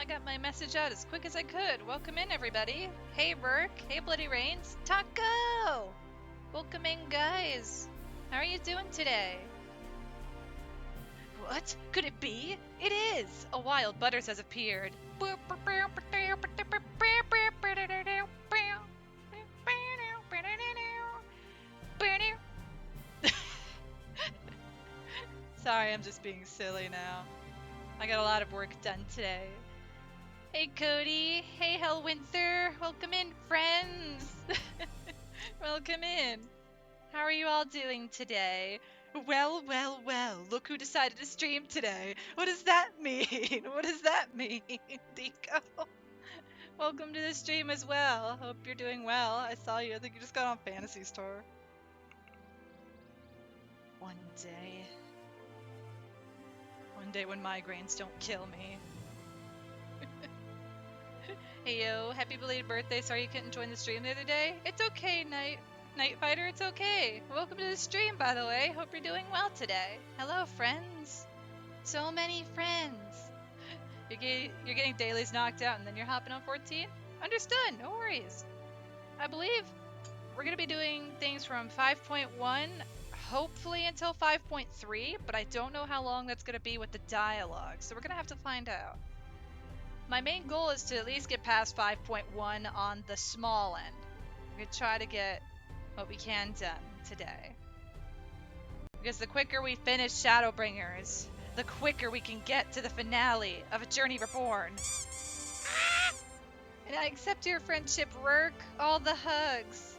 I got my message out as quick as I could. Welcome in, everybody. Hey, Burke. Hey, Bloody Rains. Taco! Welcome in, guys. How are you doing today? What? Could it be? It is! A wild Butters has appeared. Sorry, I'm just being silly now. I got a lot of work done today. Hey, Cody. Hey, Hellwinter. Welcome in, friends. Welcome in. How are you all doing today? Well, well, well. Look who decided to stream today. What does that mean? What does that mean, Deco? Welcome to the stream as well. Hope you're doing well. I saw you. I think you just got on Fantasy Store. One day when migraines don't kill me. Hey yo, happy belated birthday. Sorry you couldn't join the stream the other day. It's okay, Night Fighter, it's okay. Welcome to the stream, by the way. Hope you're doing well today. Hello, friends. So many friends. You're getting dailies knocked out and then you're hopping on 14? Understood, no worries. I believe we're going to be doing things from 5.1, hopefully until 5.3, but I don't know how long that's going to be with the dialogue, so we're going to have to find out. My main goal is to at least get past 5.1 on the small end. We're going to try to get what we can done today. Because the quicker we finish Shadowbringers, the quicker we can get to the finale of A Journey Reborn. And I accept your friendship, Rurk. All the hugs.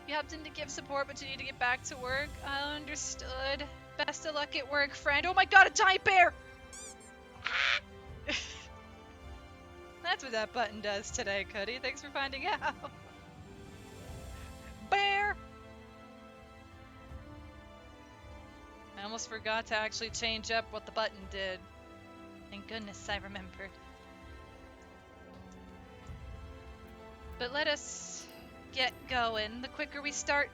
You helped him to give support, but you need to get back to work. Understood. Best of luck at work, friend. Oh my god, a giant bear! That's what that button does today, Cuddy. Thanks for finding out. Bear! I almost forgot to actually change up what the button did. Thank goodness I remembered. But let us get going. The quicker we start,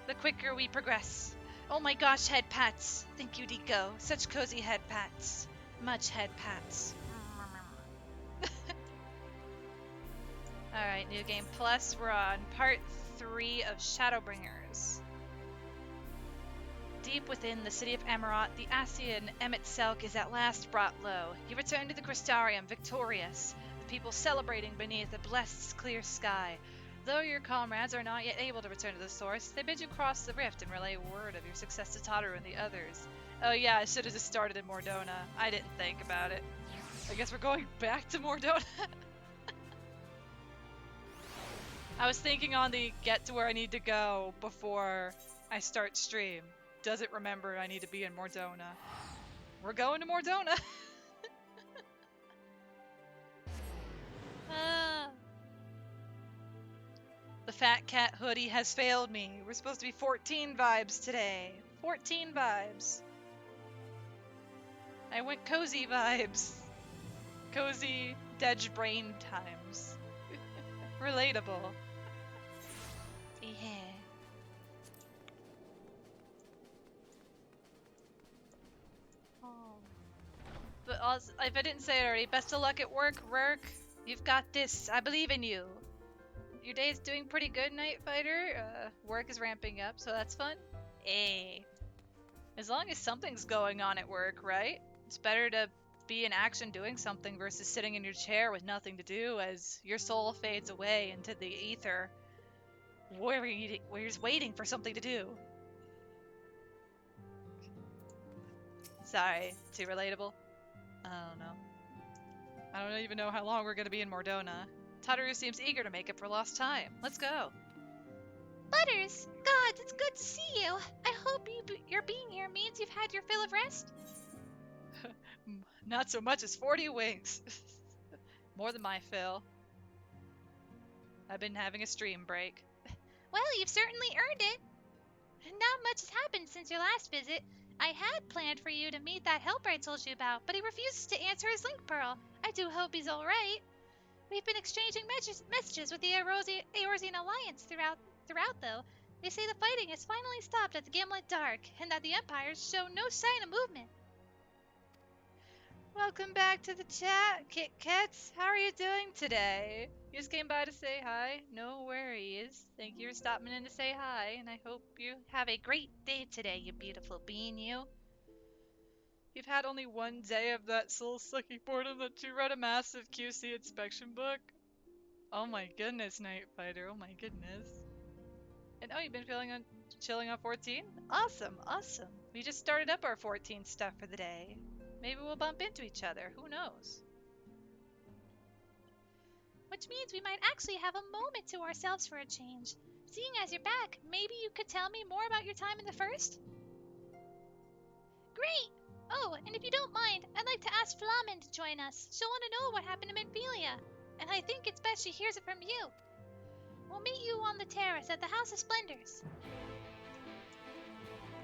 the quicker we progress. Oh my gosh, head pats. Thank you, Deco. Such cozy head pats. Much head pats. Alright, New Game Plus. We're on part 3 of Shadowbringers. Deep within the city of Amarot, the Asian Emmett Selk is at last brought low. You return to the Crystarium victorious, the people celebrating beneath a blessed clear sky. Though your comrades are not yet able to return to the source, they bid you cross the rift and relay word of your success to Tataru and the others. Oh yeah, I should have just started in Mordona. I didn't think about it. I guess we're going back to Mordona. I was thinking on the get to where I need to go before I start stream. Does it remember I need to be in Mordona? We're going to Mordona! The fat cat hoodie has failed me. We're supposed to be 14 vibes today. 14 vibes. I went cozy vibes. Cozy, dead brain times. Relatable. Yeah. Oh. But also, if I didn't say it already, best of luck at work, Rurk. You've got this. I believe in you. Your day's doing pretty good, Night Fighter. Work is ramping up, so that's fun. Hey. As long as something's going on at work, right? It's better to be in action doing something versus sitting in your chair with nothing to do as your soul fades away into the ether where you're just waiting for something to do. Sorry, too relatable? I don't know. I don't even know how long we're gonna be in Mordona. Tataru seems eager to make up for lost time. Let's go. Butters! God, it's good to see you. I hope your being here means you've had your fill of rest. Not so much as 40 winks. More than my fill. I've been having a stream break. Well, you've certainly earned it. Not much has happened since your last visit. I had planned for you to meet that helper I told you about, but he refuses to answer his link pearl. I do hope he's alright. We've been exchanging messages with the Eorzean Alliance throughout though. They say the fighting has finally stopped at the Gimlet Dark, and that the Empires show no sign of movement. Welcome back to the chat, Kit Kats. How are you doing today? You just came by to say hi? No worries. Thank you for stopping in to say hi, and I hope you have a great day today, you beautiful bean, you. You've had only one day of that soul-sucking boredom that you read a massive QC inspection book? Oh my goodness, Night Fighter. Oh my goodness. And oh, you've been chilling on 14? Awesome, awesome. We just started up our 14 stuff for the day. Maybe we'll bump into each other. Who knows? Which means we might actually have a moment to ourselves for a change. Seeing as you're back, maybe you could tell me more about your time in the first? Great! Oh, and if you don't mind, I'd like to ask Flamen to join us. She'll want to know what happened to Minfilia. And I think it's best she hears it from you. We'll meet you on the terrace at the House of Splendors.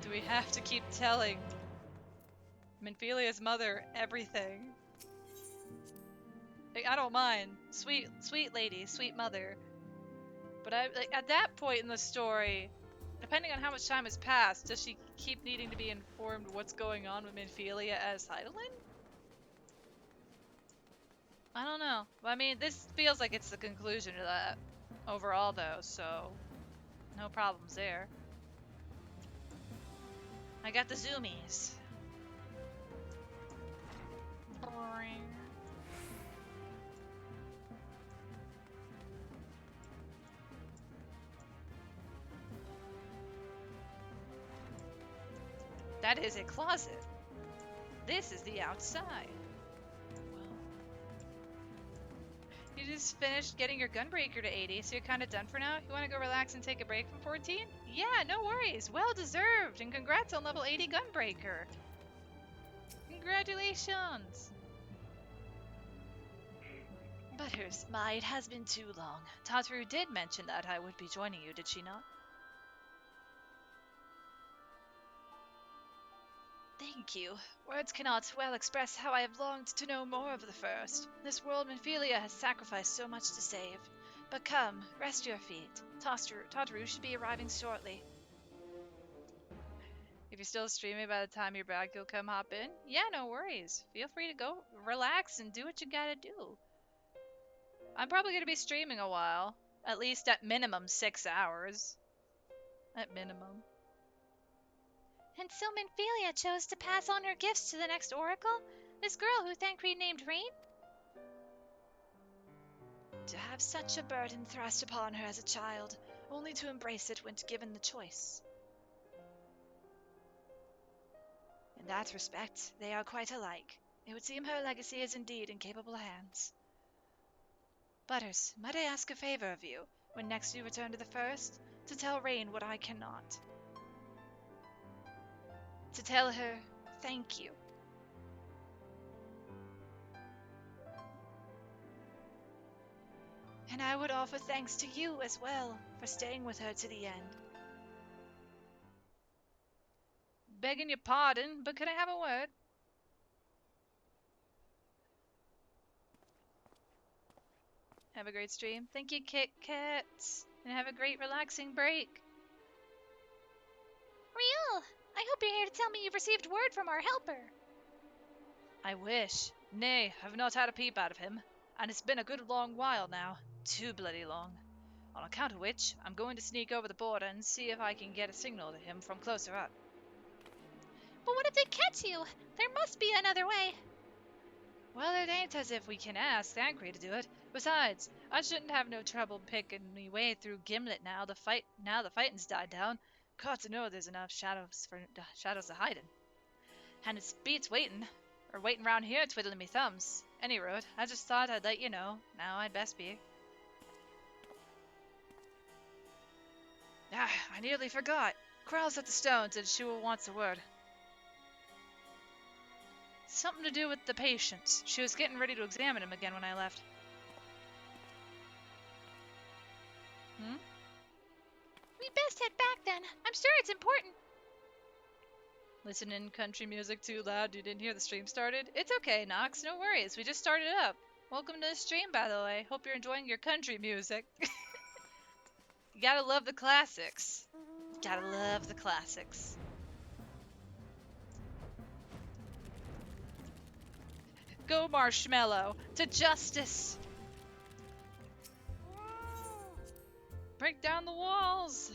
Do we have to keep telling Minfilia's mother everything? Like, I don't mind. Sweet lady, sweet mother. But at that point in the story, depending on how much time has passed, does she keep needing to be informed what's going on with Minfilia as Heidelin? I don't know. I mean, this feels like it's the conclusion to that overall, though, so no problems there. I got the zoomies. Boring. That is a closet. This is the outside. You just finished getting your gunbreaker to 80, so you're kind of done for now? You want to go relax and take a break from 14? Yeah, no worries. Well deserved. And congrats on level 80 gunbreaker. Congratulations. Butters, it has been too long. Tataru did mention that I would be joining you, did she not? Thank you. Words cannot well express how I have longed to know more of the first. This world Minfilia has sacrificed so much to save. But come, rest your feet. Tataru should be arriving shortly. If you're still streaming by the time you're back, you'll come hop in? Yeah, no worries. Feel free to go relax and do what you gotta do. I'm probably gonna be streaming a while. At least at minimum 6 hours. At minimum. And so Minfilia chose to pass on her gifts to the next oracle? This girl who Thancred named Rain? To have such a burden thrust upon her as a child, only to embrace it when given the choice. In that respect, they are quite alike. It would seem her legacy is indeed in capable hands. Butters, might I ask a favor of you, when next you return to the first, to tell Rain what I cannot? To tell her, thank you. And I would offer thanks to you as well, for staying with her to the end. Begging your pardon, but could I have a word? Have a great stream. Thank you, Kit Kats. And have a great relaxing break. Riel, I hope you're here to tell me you've received word from our helper. I wish. Nay, I've not had a peep out of him. And it's been a good long while now. Too bloody long. On account of which, I'm going to sneak over the border and see if I can get a signal to him from closer up. But what if they catch you? There must be another way. Well, it ain't as if we can ask Thancred to do it. Besides, I shouldn't have no trouble picking me way through Gimlet now the fighting's died down. Got to know there's enough shadows to hide in. And it beats waiting round here twiddling me thumbs. Any road, I just thought I'd let you know. Now I'd best be. Ah, I nearly forgot. Crow's at the stones and she wants a word. Something to do with the patient. She was getting ready to examine him again when I left. We best head back then. I'm sure it's important. Listening country music too loud, you didn't hear the stream started? It's okay, Nox, no worries. We just started up. Welcome to the stream, by the way. Hope you're enjoying your country music. You gotta love the classics. Gotta love the classics. Go, Marshmallow! To justice! Break down the walls!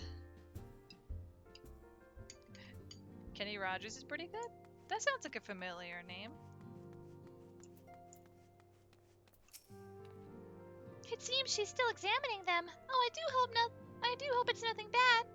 Kenny Rogers is pretty good. That sounds like a familiar name. It seems she's still examining them. Oh, I do hope it's nothing bad.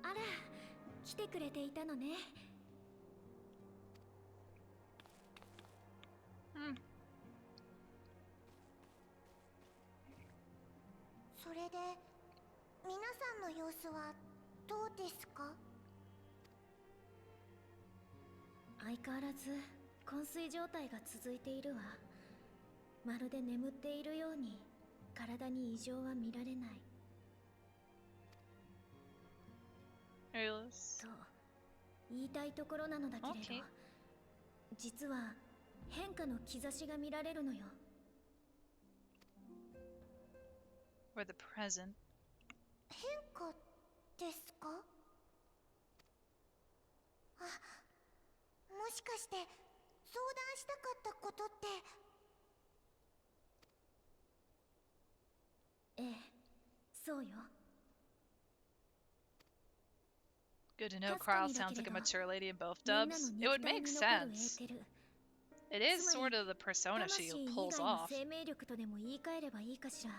Ara, 来てくれていたのね。それで皆さんの様子はどうですか？相変わらず昏睡状態が続いているわ。まるで眠っているように体に異常は見られない。と言いたいところなのだけれど、実は変化の兆しが見られるのよ。Or the present. 変化ですか？あ、もしかして相談したかったことって。ええ、そうよ。Good to know Carl sounds like a mature lady in both dubs. It would make sense. It is sort of the persona she pulls off. 生命力とでも言い換えればいいかしら。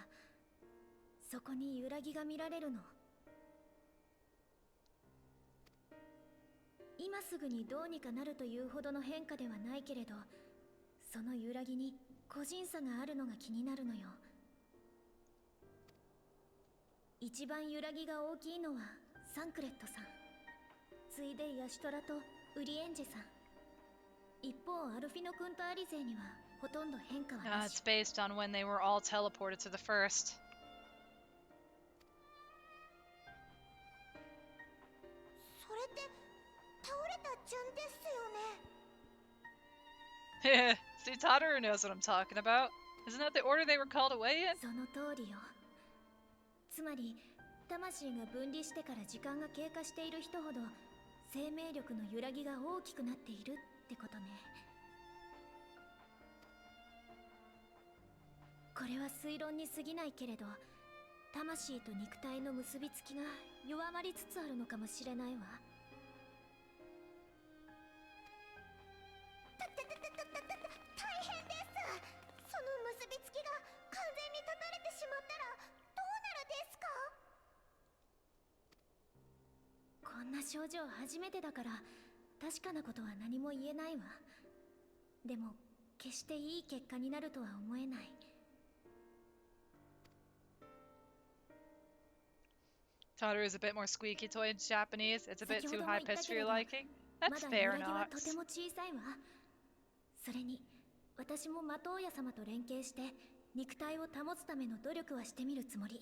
そこに揺らぎが見られるの。今すぐにどうにかなるというほどの変化ではないけれど、その揺らぎに個人差があるのが気になるのよ。一番揺らぎが大きいのはサンクレットさん、ついでヤシトラとウリエンジェさん。一方アルフィノ君とアリゼにはほとんど変化はなし。It's based on when they were all teleported to the first. それって倒れた順ですよね。See, Totteru knows what I'm talking about. Isn't that the order they were called away in? その通りよ。つまり魂が分離してから時間が経過している人ほど生命力の揺らぎが大きくなっているってことね。これは推論に過ぎないけれど、魂と肉体の結びつきが弱まりつつあるのかもしれないわ。大変です。その結びつきが完全に断たれてしまったらどうなるですか？こんな症状初めてだから確かなことは何も言えないわ。でも決していい結果になるとは思えない。Totteru is a bit more squeaky toy in Japanese. It's a bit too high pitched for your liking. That's fair, まだ揺らぎはとて Nox. も小さいわ。それに私もマトウヤ様と連携して肉体を保つための努力はしてみるつもり。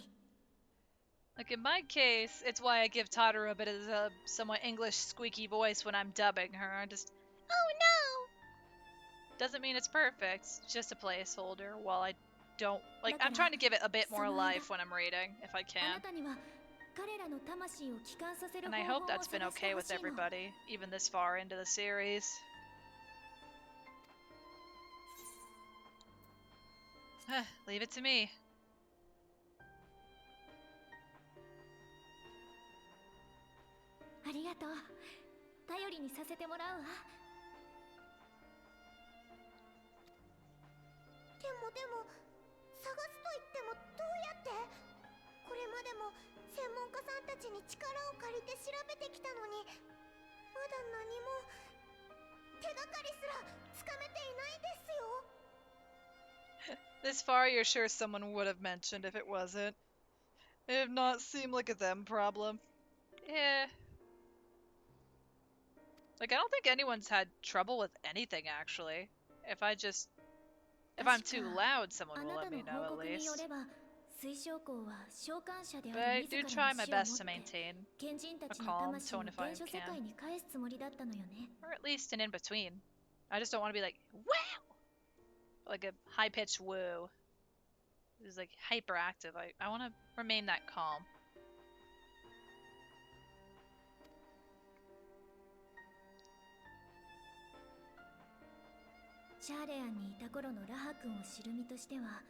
Like in my case, it's why I give Totteru a bit of a somewhat English squeaky voice when I'm dubbing her. I just Oh doesn't mean it's perfect. It's just a placeholder while I don't like I'm trying to give it a bit more life when I'm reading, if I あ can. なたには彼らの魂を帰還させる And 方 I 法を hope 探 that's して been ほし okay い with の。 everybody, even this far into the series. Leave it to me. ありがとう。頼りにさせてもらうわ。でも探すと言ってもどうやって？これまでも専門家さんたちに力を借りて調べてきたのに、まだ何も手がかりすらつかめていないですよ。 This far, you're sure someone would have mentioned if it wasn't. It did not seem like a them problem. Yeah. Like, I don't think anyone's had trouble with anything, actually. If I'm too loud, someone あ will な let た me の know 報 at 告によ least. れば水晶校は召喚者で But あ I る do 自 try ら my の死を best も to って maintain 賢人た a ちの calm 魂を tone if 原 I 初世界 can. に返すつもりだったのよね。 Or at least an in-between. I just don't want to be like, wow! Like a high-pitched woo. It's like hyperactive. I want to remain that calm. シャーレアンにいた頃のラハ君を知る身としては、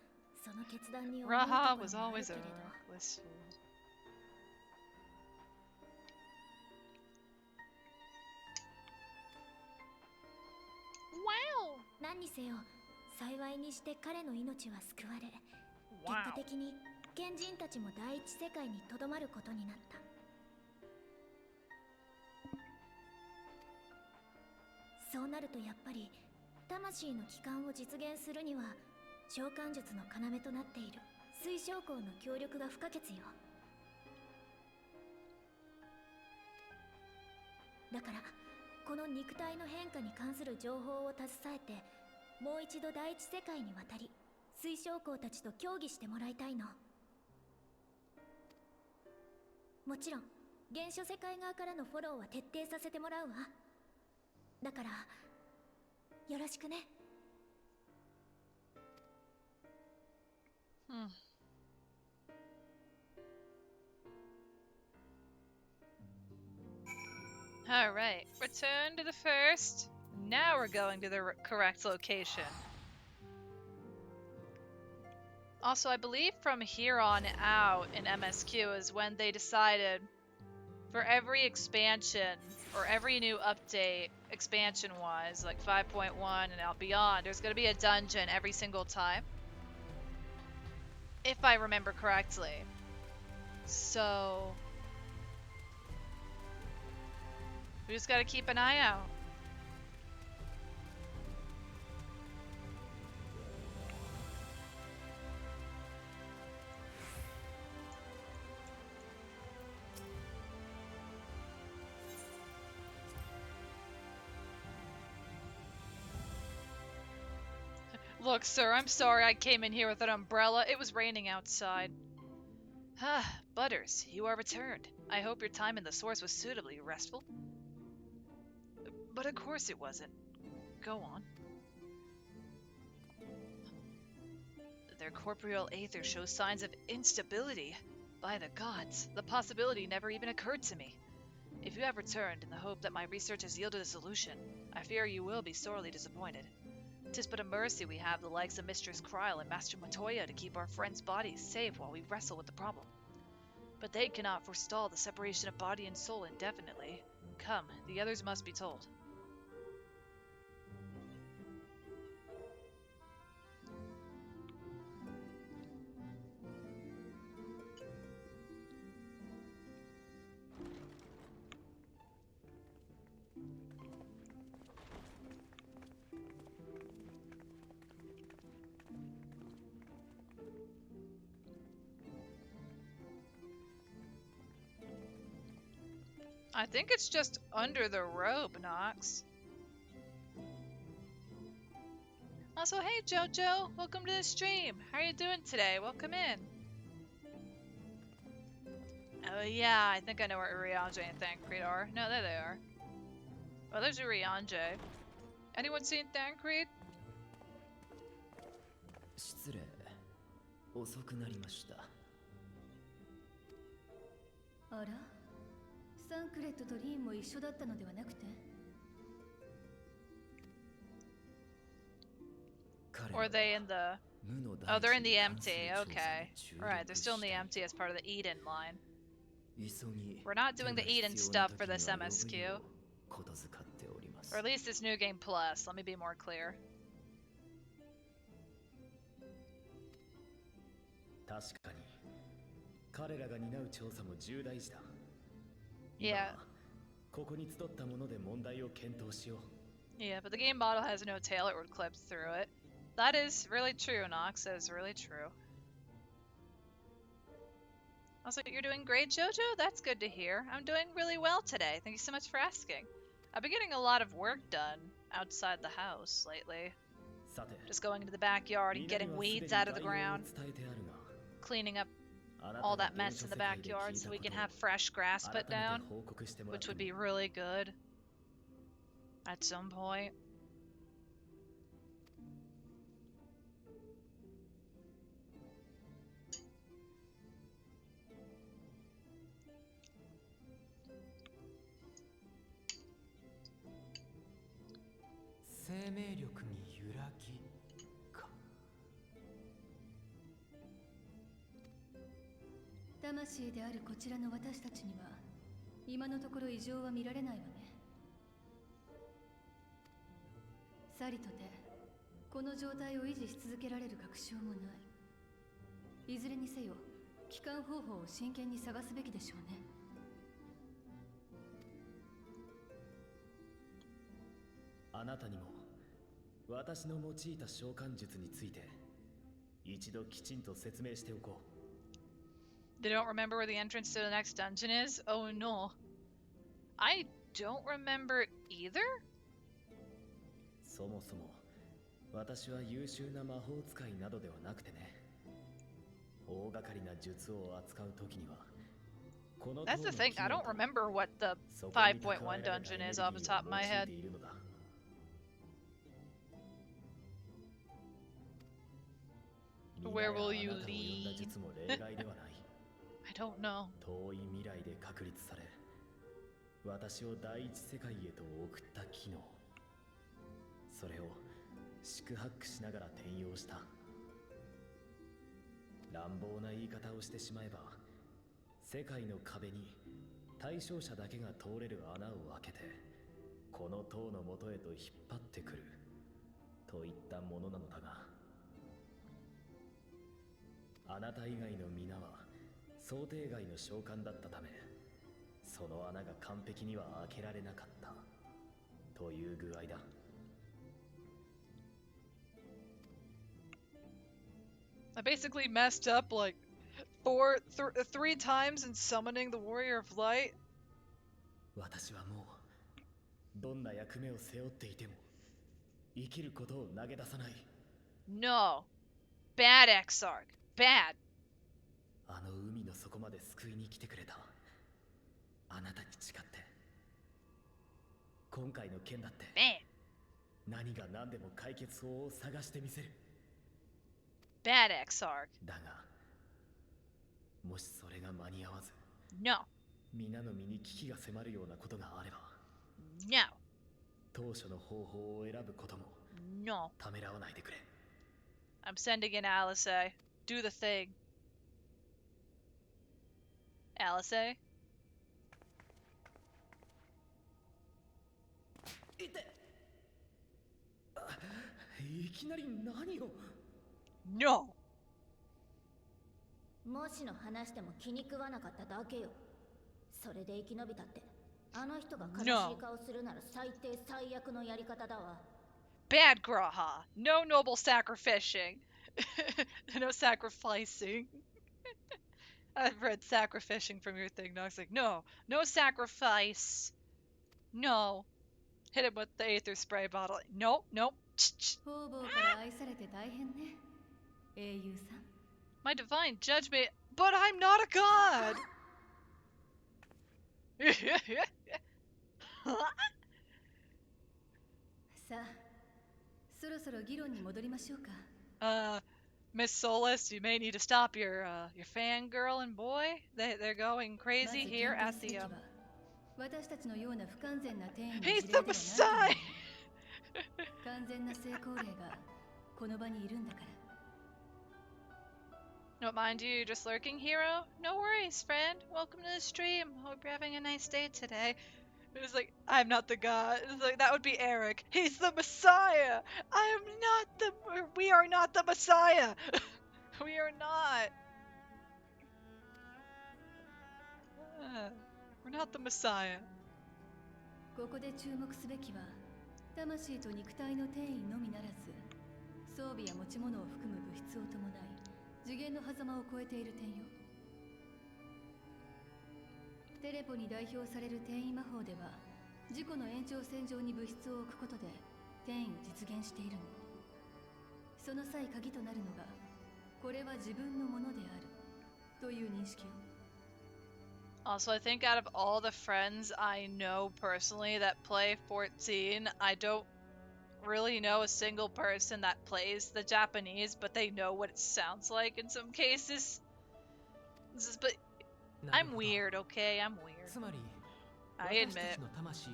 その決断に重いところ Raha も was ある always け a れど。 reckless fool. 何にせよ、幸いにして彼の命は救われ、結果 Wow. 的に賢人たちも第一世界にとどまることになった。そうなるとやっぱり魂の帰還を実現するには召喚術の要となっている水晶光の協力が不可欠よ。だからこの肉体の変化に関する情報を携えて、もう一度第一世界に渡り水晶光たちと協議してもらいたいの。もちろん原初世界側からのフォローは徹底させてもらうわ。だからよろしくね。 Alright, return to the first. Now we're going to the correct location. Also, I believe from here on out in MSQ is when they decided for every expansion or every new update, expansion-wise, like 5.1 and out beyond, there's going to be a dungeon every single time. If I remember correctly. So we just gotta keep an eye out. Look, sir, I'm sorry I came in here with an umbrella. It was raining outside. Ah, Butters, you are returned. I hope your time in the source was suitably restful. But of course it wasn't. Go on. Their corporeal aether shows signs of instability. By the gods, the possibility never even occurred to me. If you have returned in the hope that my research has yielded a solution, I fear you will be sorely disappointed. 'Tis but a mercy we have the likes of Mistress Kryl and Master Matoya to keep our friends' bodies safe while we wrestle with the problem. But they cannot forestall the separation of body and soul indefinitely. Come, the others must be told. I think it's just under the rope, Nox. Also, hey Jojo, welcome to the stream. How are you doing today? Welcome in. Oh yeah, I think I know where Urianger and Thancred are. No, there they are. Oh, there's Urianger. Anyone seen Thancred? 失礼。遅くなりました。あら、サンクレットとリーンも一緒だったのではなくて？ Or are they in the... Oh, they're in the empty. Okay. Alright, they're still in the empty as part of the Eden line. We're not doing the Eden stuff for this MSQ. Or at least this New Game Plus, let me be more clear. 確かに彼らが担う調査も重大事だ。 Yeah. ここに集ったもので問題を検討しよう。 Yeah, but the game model has no tail, it would clip through it. That is really true, Nox. That is really true. Also, you're doing great, Jojo? That's good to hear. I'm doing really well today. Thank you so much for asking. I've been getting a lot of work done outside the house lately. Just going into the backyard and getting weeds out of the ground. Cleaning up all that mess in the backyard so we can have fresh grass put down, which would be really good at some point. 命力に揺らぎか。魂であるこちらの私たちには今のところ異常は見られないわね。さりとてこの状態を維持し続けられる確証もない。いずれにせよ帰還方法を真剣に探すべきでしょうね。あなたにも私の用いた召喚術について一度きちんと説明しておこう。 They don't remember where the entrance to the next dungeon is? Oh no. I don't remember either? そもそも私は優秀な魔法使いなどではなくてね。大掛かりな術を扱う時にはこの That's the thing, I don't remember what the 5.1 dungeon is off the top of my head. Where will you lead? I don't know. 遠い未来で確立され、私を第一世界へと送った機能、それを四苦八苦しながら転用した。乱暴な言い方をしてしまえば、世界の壁に対象者だけが通れる穴を開けてこの塔の元へと引っ張ってくるといったものなのだが、あなた以外の皆は想定外の召喚だったため、その穴が完璧には開けられなかったという具合だ。I basically messed up like three times in summoning the Warrior of Light. 私はもうどんな役目を背負っていても生きることを投げ出さない。 No. Bad Exarch. Bad. あの海の底まで救いに来てくれたあなたに誓って、今回の件だって Bad. 何が何でも解決法を探してみせる。 Bad Exarch. だがもしそれが間に合わず、 No. 皆の身に危機が迫るようなことがあれば、 No. 当初の方法を選ぶことも No. ためらわないでくれ。 I'm sending in Alice. Do the thing. Alice? いて、いきなり何を。 No. もしの話でも気に食わなかっただけよ。それで生き延びたって、あの人が悲しい顔するなら最低最悪のやり方だわ。Bad Graha. No noble sacrificing. No sacrificing. I've read sacrificing from your thing. Now it's like, no. No sacrifice. No. Hit him with the Aether spray bottle. Nope, nope. 方々から愛されて大変ね、英雄さん。 My divine judgment. But I'm not a god! さあ、そろそろ議論に戻りましょうか。Miss Solis, you may need to stop your fangirl and boy. They're going crazy here at the 私たちのような不完全な転移の事 He's 例 the ではない Messiah! 完全な成功例がこの場にいるんだから。 Don't mind you, just lurking, hero? No worries, friend. Welcome to the stream. Hope you're having a nice day today. It was like, I'm not the god. It was like, that would be Eric. He's the Messiah! I am not the... We are not the Messiah! We are not. We're not the Messiah. ここで注目すべきは、魂と肉体の転移のみならず、装備や持ち物を含む物質を伴い、次元の狭間を超えている点よ。テレポに代表される転移魔法では、自己の延長線上に物質を置くことで転移を実現しているの。その際鍵となるのが、これは自分のものであるという認識を。 Also, I think out of all the friends I know personally that play 14, I don't really know a single person that plays the Japanese, but they know what it sounds like in some cases. But I'm weird, okay? I'm weird. つまり I 私た admit. ちの魂を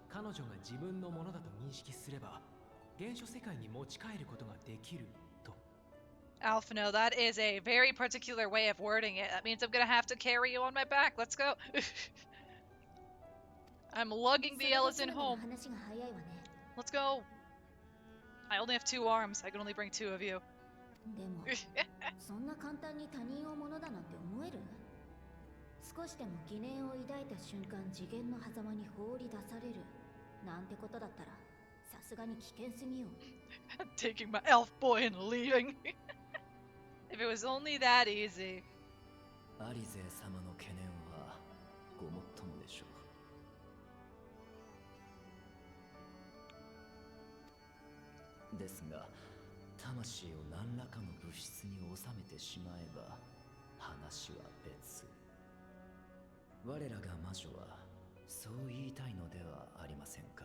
彼女が自分のものだと認識すれば、原初世界に持ち帰ることができると。 Alphino, that is a very particular way of wording it. That means I'm gonna have to carry you on my back. Let's go. I'm lugging the elephant home. 話が早いわね。 Let's go. I only have 2 arms. I can only bring 2 of you. でもそんな簡単に他人をものだなんて思える？少しでも疑念を抱いた瞬間次元の狭間に放り出されるなんてことだったらさすがに危険すぎよ。Taking my elf boy and leaving. If it was only that easy. アリゼ様の懸念はごもっともでしょう。ですが魂を何らかの物質に収めてしまえば話は別。我らが魔女はそう言いたいのではありませんか。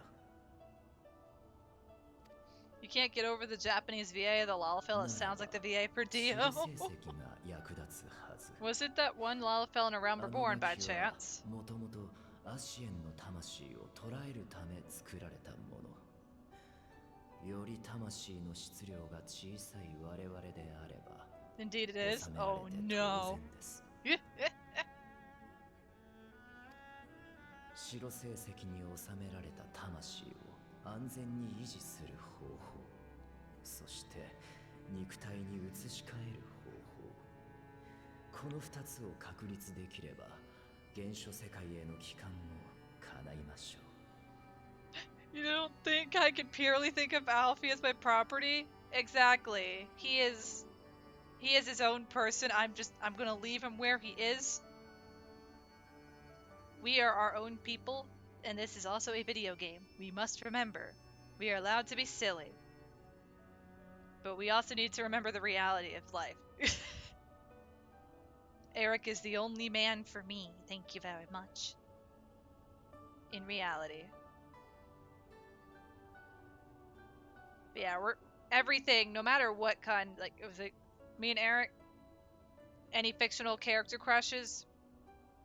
You can't get over the Japanese VA of the Lalafell. It sounds like the VA for Dio. 成績が役立つはず。 Was it that one Lalafell in a realm reborn by chance? もともとアシエンの魂を捉えるため作られたもの。より魂の質量が小さい我々であれば Indeed it is. 収められ Oh て no. 当然です。白成績に収められた魂を安全に維持する方法、そして肉体に移し替える方法、この2つを確立できれば原初世界への帰還も叶いましょう。 You don't think I can purely think of Alfie as my property? Exactly. He is his own person. I'm gonna leave him where he is. We are our own people, and this is also a video game. We must remember, we are allowed to be silly. But we also need to remember the reality of life. Eric is the only man for me, thank you very much. In reality. But yeah, we're everything, no matter what kind, like it was like me and Eric, any fictional character crushes,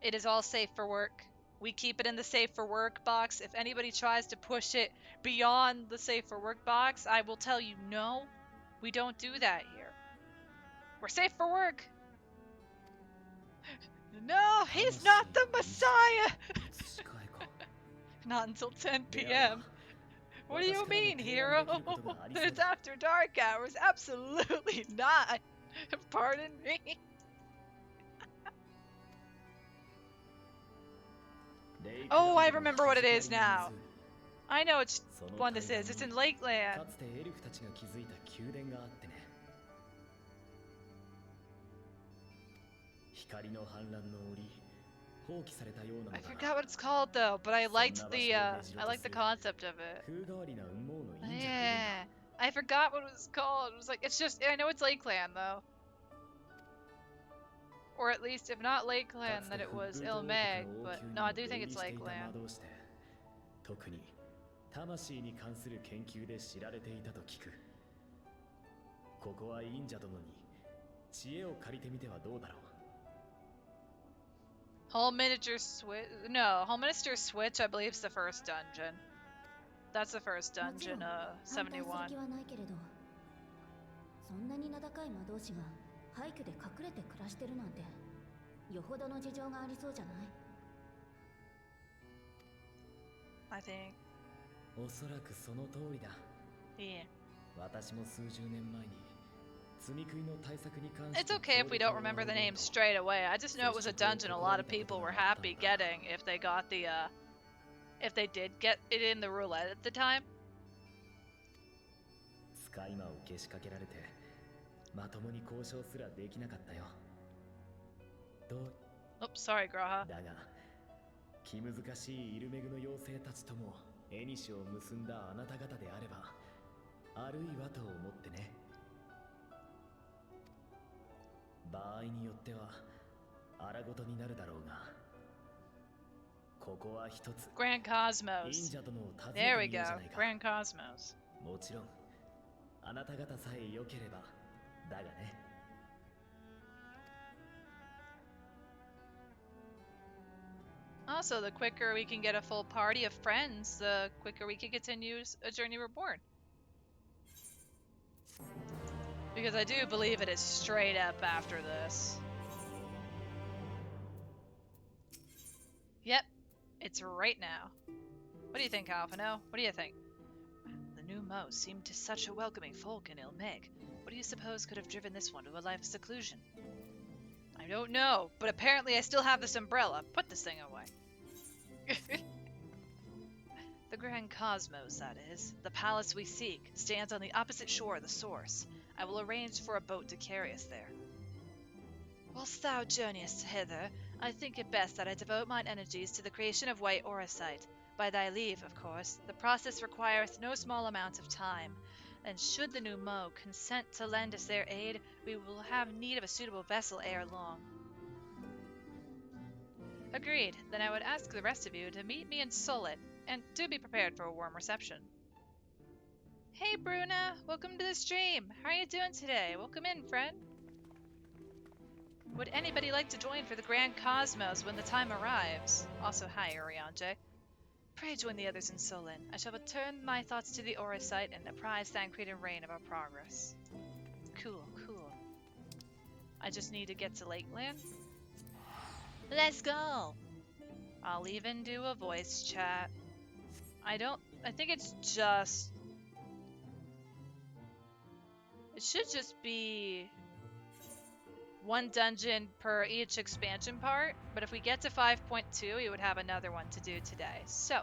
it is all safe for work. We keep it in the safe for work box. If anybody tries to push it beyond the safe for work box, I will tell you no. We don't do that here. We're safe for work. No, he's not the Messiah. Not until 10 p.m. What do you mean, hero? It's after dark hours. Absolutely not. Pardon me. Oh, I remember what it is now. I know which one this is. It's in Lakeland. かつてエルフたちが築いた宮殿があってね。光の反乱の折、放棄されたようなの I だが forgot what it's called though, but I liked the concept of it. 風変わりな運命の忍者がいるんだ。 Yeah, I forgot what it was called. It was like I know it's Lakeland though. Or at least, if not Lakeland, then it was Ilmeg. But no, I do think it's Lakeland. 特に魂に関する研究で知られていたと聞く。ここは忍者殿に知恵を借りてみてはどうだろう。 Hall Miniature Switch. No, Hall Minister Switch, I believe, is the first dungeon. That's the first dungeon, 反対する 71. 気はないけれど、そんなに名高い魔導士が廃墟で隠れて暮らしてるなんてよほどの事情がありそうじゃない？ I think. おそらくその通りだ。 Yeah. 私も数十年前に積み食いの対策に関して It's okay if we don't remember the name straight away. I just know it was a dungeon a lot of people were happy getting if they got the, if they did get it in the roulette at the time. 使い魔をけしかけられてまともに交渉すらできなかったよ。どう Oops, sorry, Graha. だが気難しいイルメグの妖精たちとも縁を結んだあなた方であれば、あるいはと思ってね。場合によっては荒事になるだろうが、ここは一つ Grand 忍 Cosmos. 者殿を訪ね There て we みよう go. じゃないか。 Grand Cosmos. もちろんあなた方さえ良ければだがね。 Also, the quicker we can get a full party of friends, the quicker we can continue a Journey Reborn. Because I do believe it is straight up after this. Yep, it's right now. What do you think, Alphino? What do you think? The new Mo seemed to such a welcoming folk in Ilmig. What do you suppose could have driven this one to a life of seclusion? I don't know, but apparently I still have this umbrella. Put this thing away. The Grand Cosmos, that is, the palace we seek, stands on the opposite shore of the source. I will arrange for a boat to carry us there. Whilst thou journeyest hither, I think it best that I devote mine energies to the creation of white auracite. By thy leave, of course. The process requireth no small amount of time, and should the new Mo consent to lend us their aid, we will have need of a suitable vessel ere long. Agreed. Then I would ask the rest of you to meet me in Solid, and do be prepared for a warm reception. Hey Bruna, welcome to the stream. How are you doing today? Welcome in, friend. Would anybody like to join for the Grand Cosmos when the time arrives? Also, hi, Oriange. Pray join the others in Solin. I shall return my thoughts to the Auracite and apprise Thancred and Rain of our progress. Cool, cool. I just need to get to Lakeland. Let's go! I'll even do a voice chat. I think it's just... It should just be... one dungeon per each expansion part, but if we get to 5.2, we would have another one to do today. So,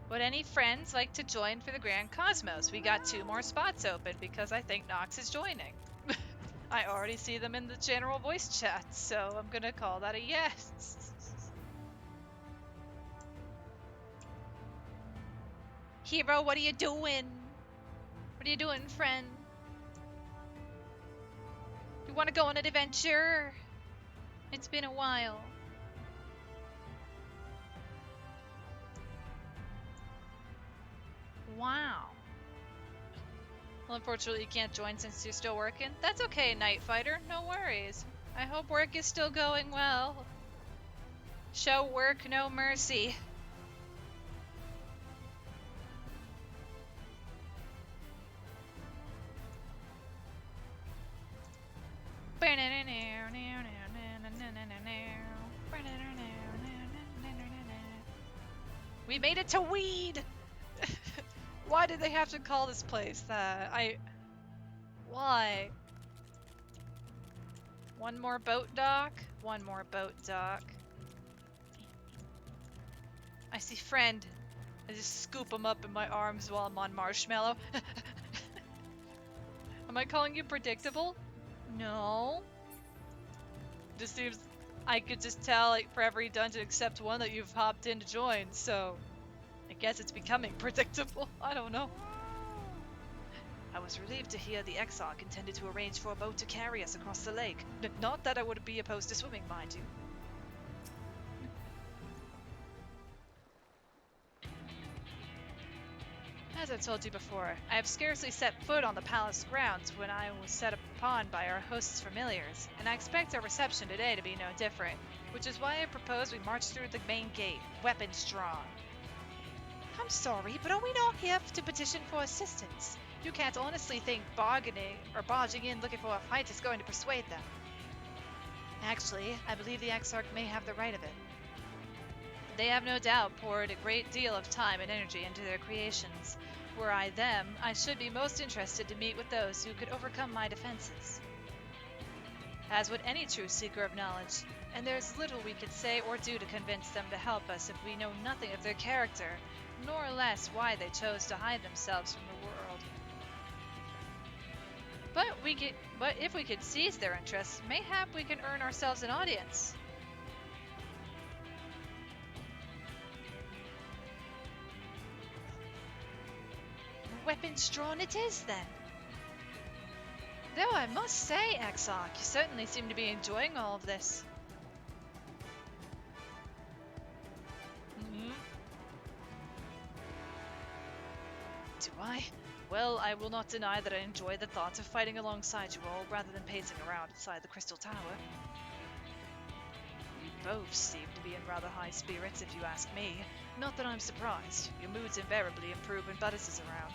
would any friends like to join for the Grand Cosmos? We got 2 more spots open because I think Nox is joining. I already see them in the general voice chat, so I'm gonna call that a yes. Hero, what are you doing? What are you doing, friend? You want to go on an adventure? It's been a while. Wow. Well, unfortunately, you can't join since you're still working. That's okay, Night Fighter. No worries. I hope work is still going well. Show work no mercy. We made it to Weed! Why did they have to call this place that? Why? One more boat dock? One more boat dock. I see friend. I just scoop him up in my arms while I'm on Marshmallow. Am I calling you predictable? No. Just seems I could just tell, like, for every dungeon except one that you've hopped in to join, so I guess it's becoming predictable. I don't know. I was relieved to hear the Exarch intended to arrange for a boat to carry us across the lake. Not that I would be opposed to swimming, mind you. As I told you before, I have scarcely set foot on the palace grounds when I was set upon by our host's familiars, and I expect our reception today to be no different, which is why I propose we march through the main gate, weapons drawn. I'm sorry, but are we not here to petition for assistance? You can't honestly think bargaining or barging in looking for a fight is going to persuade them. Actually, I believe the Exarch may have the right of it. They have no doubt poured a great deal of time and energy into their creations. Were I them, I should be most interested to meet with those who could overcome my defenses. As would any true seeker of knowledge, and there's little we could say or do to convince them to help us if we know nothing of their character, nor less why they chose to hide themselves from the world. But if we could seize their interests, mayhap we can earn ourselves an audience. Weapons drawn it is, then. Though I must say, Exarch, you certainly seem to be enjoying all of this. Do I? Well, I will not deny that I enjoy the thought of fighting alongside you all rather than pacing around inside the Crystal Tower. You both seem to be in rather high spirits, if you ask me. Not that I'm surprised. Your moods invariably improve when Butters is around.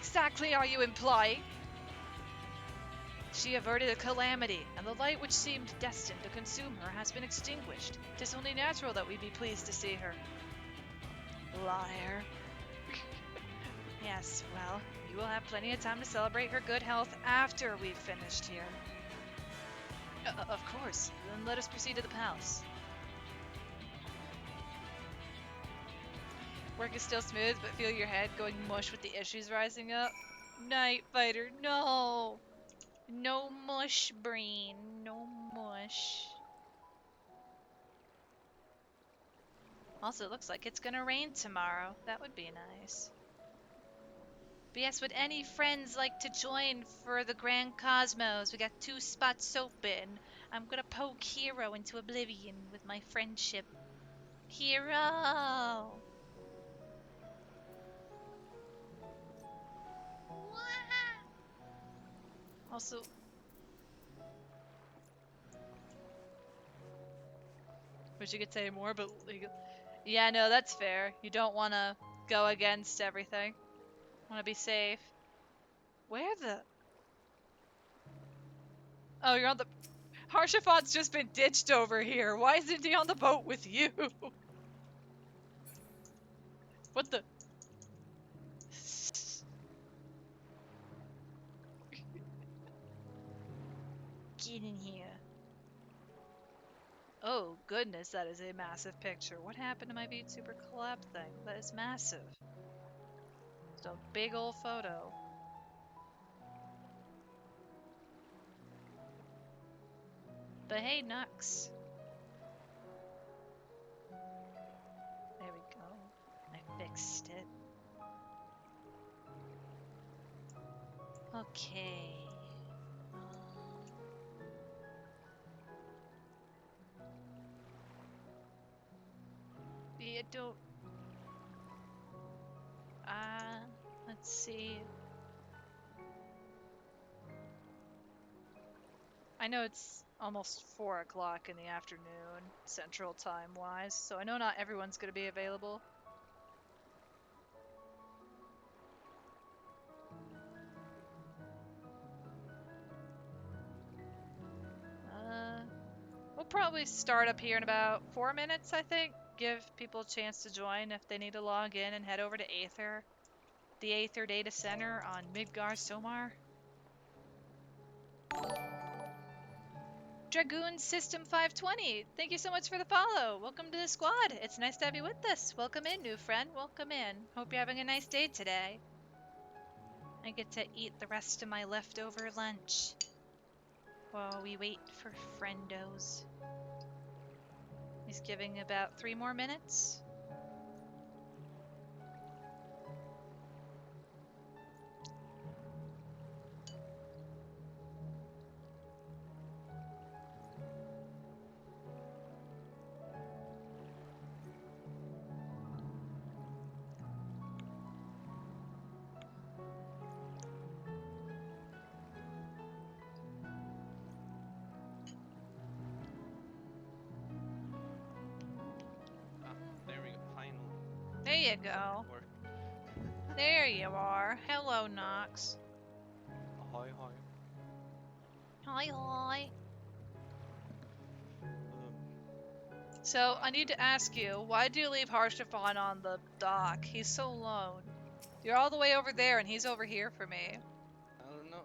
exactly are you implying? She averted a calamity, and the light which seemed destined to consume her has been extinguished. 'Tis only natural that we be pleased to see her. Liar. Yes, well, you will have plenty of time to celebrate her good health after we've finished here. Of course. Then let us proceed to the palace. Work is still smooth, but feel your head going mush with the issues rising up. Night Fighter, no! No mush, brain. No mush. Also, it looks like it's gonna rain tomorrow. That would be nice. But yes, would any friends like to join for the Grand Cosmos? We got 2 spots open. I'm gonna poke Hero into oblivion with my friendship. Hero! Also, wish you could say more, but legal. Yeah, no, that's fair. You don't want to go against everything. Want to be safe. Where the? Oh, you're on the. Harshafon's just been ditched over here. Why isn't he on the boat with you? What the? Get in here. Oh, goodness, that is a massive picture. What happened to my VTuber collab thing? That is massive. It's a big old photo. But hey, Nux. There we go. I fixed it. Okay. Yeah, don't. Let's see. I know it's almost 4 o'clock in the afternoon, Central Time wise, so I know not everyone's going to be available. We'll probably start up here in about 4 minutes, I think. Give people a chance to join if they need to log in and head over to Aether, the Aether Data Center on Midgar Somar. Dragoon System 520, thank you so much for the follow. Welcome to the squad. It's nice to have you with us. Welcome in, new friend. Welcome in. Hope you're having a nice day today. I get to eat the rest of my leftover lunch while we wait for friendos. He's giving about 3 more minutes. There we go, finally. There you go. There you are. Hello, Nox. Hi, hi. Hi, hi. So, I need to ask you, why do you leave Harshafon on the dock? He's so alone. You're all the way over there, and he's over here for me. I don't know.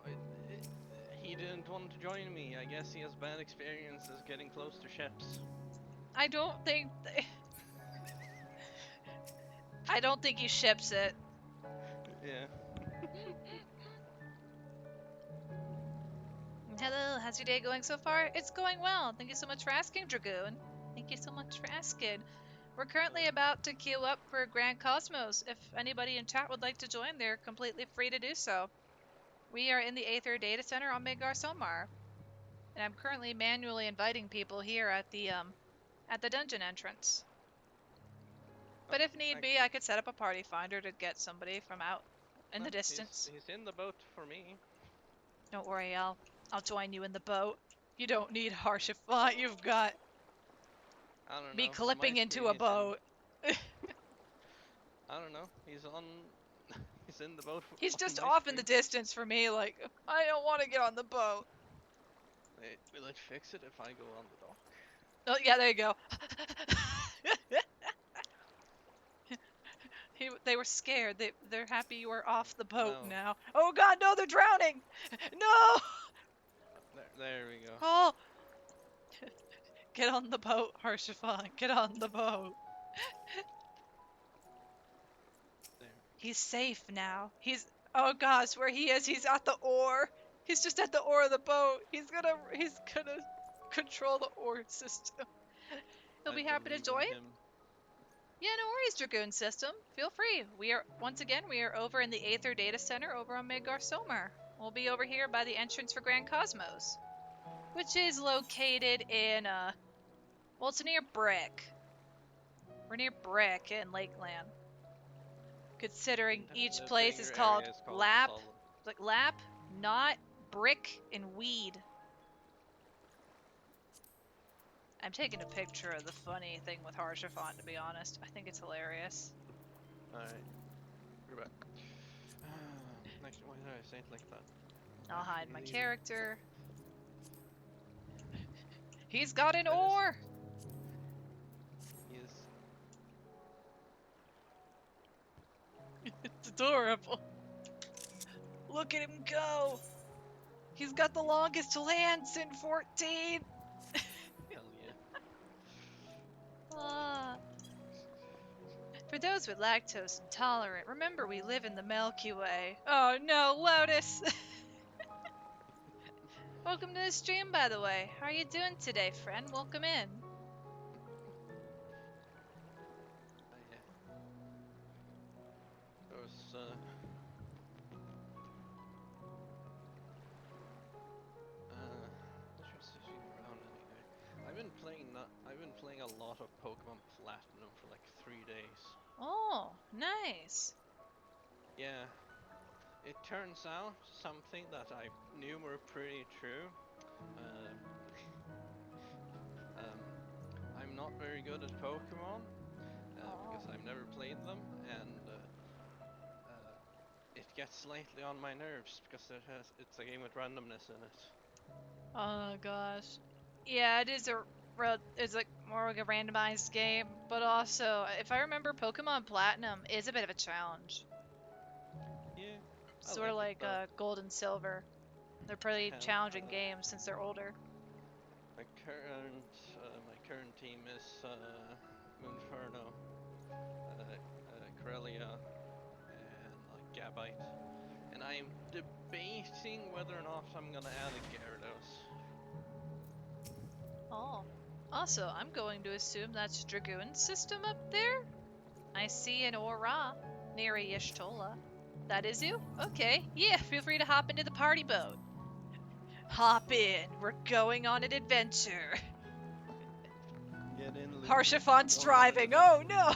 He didn't want to join me. I guess he has bad experiences getting close to ships. I don't think... I don't think he ships it. Yeah. Hello, how's your day going so far? It's going well. Thank you so much for asking, Dragoon. Thank you so much for asking. We're currently about to queue up for Grand Cosmos. If anybody in chat would like to join, they're completely free to do so. We are in the Aether Data Center on Midgar Somar. And I'm currently manually inviting people here at the dungeon entrance. But if need be, I could set up a party finder to get somebody from out in the distance. He's in the boat for me. Don't worry, I'll join you in the boat. You don't need Harshafont, you've got I don't know. me clipping into a boat. I don't know. He's on He's in the boat. He's on just my off in the screen. distance for me, like, I don't want to get on the boat. Wait, will it fix it if I go on the dock? Oh, yeah, there you go. They were scared. They're happy you were off the boat No. now. Oh god, no, they're drowning! No! There we go. Oh! Get on the boat, Harshafan. Get on the boat. There. He's safe now. Oh gosh, where he is, he's at the oar. He's just at the oar of the boat. He's gonna control the oar system. He'll I be happy to believe join. in him. Yeah, no worries, Dragoon System. Feel free. We are over in the Aether Data Center over on Midgar Somer. We'll be over here by the entrance for Grand Cosmos, which is located in well, it's near Brick. We're near Brick in Lakeland. Considering each The place is bigger called area is called Lap, Solid. like Lap, Knot, Brick, and Weed. I'm taking a picture of the funny thing with Harshafan, to be honest. I think it's hilarious. Alright. We're back. Actually, why did I say it like that? I'll hide my Really? character. He's got an That is- oar! He is. It's adorable. Look at him go! He's got the longest lance in 14! Hell yeah. Ah. For those with lactose intolerant, remember we live in the Milky Way. Oh no, Lotus! Welcome to the stream, by the way. How are you doing today, friend? Welcome in. Yeah. There was, let's just see around anyway. I've been playing a lot of Pokemon Platinum for like 3 days. Oh, nice. Yeah. It turns out something that I knew were pretty true. Um, I'm not very good at Pokemon because I've never played them, and it gets slightly on my nerves because it's a game with randomness in it. Oh gosh. Yeah, it's like more like a randomized game, but also, if I remember, Pokemon Platinum is a bit of a challenge. Yeah. I Sort of like it, like Gold and Silver. They're pretty Hell, challenging games since they're older. my current team is Moonferno, Corellia, and like Gabite, and I'm debating whether or not I'm gonna add a Gyarados. Oh. Also, I'm going to assume that's Dragoon system up there? I see an Aura near a Y'shtola. That is you? Okay. Yeah, feel free to hop into the party boat. Hop in. We're going on an adventure. Get in, Luke. Harshafon's Go on driving. an Oh no!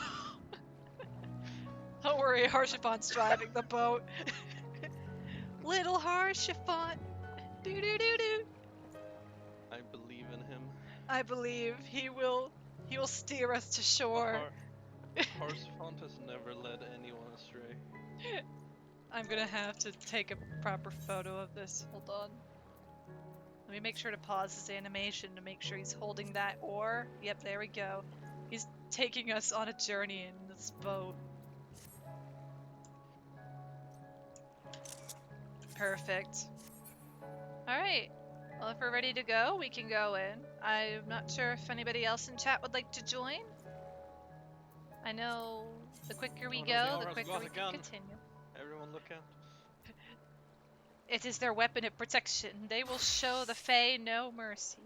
Don't worry, Harshafon's driving the boat. Little Harshafon. Do do do do. I believe in him. I believe he will steer us to shore. Horsefont has never led anyone astray. I'm gonna have to take a proper photo of this. Hold on. Let me make sure to pause this animation to make sure he's holding that oar. Yep, there we go. He's taking us on a journey in this boat. Perfect. Alright. Well, if we're ready to go, we can go in. I'm not sure if anybody else in chat would like to join. I know the quicker we Oh no, the go, the Aura's quicker got we a can gun. continue. Everyone look out. It is their weapon of protection. They will show the Fae no mercy.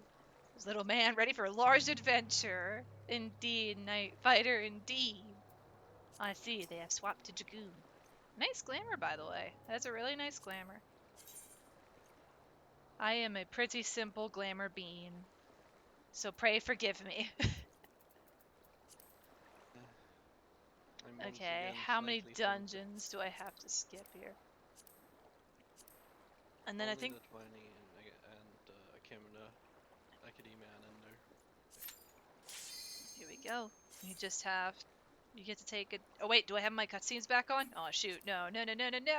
This little man ready for a large adventure. Indeed, Night Fighter, indeed. I see, they have swapped to Dragoon. Nice glamour, by the way. That's a really nice glamour. I am a pretty simple glamour bean. So pray forgive me. I'm once Okay, again how many slightly tempted. dungeons do I have to skip here? And then Only I think the 20 and Academia and Ender. here we go. We just have You get to take a. Oh wait, do I have my cutscenes back on? Oh shoot, no, no, no, no, no, no,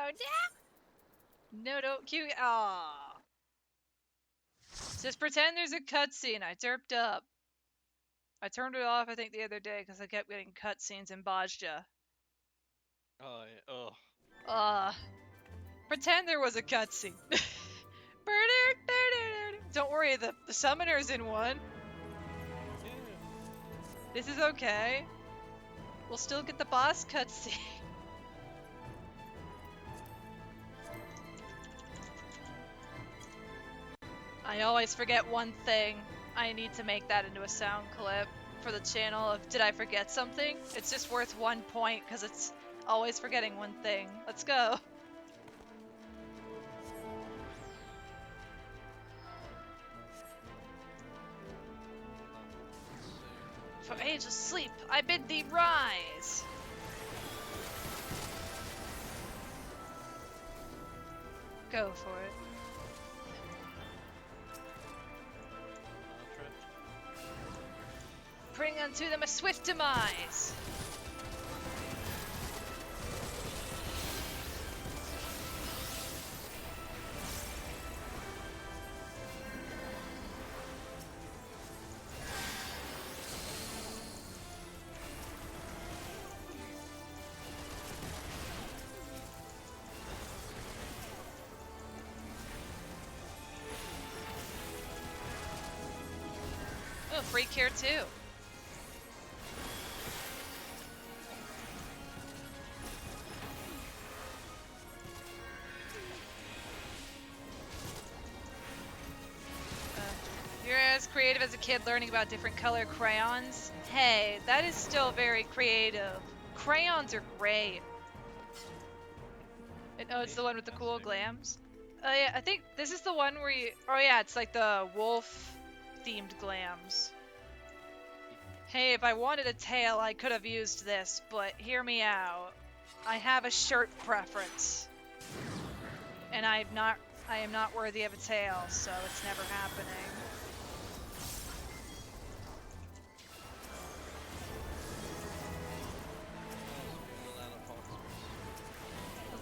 no, no, don't cue. Ah, just pretend there's a cutscene. I derped up. I turned it off, I think, the other day because I kept getting cutscenes in Bajja. Oh, yeah. Oh. Pretend there was a cutscene. Don't worry, the summoner's in one. Yeah. This is okay. We'll still get the boss cutscene. I always forget one thing. I need to make that into a sound clip for the channel of did I forget something? It's just worth 1 point because it's always forgetting one thing. Let's go. For ageless sleep, I bid thee rise. Go for it. Bring unto them a swift demise. Oh, free cure too. You're as creative as a kid learning about different color crayons. Hey, that is still very creative. Crayons are great. And, oh, it's the one with the cool glams. Oh yeah, I think this is the one where you. Oh yeah, it's like the wolf-themed glams. Hey, if I wanted a tail, I could have used this, but hear me out. I have a shirt preference, and I am not worthy of a tail, so it's never happening.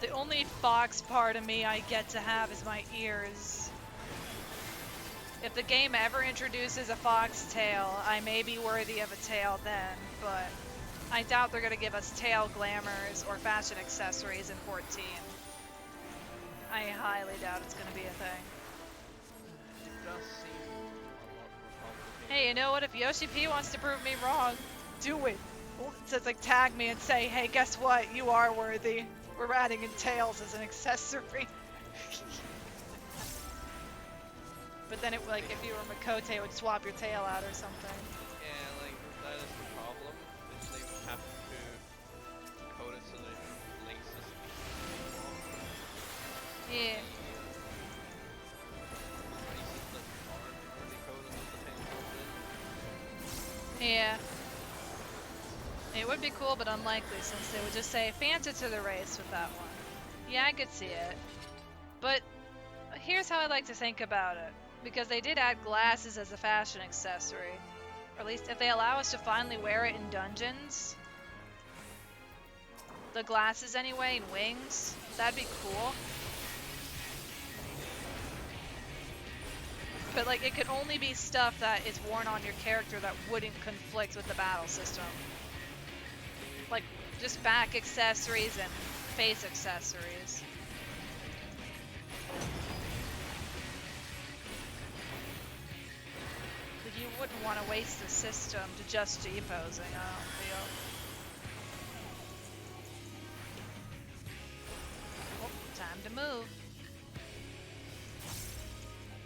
The only fox part of me I get to have is my ears. If the game ever introduces a fox tail, I may be worthy of a tail then, but I doubt they're going to give us tail glamours or fashion accessories in 14. I highly doubt it's going to be a thing. It does seem a lot more complicated. Hey, you know what? If Yoshi P wants to prove me wrong, do it. Just like tag me and say, hey, guess what? You are worthy. We're adding in tails as an accessory. But then it like if you were Makote, it would swap your tail out or something. Yeah, like that is the problem. Is they would have to code it so that it links this. Yeah. Races that aren't already coded with the tail coded. Yeah. It would be cool, but unlikely since they would just say fancy to the race with that one. Yeah, I could see it. But here's how I like to think about it. Because they did add glasses as a fashion accessory. Or at least if they allow us to finally wear it in dungeons. The glasses anyway, and wings. That'd be cool. But like it could only be stuff that is worn on your character that wouldn't conflict with the battle system. Like just back accessories and face accessories. You wouldn't want to waste the system to just G-posing, I don't feel. Oh, time to move.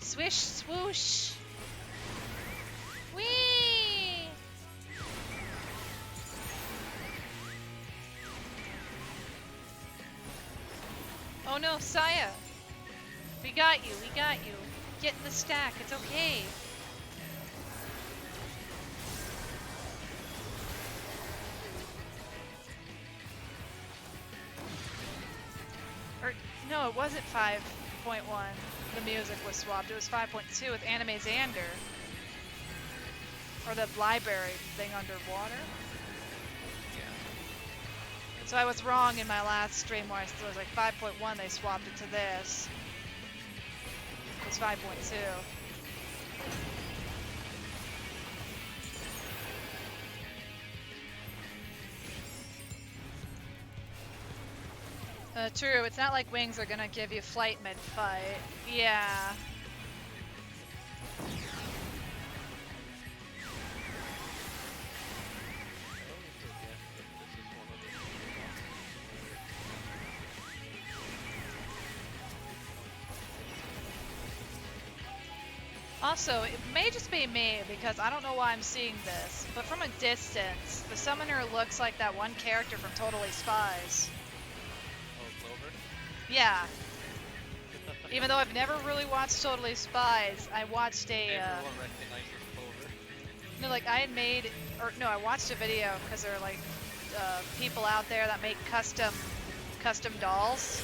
Swish, swoosh! Whee! Oh no, Saya! We got you, we got you. Get in the stack, it's okay. No, it wasn't 5.1. The music was swapped. It was 5.2 with Anime Xander. Or the library thing underwater. Yeah. So I was wrong in my last stream where it was like 5.1, they swapped it to this. It's 5.2. True, it's not like wings are gonna give you flight mid-fight. Yeah. Also, it may just be me, because I don't know why I'm seeing this, but from a distance, the summoner looks like that one character from Totally Spies. Oh, Clover? Yeah. Even though I've never really watched Totally Spies, I watched a, Everyone recognizes Clover. no, like, I watched a video, because there are, like, people out there that make custom dolls,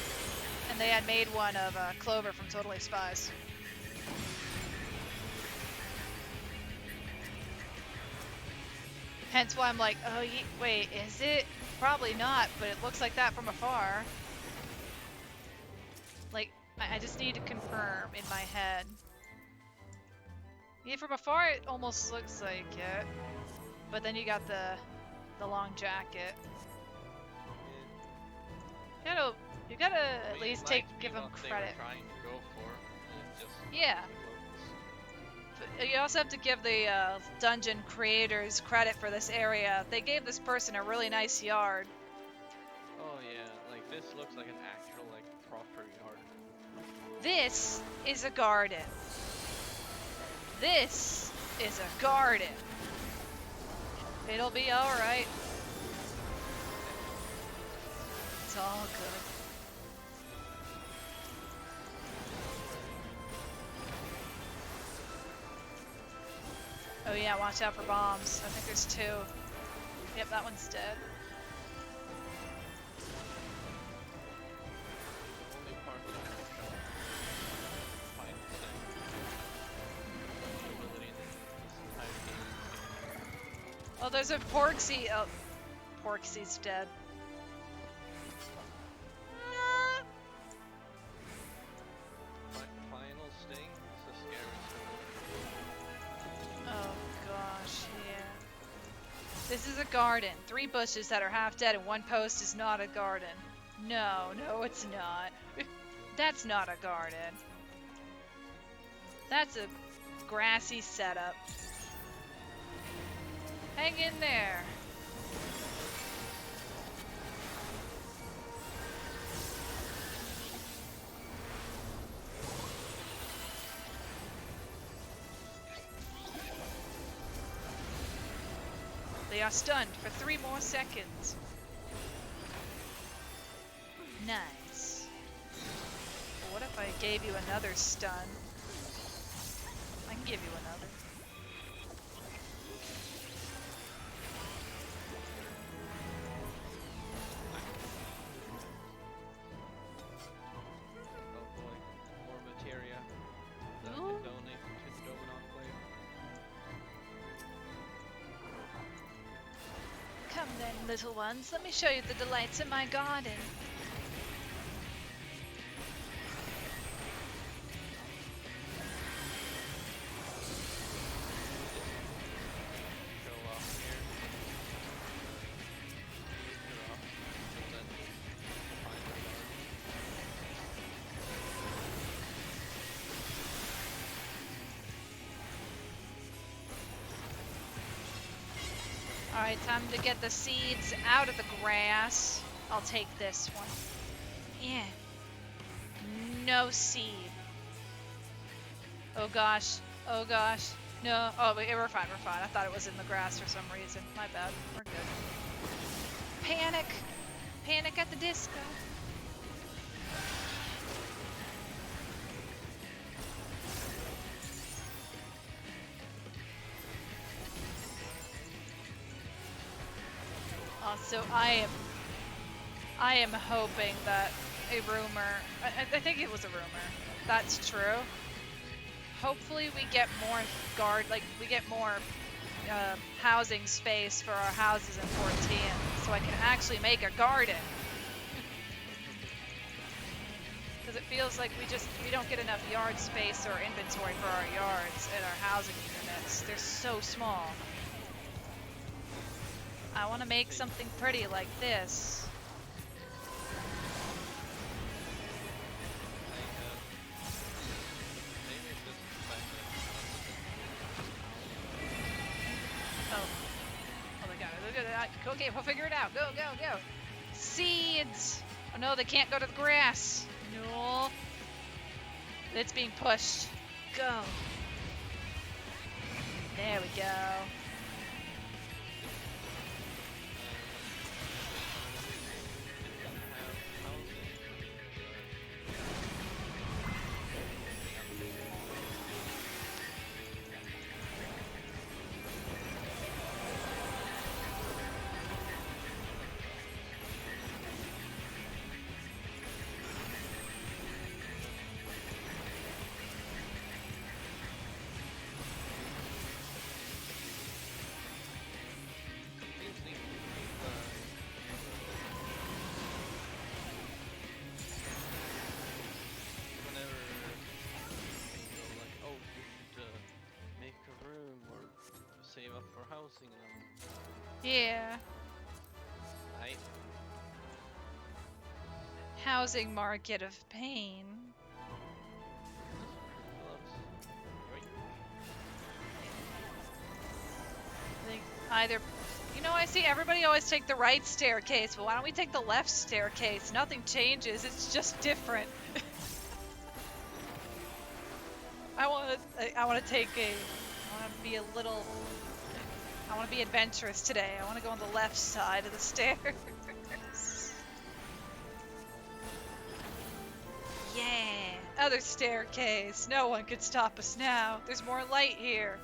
and they had made one of Clover from Totally Spies. Hence why I'm like, oh, wait, is it? Probably not, but it looks like that from afar. Like, I just need to confirm in my head. Yeah, from afar it almost looks like it. But then you got the long jacket. You gotta at least give them credit. They were trying to go for, and just Yeah. You also have to give the dungeon creators credit for this area. They gave this person a really nice yard. Oh yeah, like this looks like an actual like proper yard. This is a garden. This is a garden. It'll be alright. It's all good. Oh yeah, watch out for bombs. I think there's 2. Yep, that one's dead. The only part that I have shown find ability in this entire game. Oh, there's a Porksy. Oh, Porksy's dead. Final sting is the scariest one. Oh gosh, yeah. This is a garden. 3 bushes that are half dead and 1 post is not a garden. No, it's not. That's not a garden. That's a grassy setup. Hang in there. They are stunned for 3 more seconds. Nice. What if I gave you another stun? I can give you another. Oh boy, more materia that I Ooh. can donate to the Doman Enclave. Come then, little ones, let me show you the delights in my garden. Show off here. Show off, and then find the yard. Alright, time to get the seeds out of the grass. I'll take this one. Yeah. No seed. Oh gosh. Oh gosh. No. Oh, wait, we're fine, we're fine. I thought it was in the grass for some reason. My bad. We're good. Panic! Panic at the disco. Also, I am hoping that a rumor, I think it was a rumor, that's true. Hopefully we get more we get more housing space for our houses in 14, so so I can actually make a garden. Because it feels like we don't get enough yard space or inventory for our yards and our housing units. They're so small. I want to make something pretty like this. Oh my god. Okay, we'll figure it out. Go, go, go. Seeds! Oh no, they can't go to the grass. No. It's being pushed. Go. There we go. Save up for housing and Yeah. I Housing market of pain. I think either, you know, I see everybody always take the right staircase, but why don't we take the left staircase? Nothing changes, it's just different. I want to be a little, I want to be adventurous today. I want to go on the left side of the stairs. Yeah, other staircase. No one could stop us now. There's more light here.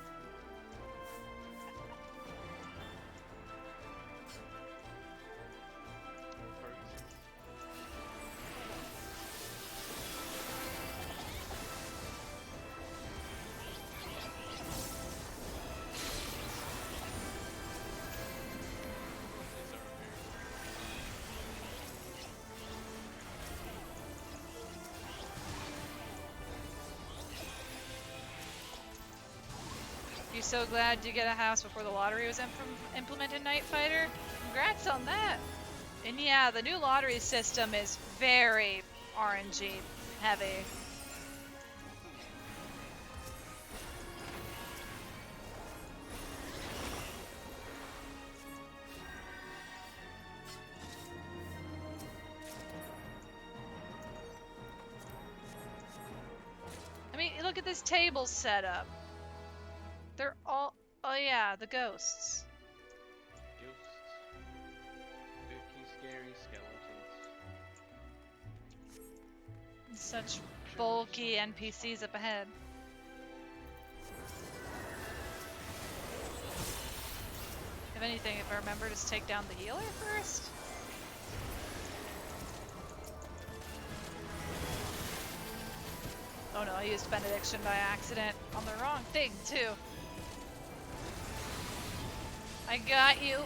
You so glad you get a house before the lottery was implemented, Night Fighter? Congrats on that. And yeah, the new lottery system is very RNG heavy. I mean, look at this table setup. They're all, oh yeah, the ghosts. Ghosts. Spooky, scary skeletons. Such bulky NPCs up ahead. If anything, if I remember, just take down the healer first. Oh no, I used Benediction by accident on the wrong thing too. I got you.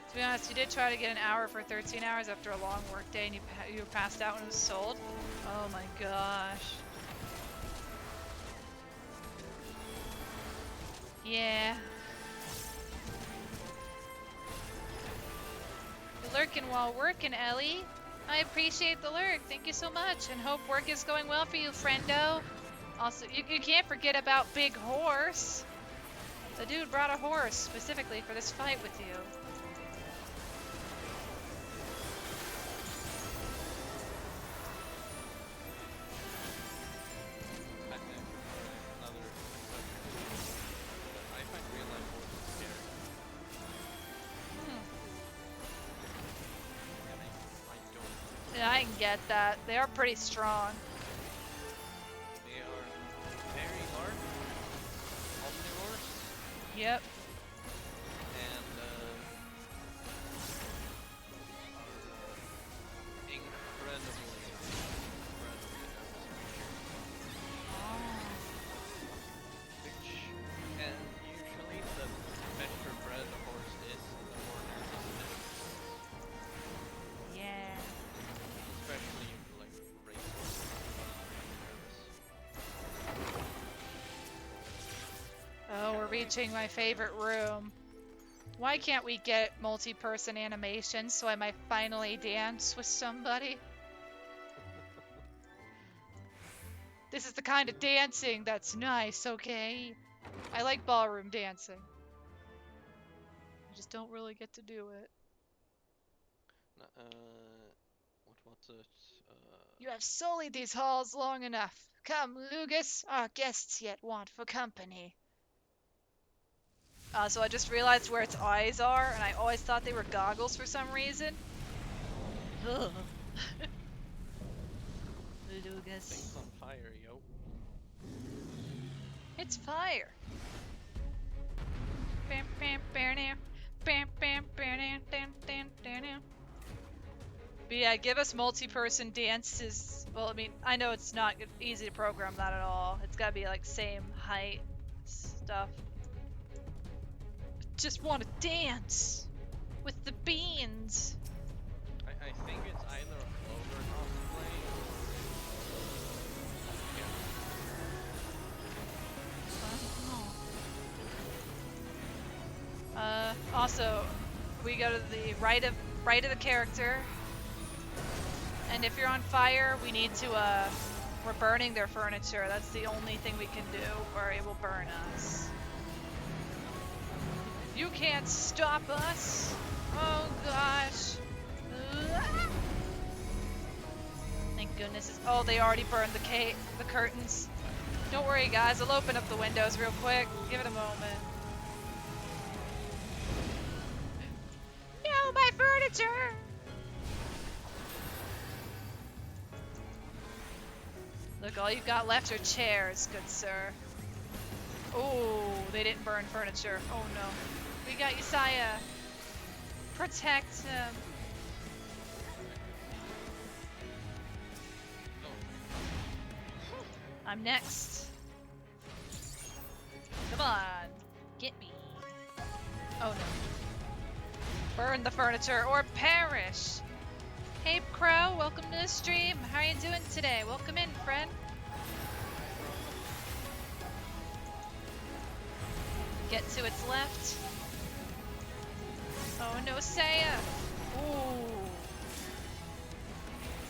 To be honest, you did try to get an hour for 13 hours after a long work day and you were passed out when it was sold? Oh my gosh. Yeah. You're lurking while working, Ellie. I appreciate the lurk. Thank you so much, and hope work is going well for you, friendo. Also, you can't forget about Big Horse. The dude brought a horse specifically for this fight with you. I find real life horses scary. And I don't. Yeah, I can get that. They are pretty strong. They are very large, omnivores, Yep. and are incredibly reaching my favorite room. Why can't we get multi-person animations so I might finally dance with somebody? This is the kind of dancing that's nice, okay? I like ballroom dancing. I just don't really get to do it. What's it? You have sullied these halls long enough. Come, Lugus, our guests yet want for company. So I just realized where its eyes are, and I always thought they were goggles for some reason. Ugh. Lugus. Things on fire, yo. It's fire. Bam, bam, bam, bam, bam, bam, bam, bam, bam. But yeah, give us multi-person dances. Well, I mean, I know it's not easy to program that at all. It's gotta be like same height stuff. Just want to dance with the beans. I think it's either a Clover cosplay Also, we go to the right of the character, and if you're on fire, we need to we're burning their furniture. That's the only thing we can do, or it will burn us. You can't stop us. Oh gosh. Thank goodness. Oh, they already burned the curtains. Don't worry, guys. I'll open up the windows real quick. Give it a moment. No, my furniture! Look, all you've got left are chairs, good sir. Oh, they didn't burn furniture. Oh no. We got Yesaya. Protect him. I'm next. Come on. Get me. Oh no. Burn the furniture or perish. Hey Crow, welcome to the stream. How are you doing today? Welcome in, friend. Get to its left. Oh no, Saya. Ooh.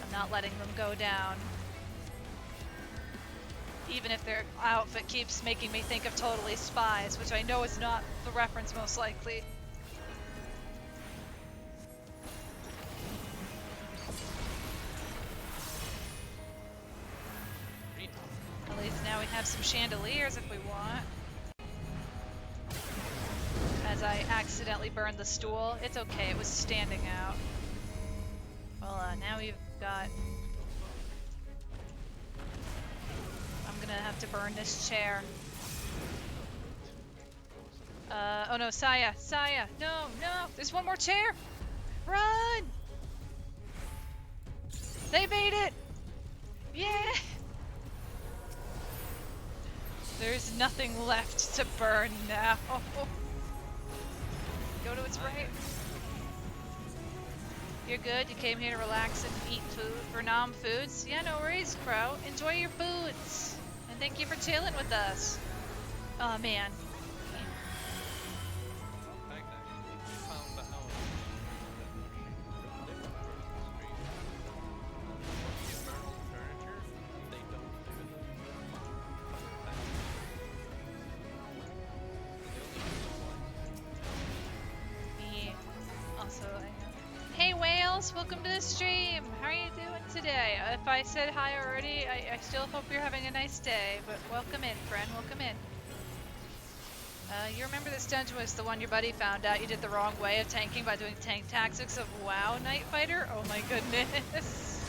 I'm not letting them go down. Even if their outfit keeps making me think of Totally Spies, which I know is not the reference most likely. At least now we have some chandeliers if we want. As I accidentally burned the stool. It's okay, it was standing out. Well, now we've got... I'm gonna have to burn this chair. Oh no, Saya! No, there's one more chair! Run! They made it! Yeah! There's nothing left to burn now. Go to its right. You're good? You came here to relax and eat food or nom foods? Yeah, no worries, Crow. Enjoy your foods. And thank you for chilling with us. Oh man. Hey Wales, welcome to the stream. How are you doing today? If I said hi already, I still hope you're having a nice day, but welcome in, friend, welcome in. You remember this dungeon was the one your buddy found out you did the wrong way of tanking by doing tank tactics of WoW Night Fighter? Oh my goodness.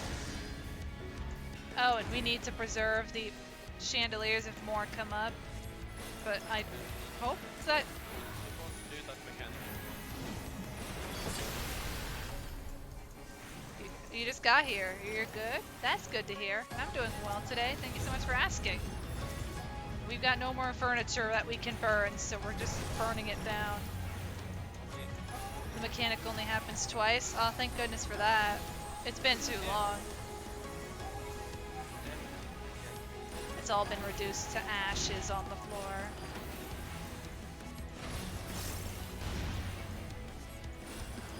Oh, and we need to preserve the chandeliers if more come up, but I hope that... You just got here. You're good? That's good to hear. I'm doing well today. Thank you so much for asking. We've got no more furniture that we can burn, so we're just burning it down. The mechanic only happens twice. Oh, thank goodness for that. It's been too long. It's all been reduced to ashes on the floor.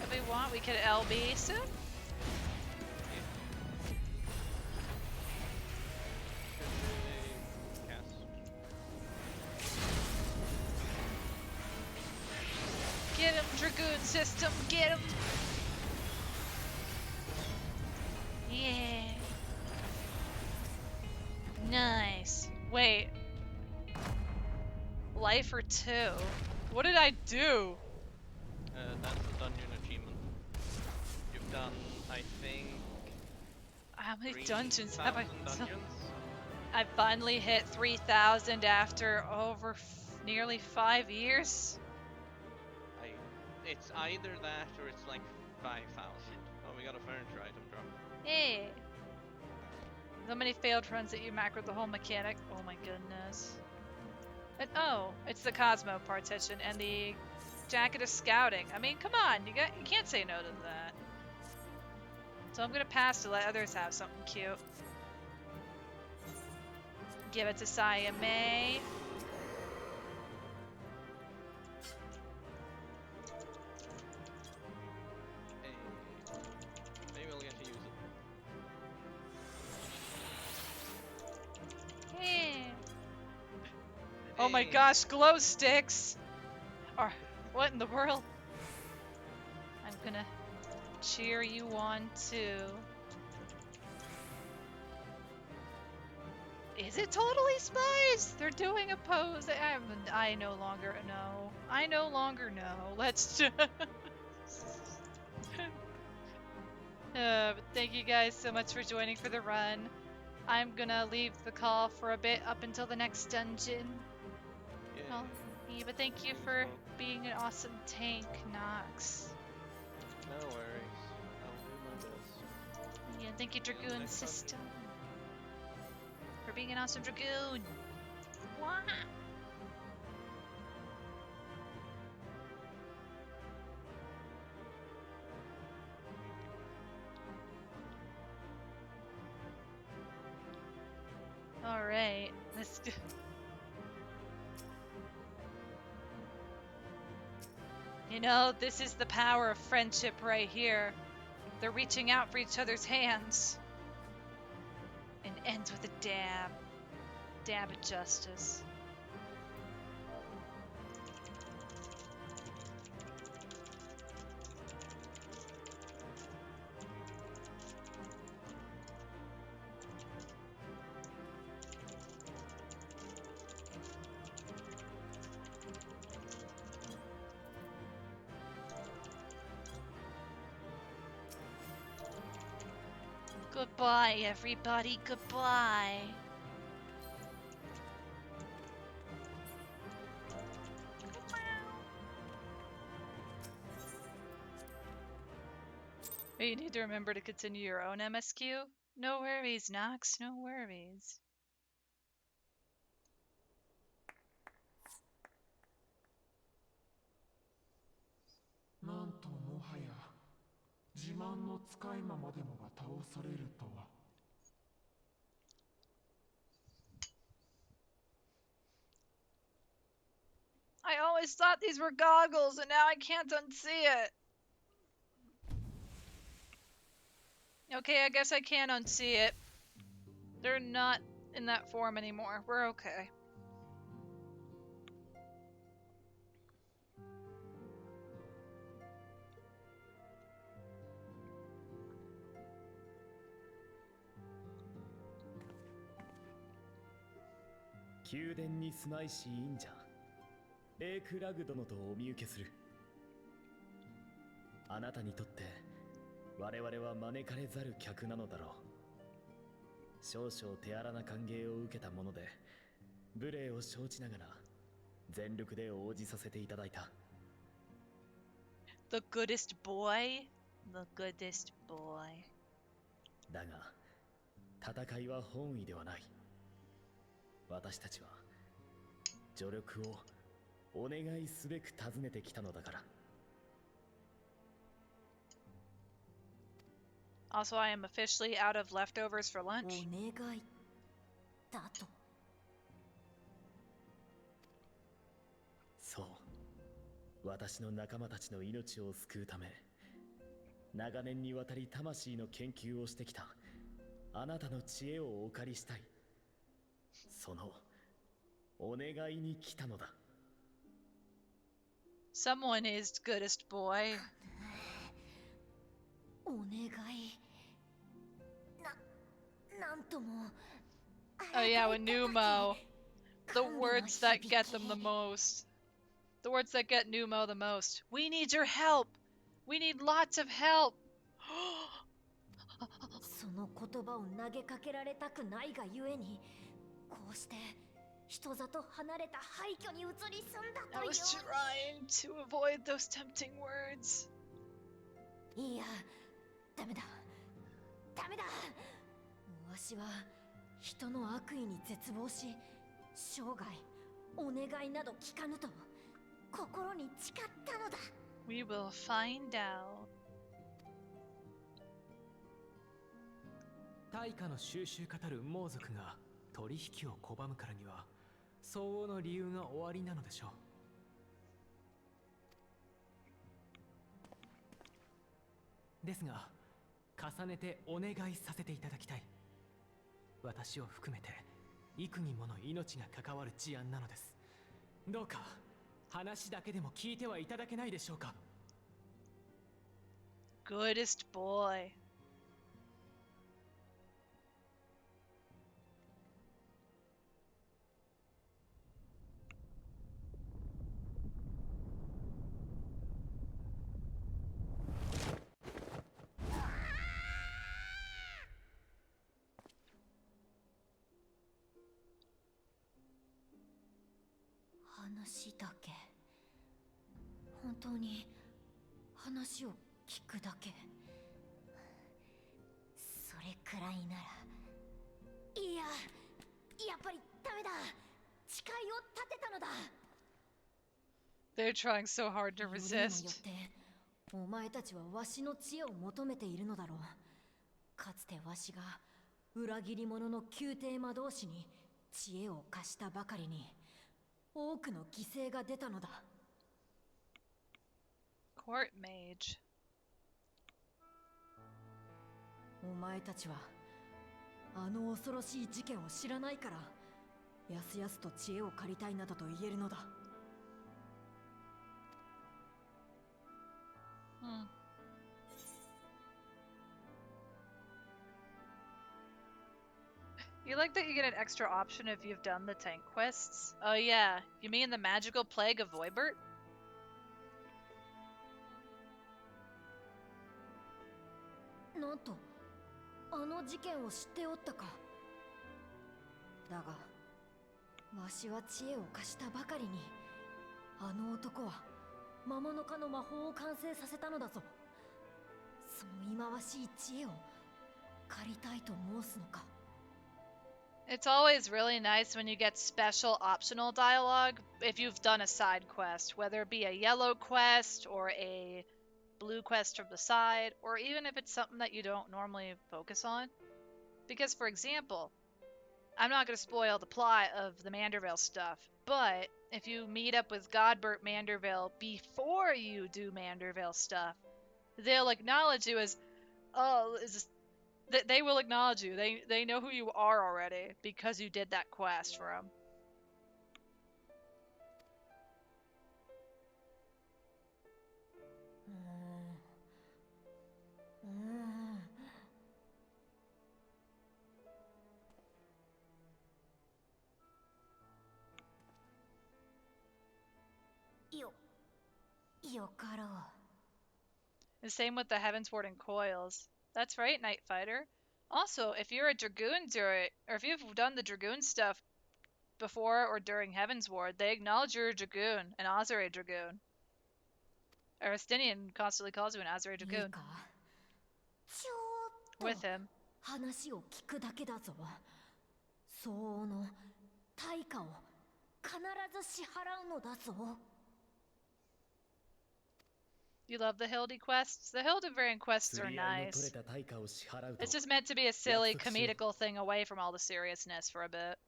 that we want. We could LB soon. Get him, Dragoon system, get him! Yeah. Nice. Wait. Life or 2? What did I do? That's a dungeon achievement. You've done, I think, How many dungeons have I 3,000 done? dungeons? I finally hit 3,000 after over nearly 5 years. It's either that or it's like 5,000. Oh, we got a furniture item drop. Hey. So many failed runs that you macroed the whole mechanic. Oh my goodness. And, oh, it's the Cosmo partition and the jacket of scouting. I mean, come on, you can't say no to that. So I'm gonna pass to let others have something cute. Give it to Saya May. Hey, maybe we'll get to use it. Hey. Oh my Hey. gosh, glow sticks! Or what in the world? I'm gonna cheer you on too. Is it totally spies? They're doing a pose. I no longer know. I no longer know. Let's just. But thank you guys so much for joining for the run. I'm gonna leave the call for a bit up until the next dungeon. Yeah. Yeah, but thank you for being an awesome tank, Nox. No worries. I'll do my best. Yeah, thank you, See you in the Dragoon next system. For being an awesome Dragoon. Wah! Alright, let's go. You know, this is the power of friendship right here. They're reaching out for each other's hands. And ends with a dab. Dab of justice. Goodbye, everybody. Goodbye. You need to remember to continue your own MSQ. No worries, Nox. No worries. I always thought these were goggles, and now I can't unsee it. Okay, I guess I can unsee it. They're not in that form anymore. We're okay.宮殿に住まいし忍者レイクラグ殿とお見受けする。あなたにとって我々は招かれざる客なのだろう。少々手荒な歓迎を受けたもので無礼を承知ながら全力で応じさせていただいた。 The goodest boy? The goodest boy. だが戦いは本意ではない。私たちは助力をお願いすべく訪ねてきたのだから。 Also, I am officially out of leftovers for お lunch. 願いだと。そう、私の仲間たちの命を救うため長年にわたり魂の研究をしてきたあなたの知恵をお借りしたい。そのお願いに来たのだ。 Someone is goodest boy. お願い。なんとも。 Oh yeah, with Numo. The words that get them the most. The words that get Numo the most. We need your help. We need lots of help. その言葉を投げかけられたくないがゆえに、こうして人里離れた廃墟に移り住んだ I という。 was trying to avoid those tempting words. いや、ダメだダメだ。わしは人の悪意に絶望し、生涯お願いなど聞かぬと心に誓ったのだ。 We will find out. 対価の収集語る猛族が取引を拒むからには相応の理由が終わりなのでしょう。ですが重ねてお願いさせていただきたい。私を含めて幾人もの命が関わる事案なのです。どうか話だけでも聞いてはいただけないでしょうか。 Goodest boy. 話だけ。本当に話を聞くだけ。それくらいなら。いや、やっぱりダメだ。誓いを立てたのだ。 They're trying so hard to よりにもよっ resist. てお前たちはわしの知恵を求めているのだろう。かつてわしが裏切り者の宮廷魔導士に知恵を貸したばかりに多くの犠牲が出たのだ。 Court mage. お前たちはあの恐ろしい事件を知らないからやすやすと知恵を借りたいなどと言えるのだ。 Hmm. You like that you get an extra option if you've done the tank quests? Oh yeah, you mean the magical plague of Voibert? なんとあの事件を知っておったか。だがわしは知恵を貸したばかりにあの男は魔物化の魔法を完成させたのだぞ。その忌まわしい知恵を借りたいと申すのか。 It's always really nice when you get special optional dialogue if you've done a side quest, whether it be a yellow quest or a blue quest from the side, or even if it's something that you don't normally focus on. Because, for example, I'm not going to spoil the plot of the Mandervale stuff, but if you meet up with Godbert Mandervale before you do Mandervale stuff, they'll acknowledge you as, oh, they will acknowledge you. They know who you are already because you did that quest for them. よかろう。 The same with the Heavensward and Coils. That's right, Night Fighter. Also, if you're a Dragoon or if you've done the Dragoon stuff before or during Heavensward, they acknowledge you're a Dragoon, an Azure Dragoon. Aristinian constantly calls you an Azure いい Dragoon か、ちょっ with と him. 話を聞くだけだぞ。相応の対価を必ず支払うのだぞ。 You love the Hildy quests? The Hildevarian quests are 釣り合いの取 nice. れた対価を支払うと It's just meant to be a silly, Yatsuki shou. comedical thing away from all the seriousness for a bit.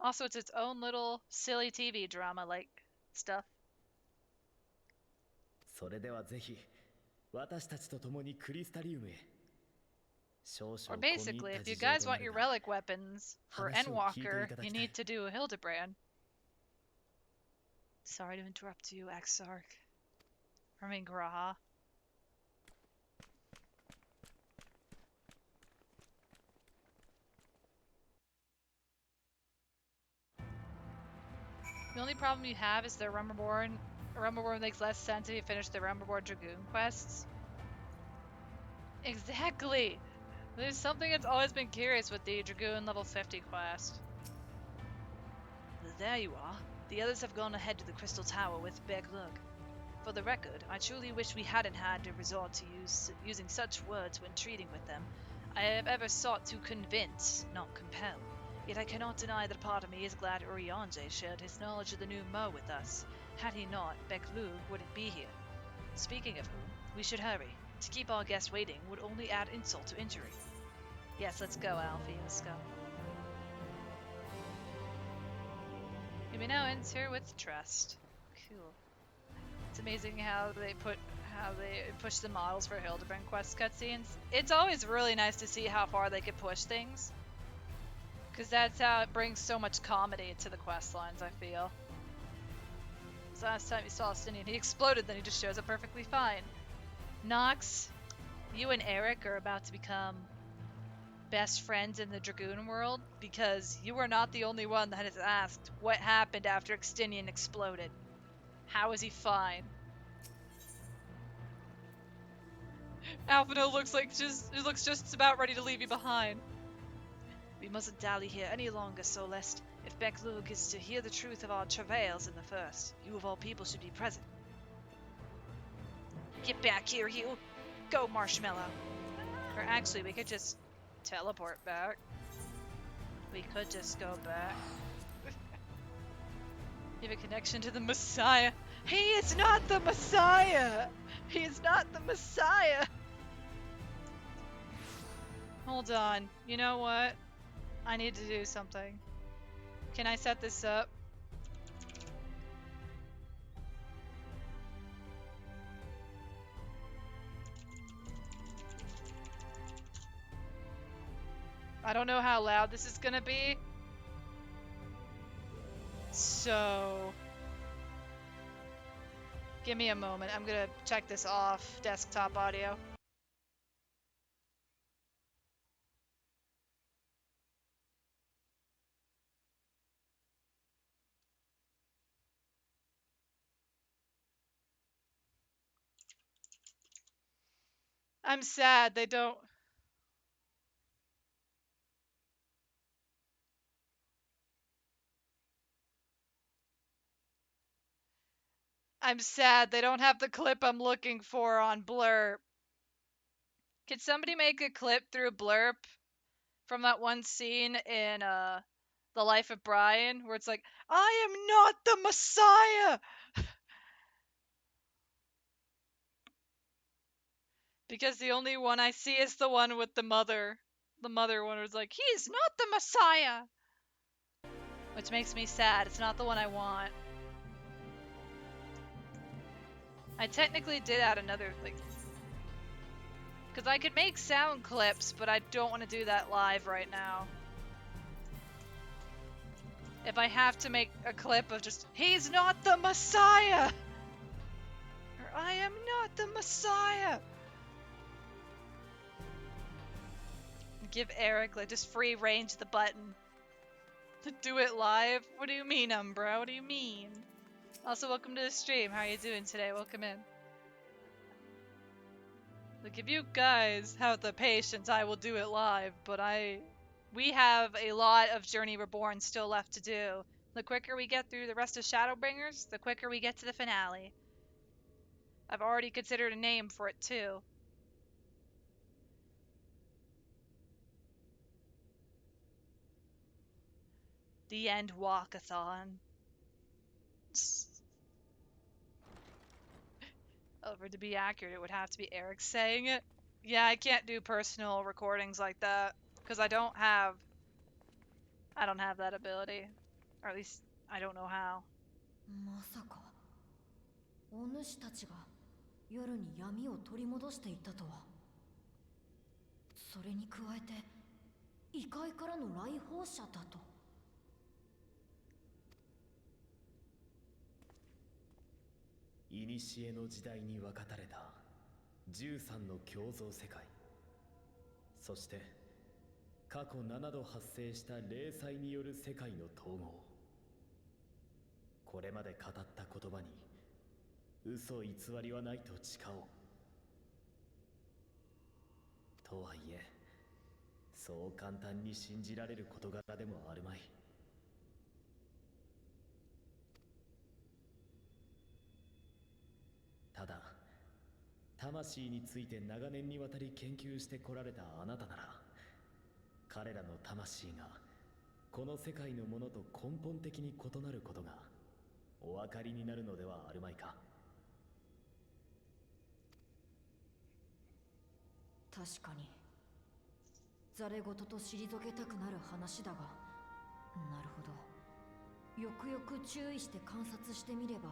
Also, it's its own little silly TV drama like stuff. それではぜひ私たちと共にクリスタリウムへ。少 Or 々込み入 basically, った if you 事情 guys とな want る your が、 relic weapons for 話を聞いてい Endwalker, ただ you きたい。 need to do Hildebrand. Sorry to interrupt you, Exarch. I mean, Graha. The only problem you have is the Reborn. Reborn makes less sense if you finish the Reborn Dragoon quests. Exactly! There's something that's always been curious with the Dragoon level 50 quest. There you are. The others have gone ahead to the Crystal Tower with Beglug. For the record, I truly wish we hadn't had to resort to using such words when treating with them. I have ever sought to convince, not compel. Yet I cannot deny that a part of me is glad Urianger shared his knowledge of the new Mo with us. Had he not, Beglug wouldn't be here. Speaking of whom, we should hurry. To keep our guest waiting would only add insult to injury. Yes, let's go, Alfie. Let's go. You may now enter with trust. Cool. It's amazing how they push the models for Hildebrand quest cutscenes. It's always really nice to see how far they could push things, because that's how it brings so much comedy to the quest lines, I feel. So last time you saw Stinian, he exploded, then he just shows up perfectly fine. Nox, you and Eric are about to become best friends in the Dragoon world, because you are not the only one that has asked what happened after Extinian exploded. How is he fine? Alphino looks just about ready to leave you behind. We mustn't dally here any longer, so lest if Beglug is to hear the truth of our travails in the first, you of all people should be present. Get back here, you! Go, Marshmallow! Or actually, we could just teleport back. We could just go back. You have a connection to the Messiah. He is not the Messiah! He is not the Messiah! Hold on. You know what? I need to do something. Can I set this up? I don't know how loud this is gonna be. So... give me a moment. I'm gonna check this off. Desktop audio. I'm sad they don't... I'm sad they don't have the clip I'm looking for on Blurb. Could somebody make a clip through Blurb from that one scene in The Life of Brian where it's like, I am not the Messiah! Because the only one I see is the one with the mother. The mother one was like, he's not the Messiah! Which makes me sad. It's not the one I want. I technically did add another, like... because I could make sound clips, but I don't want to do that live right now. If I have to make a clip of just, he's not the Messiah! Or I am not the Messiah! Give Eric, like, just free range the button. To do it live? What do you mean, Umbra? What do you mean? Also, welcome to the stream. How are you doing today? Welcome in. Like, if you guys have the patience, I will do it live, but we have a lot of Journey Reborn still left to do. The quicker we get through the rest of Shadowbringers, the quicker we get to the finale. I've already considered a name for it, too. The End Walkathon. Over to be accurate, it would have to be Eric saying it. Yeah, I can't do personal recordings like that, because I don't have that ability. Or at least, I don't know how. まさかお主たちが夜に闇を取り戻していたとは。それに加えて異界からの来訪者だと。古の時代に分かたれた13の共造世界、そして過去7度発生した霊災による世界の統合。これまで語った言葉に嘘偽りはないと誓おう。とはいえ、そう簡単に信じられる事柄でもあるまい。ただ、魂について長年にわたり研究してこられたあなたなら、彼らの魂がこの世界のものと根本的に異なることがお分かりになるのではあるまいか。確かにざれ言と退けたくなる話だが、なるほど。よくよく注意して観察してみれば、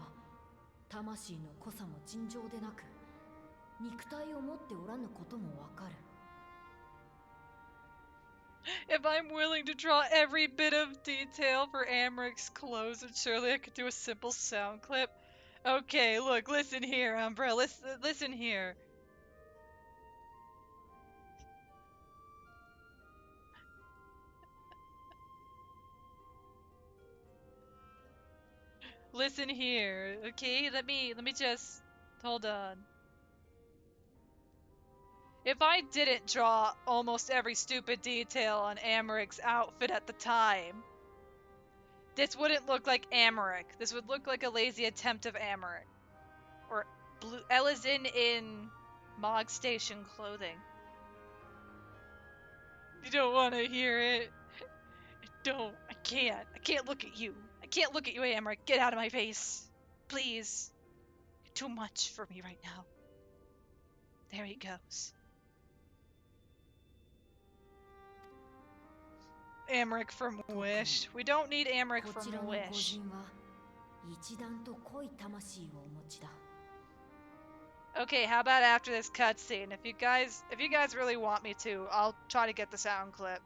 魂の濃さも尋常でなく、肉体を持っておらぬこともわかる。If I'm willing to draw every bit of detail for Amric's clothes, then surely I could do a simple sound clip. Okay, look, listen here, Umbra, listen here. Listen here, okay? Let me just hold on. If I didn't draw almost every stupid detail on Amaric's outfit at the time, this wouldn't look like Amaric. This would look like a lazy attempt of Amaric. Or Elizin in Mog Station clothing. You don't want to hear it. Don't. I can't. I can't look at you. I can't look at you, Amaric. Get out of my face. Please. You're too much for me right now. There he goes. Amaric from Wish. We don't need Amaric from Wish. Okay, how about after this cutscene? If you guys really want me to, I'll try to get the sound clip.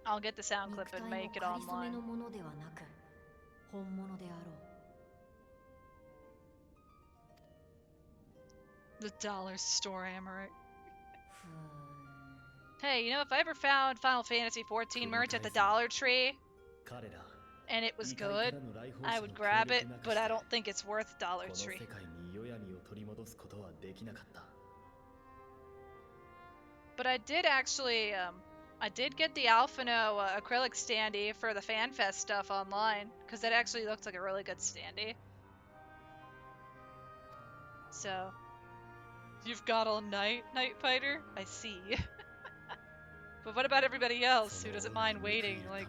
I'll get the sound clip and make it online. The dollar store, Amaric. Hey, you know, if I ever found Final Fantasy XIV merch at the Dollar Tree, and it was good, I would grab it, but I don't think it's worth Dollar Tree. But I did actually, I did get the Alphino acrylic standee for the FanFest stuff online, because it actually looked like a really good standee. So, you've got all night, Night Fighter? I see. But what about everybody else who doesn't mind waiting, like,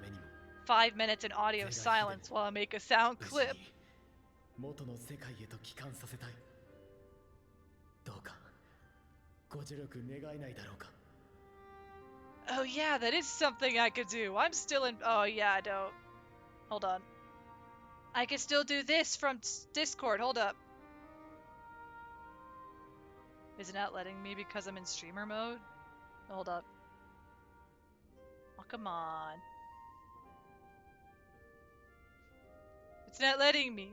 5 minutes in audio silence while I make a sound clip? Oh yeah, that is something I could do. I'm still in... Oh yeah, I don't. Hold on. I can still do this from Discord. Hold up. Is it not letting me because I'm in streamer mode? Hold up. Oh, come on. It's not letting me.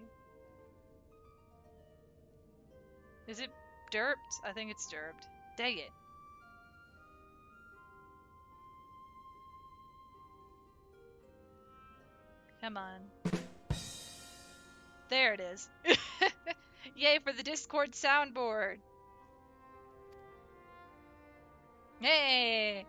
Is it derped? I think it's derped. Dang it. Come on. There it is. Yay for the Discord soundboard. Hey!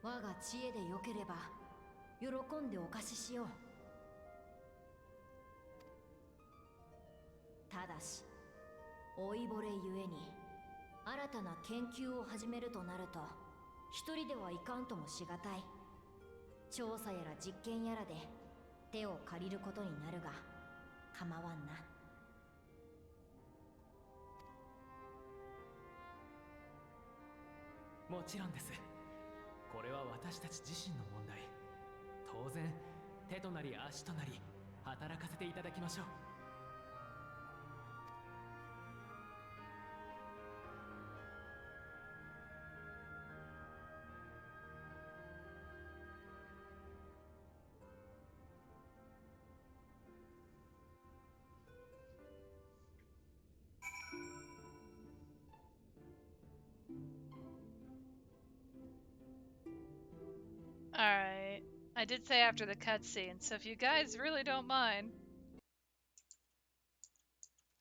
我が知恵でよければ喜んでお貸ししよう。ただし老いぼれゆえに新たな研究を始めるとなると一人ではいかんともしがたい。調査やら実験やらで手を借りることになるが構わんな。もちろんです。これは私たち自身の問題。当然手となり足となり働かせていただきましょう。Alright. I did say after the cutscene, so if you guys really don't mind,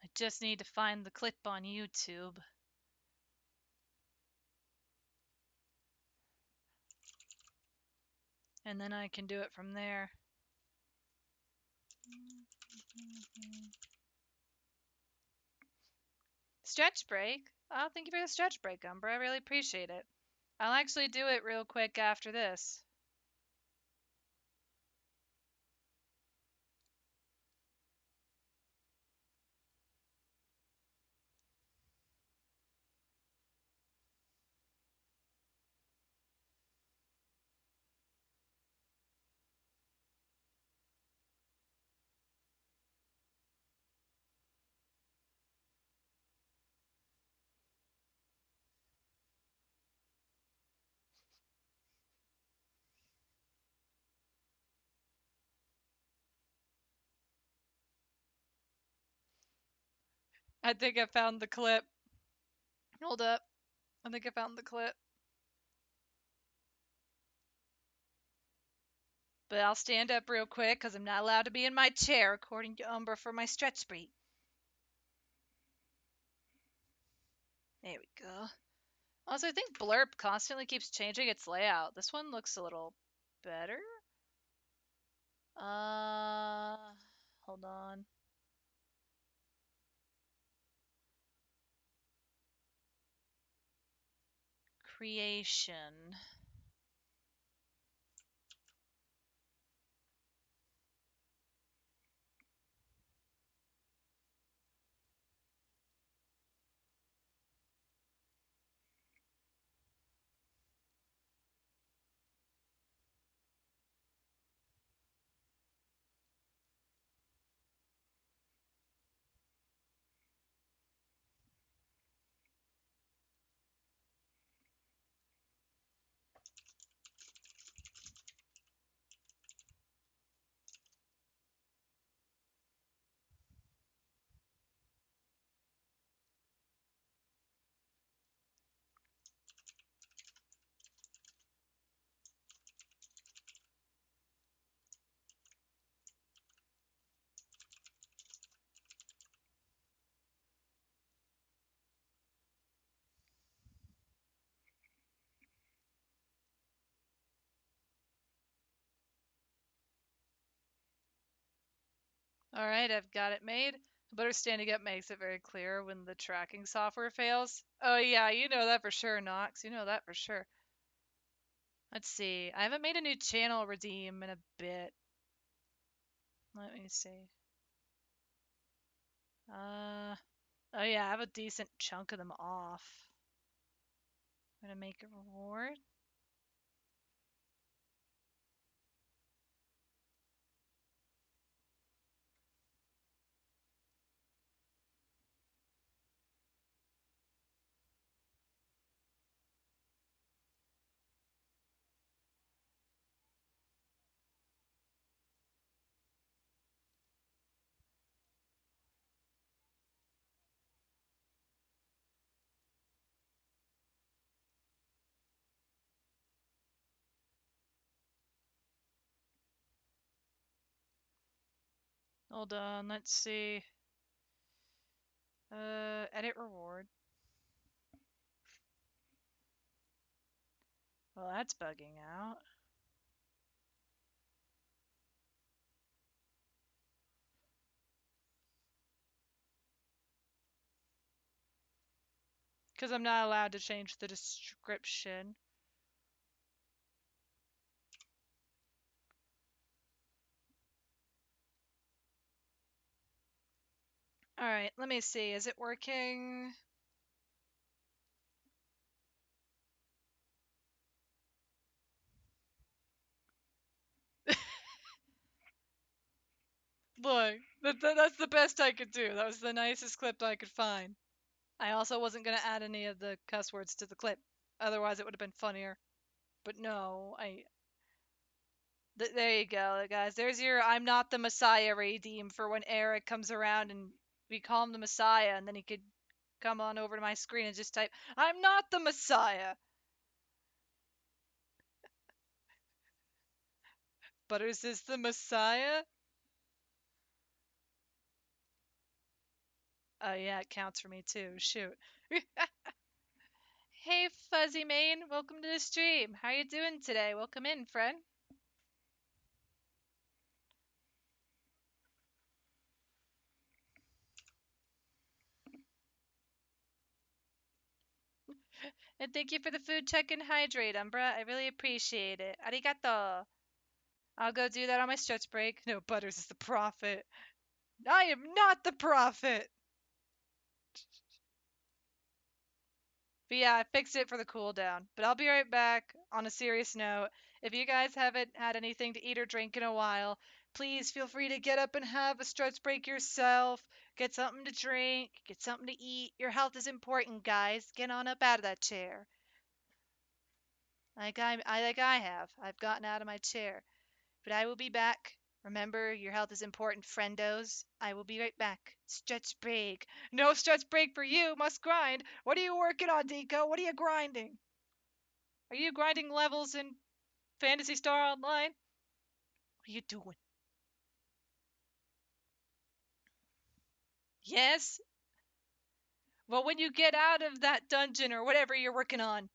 I just need to find the clip on YouTube. And then I can do it from there. Stretch break? Oh, thank you for the stretch break, Umbra. I really appreciate it. I'll actually do it real quick after this. I think I found the clip. Hold up. I think I found the clip. But I'll stand up real quick because I'm not allowed to be in my chair according to Umbra for my stretch break. There we go. Also, I think Blurb constantly keeps changing its layout. This one looks a little better. Hold on. Creation. All right, I've got it made. Better standing up makes it very clear when the tracking software fails. Oh yeah, you know that for sure, Nox. You know that for sure. Let's see. I haven't made a new channel redeem in a bit. Let me see. Oh yeah, I have a decent chunk of them off. I'm gonna make a reward. Hold on, let's see. Edit reward. Well, that's bugging out. Because I'm not allowed to change the description. Alright, let me see. Is it working? Look, that's the best I could do. That was the nicest clip I could find. I also wasn't going to add any of the cuss words to the clip. Otherwise, it would have been funnier. But no, there you go, guys. There's your I'm not the Messiah redeem for when Eric comes around and we call him the Messiah, and then he could come on over to my screen and just type, I'm not the Messiah. Butters is the Messiah? Oh yeah, it counts for me too. Shoot. Hey Fuzzy Mane, welcome to the stream. How you doing today? Welcome in, friend. And thank you for the food check and hydrate, Umbra. I really appreciate it. Arigato. I'll go do that on my stretch break. No, Butters is the prophet. I am not the prophet. But yeah, I fixed it for the cooldown. But I'll be right back. On a serious note, if you guys haven't had anything to eat or drink in a while, please feel free to get up and have a stretch break yourself. Get something to drink, get something to eat. Your health is important, guys. Get on up out of that chair. Like I have. I've gotten out of my chair. But I will be back. Remember, your health is important, friendos. I will be right back. Stretch break. No stretch break for you. Must grind. What are you working on, Deco? What are you grinding? Are you grinding levels in Phantasy Star Online? What are you doing? Yes? Well, when you get out of that dungeon or whatever you're working on,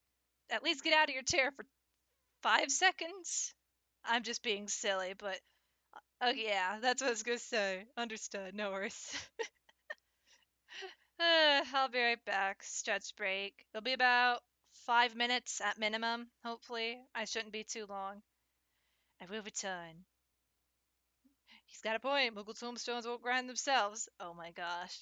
at least get out of your chair for 5 seconds. I'm just being silly, but oh yeah, that's what I was gonna say. Understood. No worries. I'll be right back. Stretch break. It'll be about 5 minutes at minimum, hopefully. I shouldn't be too long. I will return. He's got a point. Moogle tombstones won't grind themselves. Oh my gosh.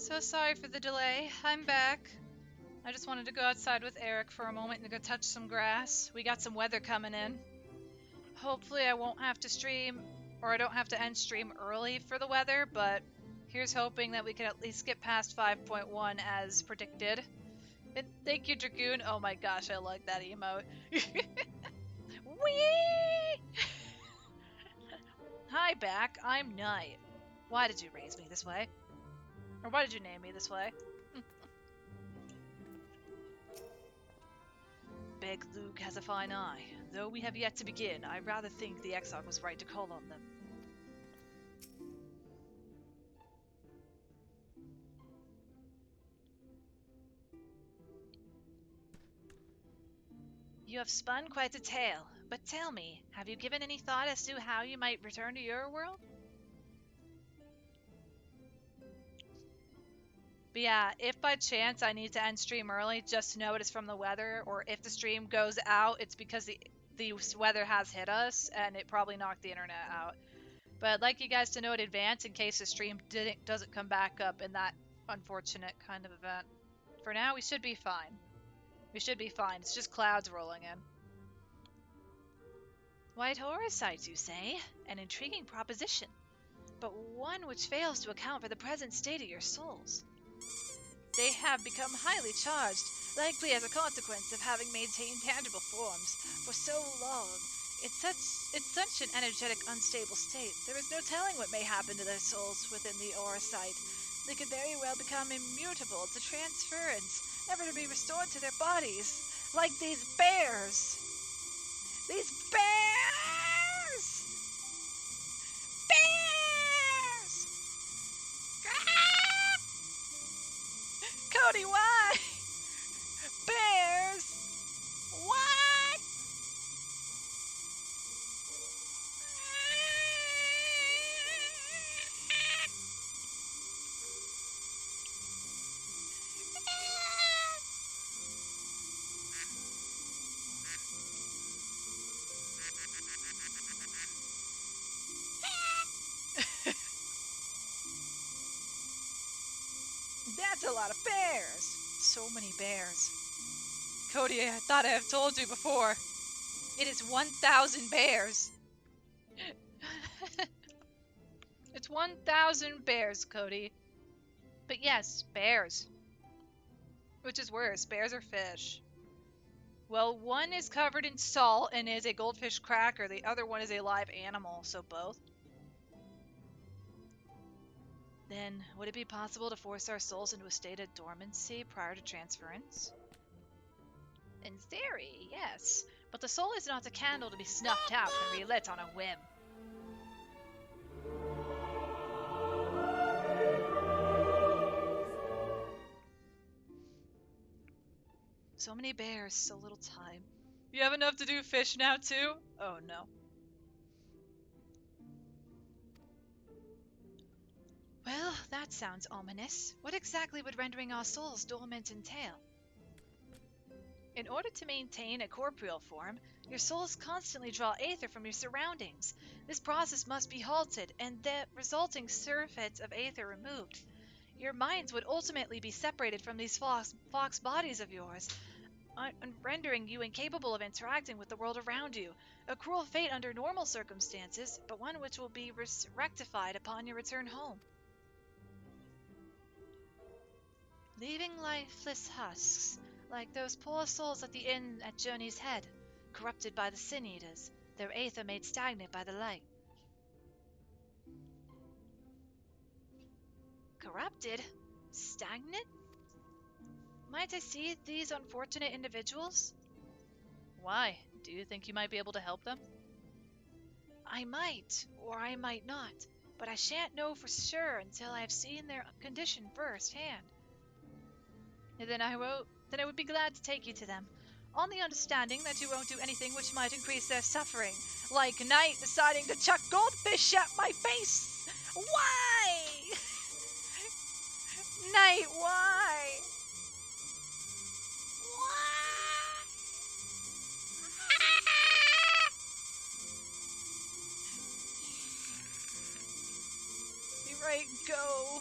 So sorry for the delay. I'm back. I just wanted to go outside with Eric for a moment and go touch some grass. We got some weather coming in. Hopefully I won't have to stream, or I don't have to end stream early for the weather, but here's hoping that we can at least get past 5.1 as predicted. And thank you, Dragoon. Oh my gosh, I like that emote. Whee! Hi, back. I'm Knight. Why did you raise me this way? Or why did you name me this way? Beg Luke has a fine eye. Though we have yet to begin, I rather think the Exarch was right to call on them. You have spun quite a tale, but tell me, have you given any thought as to how you might return to your world? But yeah, if by chance I need to end stream early just to know it is from the weather, or if the stream goes out, it's because the weather has hit us and it probably knocked the internet out. But I'd like you guys to know in advance in case the stream doesn't come back up in that unfortunate kind of event. For now, we should be fine. We should be fine. It's just clouds rolling in. White horror sites, you say? An intriguing proposition, but one which fails to account for the present state of your souls. They have become highly charged, likely as a consequence of having maintained tangible forms for so long. It's such an energetic, unstable state. There is no telling what may happen to their souls within the aura site. They could very well become immutable to transference, never to be restored to their bodies, like these bears. These bears! Bears! Ah! Cody, why? Bears! Why? That's a lot of bears. So many bears. Cody, I thought I have told you before. It is 1,000 bears. It's 1,000 bears, Cody. But yes, bears. Which is worse, bears or fish? Well, one is covered in salt and is a goldfish cracker. The other one is a live animal, so both. Then, would it be possible to force our souls into a state of dormancy prior to transference? In theory, yes. But the soul is not a candle to be snuffed out and relit on a whim. So many bears, so little time. You have enough to do fish now, too? Oh, no. Well, that sounds ominous. What exactly would rendering our souls dormant entail? In order to maintain a corporeal form, your souls constantly draw aether from your surroundings. This process must be halted, and the resulting surfeit of aether removed. Your minds would ultimately be separated from these fox bodies of yours, rendering you incapable of interacting with the world around you. A cruel fate under normal circumstances, but one which will be rectified upon your return home. Leaving lifeless husks, like those poor souls at the inn at Journey's Head, corrupted by the Sin Eaters, their aether made stagnant by the light. Corrupted? Stagnant? Might I see these unfortunate individuals? Why? Do you think you might be able to help them? I might, or I might not, but I shan't know for sure until I have seen their condition firsthand. Then I would be glad to take you to them, on the understanding that you won't do anything which might increase their suffering, like Knight deciding to chuck goldfish at my face. Why? Knight, why? Why? You're right, go.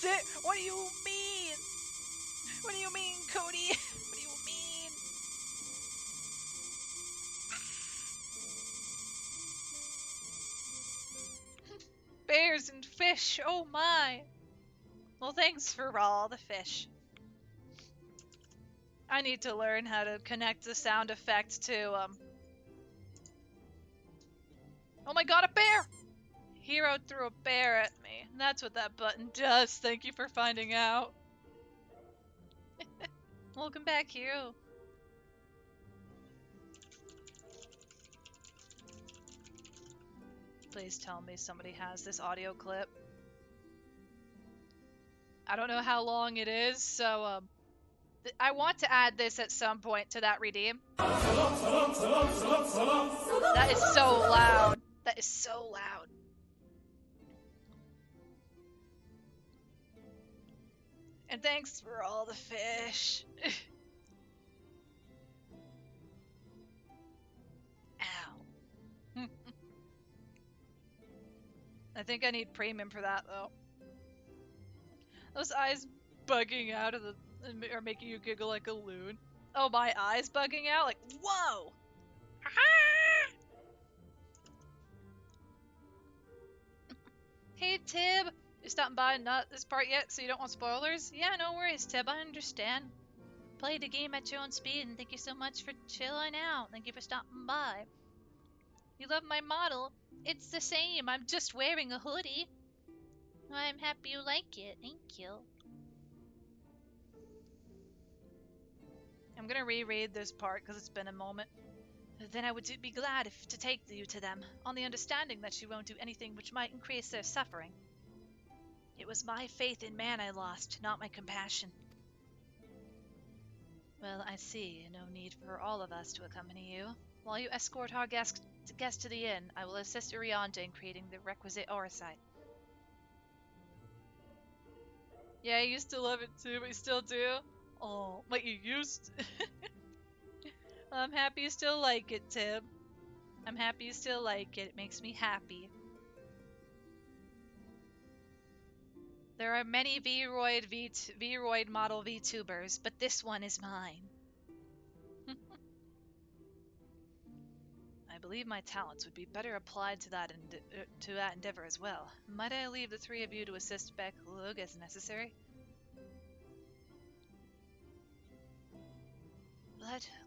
missed it! What do you mean? What do you mean, Cody? What do you mean? Bears and fish, oh my! Well, thanks for all the fish. I need to learn how to connect the sound effect to, Oh my god, a bear! Hero threw a bear at me. That's what that button does. Thank you for finding out. Welcome back, Hero. Please tell me somebody has this audio clip. I don't know how long it is, so I want to add this at some point to that redeem. That is so loud. That is so loud. And thanks for all the fish. Ow. I think I need premium for that, though. Those eyes bugging out of the are making you giggle like a loon. Oh, my eyes bugging out? Like, whoa! Hey, Tib! You stopping by not this part yet, so you don't want spoilers? Yeah, no worries, Tib. I understand. Play the game at your own speed, and thank you so much for chilling out. Thank you for stopping by. You love my model? It's the same. I'm just wearing a hoodie. I'm happy you like it. Thank you. I'm gonna reread this part because it's been a moment. Then I would be glad to take you to them, on the understanding that you won't do anything which might increase their suffering. It was my faith in man I lost, not my compassion. Well, I see. No need for all of us to accompany you. While you escort our guest to the inn, I will assist Uriante in creating the requisite oversight. Yeah, I used to love it too, but you still do? Oh, but you used to. I'm happy you still like it, Tib. I'm happy you still like it. It makes me happy. There are many Vroid model VTubers, but this one is mine. I believe my talents would be better applied to that endeavor as well. Might I leave the three of you to assist Beck Lug as necessary?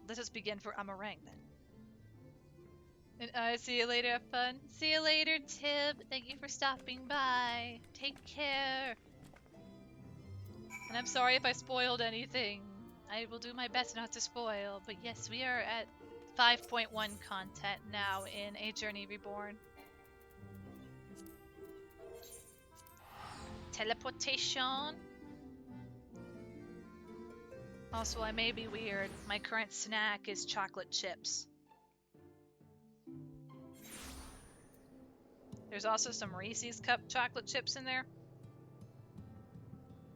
Let us begin for Amarang then. And I see you later, have fun. See you later, Tib. Thank you for stopping by. Take care. And I'm sorry if I spoiled anything. I will do my best not to spoil, but yes, we are at 5.1 content now in A Journey Reborn. Teleportation. Also, I may be weird. My current snack is chocolate chips. There's also some Reese's Cup chocolate chips in there.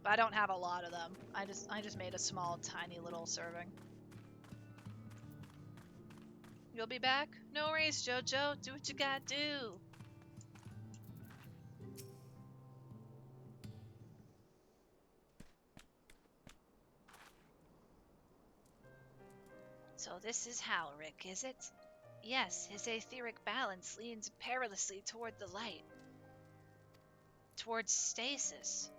But I don't have a lot of them. I just made a small, tiny little serving. You'll be back? No worries, Jojo. Do what you gotta do. So this is Halric, is it? Yes, his etheric balance leans perilously toward the light. Towards stasis.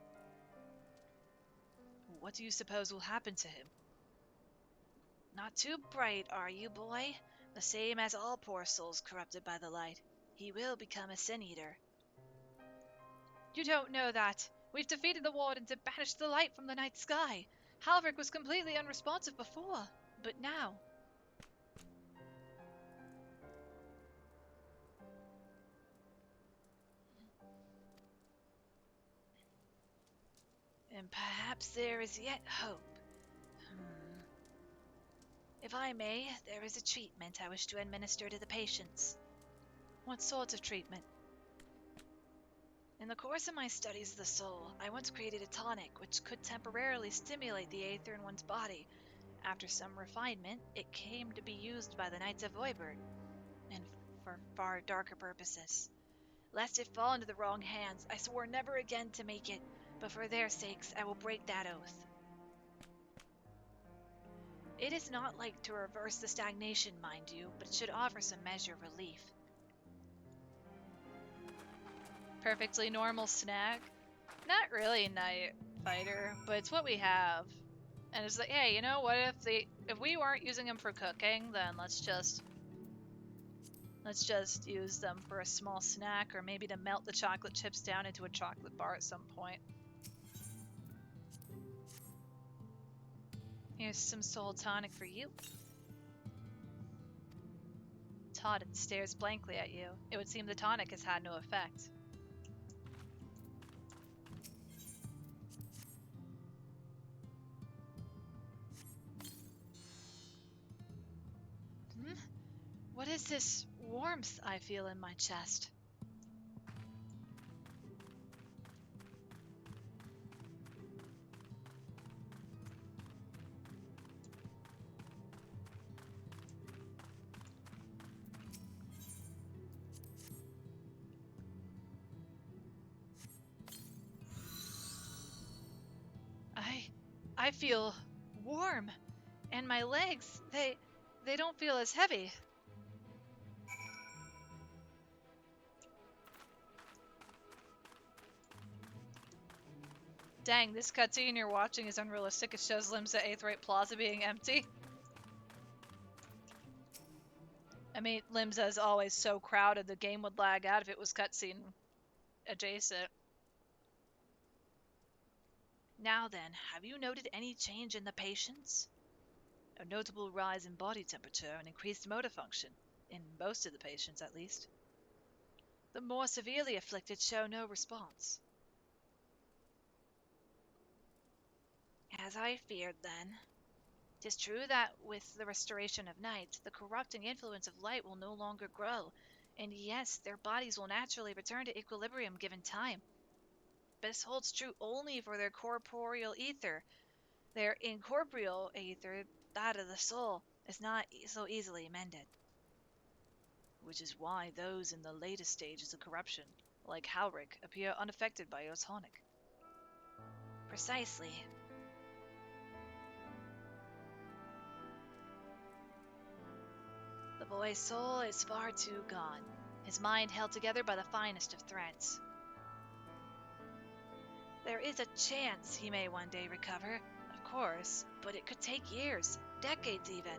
What do you suppose will happen to him? Not too bright, are you, boy? The same as all poor souls corrupted by the light. He will become a sin-eater. You don't know that. We've defeated the Wardens and banished the light from the night sky. Halverick was completely unresponsive before, but now... And perhaps there is yet hope. If I may, there is a treatment I wish to administer to the patients. What sort of treatment? In the course of my studies of the soul, I once created a tonic which could temporarily stimulate the aether in one's body. After some refinement, it came to be used by the Knights of Voivert, and for far darker purposes. Lest it fall into the wrong hands, I swore never again to make it but for their sakes I will break that oath. It is not like to reverse the stagnation, mind you, but it should offer some measure of relief. Perfectly normal snack. Not really Night Fighter, but it's what we have. And it's like, hey, you know what? If we weren't using them for cooking, then let's just use them for a small snack, or maybe to melt the chocolate chips down into a chocolate bar at some point. Here's some soul tonic for you. Todd stares blankly at you. It would seem the tonic has had no effect. What is this warmth I feel in my chest? I feel warm, and my legs, they don't feel as heavy. Dang, this cutscene you're watching is unrealistic. It shows limbs at 8th Right Plaza being empty. I mean, Limsa is always so crowded, the game would lag out if it was cutscene adjacent. Now then, have you noted any change in the patients? A notable rise in body temperature and increased motor function, in most of the patients at least. The more severely afflicted show no response. As I feared then. 'Tis true that with the restoration of night, the corrupting influence of light will no longer grow, and yes, their bodies will naturally return to equilibrium given time. But this holds true only for their corporeal ether. Their incorporeal ether, that of the soul, is not so easily mended. Which is why those in the latest stages of corruption, like Halric, appear unaffected by your tonic. Precisely. The boy's soul is far too gone, his mind held together by the finest of threads. There is a chance he may one day recover, of course, but it could take years, decades even.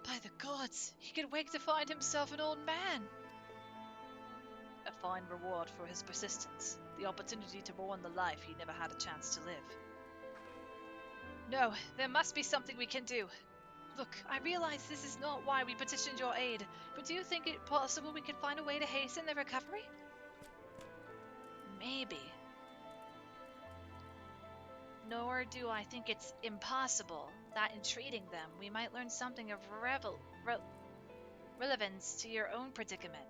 By the gods, he could wake to find himself an old man! A fine reward for his persistence, the opportunity to mourn the life he never had a chance to live. No, there must be something we can do. Look, I realize this is not why we petitioned your aid, but do you think it possible we could find a way to hasten their recovery? Maybe. Nor do I think it's impossible that in treating them we might learn something of relevance to your own predicament.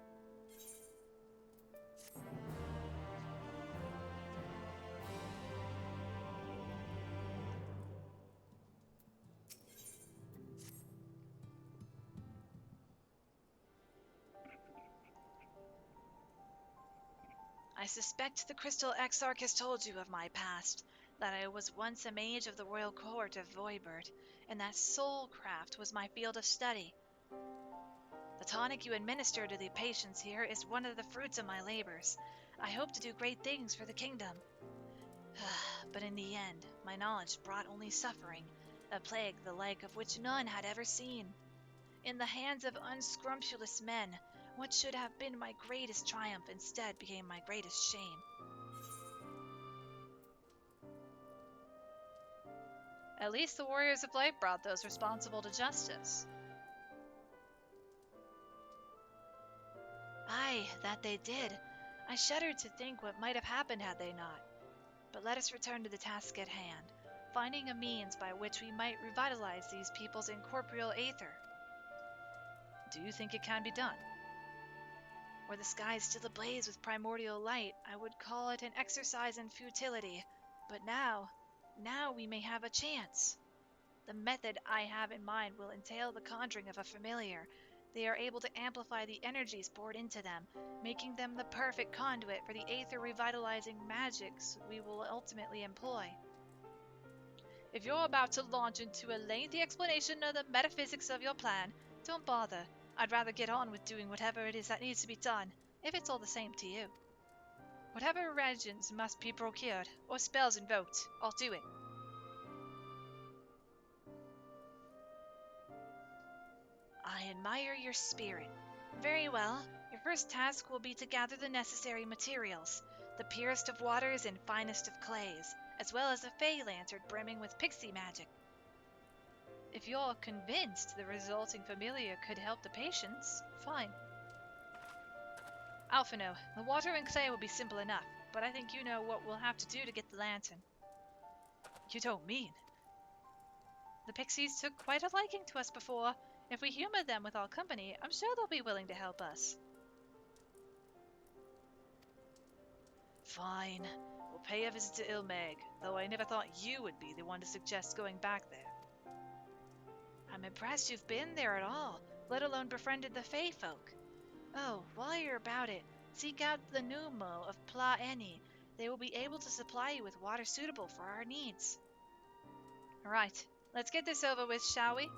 I suspect the Crystal Exarch has told you of my past, that I was once a mage of the royal court of Voibert, and that soulcraft was my field of study. The tonic you administer to the patients here is one of the fruits of my labors. I hope to do great things for the kingdom. But in the end, my knowledge brought only suffering, a plague the like of which none had ever seen. In the hands of unscrupulous men, what should have been my greatest triumph instead became my greatest shame. At least the Warriors of Light brought those responsible to justice. Aye, that they did. I shudder to think what might have happened had they not. But let us return to the task at hand, finding a means by which we might revitalize these people's incorporeal aether. Do you think it can be done? Were the skies still ablaze with primordial light, I would call it an exercise in futility. But now we may have a chance. The method I have in mind will entail the conjuring of a familiar, They are able to amplify the energies poured into them, making them the perfect conduit for the aether revitalizing magics we will ultimately employ. If you're about to launch into a lengthy explanation of the metaphysics of your plan, don't bother. I'd rather get on with doing whatever it is that needs to be done, if it's all the same to you. Whatever reagents must be procured, or spells invoked, I'll do it. I admire your spirit. Very well. Your first task will be to gather the necessary materials, the purest of waters and finest of clays, as well as a fey lantern brimming with pixie magic. If you're convinced the resulting familiar could help the patients, fine. Alphino, the water and clay will be simple enough, but I think you know what we'll have to do to get the lantern. You don't mean? The pixies took quite a liking to us before. If we humor them with our company, I'm sure they'll be willing to help us. Fine. We'll pay a visit to Ilmeg, though I never thought you would be the one to suggest going back there. I'm impressed you've been there at all, let alone befriended the Fey folk. Oh, while you're about it, seek out the Numo of Pla Eni. They will be able to supply you with water suitable for our needs. Right, let's get this over with, shall we?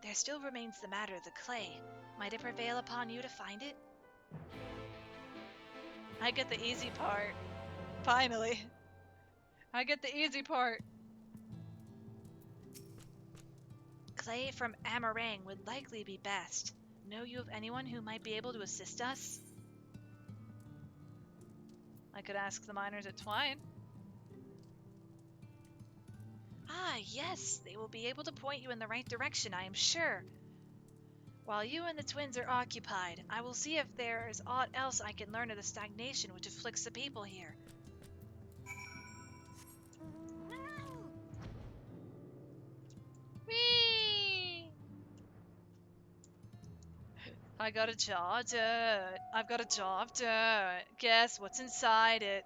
There still remains the matter of the clay. Might it prevail upon you to find it? I get the easy part. Finally. I get the easy part. Clay from Amarang would likely be best. Know you of anyone who might be able to assist us? I could ask the miners at Twine. Ah, yes, they will be able to point you in the right direction, I am sure. While you and the twins are occupied, I will see if there is aught else I can learn of the stagnation which afflicts the people here. Whee! I got a jar of dirt. I've got a jar of dirt. Guess what's inside it?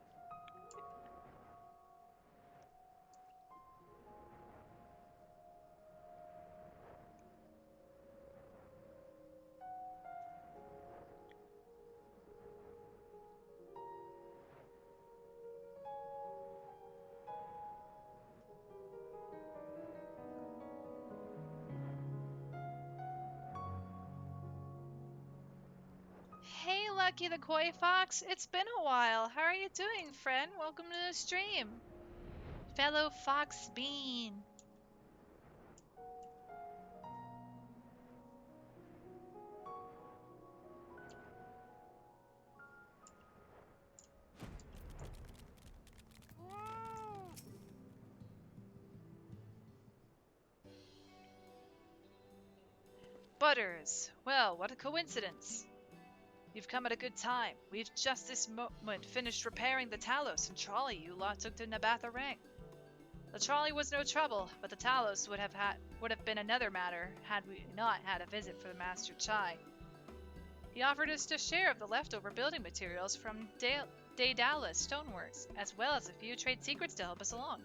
Hey, Lucky the Koi Fox. It's been a while. How are you doing, friend? Welcome to the stream. Fellow Fox Bean. Butters. Well, what a coincidence. You've come at a good time. We've just this moment finished repairing the Talos and trolley you lot took to Nabatha Rang. The trolley was no trouble, but the Talos would have been another matter had we not had a visit from Master Chai. He offered us a share of the leftover building materials from Daedalus Stoneworks, as well as a few trade secrets to help us along.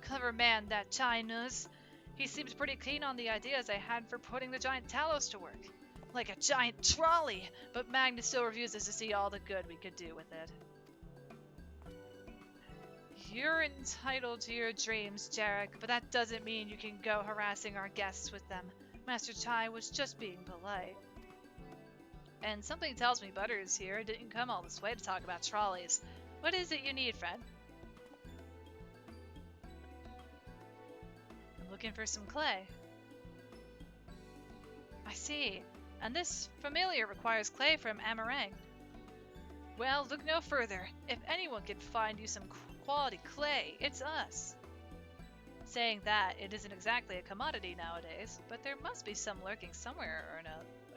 Clever man, that Chai knows. He seems pretty keen on the ideas I had for putting the giant Talos to work. Like a giant trolley, but Magnus still refuses to see all the good we could do with it. You're entitled to your dreams, Jarek, but that doesn't mean you can go harassing our guests with them. Master Chai was just being polite. And something tells me Butters here didn't come all this way to talk about trolleys. What is it you need, friend? I'm looking for some clay. I see. And this familiar requires clay from Amarang. Well, look no further. If anyone can find you some quality clay, it's us. Saying that, it isn't exactly a commodity nowadays, but there must be some lurking somewhere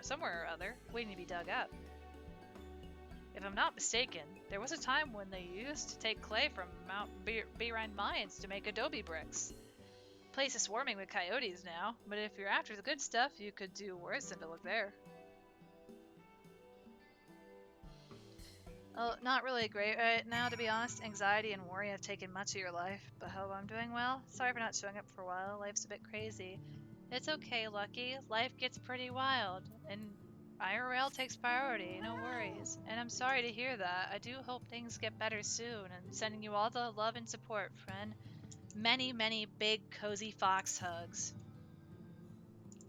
or other, waiting to be dug up. If I'm not mistaken, there was a time when they used to take clay from Mount Birine mines to make adobe bricks. Place is swarming with coyotes now, but if you're after the good stuff, you could do worse than to look there. Oh, not really great right now, to be honest. Anxiety and worry have taken much of your life, but hope I'm doing well. Sorry for not showing up for a while. Life's a bit crazy. It's okay, Lucky. Life gets pretty wild, and IRL takes priority, no worries. And I'm sorry to hear that. I do hope things get better soon, and sending you all the love and support, friend. Many, many big, cozy fox hugs.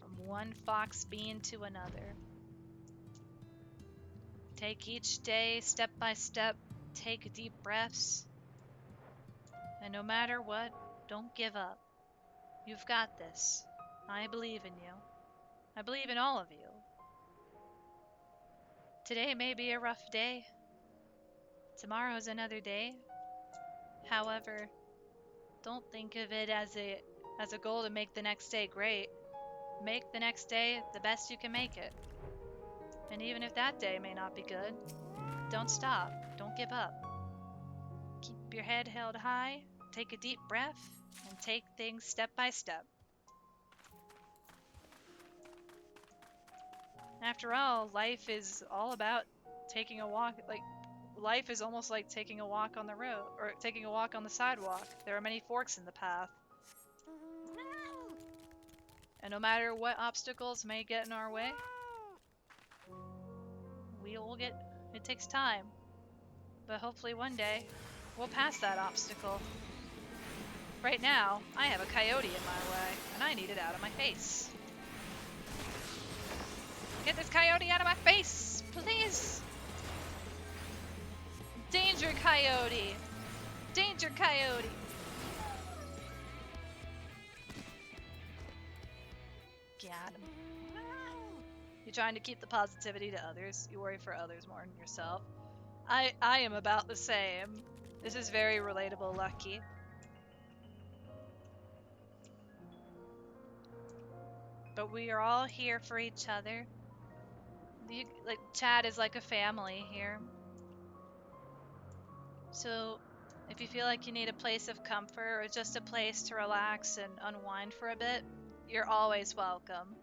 From one fox bean to another. Take each day step by step. Take deep breaths. And no matter what, don't give up. You've got this. I believe in you. I believe in all of you. Today may be a rough day. Tomorrow's another day. However, don't think of it as a goal to make the next day great. Make the next day the best you can make it. And even if that day may not be good, don't stop. Don't give up. Keep your head held high, take a deep breath, and take things step by step. After all, life is all about taking a walk. Like, life is almost like taking a walk on the road, or taking a walk on the sidewalk. There are many forks in the path. And no matter what obstacles may get in our way, we will get. It takes time. But hopefully one day, we'll pass that obstacle. Right now, I have a coyote in my way, and I need it out of my face. Get this coyote out of my face, please! Danger, coyote! Danger, coyote! Got him. You're trying to keep the positivity to others. You worry for others more than yourself. I am about the same. This is very relatable, Lucky. But we are all here for each other. Like, Chad is like a family here. So, if you feel like you need a place of comfort or just a place to relax and unwind for a bit, you're always welcome.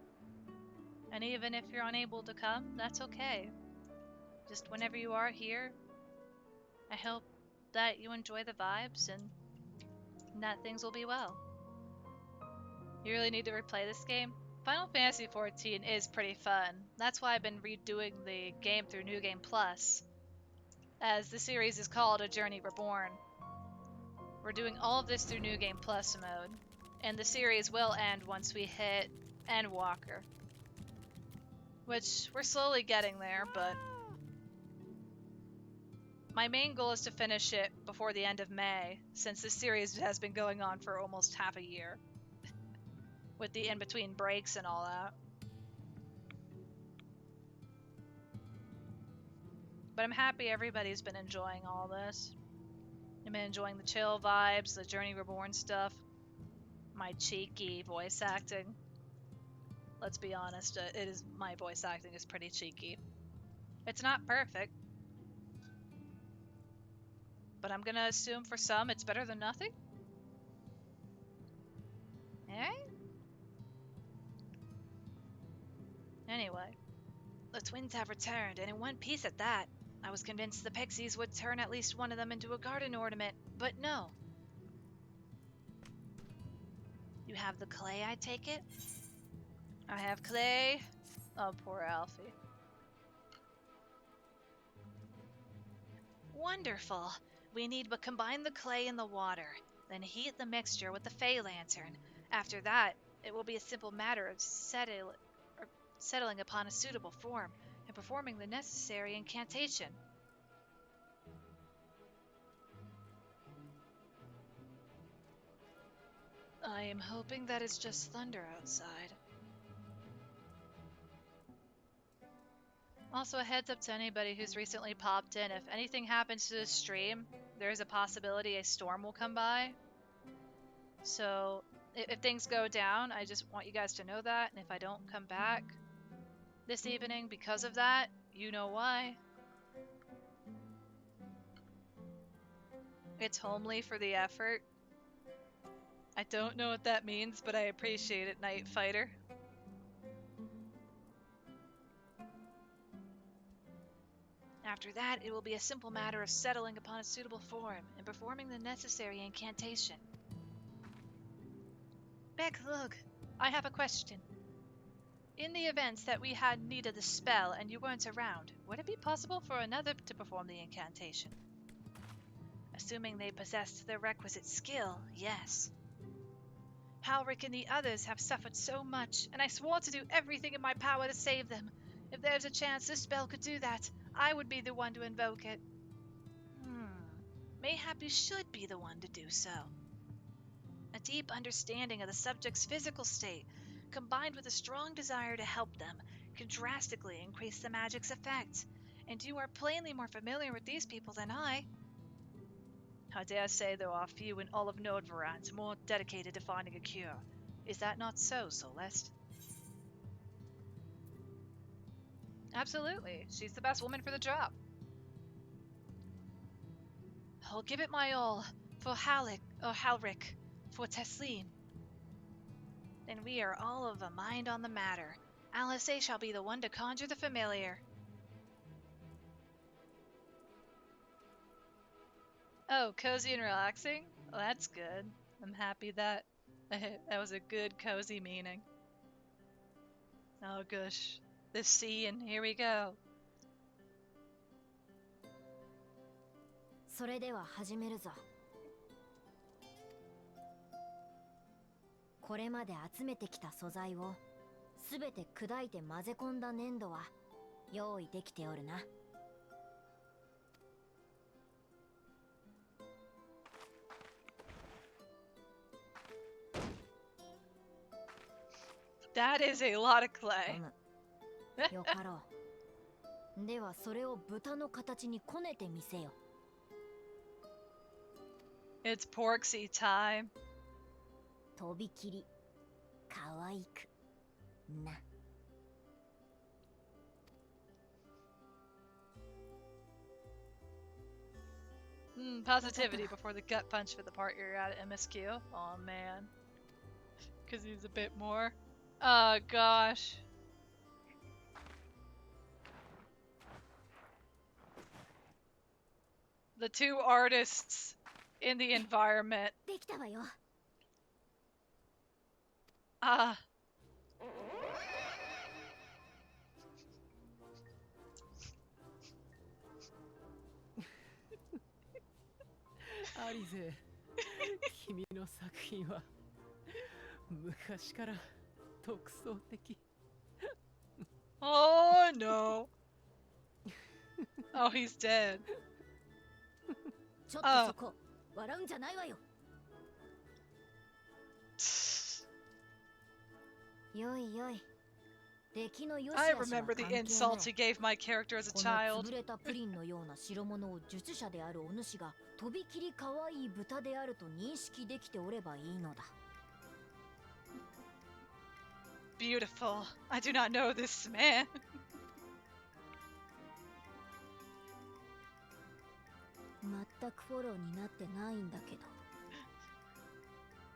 And even if you're unable to come, that's okay. Just whenever you are here, I hope that you enjoy the vibes and that things will be well. You really need to replay this game? Final Fantasy XIV is pretty fun. That's why I've been redoing the game through New Game Plus, as the series is called A Journey Reborn. We're doing all of this through New Game Plus mode, and the series will end once we hit Endwalker. Which, we're slowly getting there, but my main goal is to finish it before the end of May, since this series has been going on for almost half a year. With the in-between breaks and all that. But I'm happy everybody's been enjoying all this. I've been enjoying the chill vibes, the Journey Reborn stuff, my cheeky voice acting. Let's be honest, my voice acting is pretty cheeky. It's not perfect, but I'm gonna assume for some it's better than nothing. Alright? Anyway, the twins have returned, and in one piece at that. I was convinced the pixies would turn at least one of them into a garden ornament, but no. You have the clay, I take it? I have clay. Oh, poor Alfie. Wonderful. We need but combine the clay and the water, then heat the mixture with the Fey Lantern. After that, it will be a simple matter of settling upon a suitable form and performing the necessary incantation. I am hoping that it's just thunder outside. Also, a heads up to anybody who's recently popped in, if anything happens to the stream, there's a possibility a storm will come by. So, if things go down, I just want you guys to know that, and if I don't come back this evening because of that, you know why. It's homely for the effort. I don't know what that means, but I appreciate it, Night Fighter. After that, it will be a simple matter of settling upon a suitable form and performing the necessary incantation. Beck, look, I have a question. In the events that we had need of the spell and you weren't around, would it be possible for another to perform the incantation? Assuming they possessed the requisite skill, yes. Halric and the others have suffered so much, and I swore to do everything in my power to save them. If there's a chance this spell could do that, I would be the one to invoke it. Mayhap you should be the one to do so. A deep understanding of the subject's physical state, combined with a strong desire to help them, can drastically increase the magic's effect, and you are plainly more familiar with these people than I. I dare say there are few in all of Nordverans more dedicated to finding a cure. Is that not so, Celeste? Absolutely. She's the best woman for the job. I'll give it my all for Halric, for Tesleen. Then we are all of a mind on the matter. Alice shall be the one to conjure the familiar. Oh, cozy and relaxing? Well, that's good. I'm happy that was a good cozy meaning. Oh gosh, the sea, and here we go. それでは始めるぞ。これまで集めてきた素材をすべて砕いて混ぜ込んだ粘土は用意できておるな。That is a lot of clay. よかろう。ではそれを豚の形にこねてみせよ。It's Porksy time. とびきり可愛くな。Positivity before the gut punch for the part you're at MSQ. Oh man. Because he's a bit more. Oh gosh. The two artists in the environment. できたわよ。Ah. Alice, 君の作品は昔から独創的。Oh no. Oh, he's dead. ちょっとそこ、笑うんじゃないわよ。よいよい。敵の良し悪し I は関係ない。 remember the insults he gave my character as a この child. 潰れたプリンのような代物を術者であるお主がとびきり可愛い豚であると認識できておればいいのだ。Beautiful. I do not know this man. 全くフォローになってないんだけど。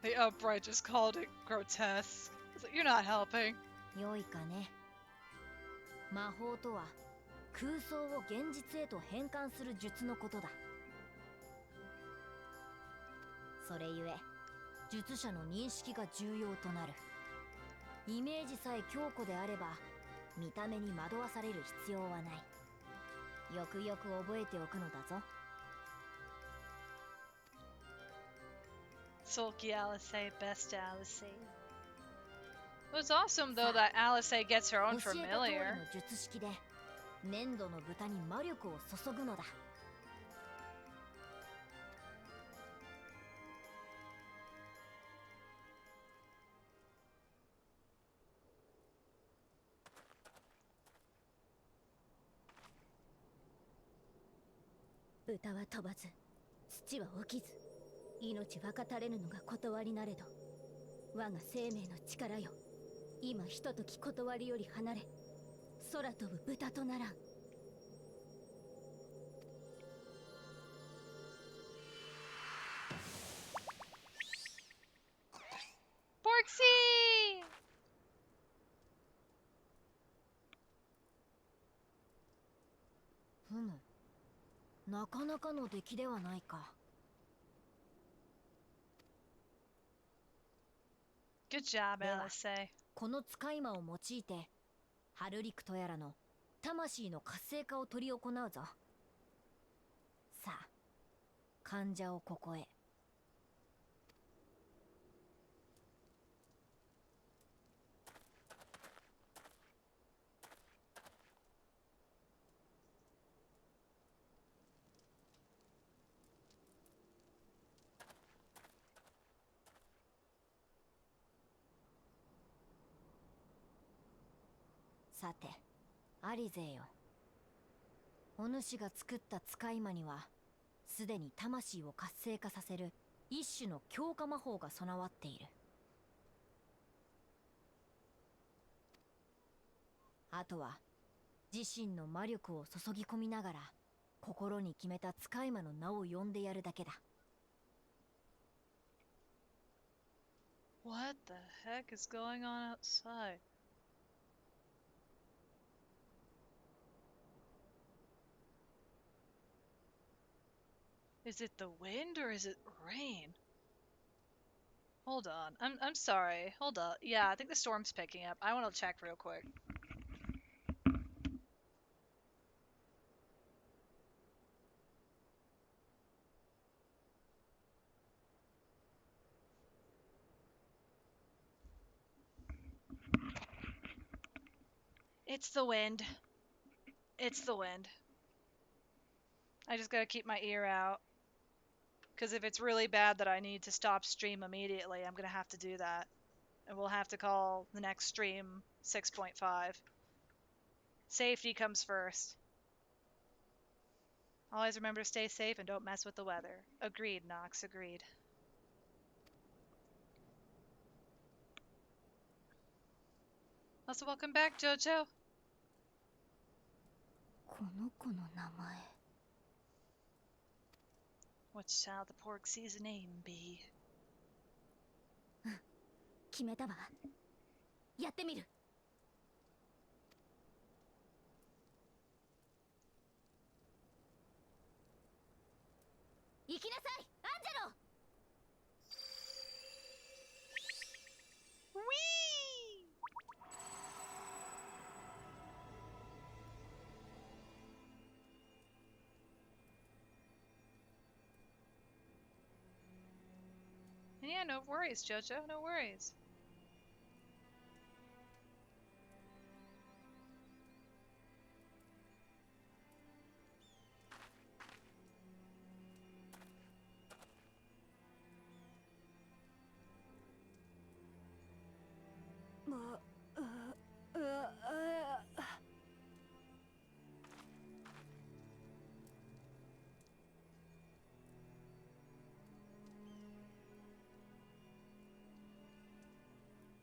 The upright just called it grotesque. It's like, you're not helping. 良いかね。魔法とは空想を現実へと変換する術のことだ。それゆえ術者の認識が重要となる。イメージさえ強固であれば見た目に惑わされる必要はない。よくよく覚えておくのだぞ。 Sulky Alice, best Alice. It was awesome though that Alice gets her own 教えた通り familiar. の術式で粘土の豚に魔力を注ぐのだ。豚は飛ばず、土は起きず、命分かたれぬのが断りなれど、我が生命の力よ、今ひととき断りより離れ、空飛ぶ豚とならん。 Porksy! ふむ、なかなかの出来ではないか。 Good job, では、 LSA. この使い魔を用いてハルリクとやらの魂の活性化を執り行うぞ。さあ、患者をここへ。さて、アリゼよ。お主が作った使い魔にはすでに魂を活性化させる一種の強化魔法が備わっている。あとは自身の魔力を注ぎ込みながら心に決めた使い魔の名を呼んでやるだけだ。 What the heck is going on outside? Is it the wind or is it rain? Hold on. I'm sorry. Hold up. Yeah, I think the storm's picking up. I want to check real quick. It's the wind. It's the wind. I just gotta keep my ear out. Because if it's really bad that I need to stop stream immediately, I'm gonna have to do that. And we'll have to call the next stream 6.5. Safety comes first. Always remember to stay safe and don't mess with the weather. Agreed, Nox, agreed. Also, welcome back, Jojo. この子の名前。 What shall the Porksee's name be? 決めたわ。やってみる。行きなさい、アンジェロ。 Whee! Yeah, no worries, Jojo, no worries.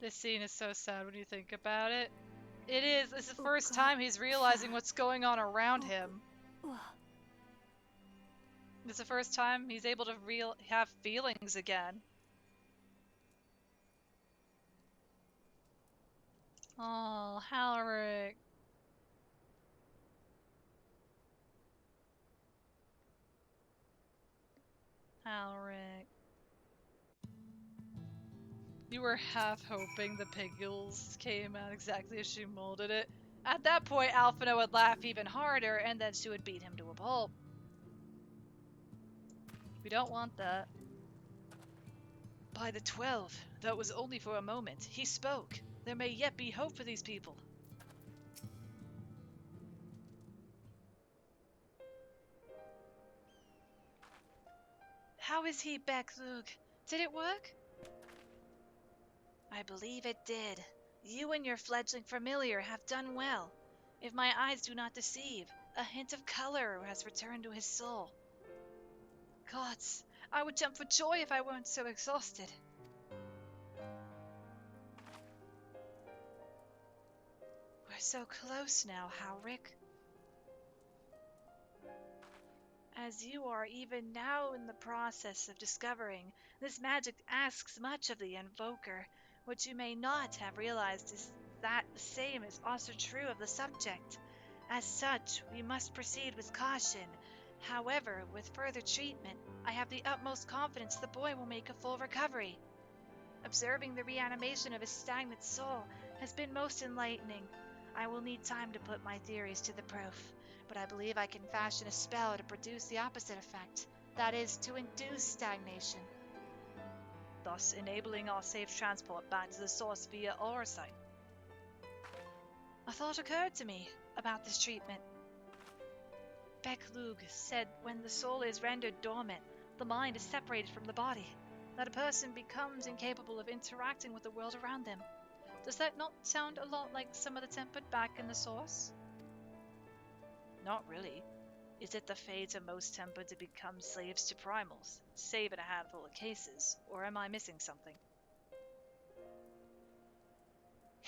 This scene is so sad when you think about it. It is. It's the first time he's realizing what's going on around him. It's the first time he's able to have feelings again. Oh, Halric. Halric. You were half hoping the piggles came out exactly as she molded it. At that point, Alphina would laugh even harder, and then she would beat him to a pulp. We don't want that. By the 12, though it was only for a moment, he spoke. There may yet be hope for these people. How is he, Becklug? Did it work? I believe it did. You and your fledgling familiar have done well. If my eyes do not deceive, a hint of color has returned to his soul. Gods, I would jump for joy if I weren't so exhausted. We're so close now, Halric. As you are even now in the process of discovering, this magic asks much of the invoker. What you may not have realized is that the same is also true of the subject. As such, we must proceed with caution. However, with further treatment, I have the utmost confidence the boy will make a full recovery. Observing the reanimation of his stagnant soul has been most enlightening. I will need time to put my theories to the proof, but I believe I can fashion a spell to produce the opposite effect, that is, to induce stagnation. Thus enabling our safe transport back to the source via Orosite. A thought occurred to me about this treatment. Beklug said when the soul is rendered dormant, the mind is separated from the body, that a person becomes incapable of interacting with the world around them. Does that not sound a lot like some of the tempered back in the source? Not really. Is it the fate of most tempered to become slaves to primals, save in a handful of cases, or am I missing something?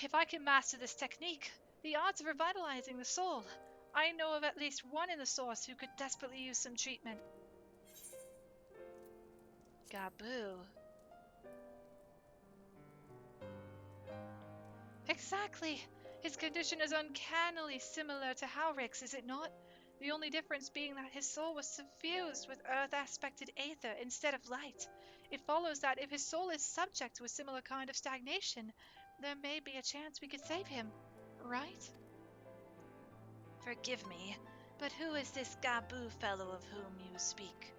If I can master this technique, the odds of revitalizing the soul. I know of at least one in the source who could desperately use some treatment. Gabu. Exactly. His condition is uncannily similar to Howrick's, is it not? The only difference being that his soul was suffused with earth-aspected aether instead of light. It follows that if his soul is subject to a similar kind of stagnation, there may be a chance we could save him, right? Forgive me, but who is this Gabu fellow of whom you speak?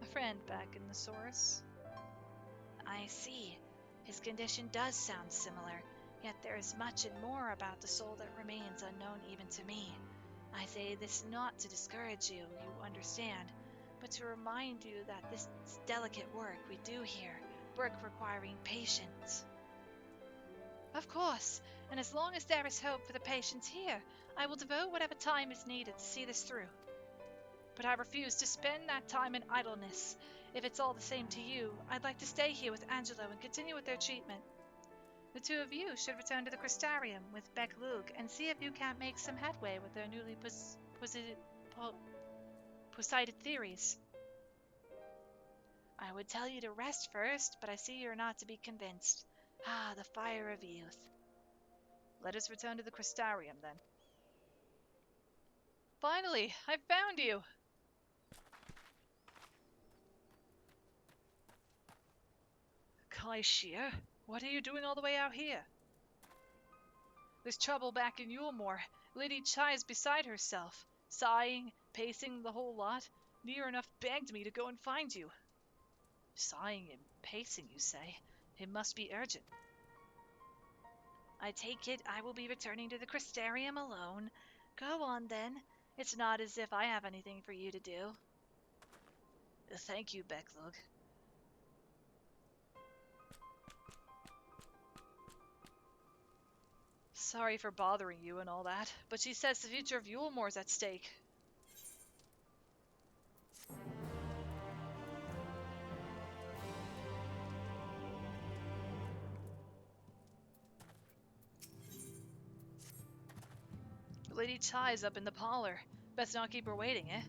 A friend back in the source. I see. His condition does sound similar, yet there is much and more about the soul that remains unknown even to me. I say this not to discourage you, you understand, but to remind you that this is delicate work we do here, work requiring patience. Of course, and as long as there is hope for the patients here, I will devote whatever time is needed to see this through. But I refuse to spend that time in idleness. If it's all the same to you, I'd like to stay here with Angelo and continue with their treatment. The two of you should return to the Crystarium with Beklug and see if you can't make some headway with their newly posited theories. I would tell you to rest first, but I see you're not to be convinced. Ah, the fire of youth. Let us return to the Crystarium, then. Finally, I found you! Kai Shear, what are you doing all the way out here? There's trouble back in Yulmore. Lady Chai is beside herself, sighing, pacing the whole lot. Near enough begged me to go and find you. Sighing and pacing, you say? It must be urgent. I take it I will be returning to the Crystarium alone. Go on, then. It's not as if I have anything for you to do. Thank you, Beklug. Sorry for bothering you and all that, but she says the future of Yulmore's at stake. Lady Chai's up in the parlor. Best not keep her waiting, eh?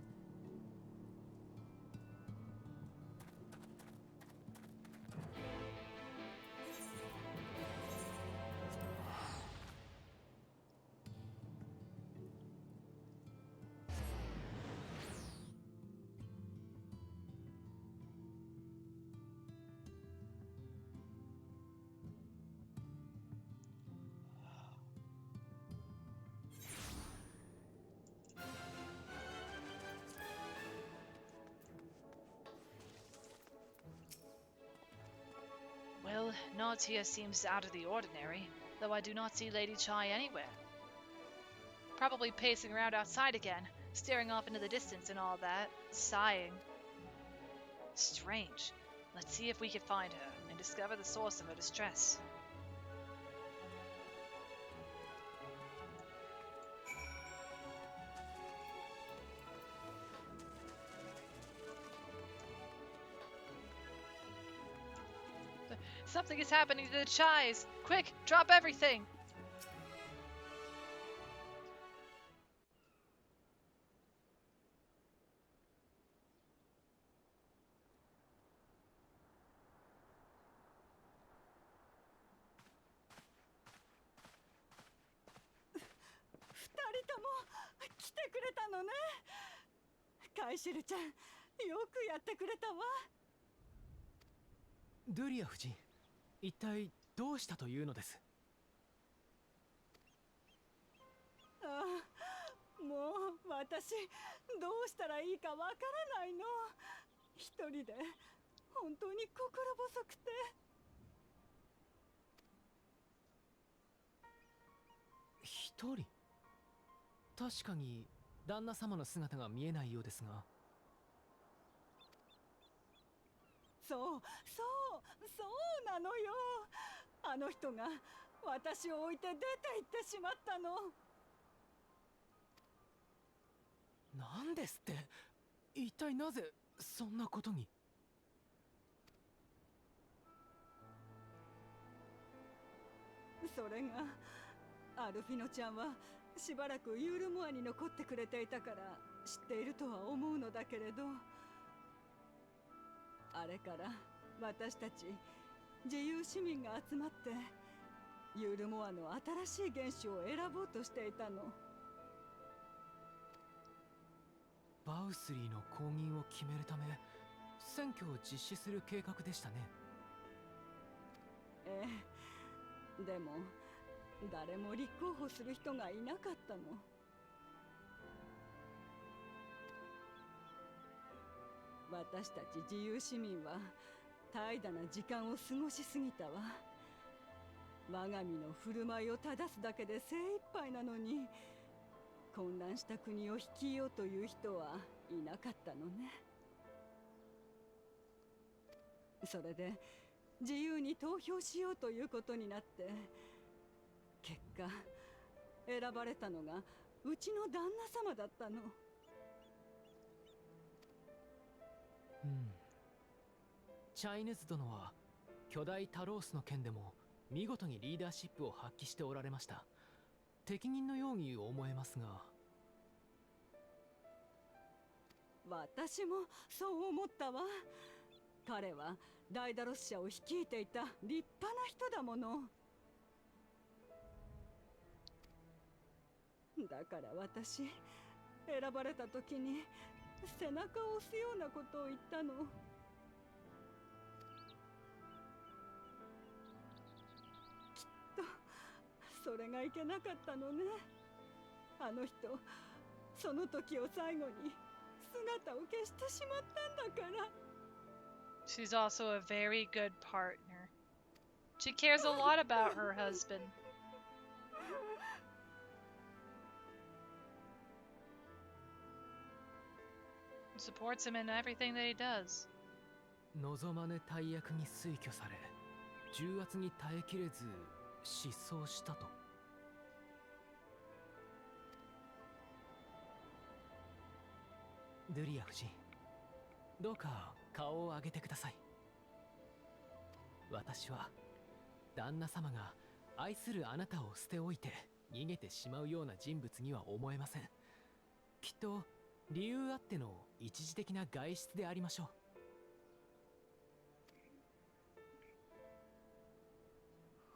Well, naught here seems out of the ordinary, though I do not see Lady Chai anywhere. Probably pacing around outside again, staring off into the distance and all that, sighing. Strange. Let's see if we can find her and discover the source of her distress. Something is happening to the Chais! Quick, drop everything! カイシルちゃん、よくやってくれたわ。ドゥリア夫人、一体どうしたというのです？ああ、もう私どうしたらいいかわからないの。一人で本当に心細くて。一人？確かに旦那様の姿が見えないようですが。そうなのよ。あの人が私を置いて出て行ってしまったの。なんですって？一体なぜそんなことに？それがアルフィノちゃんはしばらくユールモアに残ってくれていたから知っているとは思うのだけれど、あれから私たち自由市民が集まってユールモアの新しい元首を選ぼうとしていたの。バウスリーの後任を決めるため選挙を実施する計画でしたね。ええ、でも誰も立候補する人がいなかったの。私たち自由市民は怠惰な時間を過ごしすぎたわ。我が身の振る舞いを正すだけで精一杯なのに、混乱した国を率いようという人はいなかったのね。それで自由に投票しようということになって、結果選ばれたのがうちの旦那様だったの。チャイヌズ殿は巨大タロースの件でも見事にリーダーシップを発揮しておられました。適任のように思えますが。私もそう思ったわ。彼はダイダロス社を率いていた立派な人だもの。だから私、選ばれた時に背中を押すようなことを言ったの。きっとそれがいけなかったのね。あの人、その時を最後に姿を消してしまったんだから。She's also a very good partner. She cares a lot about her husband. Supports him in everything that he does. 望まぬ大役に推挙され、重圧に耐えきれず失踪したと。ドゥリア夫人、どうか顔を上げてください。私は旦那様が愛するあなたを捨ておいて逃げてしまうような人物には思えません。きっと理由あっての一時的な外出でありましょう。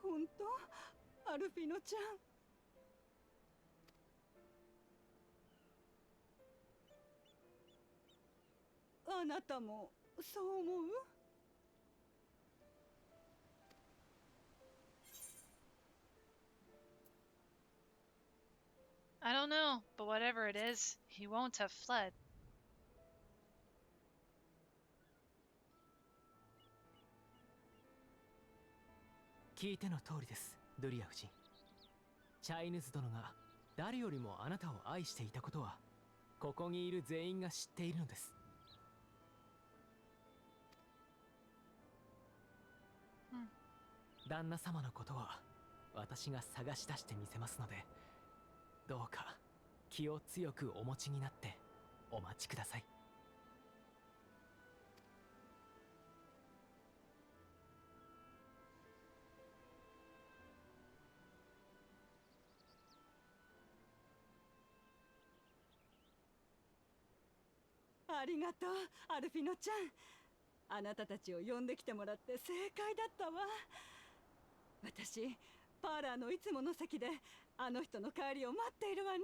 本当？アルフィノちゃん。あなたもそう思う？I don't know, but whatever it is, he won't have fled. 聞いての通りです、ドゥリア夫人。チャイヌズ殿が誰よりもあなたを愛していたことは、ここにいる全員が知っているのです。旦那様のことは私が探し出してみせますので、どうか気を強くお持ちになってお待ちください。ありがとう、アルフィノちゃん。あなたたちを呼んできてもらって正解だったわ。私、パーラーのいつもの席であの人の帰りを待っているわね。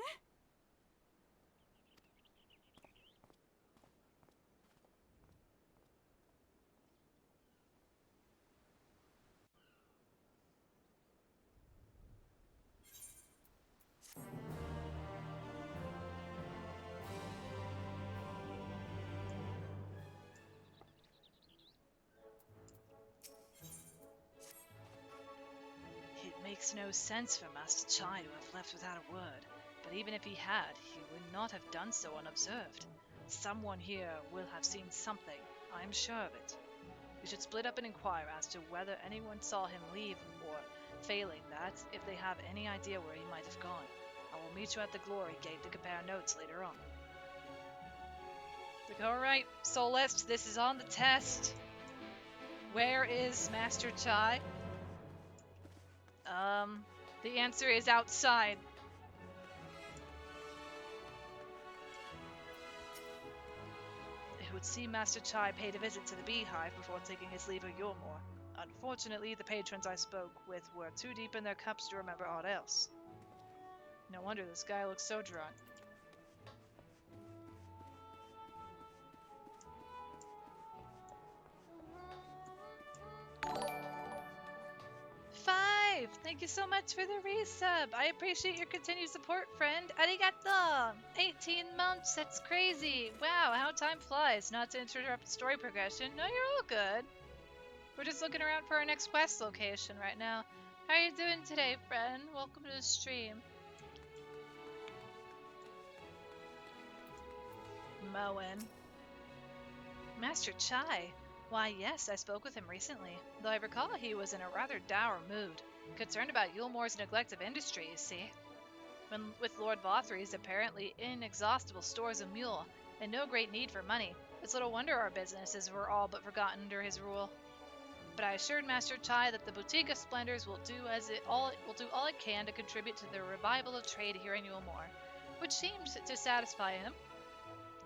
makes no sense for Master Chai to have left without a word, but even if he had, he would not have done so unobserved. Someone here will have seen something, I am sure of it. We should split up and inquire as to whether anyone saw him leave, or, failing that, if they have any idea where he might have gone. I will meet you at the Glory Gate to compare notes later on. Like, alright, Solist, this is on the test. Where is Master Chai? The answer is outside. It would seem Master Chai paid a visit to the Beehive before taking his leave of Yulmore. Unfortunately, the patrons I spoke with were too deep in their cups to remember aught else. No wonder this guy looks so drunk. Five! Thank you so much for the resub. I appreciate your continued support, friend. Arigato! 18 months, that's crazy. Wow, how time flies. Not to interrupt story progression. No, you're all good. We're just looking around for our next quest location right now. How are you doing today, friend? Welcome to the stream. Moen. Master Chai. Why, yes, I spoke with him recently, though I recall he was in a rather dour mood, concerned about Yulmore's neglect of industry, you see. With Lord Vothry's apparently inexhaustible stores of mule, and no great need for money, it's little wonder our businesses were all but forgotten under his rule. But I assured Master Chai that the Boutique of Splendors will do all it can to contribute to the revival of trade here in Yulmore, which seemed to satisfy him.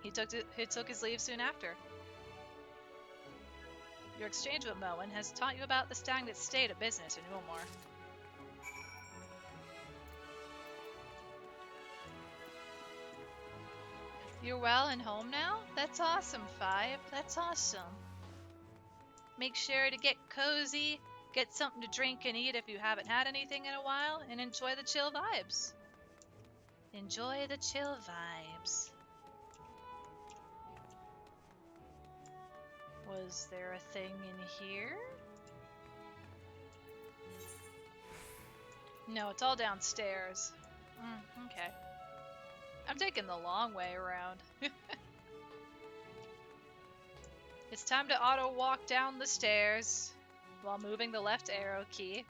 He took his leave soon after. Your exchange with Moen has taught you about the stagnant state of business in Yulmore. You're well and home now? That's awesome, Five. That's awesome. Make sure to get cozy, get something to drink and eat if you haven't had anything in a while, and enjoy the chill vibes. Enjoy the chill vibes. Was there a thing in here? No, it's all downstairs. Okay. I'm taking the long way around. It's time to auto walk down the stairs while moving the left arrow key.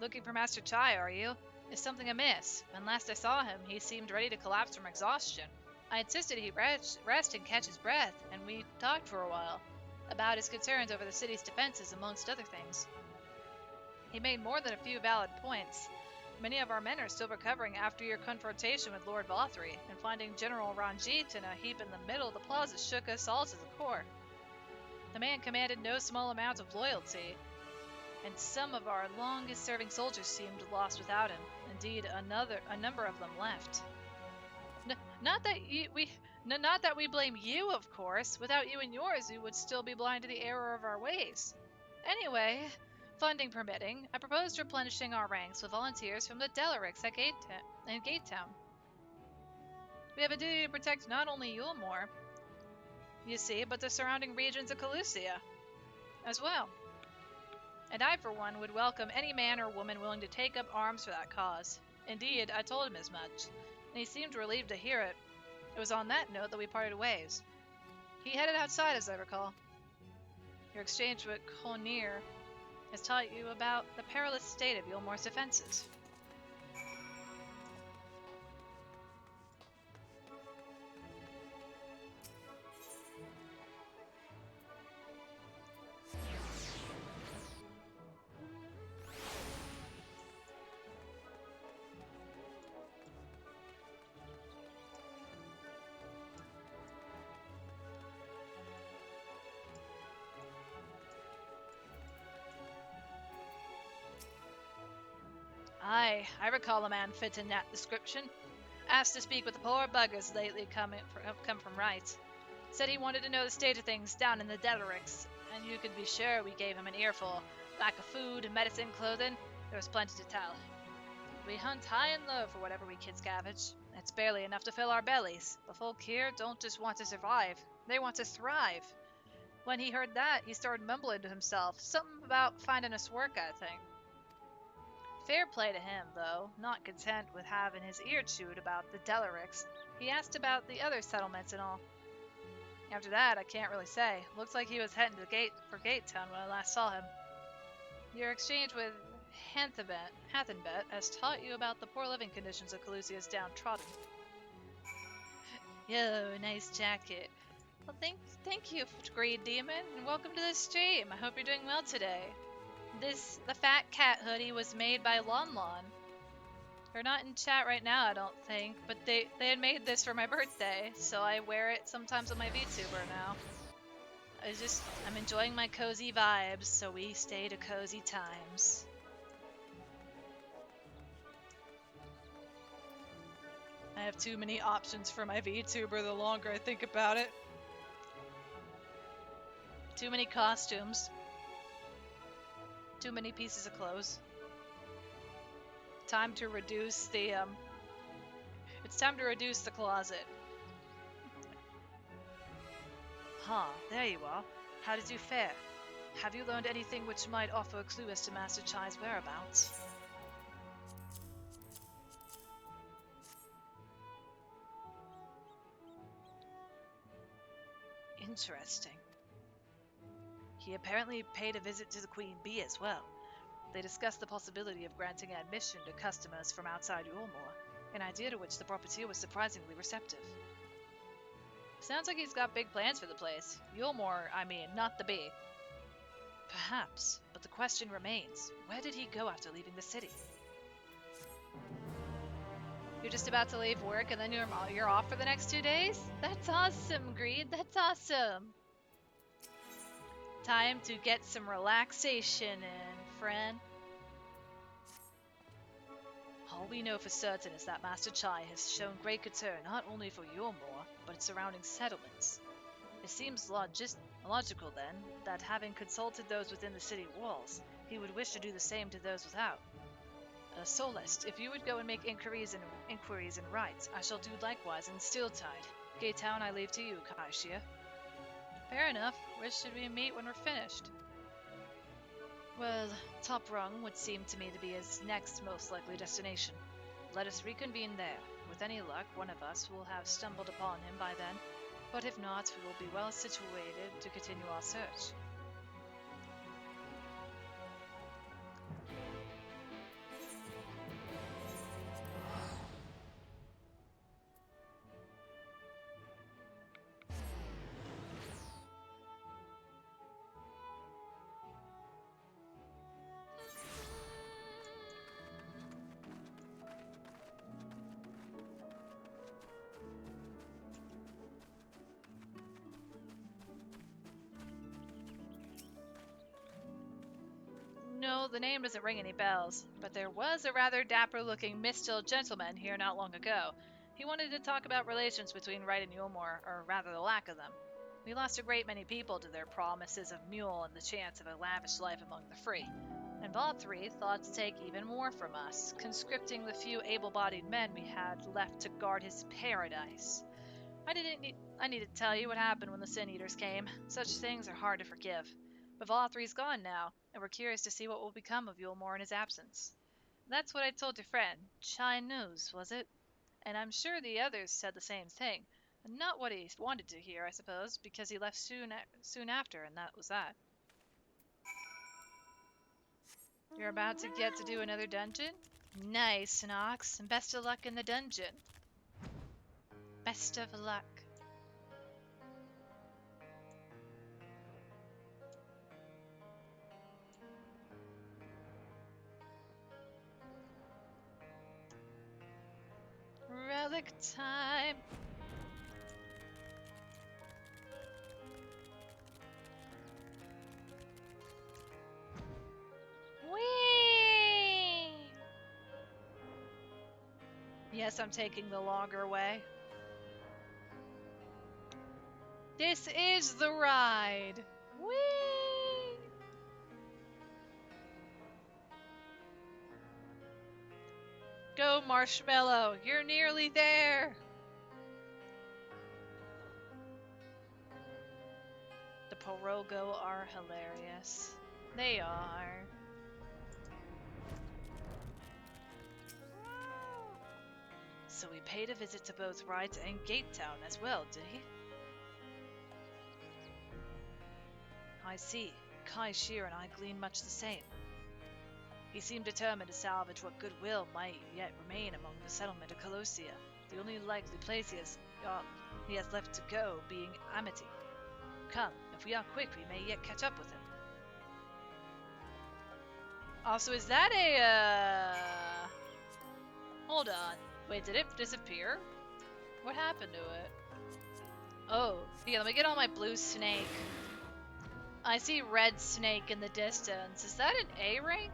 Looking for Master Chai, are you? Is something amiss? When last I saw him, he seemed ready to collapse from exhaustion. I insisted he rest and catch his breath, and we talked for a while about his concerns over the city's defenses, amongst other things. He made more than a few valid points. Many of our men are still recovering after your confrontation with Lord Vothry, and finding General Ranjit in a heap in the middle of the plaza shook us all to the core. The man commanded no small amount of loyalty, and some of our longest-serving soldiers seemed lost without him. Indeed, a number of them left. Not that we blame you, of course. Without you and yours, we would still be blind to the error of our ways. Anyway, funding permitting, I proposed replenishing our ranks with volunteers from the Delarix at Gatetown. We have a duty to protect not only Yulmore, you see, but the surrounding regions of Calusia as well. And I, for one, would welcome any man or woman willing to take up arms for that cause. Indeed, I told him as much, and he seemed relieved to hear it. It was on that note that we parted ways. He headed outside, as I recall. Your exchange with Konir has taught you about the perilous state of Yulmore's defenses. Aye, I recall a man fitting that description. Asked to speak with the poor buggers lately come from Right. Said he wanted to know the state of things down in the Delarix, and you could be sure we gave him an earful. Lack of food, medicine, clothing, there was plenty to tell. We hunt high and low for whatever we can scavenge. It's barely enough to fill our bellies. The folk here don't just want to survive, they want to thrive. When he heard that, he started mumbling to himself, something about finding us work, I think. Fair play to him, though. Not content with having his ear chewed about the Delarics, he asked about the other settlements and all. After that, I can't really say. Looks like he was heading to the gate for Gate Town when I last saw him. Your exchange with Hathenbet has taught you about the poor living conditions of Calusia's downtrodden. Yo, nice jacket. Well, thank you, Greed Demon, and welcome to the stream. I hope you're doing well today. The fat cat hoodie was made by Lon Lon. They're not in chat right now, I don't think, but they had made this for my birthday, so I wear it sometimes on my VTuber now. I'm enjoying my cozy vibes, so we stay to cozy times. I have too many options for my VTuber the longer I think about it. Too many costumes. Too many pieces of clothes. Time to reduce the, It's time to reduce the closet. There you are. How did you fare? Have you learned anything which might offer a clue as to Master Chai's whereabouts? Interesting. He apparently paid a visit to the Queen Bee as well. They discussed the possibility of granting admission to customers from outside Yulmore, an idea to which the profiteer was surprisingly receptive. Sounds like he's got big plans for the place. Yulmore, I mean, not the bee. Perhaps, but the question remains, where did he go after leaving the city? You're just about to leave work and then you're off for the next 2 days? That's awesome, Greed. That's awesome. Time to get some relaxation in, friend. All we know for certain is that Master Chai has shown great concern not only for Yulmore, but its surrounding settlements. It seems logical, then, that having consulted those within the city walls, he would wish to do the same to those without. Solest, if you would go and make inquiries and rights, I shall do likewise in Steeltide. Gay Town I leave to you, Kaishia. Fair enough. Where should we meet when we're finished? Well, Top Rung would seem to me to be his next most likely destination. Let us reconvene there. With any luck, one of us will have stumbled upon him by then, but if not, we will be well situated to continue our search. No, the name doesn't ring any bells, but there was a rather dapper-looking Mistil gentleman here not long ago. He wanted to talk about relations between Wright and Yulmore, or rather the lack of them. We lost a great many people to their promises of mule and the chance of a lavish life among the free, and Valtteri thought to take even more from us, conscripting the few able-bodied men we had left to guard his paradise. I need to tell you what happened when the Sin Eaters came. Such things are hard to forgive. But Valtteri's gone now, and we're curious to see what will become of Yulmore in his absence. That's what I told your friend. Chai knows, was it? And I'm sure the others said the same thing. Not what he wanted to hear, I suppose, because he left soon after, and that was that. You're about to get to do another dungeon? Nice, Nox, and best of luck in the dungeon. Best of luck. Relic time. Whee! Yes, I'm taking the longer way. This is the ride. Whee! Marshmallow! You're nearly there! The Porogo are hilarious. They are. So he paid a visit to both Rides and Gate Town as well, did he? I see. Kai Shear and I glean much the same. He seemed determined to salvage what goodwill might yet remain among the settlement of Colossia, the only likely place he has left to go being Amity. Come, if we are quick, we may yet catch up with him. Also, is that a, Hold on. Wait, did it disappear? What happened to it? Oh, yeah, let me get on my blue snake. I see red snake in the distance. Is that an A rank?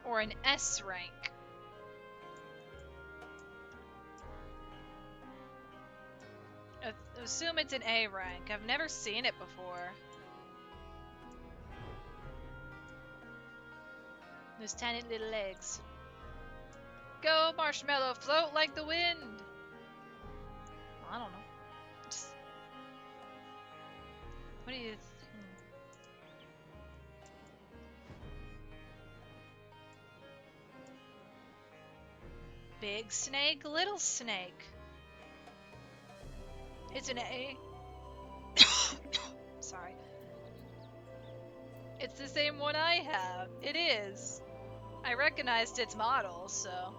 Or an S rank? I assume it's an A rank. I've never seen it before. Those tiny little legs. Go, Marshmallow, float like the wind! I don't know. What do you... Big snake, little snake. It's an A. Sorry. It's the same one I have. It is. I recognized its model, so...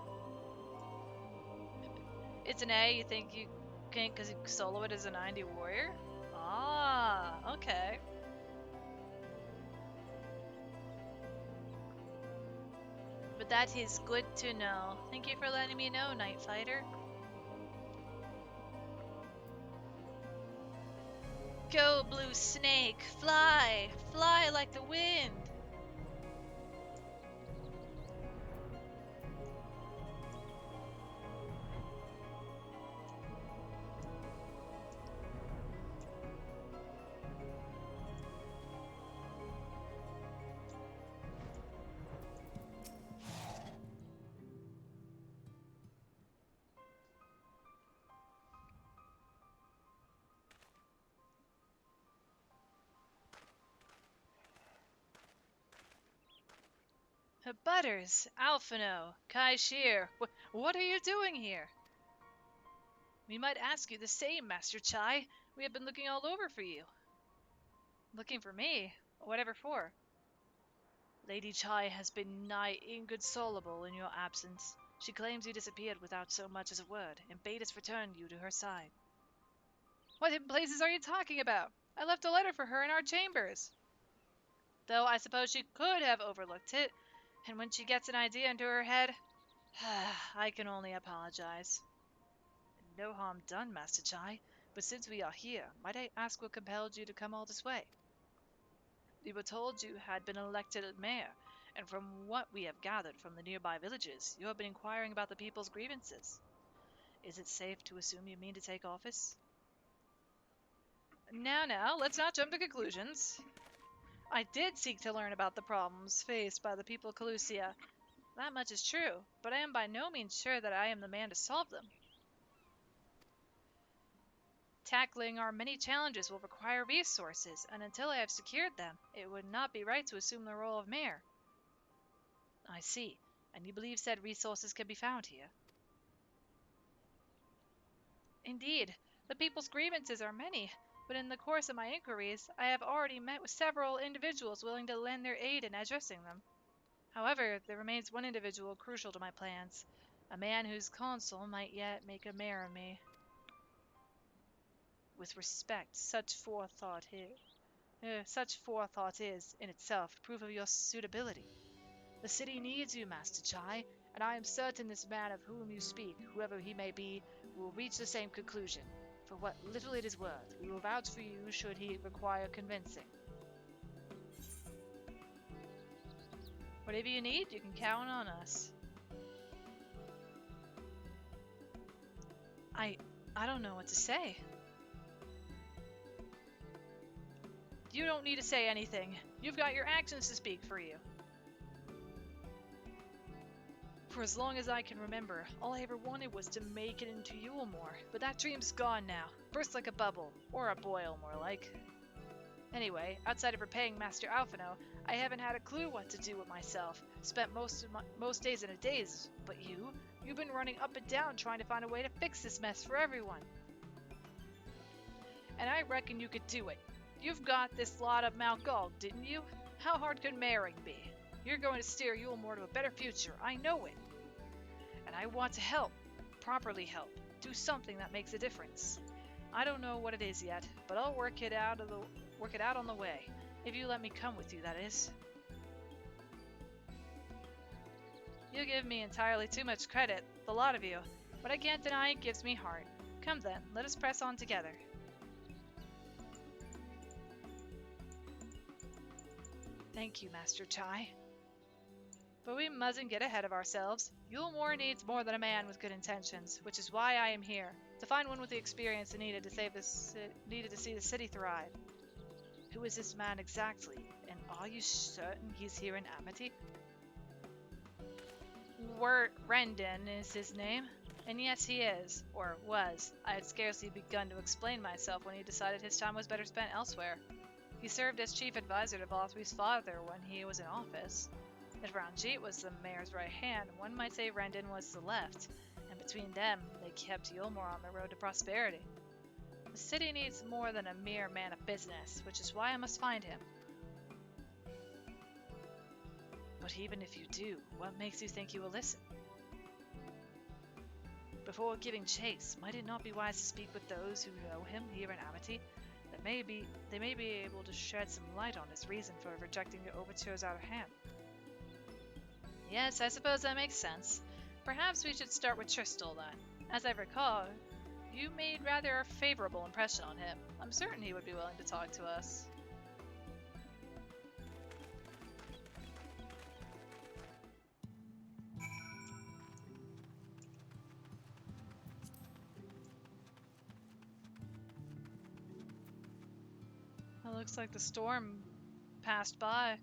It's an A, you think you can't because you solo it as a 90 warrior? Ah, okay. But that is good to know. Thank you for letting me know, Night Fighter. Go, blue snake, fly! Fly like the wind! Butters, Alphino, Kai Shear, what are you doing here? We might ask you the same, Master Chai. We have been looking all over for you. Looking for me? Whatever for? Lady Chai has been nigh inconsolable in your absence. She claims you disappeared without so much as a word, and bade us return you to her side. What in places are you talking about? I left a letter for her in our chambers. Though I suppose she could have overlooked it, and when she gets an idea into her head, I can only apologize. No harm done, Master Chai, but since we are here, might I ask what compelled you to come all this way? We were told you had been elected mayor, and from what we have gathered from the nearby villages, you have been inquiring about the people's grievances. Is it safe to assume you mean to take office? Now, let's not jump to conclusions. I did seek to learn about the problems faced by the people of Colossia. That much is true, but I am by no means sure that I am the man to solve them. Tackling our many challenges will require resources, and until I have secured them, it would not be right to assume the role of mayor. I see, and you believe said resources can be found here? Indeed, the people's grievances are many, but in the course of my inquiries, I have already met with several individuals willing to lend their aid in addressing them. However, there remains one individual crucial to my plans, a man whose counsel might yet make a mayor of me. With respect, such forethought is, in itself, proof of your suitability. The city needs you, Master Chai, and I am certain this man of whom you speak, whoever he may be, will reach the same conclusion. For what little it is worth, we will vouch for you should he require convincing. Whatever you need, you can count on us. I don't know what to say. You don't need to say anything. You've got your actions to speak for you. For as long as I can remember, all I ever wanted was to make it into Yulemore, but that dream's gone now. Burst like a bubble, or a boil, more like. Anyway, outside of repaying Master Alphino, I haven't had a clue what to do with myself. Spent most days in a daze, but you've been running up and down trying to find a way to fix this mess for everyone. And I reckon you could do it. You've got this lot of Malgog, didn't you? How hard could marrying be? You're going to steer Yulemore to a better future, I know it. And I want to help, properly help, do something that makes a difference. I don't know what it is yet, but I'll work it out on the way. If you let me come with you, that is. You give me entirely too much credit, the lot of you, but I can't deny it gives me heart. Come then, let us press on together. Thank you, Master Chai. But we mustn't get ahead of ourselves. Yulemore needs more than a man with good intentions, which is why I am here, to find one with the experience needed to see the city thrive. Who is this man exactly, and are you certain he's here in Amity? Rendon is his name, and yes, he is, or was. I had scarcely begun to explain myself when he decided his time was better spent elsewhere. He served as chief advisor to Valthry's father when he was in office. If Ranjit was the mayor's right hand, one might say Rendon was the left, and between them, they kept Yulemore on the road to prosperity. The city needs more than a mere man of business, which is why I must find him. But even if you do, what makes you think he will listen? Before giving chase, might it not be wise to speak with those who know him here in Amity? They may be able to shed some light on his reason for rejecting your overtures out of hand. Yes, I suppose that makes sense. Perhaps we should start with Tristal then. As I recall, you made rather a favorable impression on him. I'm certain he would be willing to talk to us. It looks like the storm passed by.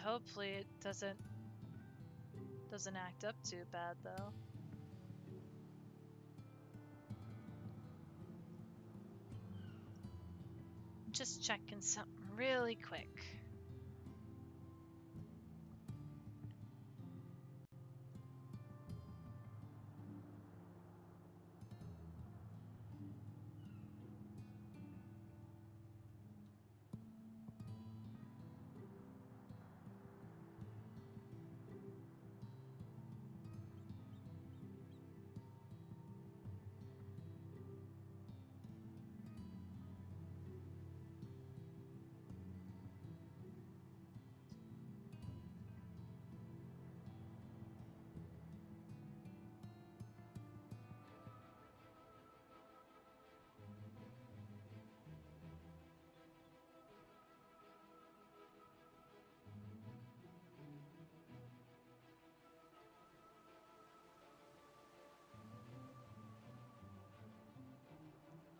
Hopefully it doesn't act up too bad though. Just checking something really quick.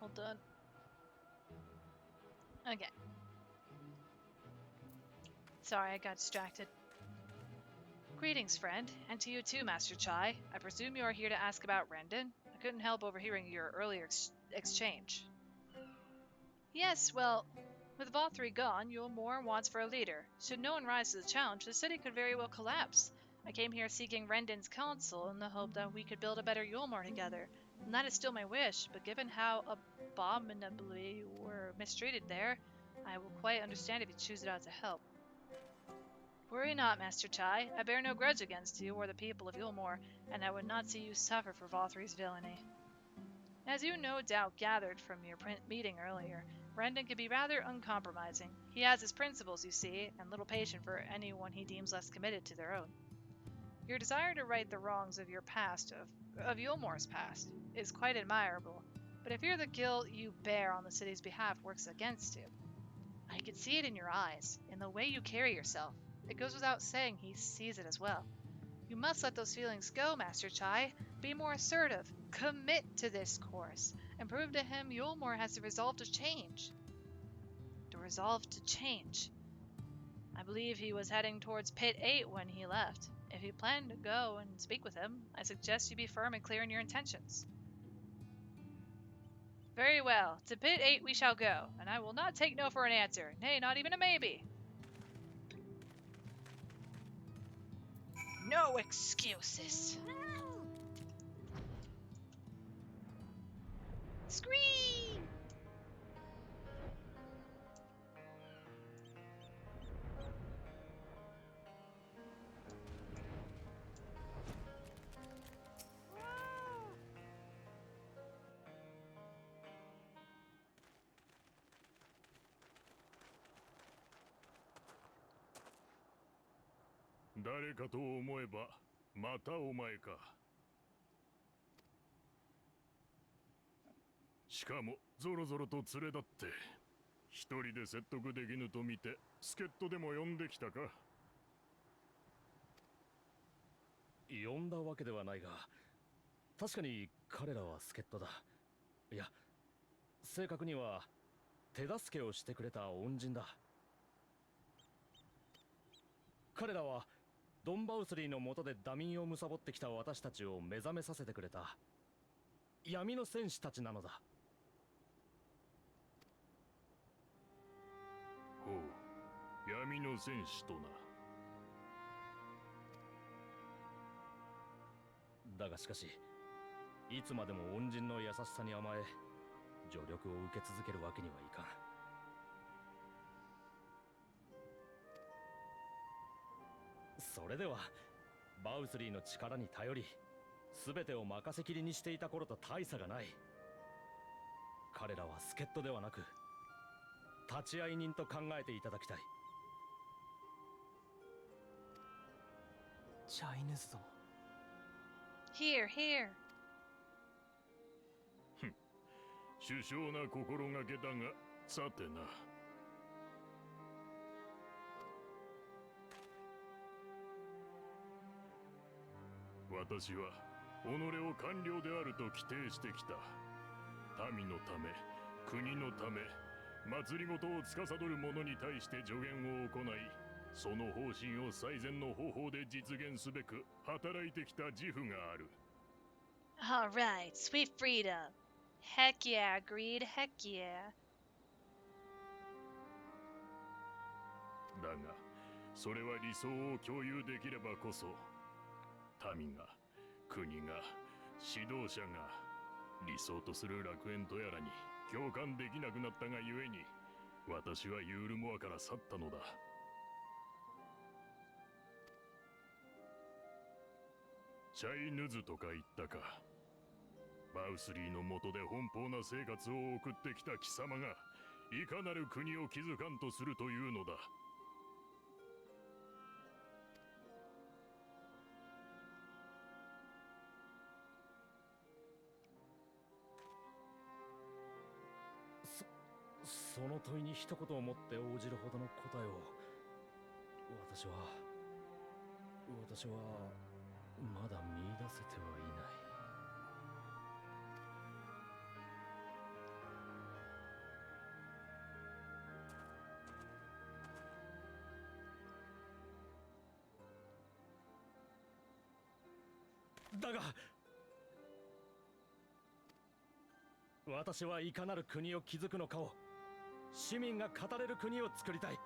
Hold on. Okay. Sorry, I got distracted. Greetings, friend, and to you too, Master Chai. I presume you are here to ask about Rendon? I couldn't help overhearing your earlier exchange. Yes, well, with Valthry gone, Yulemore wants for a leader. Should no one rise to the challenge, the city could very well collapse. I came here seeking Rendon's counsel in the hope that we could build a better Yulemore together, and that is still my wish, but given how abominably you were mistreated there, I will quite understand if you choose not to help. Worry not, Master Chai. I bear no grudge against you or the people of Yulemore, and I would not see you suffer for Valthry's villainy. As you no doubt gathered from your meeting earlier, Rendon can be rather uncompromising. He has his principles, you see, and little patience for anyone he deems less committed to their own. Your desire to right the wrongs of your past, of Yulemore's past, is quite admirable, but I fear the guilt you bear on the city's behalf works against you. I can see it in your eyes, in the way you carry yourself. It goes without saying he sees it as well. You must let those feelings go, Master Chai. Be more assertive. Commit to this course, and prove to him Yulemore has the resolve to change. The resolve to change. I believe he was heading towards Pit 8 when he left. If you plan to go and speak with him, I suggest you be firm and clear in your intentions. Very well. To pit 8 we shall go, and I will not take no for an answer, nay, not even a maybe. No excuses. Scream!誰かと思えばまたお前か。しかもゾロゾロと連れだって一人で説得できぬと見て助っ人でも呼んできたか。呼んだわけではないが、確かに彼らは助っ人だ。いや、正確には手助けをしてくれた恩人だ。彼らはドンバウスリーの下でダミンを貪ってきた私たちを目覚めさせてくれた闇の戦士たちなのだ。ほう、闇の戦士とな。だがしかし、いつまでも恩人の優しさに甘え助力を受け続けるわけにはいかん。それではバウスリーの力に頼り全てを任せきりにしていた頃と大差がない。彼らは助っ人ではなく立ち会い人と考えていただきたい。チャイヌズド。 Here, here. 殊勝な心がけだが、さてな。私は己を官僚であると規定してきた。民のため、国のため、政を司る者に対して助言を行い、その方針を最善の方法で実現すべく働いてきた自負がある。Alright, sweet freedom. Heck yeah, agreed, heck yeah. だが、それは理想を共有できればこそ、民が、国が、指導者が、理想とする楽園とやらに共感できなくなったがゆえに、私はユールモアから去ったのだ。チャイヌズとか言ったか。バウスリーの下で奔放な生活を送ってきた貴様がいかなる国を築かんとするというのだ。その問いに一言をもって応じるほどの答えを私はまだ見出せてはいない。だが私はいかなる国を築くのかを市民が語れる国を作りたい。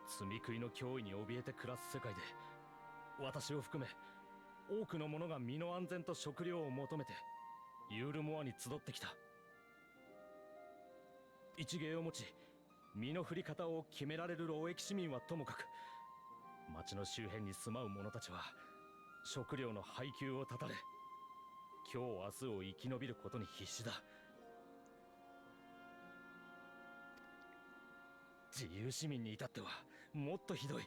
積み食いの脅威に怯えて暮らす世界で私を含め多くの者が身の安全と食料を求めてユールモアに集ってきた。一芸を持ち身の振り方を決められる労役市民はともかく、町の周辺に住まう者たちは食料の配給を断たれ今日明日を生き延びることに必死だ。自由市民に至ってはもっとひどい。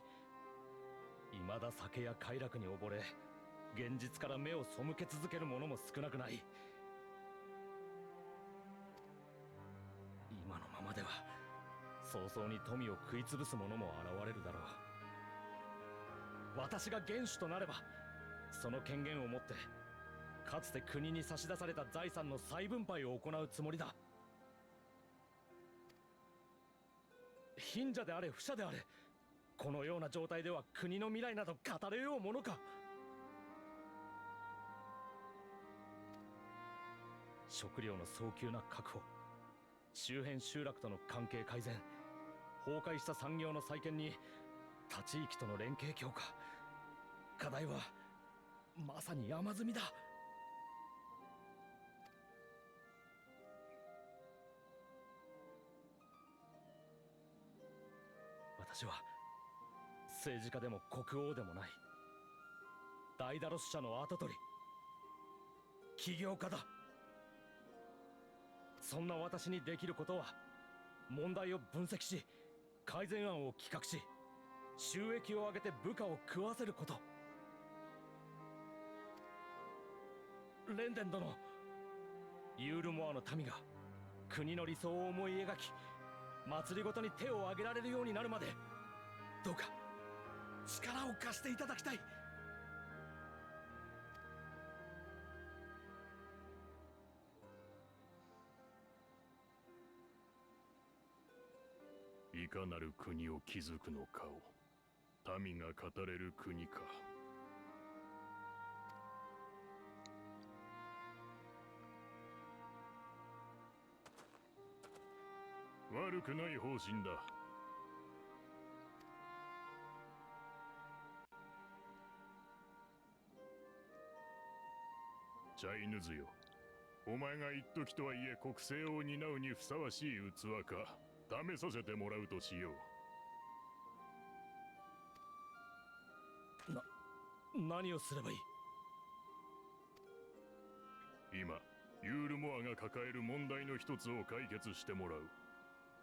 未だ酒や快楽に溺れ現実から目を背け続ける者も少なくない。今のままでは早々に富を食い潰す者も現れるだろう。私が元首となればその権限を持ってかつて国に差し出された財産の再分配を行うつもりだ。貧者であれ不者であれ、このような状態では国の未来など語れようものか。食料の早急な確保、周辺集落との関係改善、崩壊した産業の再建に他地域との連携強化、課題はまさに山積みだ。私は政治家でも国王でもない、ダイダロス社の跡取り、起業家だ。そんな私にできることは、問題を分析し、改善案を企画し、収益を上げて部下を食わせること。レンデン殿、ユールモアの民が国の理想を思い描き、祭りごとに手を挙げられるようになるまで、どうか力を貸していただきたい。いかなる国を築くのかを民が語れる国か。悪くない方針だ。チャイヌズよ、お前が一時とはいえ国政を担うにふさわしい器か試させてもらうとしよう。何をすればいい？今ユールモアが抱える問題の一つを解決してもらう。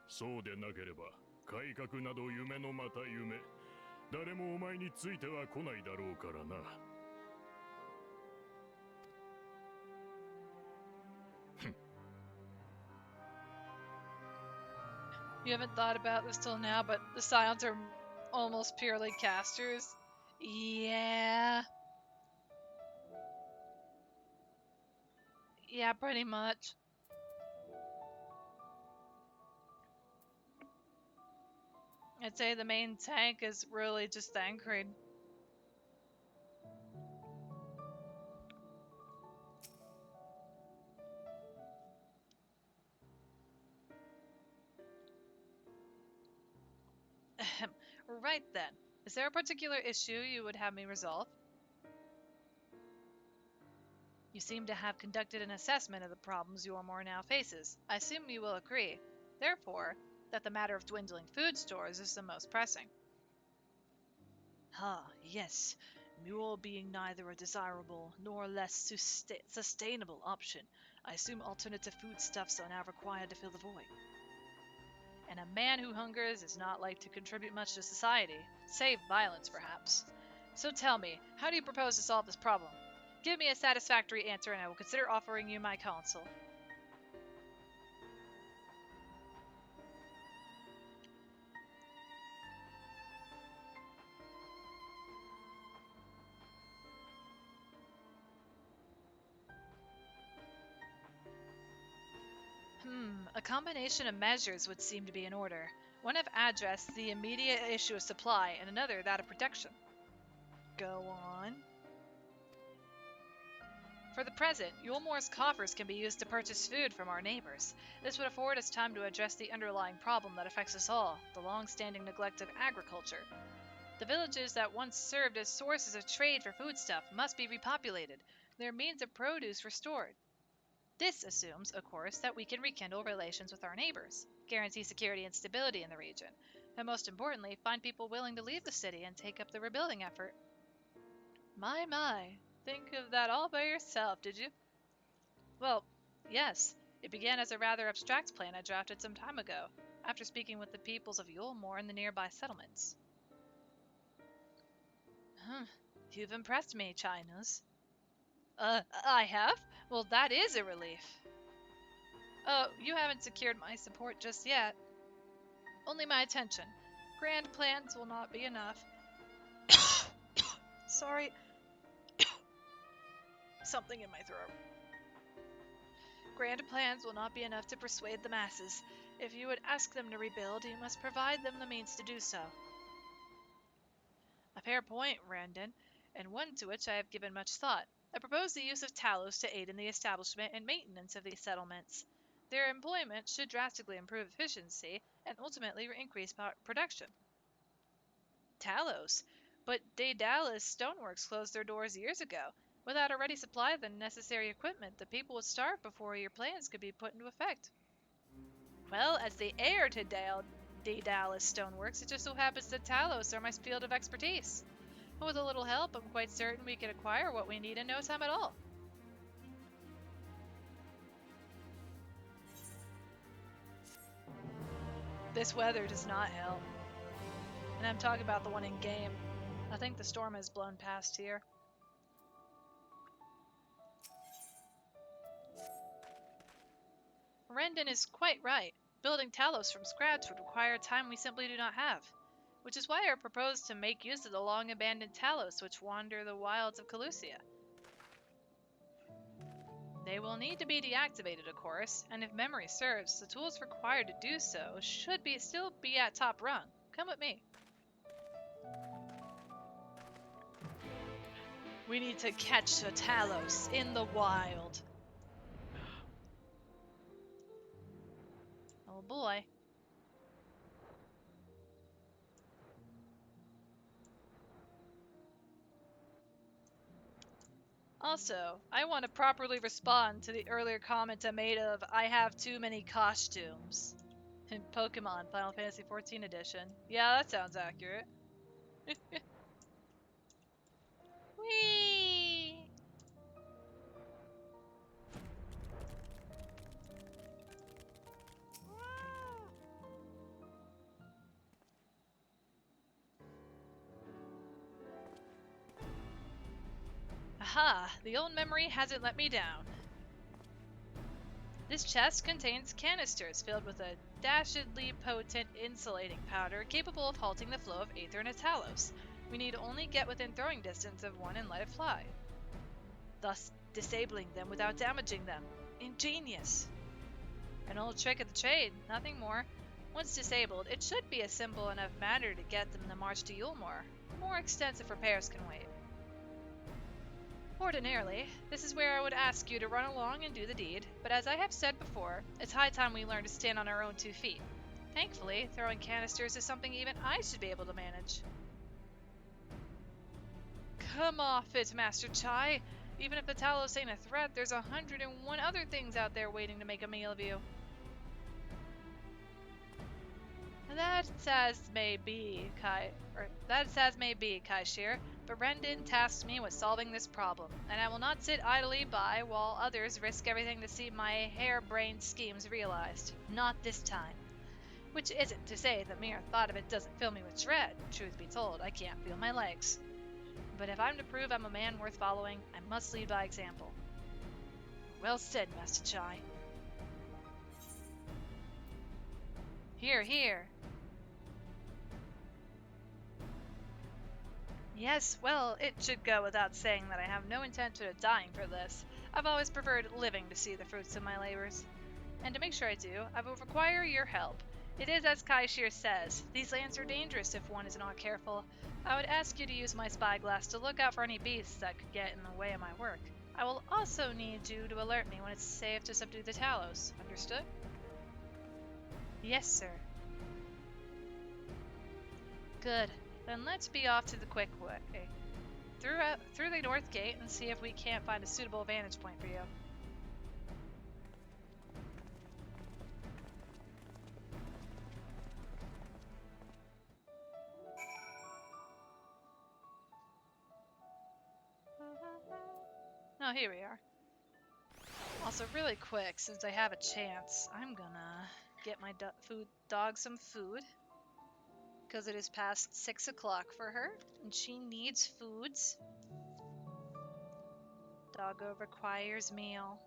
そうでなければ改革など夢のまた夢、誰もお前については来ないだろうからな。You haven't thought about this till now, but the Scions are almost purely casters. Yeah. Yeah, pretty much. I'd say the main tank is really just Thancred. Right then. Is there a particular issue you would have me resolve? You seem to have conducted an assessment of the problems Yormor now faces. I assume you will agree, therefore, that the matter of dwindling food stores is the most pressing. Ah, yes. Mule being neither a desirable nor less sustainable option, I assume alternative foodstuffs are now required to fill the void. And a man who hungers is not like to contribute much to society, save violence perhaps. So tell me, how do you propose to solve this problem? Give me a satisfactory answer and I will consider offering you my counsel. A combination of measures would seem to be in order. One of address the immediate issue of supply, and another that of protection. Go on. For the present, Yulmore's coffers can be used to purchase food from our neighbors. This would afford us time to address the underlying problem that affects us all, the long-standing neglect of agriculture. The villages that once served as sources of trade for foodstuff must be repopulated, their means of produce restored. This assumes, of course, that we can rekindle relations with our neighbors, guarantee security and stability in the region, and most importantly, find people willing to leave the city and take up the rebuilding effort. My. Think of that all by yourself, did you? Well, yes. It began as a rather abstract plan I drafted some time ago, after speaking with the peoples of Yulmore and the nearby settlements. You've impressed me, Chinos. I have? Well, that is a relief. Oh, you haven't secured my support just yet. Only my attention. Grand plans will not be enough. Sorry. Something in my throat. Grand plans will not be enough to persuade the masses. If you would ask them to rebuild, you must provide them the means to do so. A fair point, Randon, and one to which I have given much thought. I propose the use of Talos to aid in the establishment and maintenance of these settlements. Their employment should drastically improve efficiency and ultimately increase production. Talos? But Daedalus Stoneworks closed their doors years ago. Without a ready supply of the necessary equipment, the people would starve before your plans could be put into effect. Well, as the heir to Daedalus Stoneworks, it just so happens that Talos are my field of expertise. But with a little help, I'm quite certain we can acquire what we need in no time at all. This weather does not help. And I'm talking about the one in game. I think the storm has blown past here. Rendon is quite right. Building Talos from scratch would require time we simply do not have. Which is why I propose to make use of the long-abandoned Talos which wander the wilds of Calusia. They will need to be deactivated, of course, and if memory serves, the tools required to do so should still be at top rung. Come with me. We need to catch a Talos in the wild. Oh boy. Also, I want to properly respond to the earlier comment I made of I have too many costumes. In Pokemon Final Fantasy XIV Edition. Yeah, that sounds accurate. Whee! Aha! The old memory hasn't let me down. This chest contains canisters filled with a dastardly potent insulating powder capable of halting the flow of aether and Talos. We need only get within throwing distance of one and let it fly, thus disabling them without damaging them. Ingenious! An old trick of the trade, nothing more. Once disabled, it should be a simple enough matter to get them to march to Yulmore. More extensive repairs can wait. Ordinarily, this is where I would ask you to run along and do the deed, but as I have said before, it's high time we learn to stand on our own 2 feet. Thankfully, throwing canisters is something even I should be able to manage. Come off it, Master Chai! Even if the Talos ain't a threat, there's 101 other things out there waiting to make a meal of you. That's as may be, Kaishir, but Rendon tasked me with solving this problem, and I will not sit idly by while others risk everything to see my harebrained schemes realized. Not this time. Which isn't to say the mere thought of it doesn't fill me with dread. Truth be told, I can't feel my legs. But if I'm to prove I'm a man worth following, I must lead by example. Well said, Master Chai. Here, here. Yes, well, it should go without saying that I have no intention of dying for this. I've always preferred living to see the fruits of my labors. And to make sure I do, I will require your help. It is as Kaishir says, these lands are dangerous if one is not careful. I would ask you to use my spyglass to look out for any beasts that could get in the way of my work. I will also need you to alert me when it's safe to subdue the Talos. Understood? Yes, sir. Good. Then let's be off to the quick way. Through the north gate and see if we can't find a suitable vantage point for you. Oh, here we are. Also, really quick, since I have a chance, I'm gonna get my dog some food. Because it is past 6 o'clock for her, and she needs foods. Doggo requires meal.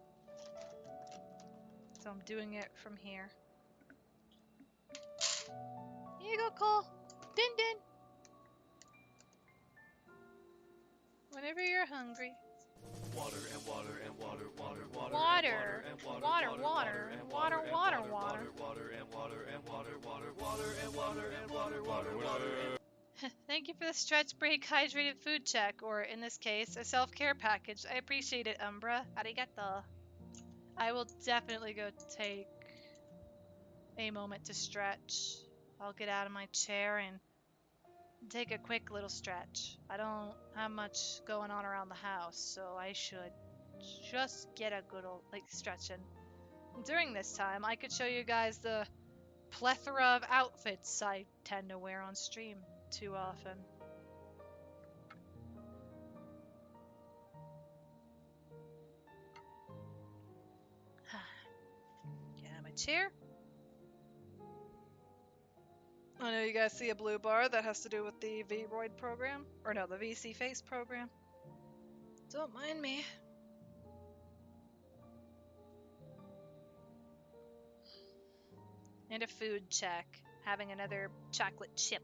So I'm doing it from here. Here you go, Cole. Din din. Whenever you're hungry. Thank you for the stretch break hydrated food check, or in this case, a self-care package. I appreciate it, Umbra. Arigato. I will definitely go take a moment to stretch. I'll get out of my chair and take a quick little stretch. I don't have much going on around the house, so I should just get a good old stretch in. During this time, I could show you guys the plethora of outfits I tend to wear on stream too often. Get out of my chair. I know you guys see a blue bar that has to do with the V-Roid program. Or no, the VC Face program. Don't mind me. And a food check. Having another chocolate chip.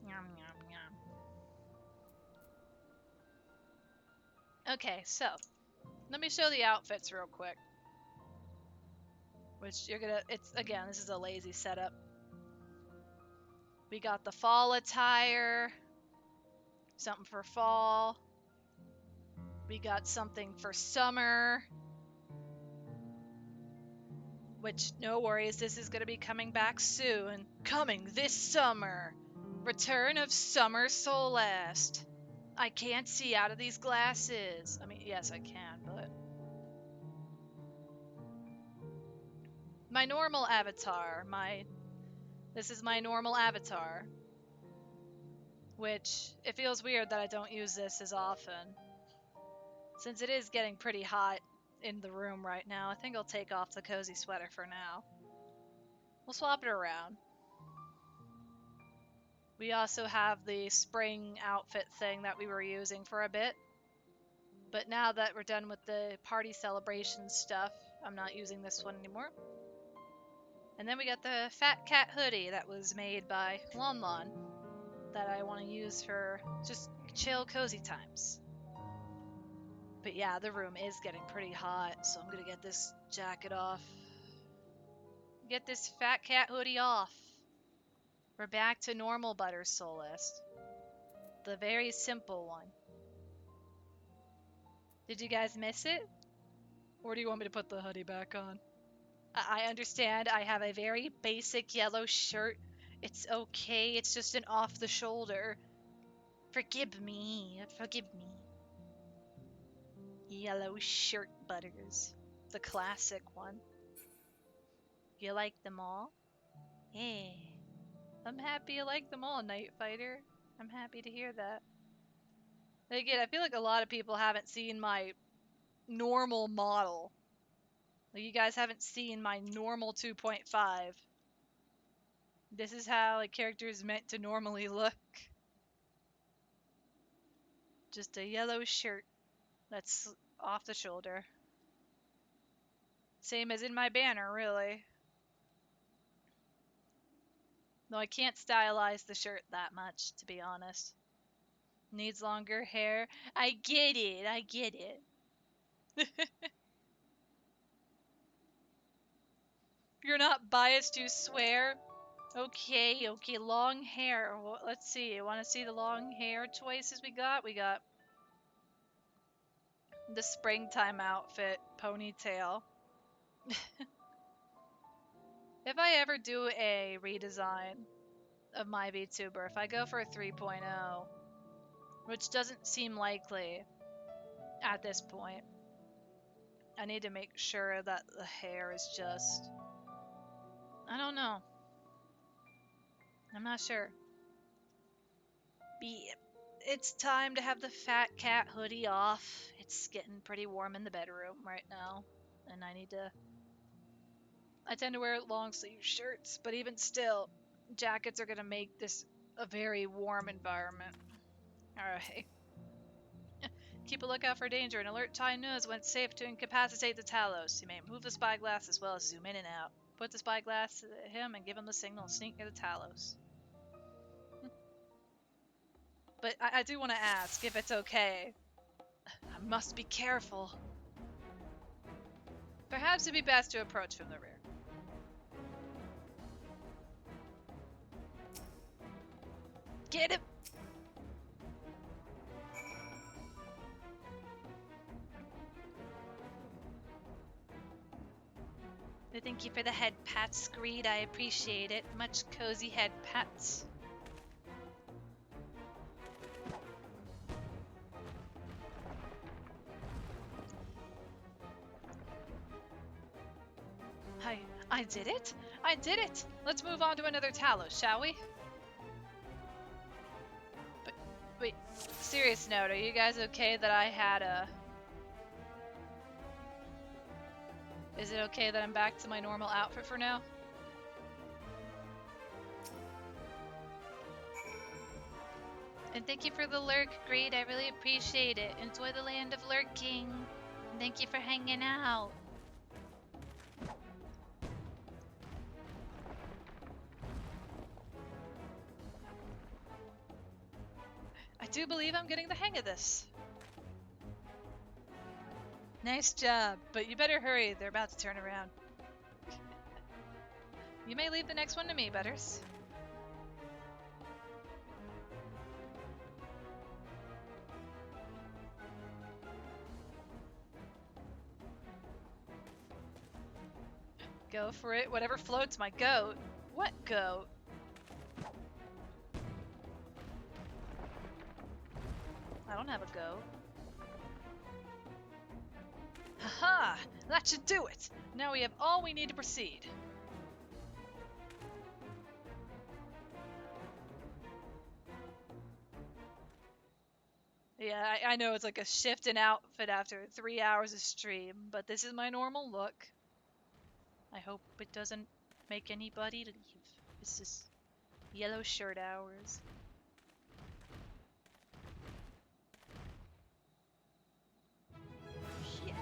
Yum, yum, yum. Okay, so let me show the outfits real quick. Which you're gonna, again, this is a lazy setup. We got the fall attire. Something for fall. We got something for summer. Which, no worries, this is gonna be coming back soon. Coming this summer. Return of Summer Solast. I can't see out of these glasses. I mean, yes, I can, but... My normal avatar. This is my normal avatar. Which, it feels weird that I don't use this as often. Since it is getting pretty hot in the room right now, I think I'll take off the cozy sweater for now. We'll swap it around. We also have the spring outfit thing that we were using for a bit. But now that we're done with the party celebration stuff, I'm not using this one anymore. And then we got the Fat Cat hoodie that was made by Lon Lon that I want to use for just chill, cozy times. But yeah, the room is getting pretty hot, so I'm gonna get this jacket off. Get this Fat Cat hoodie off. We're back to normal Butter Solist. The very simple one. Did you guys miss it? Or do you want me to put the hoodie back on? I understand I have a very basic yellow shirt. It's okay, it's just an off the shoulder. Forgive me, forgive me. Yellow shirt butters. The classic one. You like them all? Hey. I'm happy you like them all, Night Fighter. I'm happy to hear that. Again, I feel like a lot of people haven't seen my normal model. Like, you guys haven't seen my normal 2.5. This is how a character is meant to normally look. Just a yellow shirt that's off the shoulder. Same as in my banner, really. Though I can't stylize the shirt that much, to be honest. Needs longer hair. I get it, I get it. You're not biased, you swear? Okay, okay, long hair. Well, let's see. You want to see the long hair choices we got? We got the springtime outfit, ponytail. If I ever do a redesign of my VTuber, if I go for a 3.0, which doesn't seem likely at this point, I need to make sure that the hair is just... I don't know. I'm not sure. It's time to have the Fat Cat hoodie off. It's getting pretty warm in the bedroom right now, and I tend to wear long sleeve shirts, but even still, jackets are gonna make this a very warm environment. Alright. Keep a lookout for danger and alert Tai knows when it's safe to incapacitate the Talos. You may move the spyglass as well as zoom in and out. Put the spyglass to him and give him the signal and sneak near the Talos. But I do want to ask if it's okay. I must be careful. Perhaps it'd be best to approach from the rear. Get him! Thank you for the head pats, Screed. I appreciate it. Much cozy head pats. I did it! I did it! Let's move on to another Talos, shall we? But, wait, serious note, are you guys okay that I had a... Is it okay that I'm back to my normal outfit for now? And thank you for the lurk, Great. I really appreciate it. Enjoy the land of lurking. And thank you for hanging out. I do believe I'm getting the hang of this. Nice job, but you better hurry. They're about to turn around. You may leave the next one to me, Butters. Go for it. Whatever floats my goat. What goat? I don't have a goat. Haha! That should do it! Now we have all we need to proceed. Yeah, I know it's like a shift in outfit after 3 hours of stream, but this is my normal look. I hope it doesn't make anybody leave. This is yellow shirt hours. Yeah.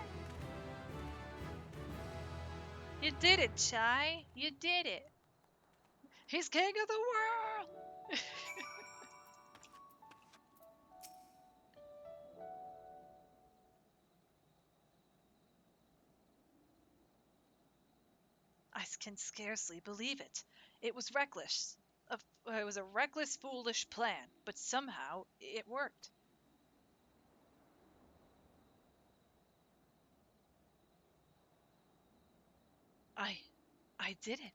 You did it, Chai. You did it. He's king of the world! I can scarcely believe it. It was reckless. It was a reckless, foolish plan, but somehow it worked. I did it.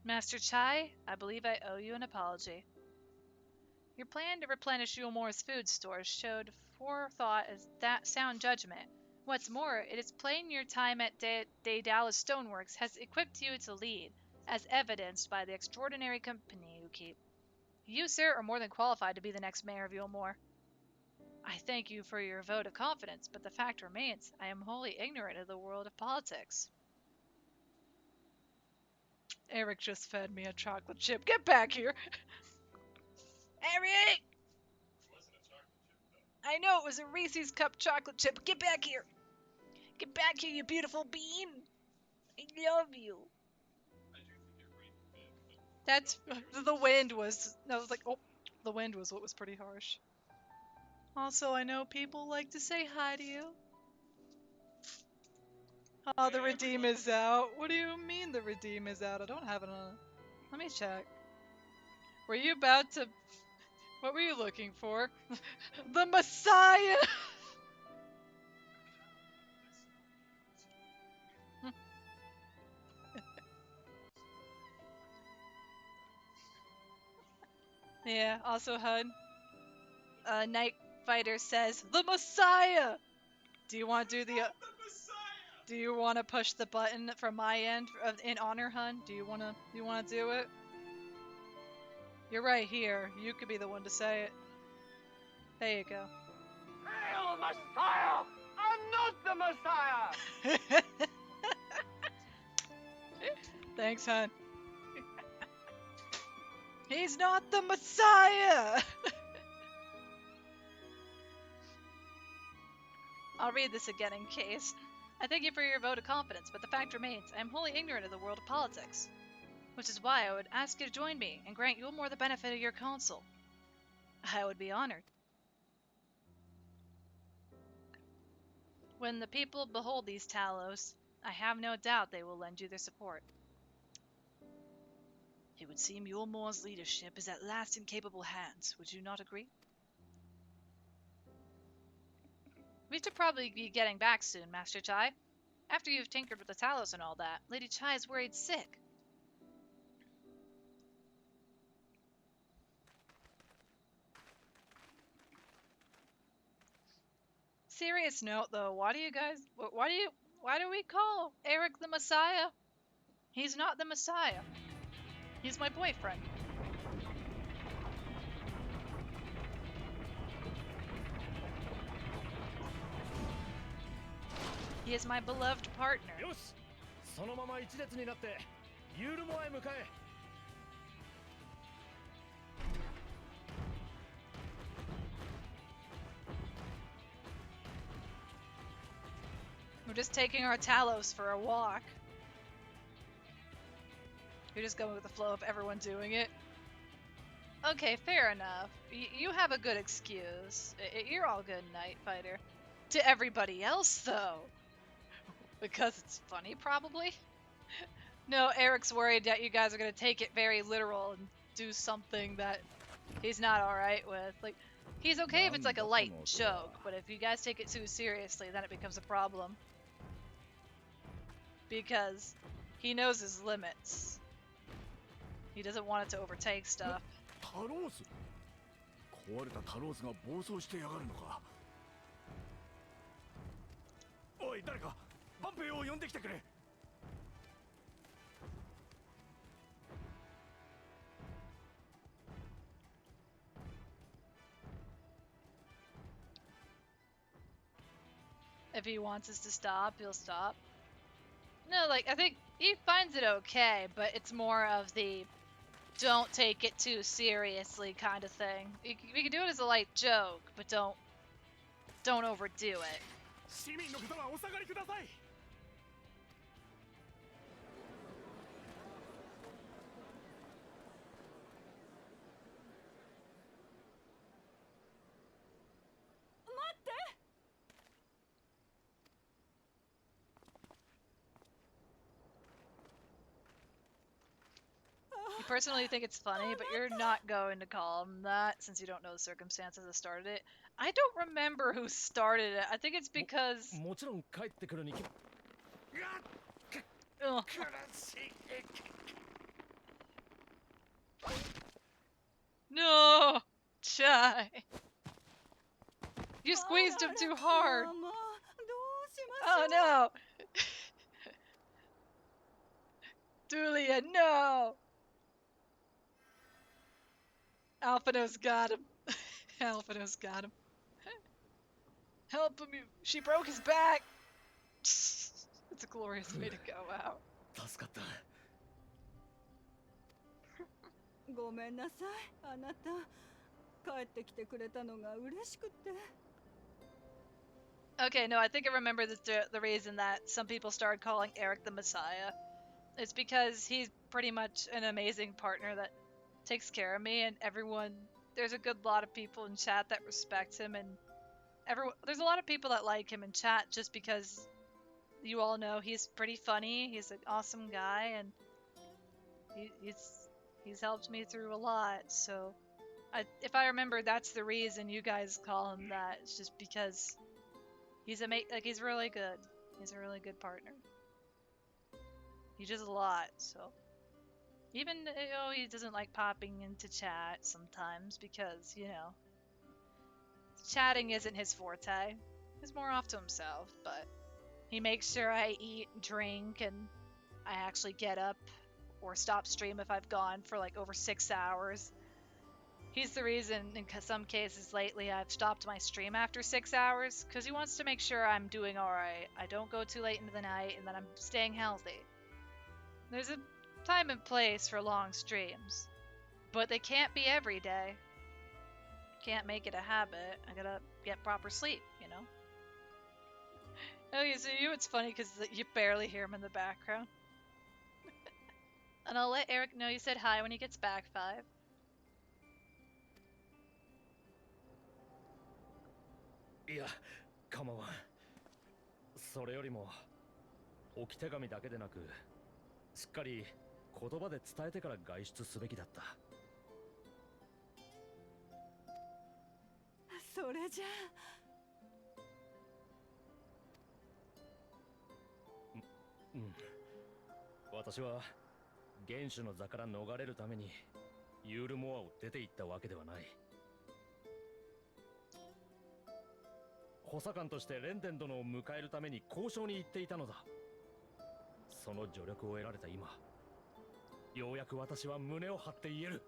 Master Chai, I believe I owe you an apology. Your plan to replenish Yulmore's food stores showed forethought as that sound judgment. What's more, it is plain your time at Daedalus Stoneworks has equipped you to lead, as evidenced by the extraordinary company you keep. You, sir, are more than qualified to be the next mayor of Yulmore. I thank you for your vote of confidence, but the fact remains, I am wholly ignorant of the world of politics. Eric just fed me a chocolate chip. Get back here! Eric! I know it was a Reese's Cup chocolate chip. Get back here! Get back here, you beautiful bean! I love you. That's the wind was. I was like, oh, the wind was what was pretty harsh. Also, I know people like to say hi to you. Oh, the redeem is out. What do you mean the redeem is out? I don't have it on. Let me check. Were you about to? What were you looking for? The Messiah! Yeah, also HUD. Night Fighter says, the Messiah! Do you want to do the... Do you want to push the button from my end in honor, hun? Do you want to do it? You're right here. You could be the one to say it. There you go. Hail Messiah! I'm not the Messiah! Thanks, hun. He's not the Messiah! I'll read this again in case. I thank you for your vote of confidence, but the fact remains, I am wholly ignorant of the world of politics. Which is why I would ask you to join me and grant you more the benefit of your counsel. I would be honored. When the people behold these Talos, I have no doubt they will lend you their support. It would seem Yulmor's leadership is at last in capable hands. Would you not agree? We should probably be getting back soon, Master Chai. After you've tinkered with the Talos and all that, Lady Chai is worried sick. Serious note though, why do we call Eric the Messiah? He's not the Messiah. He's my boyfriend. He is my beloved partner. よし、そのまま一列になってユールモアへ向かえ。We're just taking our Talos for a walk. You're just going with the flow of everyone doing it. Okay, fair enough. You have a good excuse. You're all good, Night Fighter. To everybody else, though. Because it's funny, probably? No, Eric's worried that you guys are going to take it very literal and do something that he's not alright with. Like, he's okay if it's like a light joke, but if you guys take it too seriously, then it becomes a problem. Because he knows his limits. He doesn't want it to overtake stuff. タロース壊れたタロースが暴走してやがるのか。おい、誰かバンペイを呼んできてくれ。If he wants us to stop, he'll stop. No, like, I think he finds it okay, but it's more of the don't take it too seriously kind of thing. We can do it as a light joke, but don't overdo it. 市民の方はお下がりください。You personally think it's funny, but you're not going to call him that since you don't know the circumstances that started it. I don't remember who started it. I think it's because... もちろん帰ってくるに決 Ugh. No! Chai! You squeezed him too hard! ママどうしまし Oh ょう。 no! Dulia, no! Alphino's got him. Alphino's got him. Help him! She broke his back! It's a glorious way to go out. 助かった。ごめんなさい、あなた。帰ってきてくれたのが嬉しくて。 Okay, no, I think I remember the reason that some people started calling Eric the Messiah. It's because he's pretty much an amazing partner that takes care of me, and everyone, there's a good lot of people in chat that respect him, and there's a lot of people that like him in chat just because you all know he's pretty funny, he's an awesome guy, and he's helped me through a lot, so if I remember, that's the reason you guys call him that. It's just because he's he's really good. He's a really good partner. He does a lot, so even though he doesn't like popping into chat sometimes because, you know, chatting isn't his forte. He's more off to himself, but he makes sure I eat, drink, and I actually get up or stop stream if I've gone for like over 6 hours. He's the reason in some cases lately I've stopped my stream after 6 hours, because he wants to make sure I'm doing alright. I don't go too late into the night and that I'm staying healthy. There's a time and place for long streams, but they can't be every day. Can't make it a habit. I gotta get proper sleep, you know? Oh, yeah, so you, it's funny because you barely hear him in the background. And I'll let Eric know you said hi when he gets back, 5. いや構わん。それよりも置き手紙だけでなくしっかり言葉で伝えてから外出すべきだった。それじゃあ。うん。私は元首の座から逃れるためにユールモアを出て行ったわけではない。補佐官としてレンデン殿を迎えるために交渉に行っていたのだ。その助力を得られた今、ようやく私は胸を張って言える。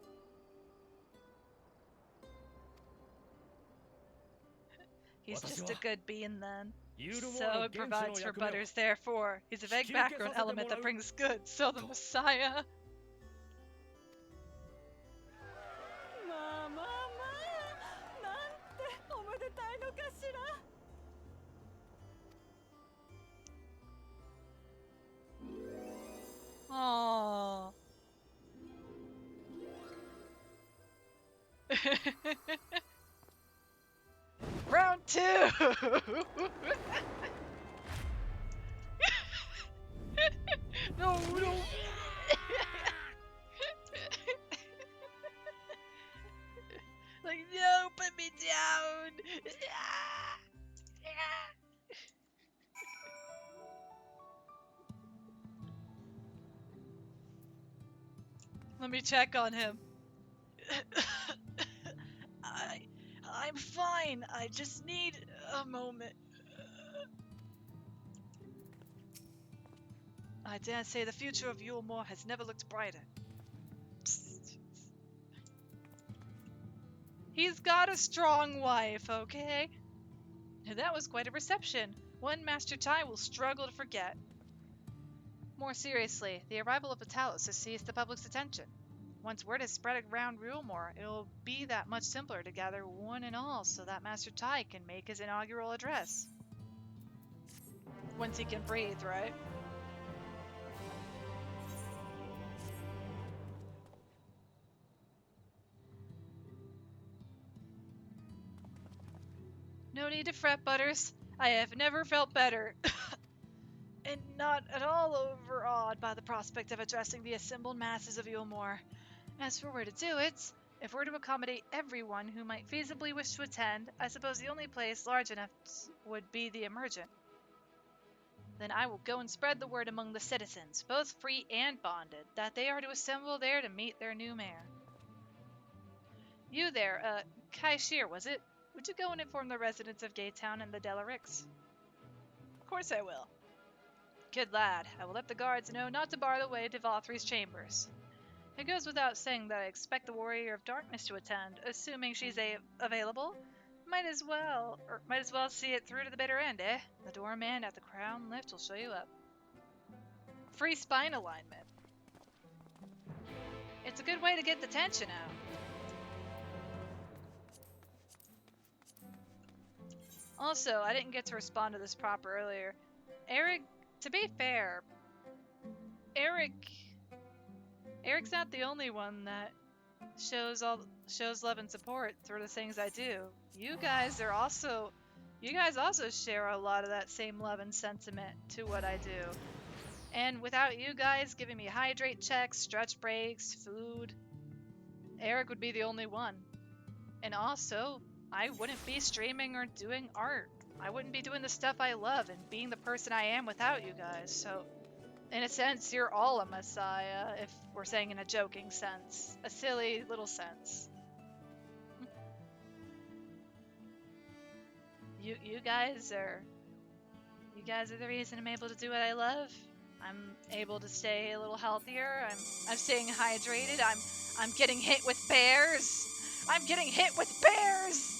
He's just a good being then. So it provides for Butters, therefore. He's a vague background element that brings good. So the Messiah. まあまあまあ、なんておめでたいのかしら。Aww. Round 2! No, no! Like, no, put me down! Let me check on him. I'm fine. I just need a moment. I dare say the future of Yulmore has never looked brighter. He's got a strong wife, okay? That was quite a reception. One Master Tai will struggle to forget. More seriously, the arrival of the Talos has seized the public's attention. Once word is spread around Rulmore, it'll be that much simpler to gather one and all so that Master Tai can make his inaugural address. Once he can breathe, right? No need to fret, Butters. I have never felt better. And not at all overawed by the prospect of addressing the assembled masses of Yulmore. As for where to do it, if we're to accommodate everyone who might feasibly wish to attend, I suppose the only place large enough would be the Emergent. Then I will go and spread the word among the citizens, both free and bonded, that they are to assemble there to meet their new mayor. You there, Kai Shear, was it? Would you go and inform the residents of Gaytown and the Delarix? Of course I will. Good lad. I will let the guards know not to bar the way to Valthry's chambers. It goes without saying that I expect the Warrior of Darkness to attend, assuming she's available. Might as well see it through to the bitter end, eh? The doorman at the Crown Lift will show you up. Free spine alignment. It's a good way to get the tension out. Also, I didn't get to respond to this prop earlier. Eric, to be fair, Eric's not the only one that shows love and support through the things I do. You guys also share a lot of that same love and sentiment to what I do. And without you guys giving me hydrate checks, stretch breaks, food, Eric would be the only one. And also, I wouldn't be streaming or doing art. I wouldn't be doing the stuff I love and being the person I am without you guys. So, in a sense, you're all a messiah, if we're saying in a joking sense. A silly little sense. You guys are the reason I'm able to do what I love. I'm able to stay a little healthier. I'm staying hydrated. I'm getting hit with bears. I'm getting hit with bears.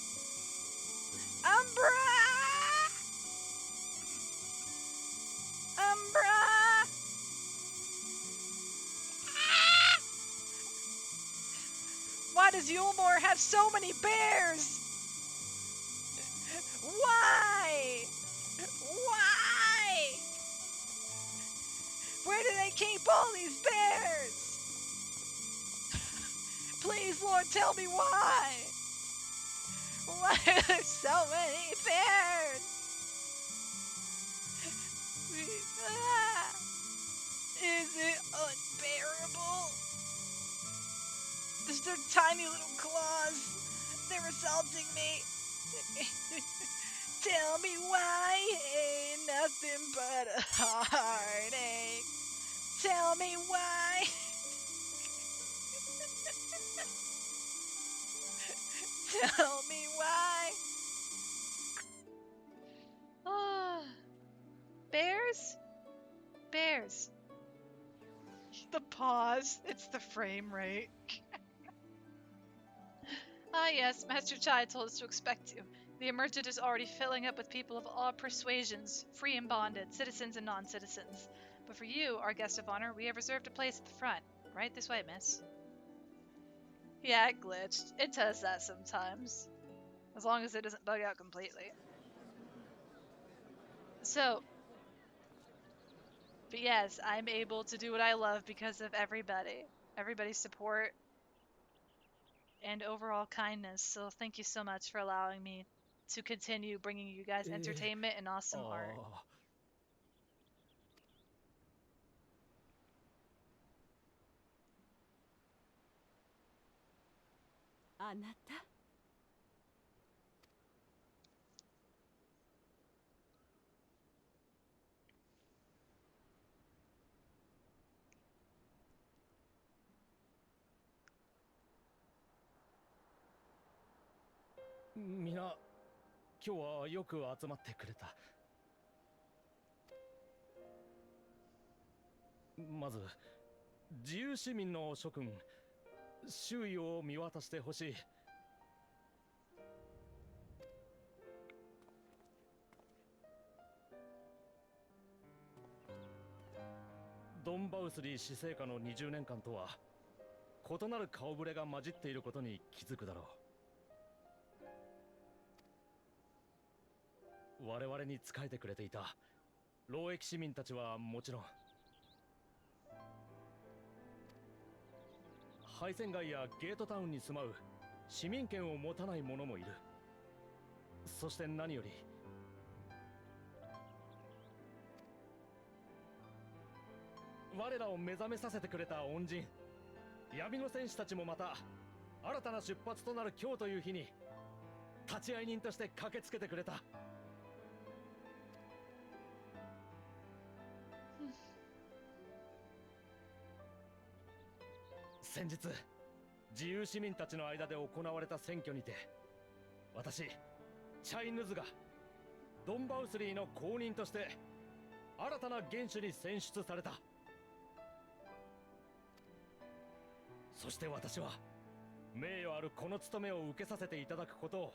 Umbra! Why does Yulmore have so many bears? Why? Why? Where do they keep all these bears? Please, Lord, tell me why. Why are there so many bears? Is it unbearable? Their tiny little claws, they're assaulting me. Tell me why, ain't nothing but a heartache. Tell me why. Tell me why. Ah, bears? Bears. The pause. It's the frame rate. Ah yes, Master Chai told us to expect you. The emergent is already filling up with people of all persuasions, free and bonded, citizens and non-citizens. But for you, our guest of honor, we have reserved a place at the front. Right this way, miss. Yeah, it glitched. It does that sometimes. As long as it doesn't bug out completely. So, but yes, I'm able to do what I love because of everybody. Everybody's support and overall kindness. So thank you so much for allowing me to continue bringing you guys entertainment and awesome art. あなた。みな、今日はよく集まってくれた。まず、自由市民の諸君、周囲を見渡してほしい。ドンバウスリー死生下の20年間とは異なる顔ぶれが混じっていることに気づくだろう。我々に仕えてくれていた労役市民たちはもちろん、敗戦街やゲートタウンに住まう市民権を持たない者もいる。そして何より我らを目覚めさせてくれた恩人、闇の戦士たちもまた新たな出発となる今日という日に立会人として駆けつけてくれた。先日、自由市民たちの間で行われた選挙にて、私、チャイヌズがドンバウスリーの公認として新たな元首に選出された。そして私は名誉あるこの務めを受けさせていただくことを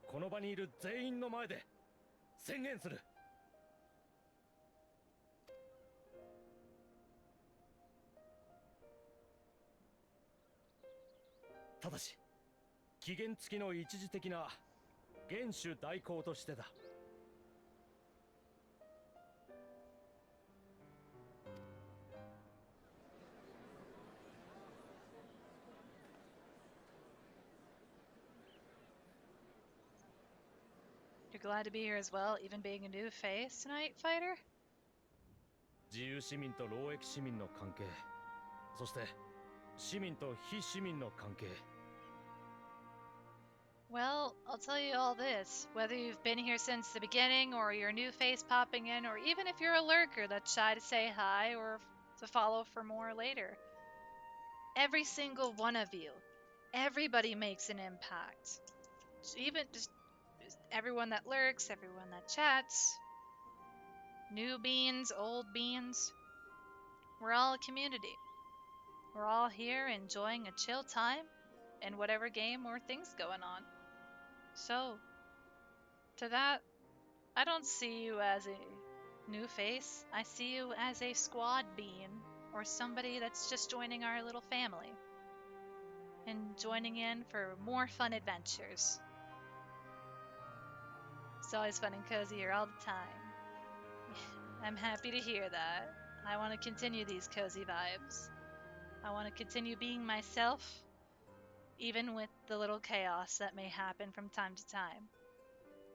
この場にいる全員の前で宣言する。ただし期限付きの一時的な元首代行としてだ。You're glad to be here as well, even being a new face tonight, fighter? 自由市民と労役市民の関係、そして市民と非市民の関係。Well, I'll tell you all this. Whether you've been here since the beginning, or you're a new face popping in, or even if you're a lurker that's shy to say hi or to follow for more later, every single one of you, everybody makes an impact. Even just everyone that lurks, everyone that chats, new beans, old beans, we're all a community. We're all here enjoying a chill time in whatever game or thing's going on. So, to that, I don't see you as a new face. I see you as a squad bean, or somebody that's just joining our little family and joining in for more fun adventures. It's always fun and cozy here all the time. I'm happy to hear that. I want to continue these cozy vibes. I want to continue being myself, even with the little chaos that may happen from time to time.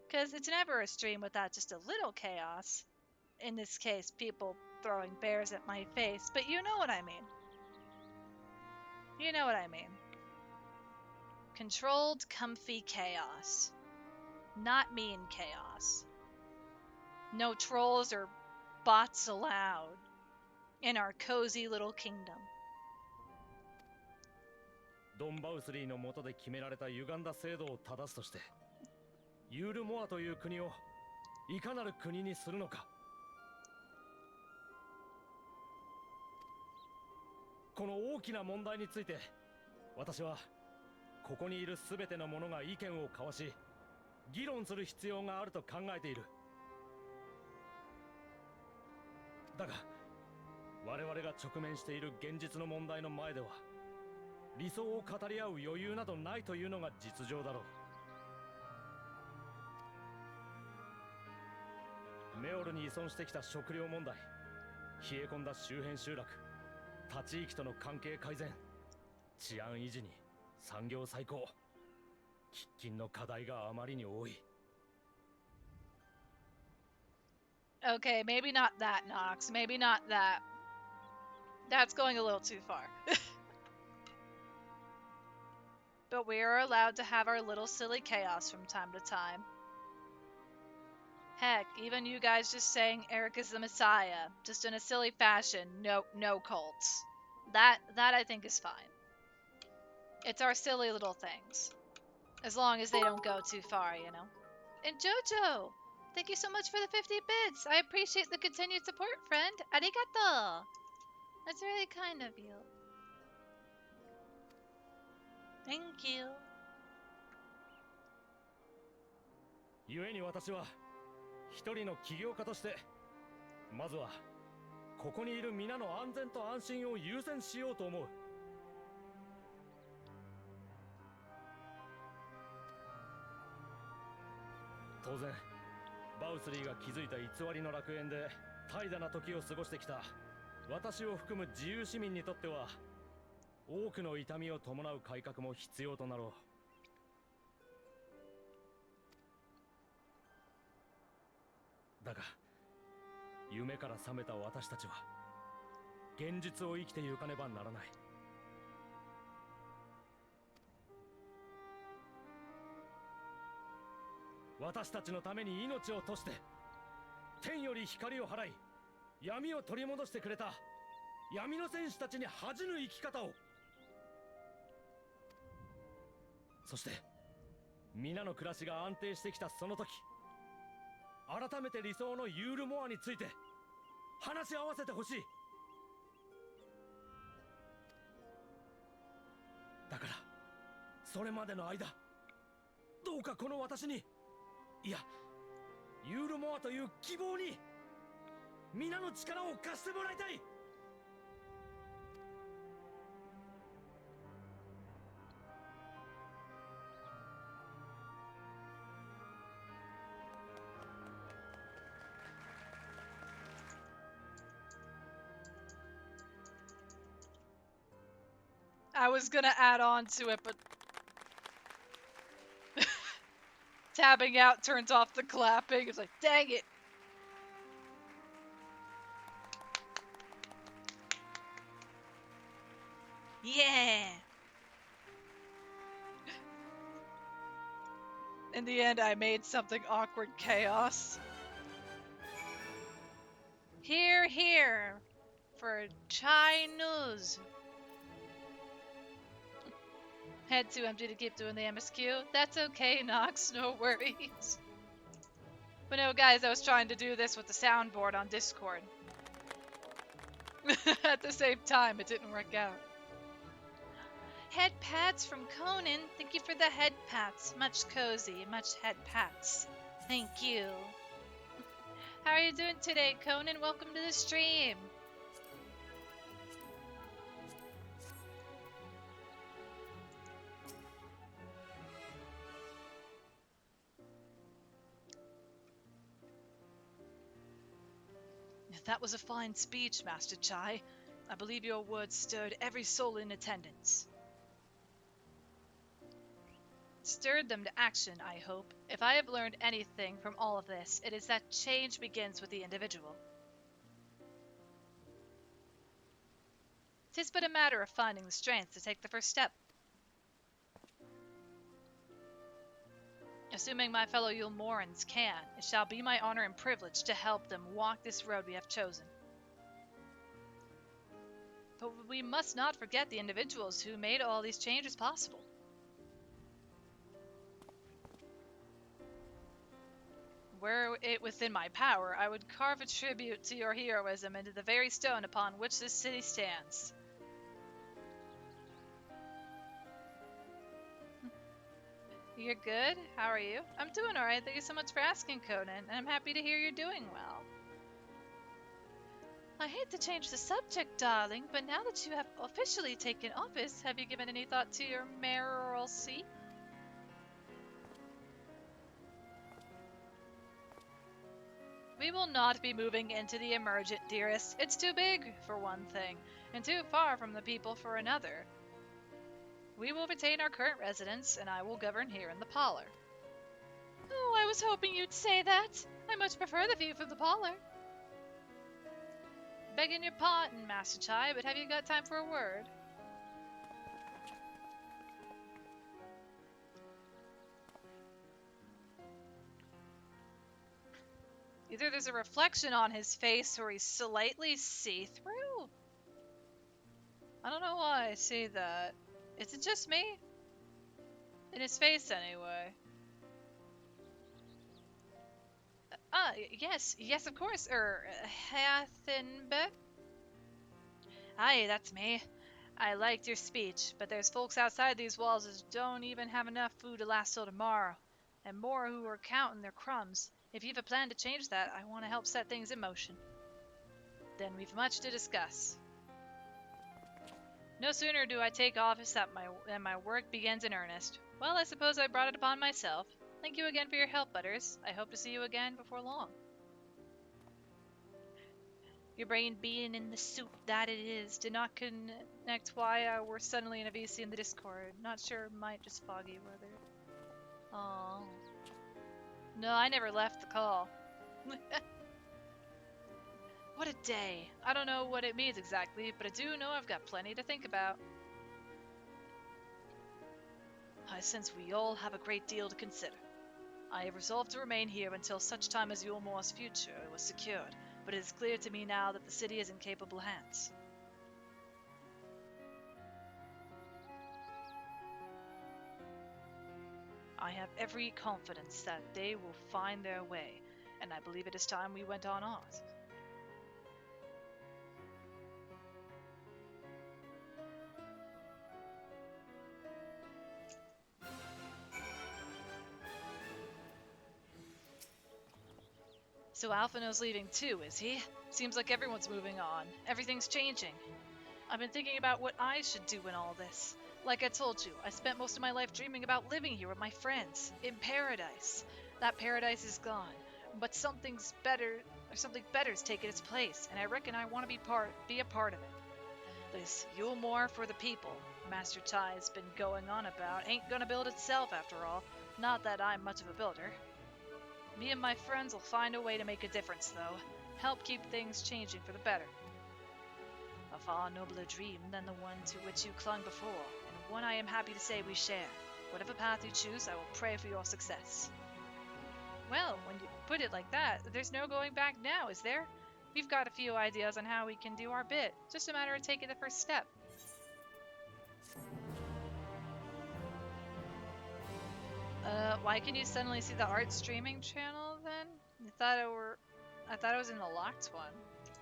Because it's never a stream without just a little chaos. In this case, people throwing bears at my face, but you know what I mean. You know what I mean. Controlled, comfy chaos. Not mean chaos. No trolls or bots allowed in our cozy little kingdom. ドンバウスリーの下で決められた歪んだ制度を正すとして、ユールモアという国をいかなる国にするのか。この大きな問題について、私はここにいるすべての者が意見を交わし、議論する必要があると考えている。だが、我々が直面している現実の問題の前では、理想を語り合う余裕などないというのが実情だろう。メオルに依存してきた食料問題、冷え込んだ周辺集落、他地域との関係改善、治安維持に産業再興、喫緊の課題があまりに多い。Okay, maybe not that, Nox. Maybe not that. That's going a little too far. But we are allowed to have our little silly chaos from time to time. Heck, even you guys just saying Eric is the Messiah, just in a silly fashion, no cults. That I think is fine. It's our silly little things. As long as they don't go too far, you know. And Jojo! Thank you so much for the 50 bits! I appreciate the continued support, friend! Arigato! That's really kind of you. Thank you. 故に私は一人の起業家としてまずはここにいる皆の安全と安心を優先しようと思う。当然バウスリーが築いた偽りの楽園で怠惰な時を過ごしてきた私を含む自由市民にとっては多くの痛みを伴う改革も必要となろう。だが夢から覚めた私たちは現実を生きてゆかねばならない。私たちのために命を賭して天より光を払い闇を取り戻してくれた闇の戦士たちに恥じぬ生き方を、そして皆の暮らしが安定してきたその時、改めて理想のユールモアについて話し合わせてほしい。だからそれまでの間どうかこの私に、いやユールモアという希望に皆の力を貸してもらいたい。I was gonna add on to it, but tabbing out turns off the clapping. It's like, dang it. Yeah. In the end, I made something awkward chaos. Here for Chai News. Head too empty to keep doing the MSQ. That's okay, Nox, no worries. But no, guys, I was trying to do this with the soundboard on Discord. At the same time, it didn't work out. Head pats from Conan. Thank you for the head pats. Much cozy, much head pats. Thank you. How are you doing today, Conan? Welcome to the stream. That was a fine speech, Master Chai. I believe your words stirred every soul in attendance. Stirred them to action, I hope. If I have learned anything from all of this, it is that change begins with the individual. 'Tis but a matter of finding the strength to take the first step. Assuming my fellow Yulmorans can, it shall be my honor and privilege to help them walk this road we have chosen. But we must not forget the individuals who made all these changes possible. Were it within my power, I would carve a tribute to your heroism into the very stone upon which this city stands. You're good? How are you? I'm doing alright. Thank you so much for asking, Conan, and I'm happy to hear you're doing well. I hate to change the subject, darling, but now that you have officially taken office, have you given any thought to your mayoral seat? We will not be moving into the emergent, dearest. It's too big, for one thing, and too far from the people for another. We will retain our current residence, and I will govern here in the parlor. Oh, I was hoping you'd say that. I much prefer the view from the parlor. Begging your pardon, Master Chai, but have you got time for a word? Either there's a reflection on his face or he's slightly see-through. I don't know why I see that. Is it just me? In his face, anyway. Yes, of course. Hathenbe? Aye, that's me. I liked your speech, but there's folks outside these walls that don't even have enough food to last till tomorrow, and more who are counting their crumbs. If you've a plan to change that, I want to help set things in motion. Then we've much to discuss. No sooner do I take office than my work begins in earnest. Well, I suppose I brought it upon myself. Thank you again for your help, Butters. I hope to see you again before long. Your brain being in the soup that it is did not connect why we're suddenly in a VC in the Discord. Not sure, might just foggy weather. Oh. No, I never left the call. What a day. I don't know what it means exactly, but I do know I've got plenty to think about. I sense we all have a great deal to consider. I have resolved to remain here until such time as Yulmore's future was secured, but it is clear to me now that the city is in capable hands. I have every confidence that they will find their way, and I believe it is time we went on ours. So Alphino's leaving too, is he? Seems like everyone's moving on. Everything's changing. I've been thinking about what I should do in all this. Like I told you, I spent most of my life dreaming about living here with my friends, in paradise. That paradise is gone, but something better's taken its place, and I reckon I want to be a part of it. This Yulmore for the people Master Chai's been going on about ain't gonna build itself after all. Not that I'm much of a builder. Me and my friends will find a way to make a difference, though. Help keep things changing for the better. A far nobler dream than the one to which you clung before, and one I am happy to say we share. Whatever path you choose, I will pray for your success. Well, when you put it like that, there's no going back now, is there? We've got a few ideas on how we can do our bit. Just a matter of taking the first step. Why can you suddenly see the art streaming channel then? I thought I was in the locked one.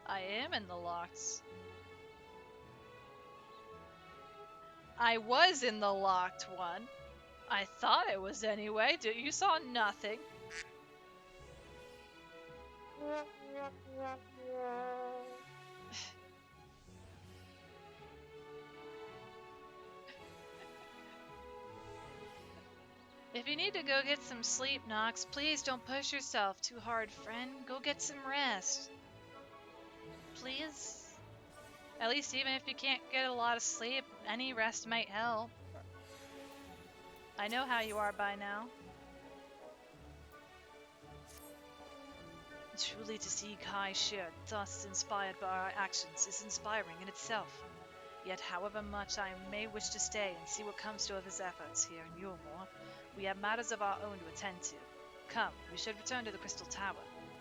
I am in the locked. I was in the locked one. I thought it was anyway. You saw nothing. If you need to go get some sleep, Nox, please don't push yourself too hard, friend. Go get some rest. please? At least even if you can't get a lot of sleep, any rest might help. I know how you are by now. Truly to see Kai Shir thus inspired by our actions is inspiring in itself. Yet however much I may wish to stay and see what comes to of his efforts here in Yulmore, we have matters of our own to attend to. Come, we should return to the Crystal Tower.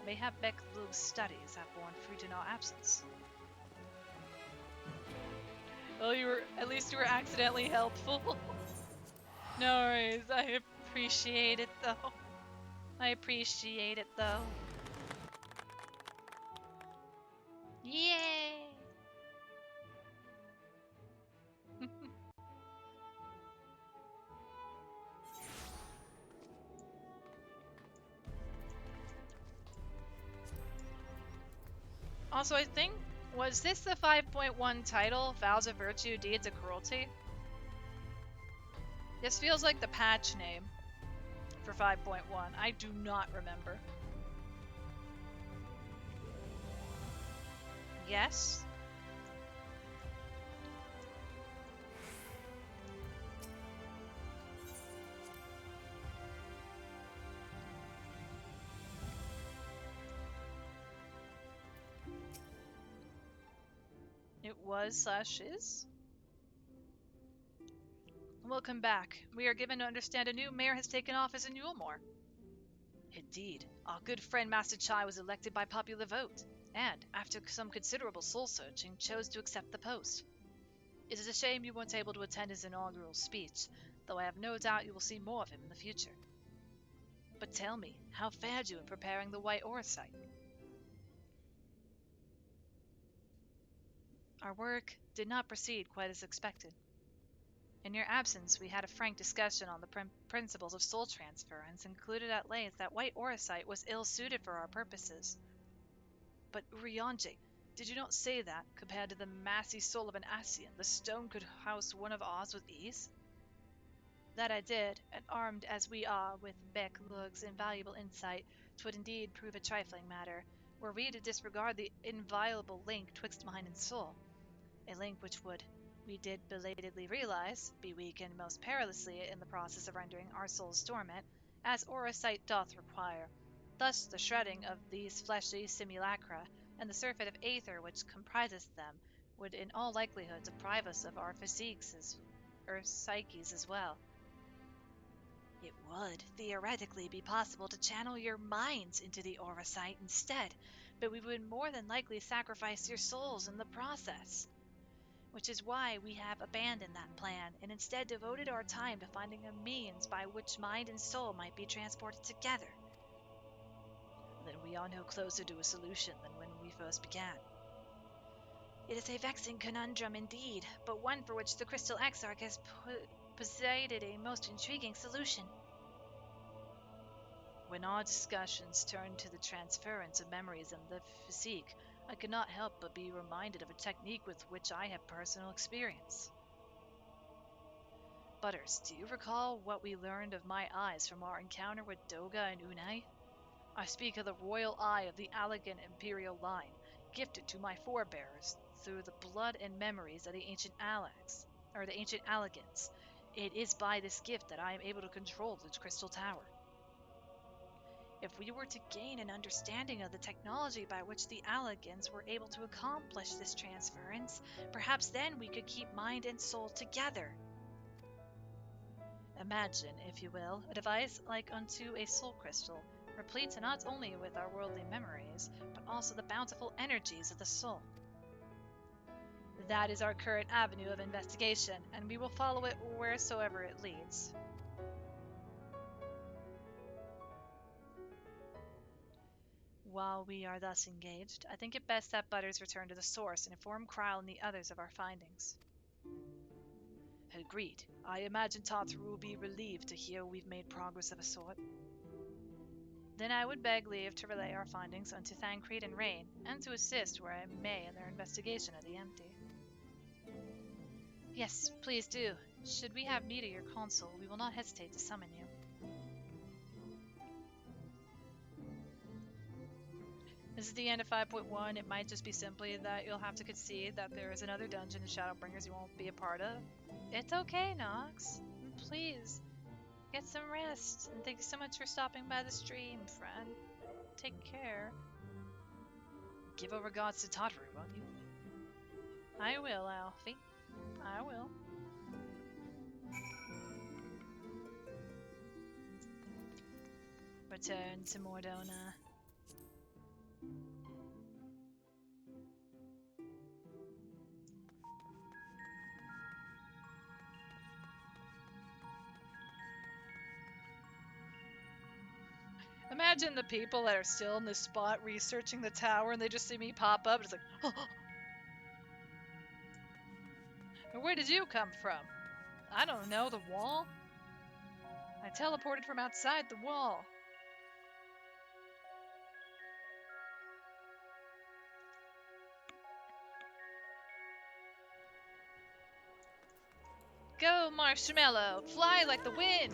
Mayhap Becklu's studies have borne fruit in our absence. Well, at least you were accidentally helpful. No worries, I appreciate it though. Yay! Also, I think, was this the 5.1 title, Vows of Virtue, Deeds of Cruelty? This feels like the patch name for 5.1. I do not remember. Yes? It was/is? Welcome back. We are given to understand a new mayor has taken office in Yulmore. Indeed, our good friend Master Chai was elected by popular vote, and, after some considerable soul-searching, chose to accept the post. It is a shame you weren't able to attend his inaugural speech, though I have no doubt you will see more of him in the future. But tell me, how fared you in preparing the White Orosite? Our work did not proceed quite as expected. In your absence, we had a frank discussion on the principles of soul transfer and concluded at length that White Orosite was ill-suited for our purposes. But Urianger, did you not say that, compared to the massy soul of an Asian, the stone could house one of ours with ease? That I did, and armed as we are with Beck-Lug's invaluable insight, 'twould indeed prove a trifling matter, were we to disregard the inviolable link twixt mind and soul. A link which would, we did belatedly realize, be weakened most perilously in the process of rendering our souls dormant, as Orosite doth require. Thus the shredding of these fleshly simulacra, and the surfeit of aether which comprises them, would in all likelihood deprive us of our psyches as well. It would, theoretically, be possible to channel your minds into the Orosite instead, but we would more than likely sacrifice your souls in the process. Which is why we have abandoned that plan, and instead devoted our time to finding a means by which mind and soul might be transported together. Then we are no closer to a solution than when we first began. It is a vexing conundrum indeed, but one for which the Crystal Exarch has posited a most intriguing solution. When our discussions turned to the transference of memories and the physique, I could not help but be reminded of a technique with which I have personal experience. Butters, do you recall what we learned of my eyes from our encounter with Doga and Unai? I speak of the royal eye of the Allegan imperial line, gifted to my forebears through the blood and memories of the ancient Allegans. It is by this gift that I am able to control the Crystal Tower. If we were to gain an understanding of the technology by which the Allegans were able to accomplish this transference, perhaps then we could keep mind and soul together. Imagine, if you will, a device like unto a soul crystal, replete not only with our worldly memories, but also the bountiful energies of the soul. That is our current avenue of investigation, and we will follow it wheresoever it leads. While we are thus engaged, I think it best that Butters return to the source and inform Kryle and the others of our findings. Agreed. I imagine Tatru will be relieved to hear we've made progress of a sort. Then I would beg leave to relay our findings unto Thancred and Rain, and to assist where I may in their investigation of the empty. Yes, please do. Should we have need of your counsel, we will not hesitate to summon you. This is the end of 5.1. It might just be simply that you'll have to concede that there is another dungeon in Shadowbringers you won't be a part of. It's okay, Nox. Please, get some rest. And thank you so much for stopping by the stream, friend. Take care. Give over gods to Tataru, won't you? I will, Alfie. I will. Return to Mordona. Imagine the people that are still in this spot researching the tower and they just see me pop up and it's like, oh. Where did you come from? I don't know, the wall? I teleported from outside the wall. Go, Marshmallow! Fly like the wind!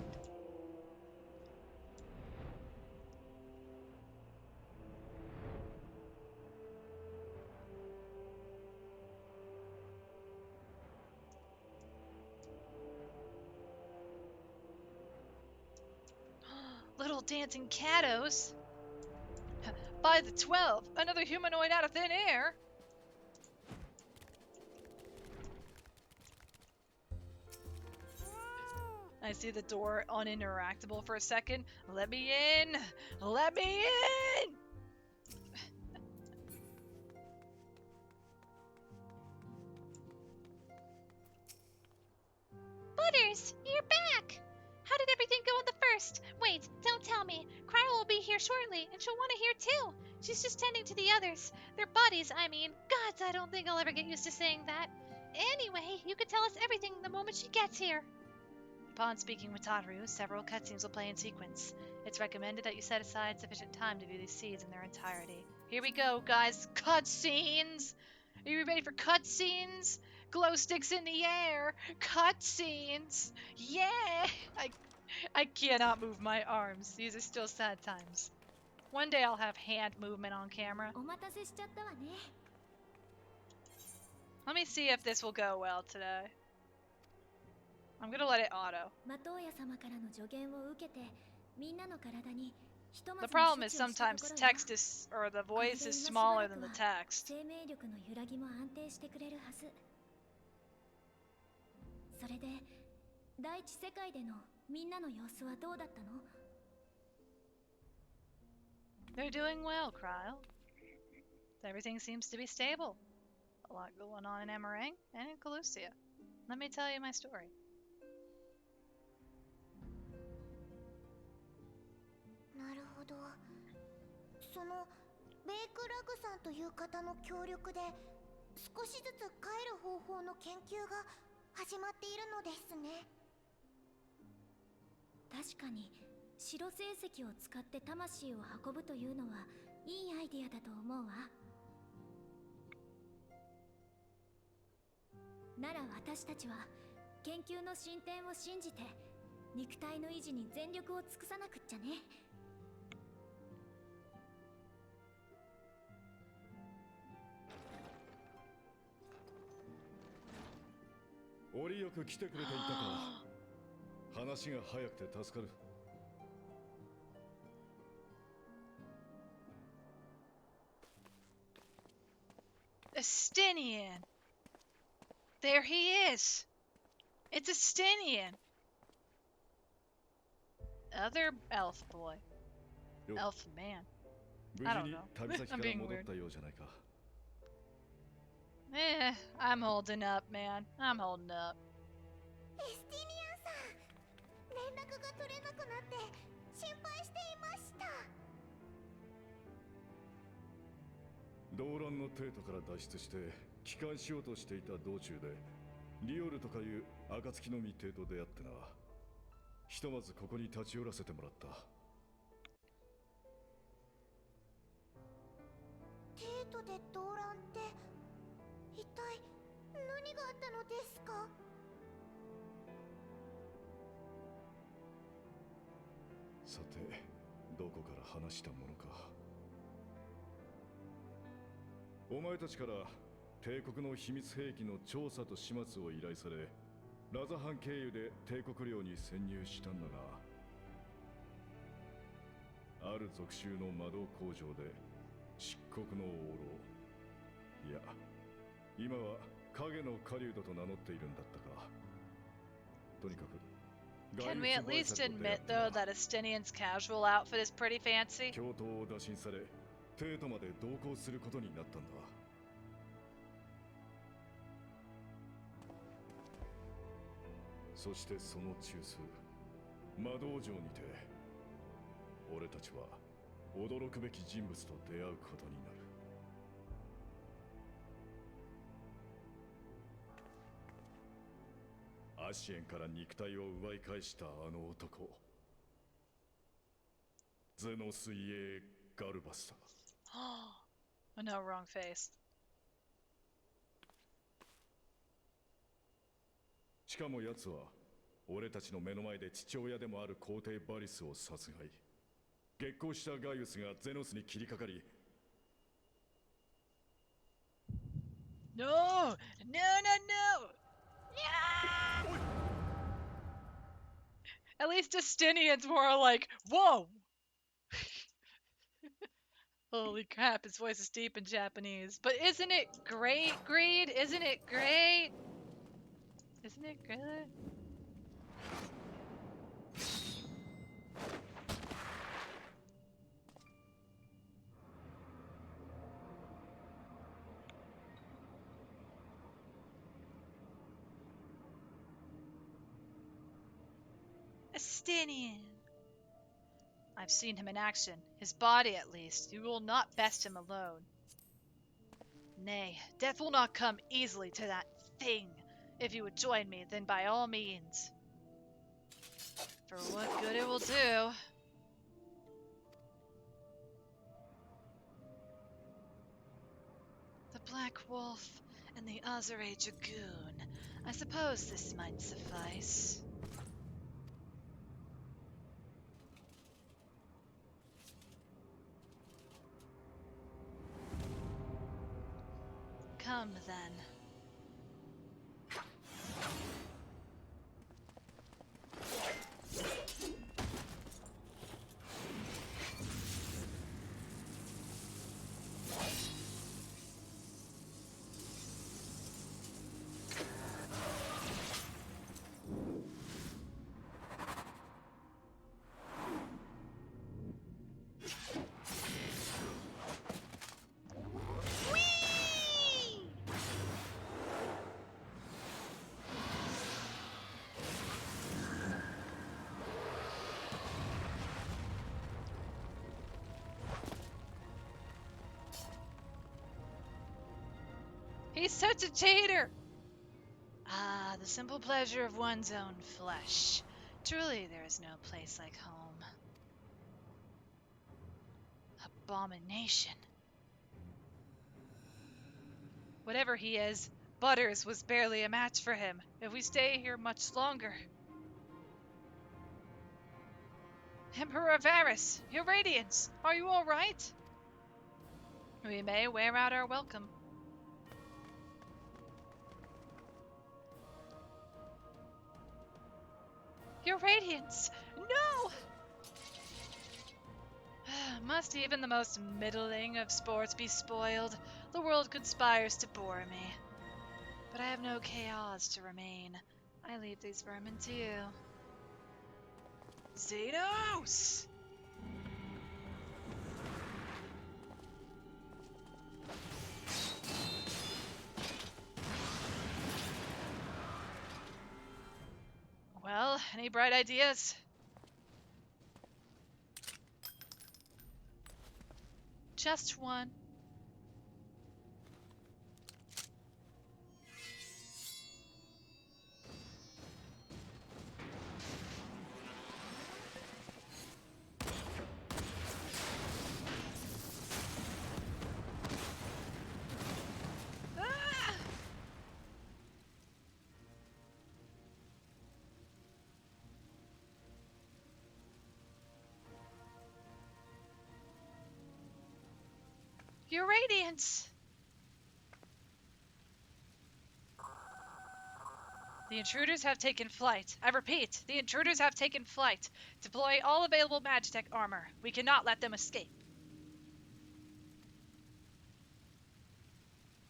Little dancing catos! By the 12! Another humanoid out of thin air! I see the door uninteractable for a second. Let me in! Let me in! Butters, you're back! How did everything go at the first? Wait, don't tell me. Cryo will be here shortly, and she'll want to hear too. She's just tending to the others. Their bodies, I mean. Gods, I don't think I'll ever get used to saying that. Anyway, you can tell us everything the moment she gets here. Upon speaking with Tataru, several cutscenes will play in sequence. It's recommended that you set aside sufficient time to view these scenes in their entirety. Here we go, guys. Cutscenes! Are you ready for cutscenes? Glow sticks in the air! Cutscenes! Yeah! I cannot move my arms. These are still sad times. One day I'll have hand movement on camera. Let me see if this will go well today. I'm gonna let it auto. The problem is sometimes text is, or the voice is smaller than the text. They're doing well, Kryle. Everything seems to be stable. A lot going on in Emerang and in Calusia. Let me tell you my story. なるほど。そのベイクラグさんという方の協力で少しずつ帰る方法の研究が始まっているのですね。確かに白成石を使って魂を運ぶというのはいいアイデアだと思うわ。なら私たちは研究の進展を信じて肉体の維持に全力を尽くさなくっちゃね。折よく来てくれていたか。話が早くて助かる。Estinian! There he is! It's Estinian! Other elf boy. Elf man. I don't know. I'm being weird. I'm holding up, man. I'm holding up. エスティニアンさん、連絡が取れなくなって心配していました。動乱の帝都から脱出して帰還しようとしていた道中でリオルとかいう暁の実帝と出会ってな。ひとまずここに立ち寄らせてもらった。帝都で動乱って一体何があったのですか？さて、どこから話したものか。お前たちから帝国の秘密兵器の調査と始末を依頼され、ラザハン経由で帝国領に潜入したんだが、ある属州の魔導工場で漆黒の王老、いや今は影の狩人と名乗っているんだったか。とにかく Can we at least admit, though, that Estinian's casual outfit is pretty fancy? 京都を打診され、帝都まで同行することになったんだ。そしてその中枢、魔道場にて、俺たちは驚くべき人物と出会うことになる。アシエンから肉体を奪い返したあの男、ゼノスイエー・ガルバスだ。Oh no, wrong face. しかも奴は俺たちの目の前で父親でもある皇帝バリスを殺害。激高したガイウスがゼノスに切りかかり、 No! No, no, no! At least Estinian's more like, whoa! Holy crap, his voice is deep in Japanese. But isn't it great, Greed? Isn't it great? Isn't it great? Estinian. I've seen him in action, his body at least. You will not best him alone. Nay, death will not come easily to that thing. If you would join me, then by all means. For what good it will do. The Black Wolf and the Azure Dragoon. I suppose this might suffice. Come then. He's such a cheater! Ah, the simple pleasure of one's own flesh. Truly, there is no place like home. Abomination. Whatever he is, Butters was barely a match for him if we stay here much longer. Emperor Varys, your radiance, are you all right? We may wear out our welcome. Your radiance! No! Must even the most middling of sports be spoiled? The world conspires to bore me. But I have no chaos to remain. I leave these vermin to you. Xenos! Well, any bright ideas? Just one. Ah! Your radiance! The intruders have taken flight. I repeat, the intruders have taken flight. Deploy all available Magitech armor. We cannot let them escape.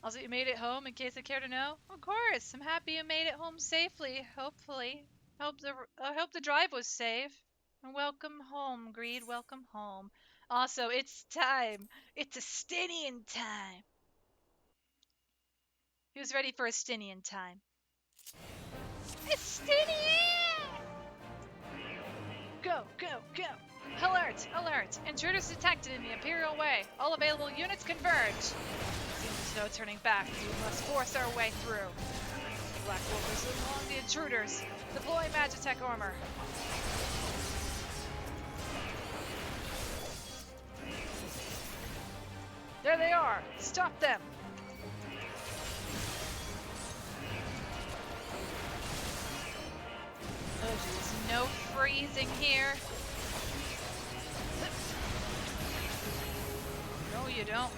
Also, you made it home, in case I care to know? Of course. I'm happy you made it home safely, hopefully. I hope the drive was safe. And welcome home, Greed. Welcome home. Also, it's time. It's Estinian time. Who's ready for Estinian time? Estinian! Go, go, go! Alert, alert! Intruders detected in the Imperial Way. All available units converge. Seems no turning back. We must force our way through. Black Wolvers along the intruders. Deploy Magitech armor. There they are! Stop them! Oh jeez, no freezing here. No, you don't.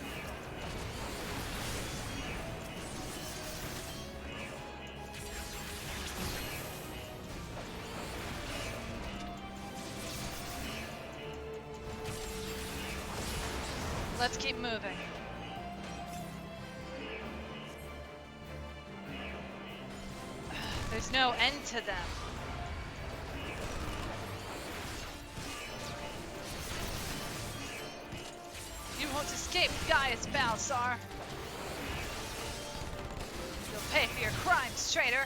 Let's keep moving. There's no end to them. You won't escape, Gaius Balsar. You'll pay for your crimes, traitor.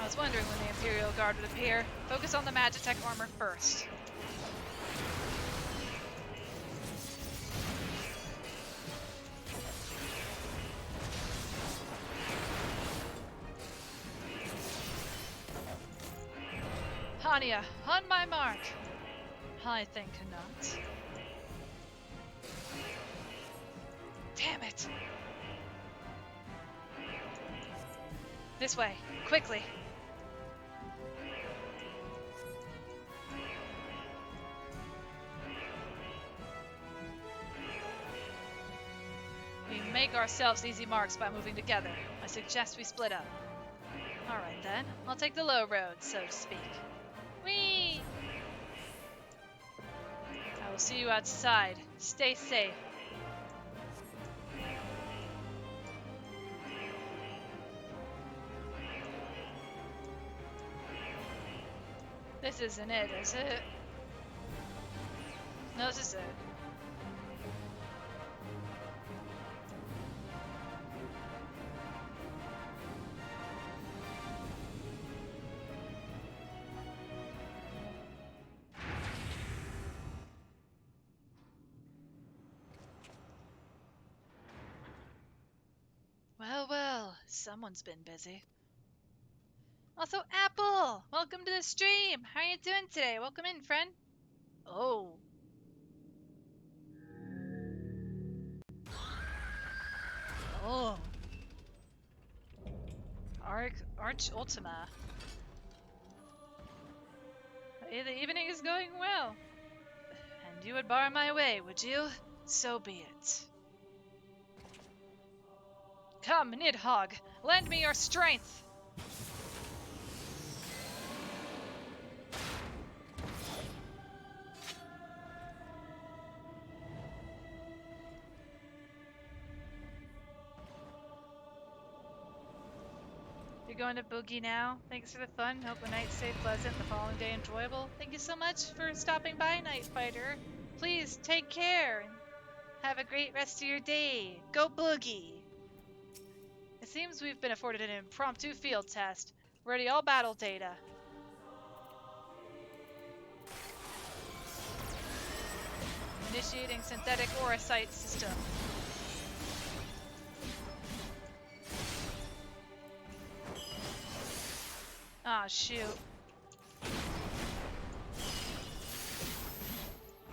I was wondering when the Imperial Guard would appear. Focus on the Magitech armor first. Hania, on my mark. I think not. Damn it! This way, quickly. We make ourselves easy marks by moving together. I suggest we split up. Alright then, I'll take the low road, so to speak. Whee! I will see you outside. Stay safe. This isn't it, is it? No, this is it. Well, well, someone's been busy. Also, Apple! Welcome to the stream! How are you doing today? Welcome in, friend. Oh. Oh. Arch Ultima. Hey, the evening is going well. And you would bar my way, would you? So be it. Come, Nidhogg, lend me your strength! You're going to Boogie now? Thanks for the fun. Hope the night stayed pleasant, the following day enjoyable. Thank you so much for stopping by, Night Fighter. Please take care and have a great rest of your day. Go Boogie! It seems we've been afforded an impromptu field test. Ready all battle data. Initiating synthetic aurosite system. Ah, shoot.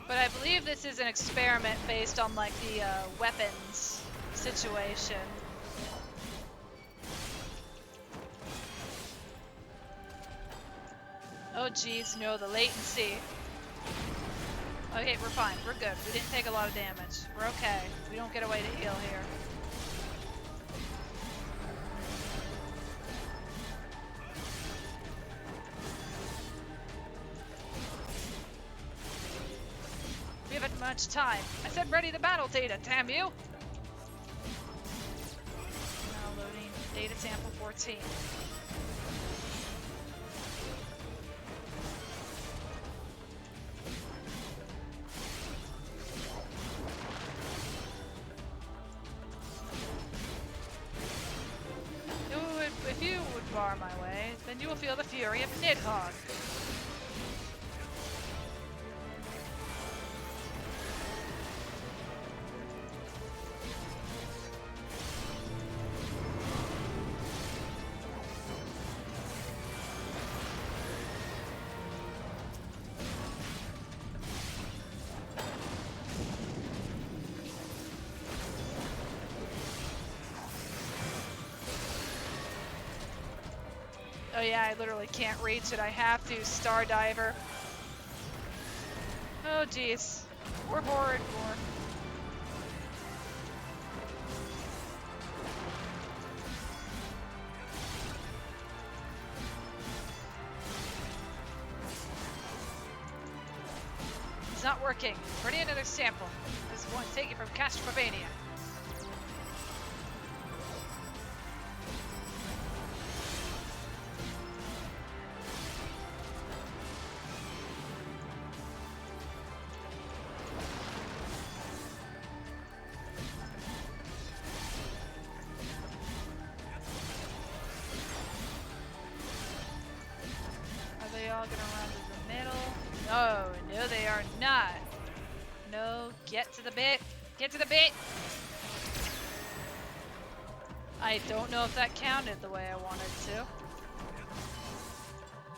But I believe this is an experiment based on, like, the weapons situation. Oh geez, no, the latency. Okay, we're fine. We're good. We didn't take a lot of damage. We're okay. We don't get away to heal here. much time. I said ready the battle data, damn you! Now loading data sample 14. If you would bar my way, then you will feel the fury of Nidhogg. Oh yeah, I literally can't reach it. I have to. Star Diver. Oh jeez. We're horrid more. It's not working. Ready another sample. This is one take it from Castlevania. All gonna run to the middle. No, they are not. No, get to the bit. Get to the bit. I don't know if that counted the way I wanted to.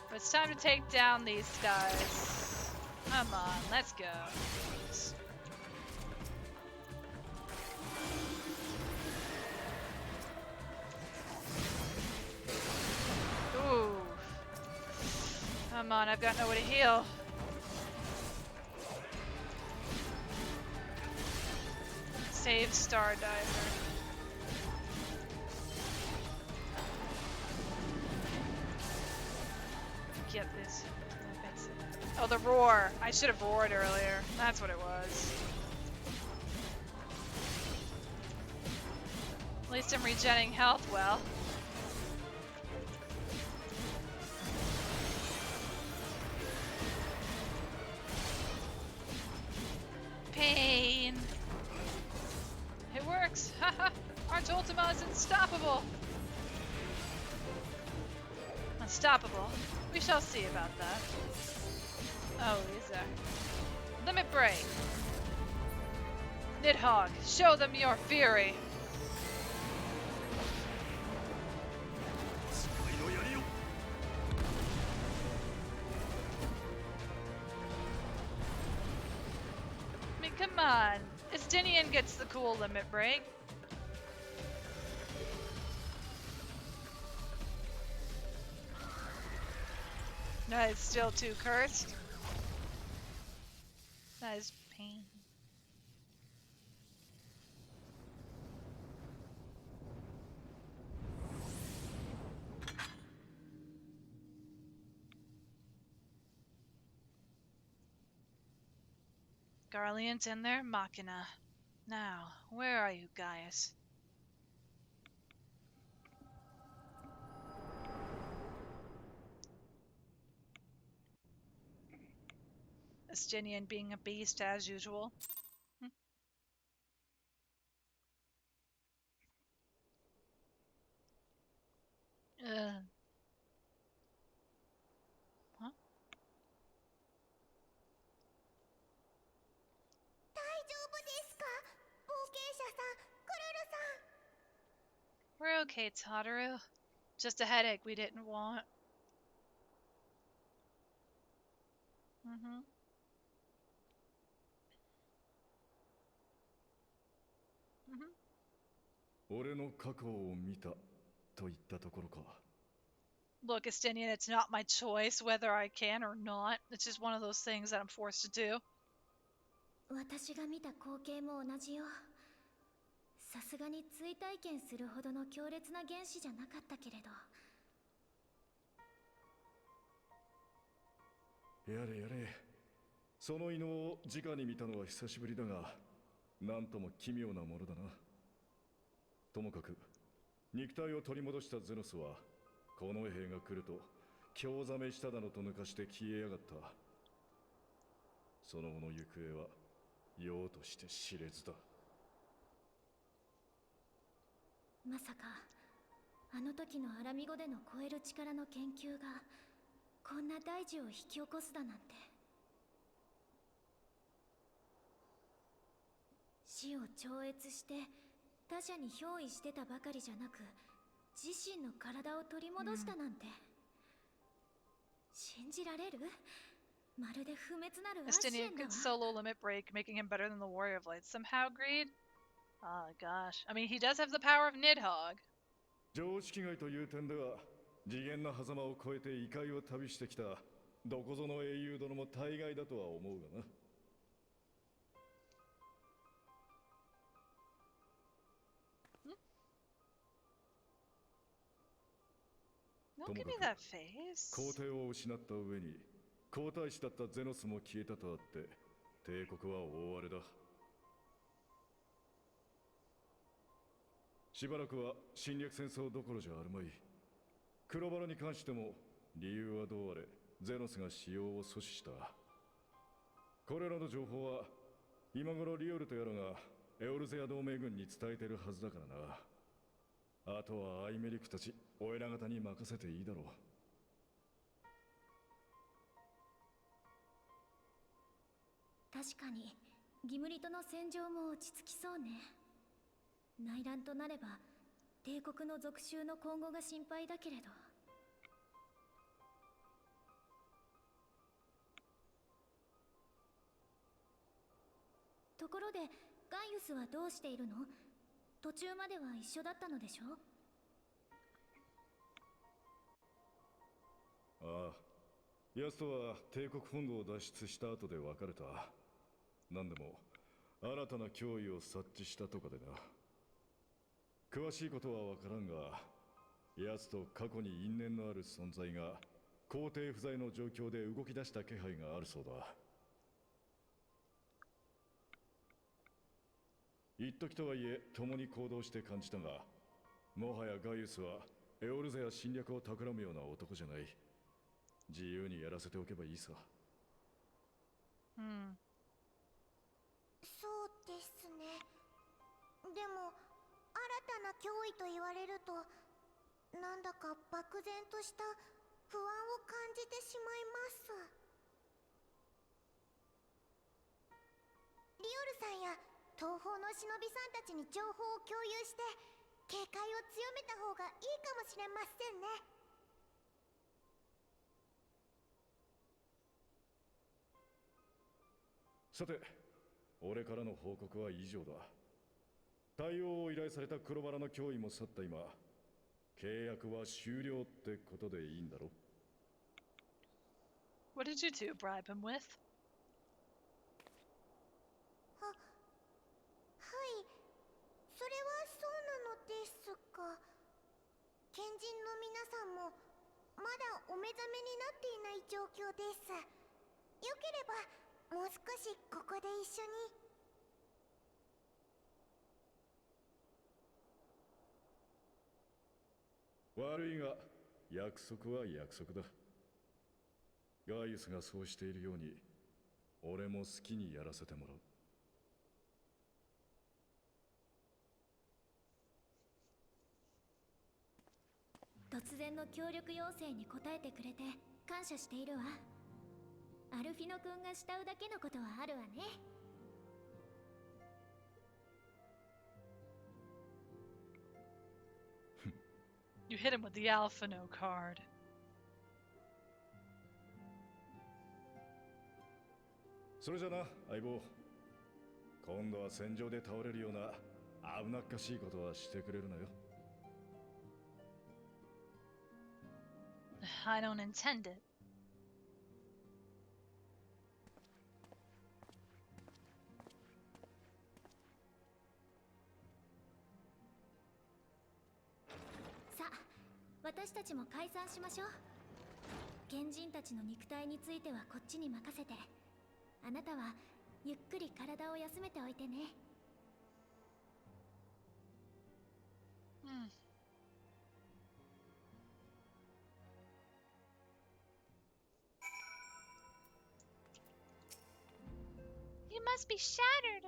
But it's time to take down these guys. Come on, let's go. Ooh. Come on, I've got no way to heal. Save Star Diver. Get this. Oh, the roar. I should have roared earlier. That's what it was. At least I'm regenerating health well. Pain. It works. Haha. Arch Ultima is unstoppable. Unstoppable. We shall see about that. Oh, is there? Limit break. Nidhogg, show them your fury. I mean, come on. Estinian gets the cool limit break. That is still too cursed. That is pain. Garleans and their Machina. Now, where are you, Gaius? Estinian being a beast as usual. Huh? We're okay, Totoro. Just a headache we didn't want. Mm-hmm. 俺の過去を見たといったところか。 Look, Estinian, it's not my choice whether I can or not. It's just one of those things that I'm forced to do. 私が見た光景も同じよ。さすがに追体験するほどの強烈な原子じゃなかったけれど。やれやれ。その異能を直に見たのは久しぶりだが、なんとも奇妙なものだな。ともかく肉体を取り戻したゼノスはこの兵が来ると興ざめしただのと抜かして消えやがった。その後の行方はようとして知れずだ。まさかあの時のアラミ語での超える力の研究がこんな大事を引き起こすだなんて。死を超越して他者に憑依してたばかりじゃなく、自身の体を取り戻したなんて、信じられる？まるで不滅なるアシエ Justinian ンだ could わ。 solo limit break, making him better than the Warrior of Light. Somehow, Greed? Oh gosh. I mean, he does have the power of Nidhogg. 常識外という点では次元の狭間を越えて異界を旅してきたどこぞの英雄殿も大概だとは思うがな。Don't give me that face. 皇帝を失った上に皇太子だったゼノスも消えたとあって帝国は大荒れだ。しばらくは侵略戦争どころじゃあるまい。黒バラに関しても理由はどうあれゼノスが使用を阻止した。これらの情報は今頃リオルとやらがエオルゼア同盟軍に伝えてるはずだからな。あとはアイメリックたちお偉方に任せていいだろう。確かにギムリとの戦場も落ち着きそうね。内乱となれば帝国の属州の今後が心配だけれど。ところでガイウスはどうしているの？途中までは一緒だったのでしょ？ああ、ヤスとは帝国本土を脱出した後で別れた。何でも新たな脅威を察知したとかでな。詳しいことは分からんが、ヤスと過去に因縁のある存在が皇帝不在の状況で動き出した気配があるそうだ。一時とはいえ共に行動して感じたが、もはやガイウスはエオルゼや侵略を企むような男じゃない。自由にやらせておけばいいさ。そうですね。でも新たな脅威と言われるとなんだか漠然とした不安を感じてしまいます。リオルさんや東方の忍びさんたちに情報を共有して警戒を強めた方がいいかもしれませんね。さて、俺からの報告は以上だ。対応を依頼された黒バラの脅威も去った今、契約は終了ってことでいいんだろ？ What did you two bribe him with? はい、それはそうなのですが、賢人の皆さんもまだお目覚めになっていない状況です。よければもう少しここで一緒に。悪いが約束は約束だ。ガイウスがそうしているように俺も好きにやらせてもらう。突然の協力要請に応えてくれて感謝しているわ。アルフィノ君が慕うだけのことはあるわね。You hit him with the Alphino card. それじゃな、相棒。今度は戦場で倒れるような危なっかしいことはしてくれるなよ。I don't intend it. さあ、私たちも解散しましょう。賢人たちの肉体についてはこっちに任せて、あなたはゆっくり体を休めておいてね。You must be shattered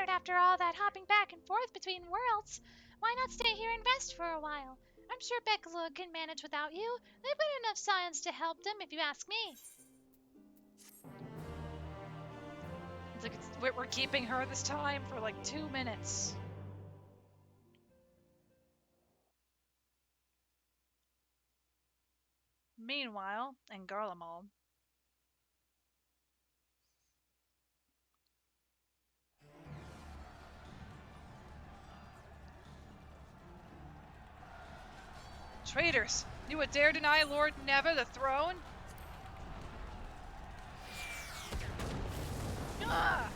after all that hopping back and forth between worlds. Why not stay here and rest for a while? I'm sure Beckalua can manage without you. They've got enough science to help them, if you ask me. It's like we're keeping her this time for like 2 minutes. Meanwhile, in Garlemald, traitors! You would dare deny Lord Neva the throne? Ah!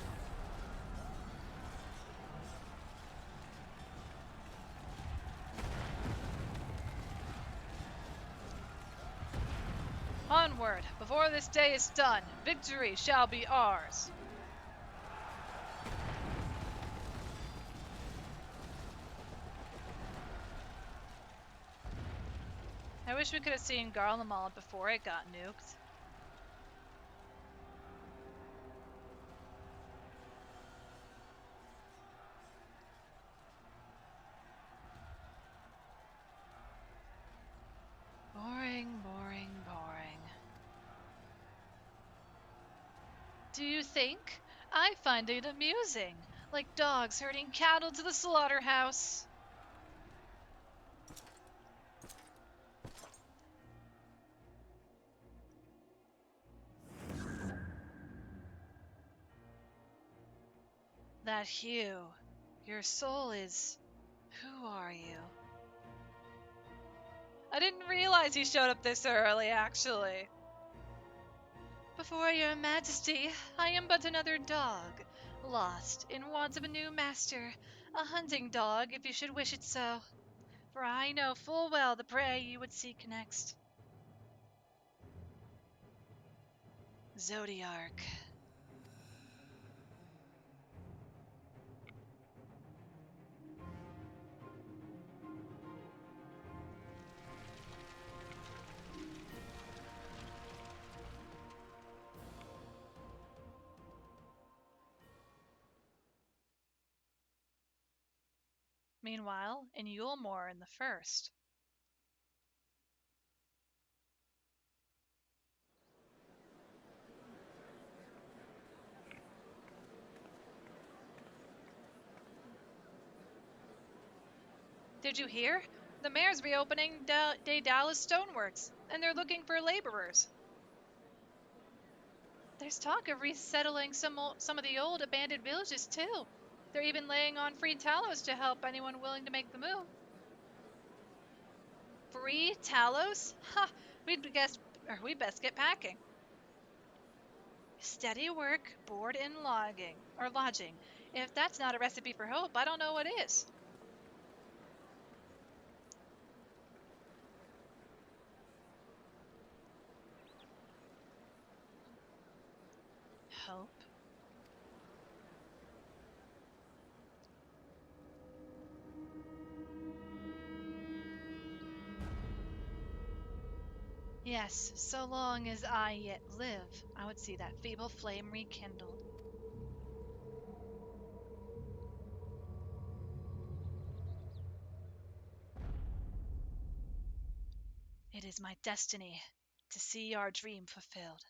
Onward! Before this day is done, victory shall be ours! I wish we could have seen Garlemald before it got nuked. Boring, boring, boring. Do you think? I find it amusing, like dogs herding cattle to the slaughterhouse. That hue. Your soul is... Who are you? I didn't realize he showed up this early, actually. Before your majesty, I am but another dog, lost, in want of a new master, a hunting dog, if you should wish it so. For I know full well the prey you would seek next. Zodiark. Meanwhile, in Yulmore in the first. Did you hear? The mayor's reopening De Dallas Stoneworks, and they're looking for laborers. There's talk of resettling some of the old abandoned villages, too. They're even laying on free Talos to help anyone willing to make the move. Free Talos? Ha! We best get packing. Steady work, board and lodging. If that's not a recipe for hope, I don't know what is. Hope? Yes, so long as I yet live, I would see that feeble flame rekindled. It is my destiny to see our dream fulfilled.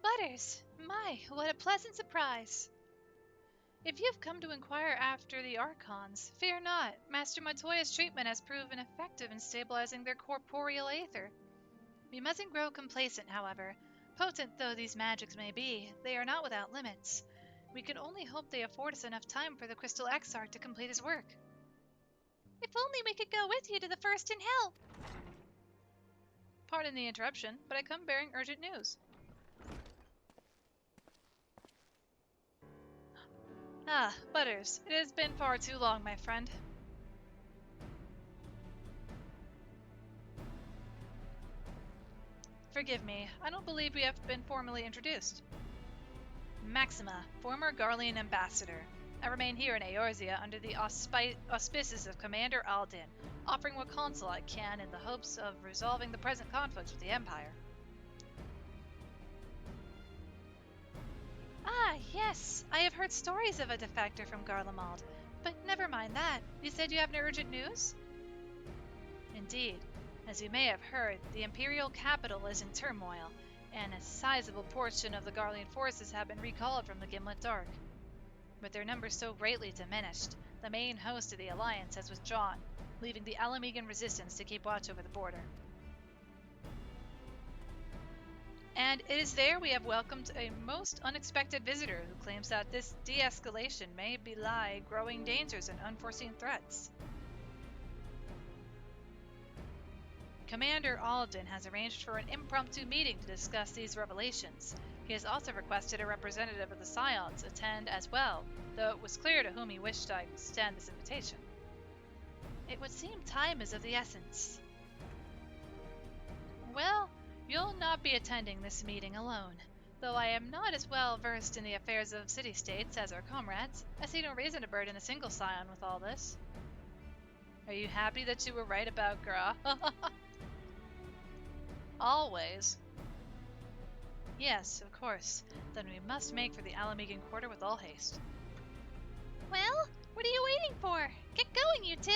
Butters! My, what a pleasant surprise! If you've come to inquire after the Archons, fear not. Master Montoya's treatment has proven effective in stabilizing their corporeal aether. We mustn't grow complacent, however. Potent though these magics may be, they are not without limits. We can only hope they afford us enough time for the Crystal Exarch to complete his work. If only we could go with you to the first in hell. Pardon the interruption, but I come bearing urgent news. Ah, Butters, it has been far too long, my friend. Forgive me, I don't believe we have been formally introduced. Maxima, former Garlean ambassador. I remain here in Eorzea under the auspices of Commander Alden, offering what counsel I can in the hopes of resolving the present conflict with the Empire. Ah, yes, I have heard stories of a defector from Garlemald, but never mind that. You said you have no urgent news? Indeed. As you may have heard, the Imperial capital is in turmoil, and a sizable portion of the Garlean forces have been recalled from the Gimlet Dark. With their numbers so greatly diminished, the main host of the Alliance has withdrawn, leaving the Alamegan resistance to keep watch over the border. And it is there we have welcomed a most unexpected visitor who claims that this de-escalation may belie growing dangers and unforeseen threats. Commander Alden has arranged for an impromptu meeting to discuss these revelations. He has also requested a representative of the Scions attend as well, though it was clear to whom he wished to extend this invitation. It would seem time is of the essence. Well, you'll not be attending this meeting alone. Though I am not as well versed in the affairs of city-states as our comrades, I see no reason to burden a single Scion with all this. Are you happy that you were right about Gra? Always. Yes, of course. Then we must make for the Alamegan quarter with all haste. Well, what are you waiting for? Get going, you two!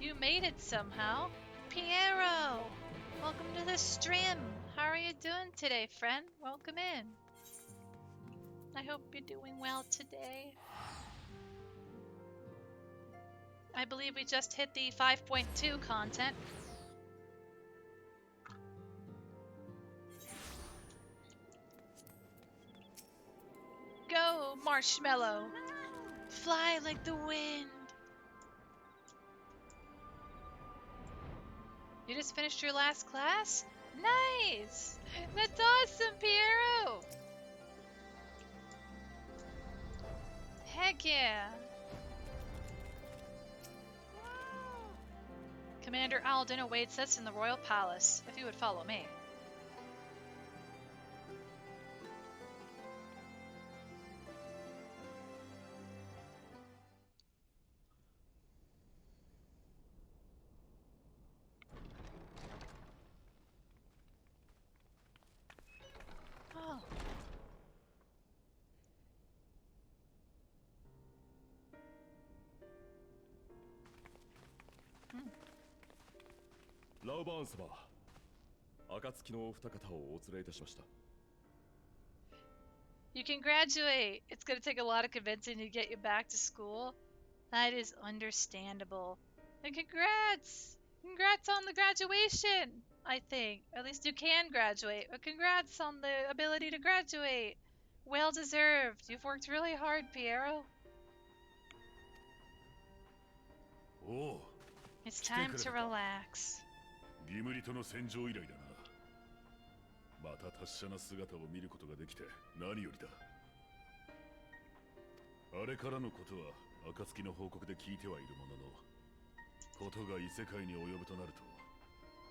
You made it somehow. Piero! Welcome to the stream. How are you doing today, friend? Welcome in. I hope you're doing well today. I believe we just hit the 5.2 content. Go, Marshmallow! Fly like the wind! You just finished your last class? Nice! That's awesome, Piero! Heck yeah! Commander Alden awaits us in the Royal Palace, if you would follow me. Oh.ラウバーン様、暁のお二方をお連れいたしました。 You can graduate. It's going to take a lot of convincing to get you back to school. That is understandable. And congrats! Congrats on the graduation, I think. At least you can graduate. But congrats on the ability to graduate. Well deserved. You've worked really hard, Piero. It's time to relax. ギムリとの戦場以来だな。また達者な姿を見ることができて何よりだ。あれからのことは暁の報告で聞いてはいるものの、ことが異世界に及ぶとなると、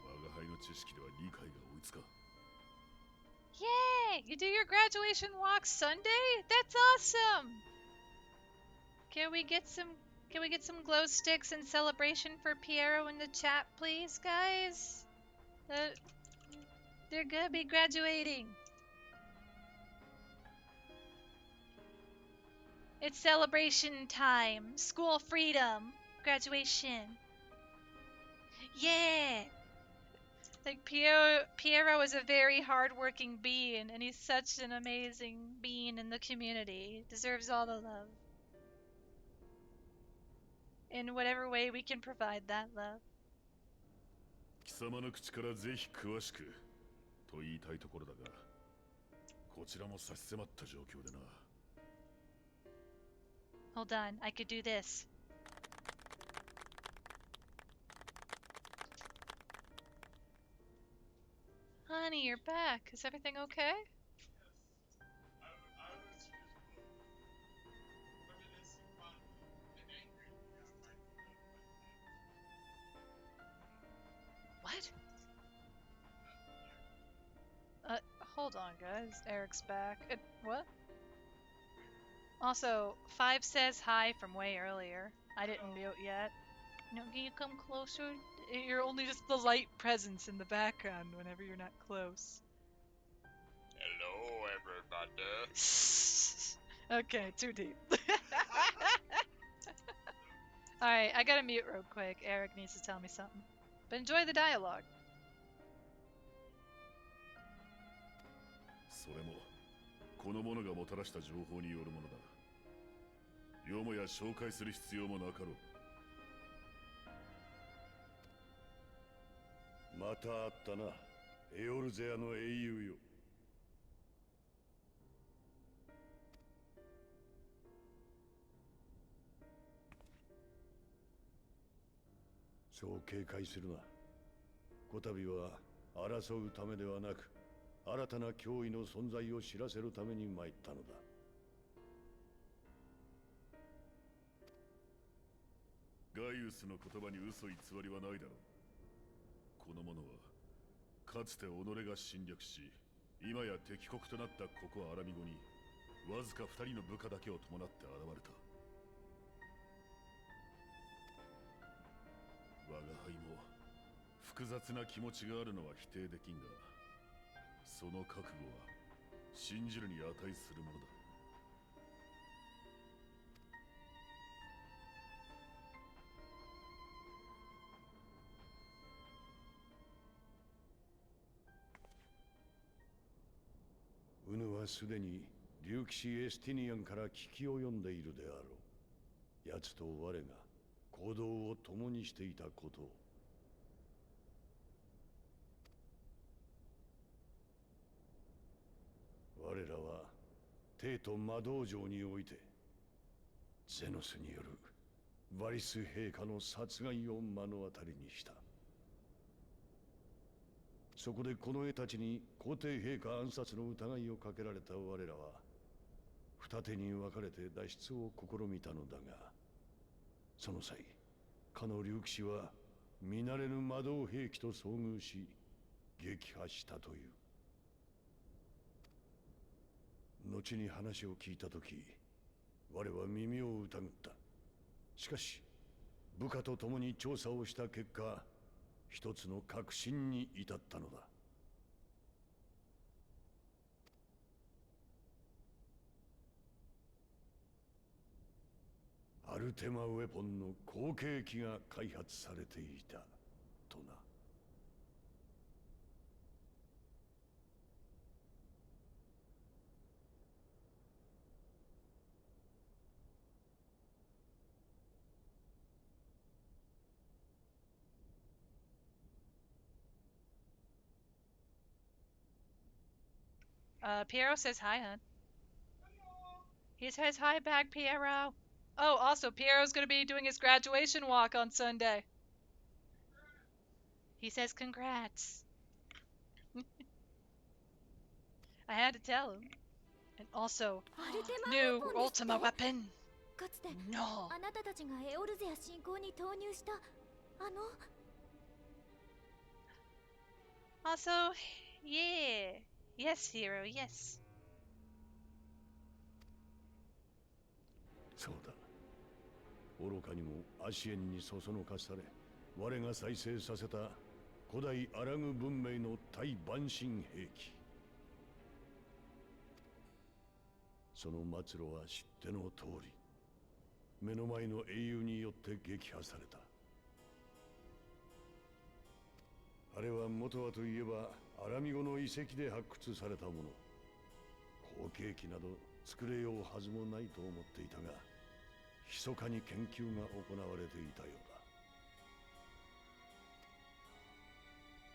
我が輩の知識では理解が追いつかん。 Yay! You do your graduation walk Sunday? That's awesome! Can we get some glow sticks in celebration for Piero in the chat, please, guys? They're gonna be graduating. It's celebration time. School freedom. Graduation. Yeah! Like, Piero is a very hardworking being, and he's such an amazing being in the community. He deserves all the love. In whatever way we can provide that love. 貴様の口からぜひ詳しくと言いたいところだが、こちらも差し迫った状況でな。 Hold on, I could do this. Honey, you're back. Is everything okay? What? Hold on, guys. Eric's back. What? Also, Five says hi from way earlier. I didn't mute yet. No, can you come closer? You're only just the light presence in the background whenever you're not close. Hello, everybody. Okay, too deep. Alright, I gotta mute real quick. Eric needs to tell me something. But enjoy the dialogue. それもこの者がもたらした情報によるものだ。よもや紹介する必要もなかろう。また会ったな、エオルゼアの英雄よ。そう警戒するな。こたびは争うためではなく、新たな脅威の存在を知らせるために参ったのだ。ガイウスの言葉に嘘偽りはないだろう。この者はかつて己が侵略し、今や敵国となったここアラミゴにわずか2人の部下だけを伴って現れた。我が輩も複雑な気持ちがあるのは否定できんが、その覚悟は信じるに値するものだ。ウヌはすでに竜騎士エスティニアンから聞き及んでいるであろう。奴と我が行動を共にしていたことを。我らは帝都魔道場においてゼノスによるバリス陛下の殺害を目の当たりにした。そこでこの絵たちに皇帝陛下暗殺の疑いをかけられた我らは二手に分かれて脱出を試みたのだが、その際かの竜騎士は見慣れぬ魔導兵器と遭遇し撃破したという。後に話を聞いたとき、我は耳を疑った。しかし部下と共に調査をした結果、一つの確信に至ったのだ。アルテマウェポンの後継機が開発されていたとな。Piero says hi, hun. He says hi back, Piero. Oh, also, Piero's gonna be doing his graduation walk on Sunday. He says congrats. I had to tell him. And also, new Ultima weapon. かつて No. あなたたちがエオルゼア侵攻に投入したAlso, yeah. Yes, hero, yes. そうだ。愚かにもアシエンにそそのかされ、我が再生させた古代アラグ文明の対万神兵器。その末路は知っての通り、目の前の英雄によって撃破された。あれは元はといえばアラミゴの遺跡で発掘されたもの。後継機など作れようはずもないと思っていたが、密かに研究が行われていたようだ。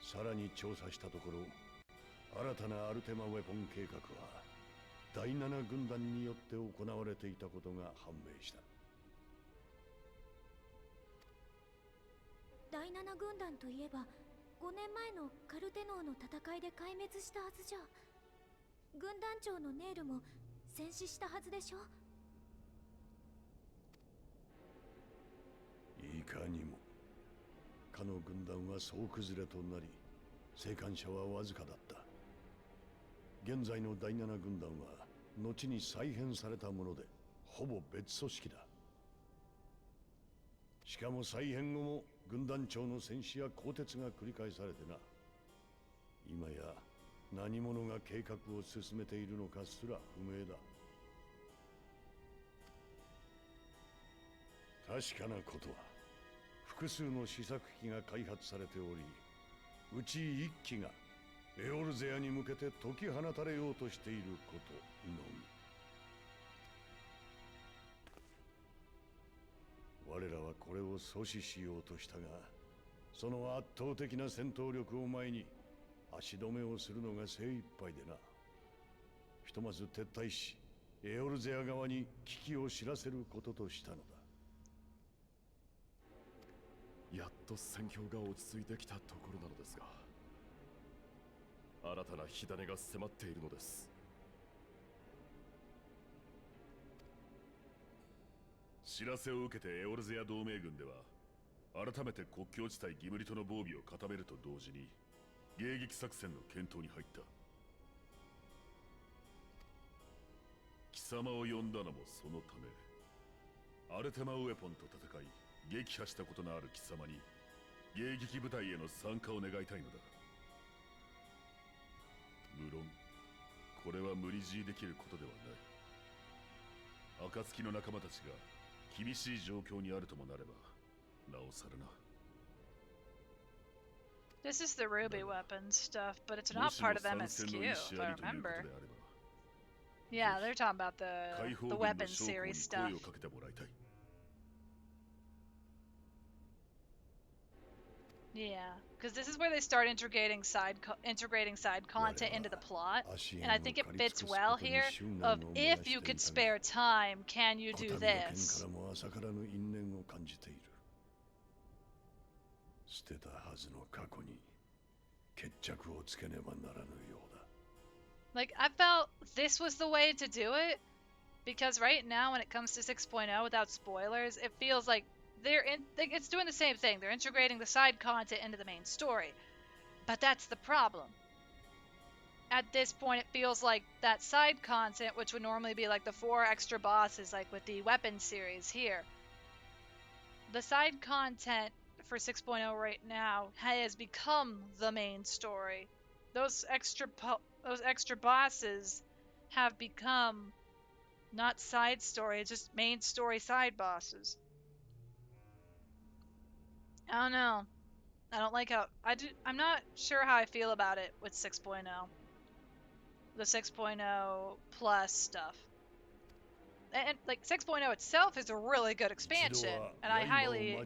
さらに調査したところ、新たなアルテマウェポン計画は第7軍団によって行われていたことが判明した。第7軍団といえば5 5年前のカルテノーの戦いで壊滅したはずじゃ。軍団長のネイルも戦死したはずでしょ。いかにも。かの軍団は総崩れとなり、生還者はわずかだった。現在の第7軍団は後に再編されたもので、ほぼ別組織だ。しかも再編後も軍団長の戦死や更迭が繰り返されてな。今や何者が計画を進めているのかすら不明だ。確かなことは、複数の試作機が開発されており、うち1機がエオルゼアに向けて解き放たれようとしていることのみ。我らはこれを阻止しようとしたが、その圧倒的な戦闘力を前に足止めをするのが精一杯でな。ひとまず撤退し、エオルゼア側に危機を知らせることとしたのだ。やっと戦況が落ち着いてきたところなのですが、新たな火種が迫っているのです。知らせを受けてエオルゼア同盟軍では、改めて国境地帯ギムリトの防備を固めると同時に迎撃作戦の検討に入った。貴様を呼んだのもそのため。アルテマウェポンと戦い撃破したことのある貴様に迎撃部隊への参加を願いたいのだ。無論これは無理強いできることではない。暁の仲間たちが厳しい状況にあるともなればなおさらな。 This is the Ruby weapon stuff, but it's not part of MSQ, if I remember. Yeah, they're talking about the weapon series stuff. Yeah, because this is where they start integrating side content into the plot, and I think it fits well here. Of if you could spare time, can you do this? 捨てたはずの過去に決着をつけねばならぬようだ。 Like, I felt this was the way to do it, because right now when it comes to 6.0 without spoilers, it feels like it's doing the same thing. They're integrating the side content into the main story. But that's the problem. At this point, it feels like that side content, which would normally be like the 4 extra bosses, like with the weapon series here, the side content for 6.0 right now has become the main story. Those extra bosses have become not side story, just main story side bosses. I don't know. I don't like how I'm not sure how I feel about it with 6.0. The 6.0 plus stuff. And like 6.0 itself is a really good expansion, and I highly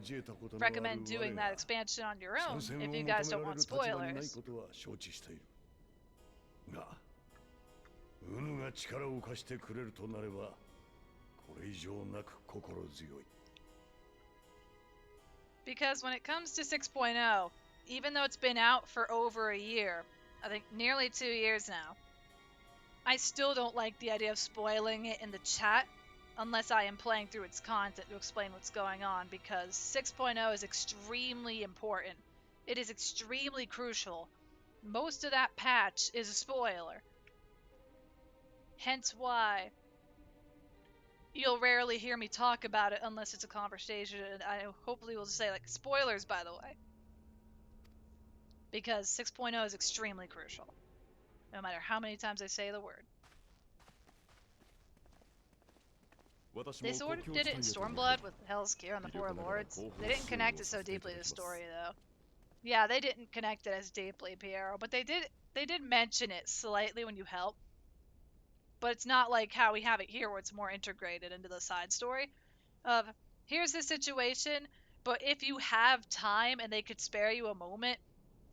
recommend doing that expansion on your own if you guys don't want spoilers. が、ウヌが力を貸してくれるとなれば、これ以上なく心強い。 Because when it comes to 6.0, even though it's been out for over a year, I think nearly 2 years now, I still don't like the idea of spoiling it in the chat unless I am playing through its content to explain what's going on, because 6.0 is extremely important. It is extremely crucial. Most of that patch is a spoiler. Hence why you'll rarely hear me talk about it unless it's a conversation, and I hopefully will just say, like, spoilers, by the way. Because 6.0 is extremely crucial. No matter how many times I say the word. They sort of did it in Stormblood with Hell's Gear and the Four Lords. They didn't connect it so deeply to the story, though. Yeah, they didn't connect it as deeply, Piero, but they did mention it slightly when you help. But it's not like how we have it here, where it's more integrated into the side story. Of, here's the situation, but if you have time and they could spare you a moment,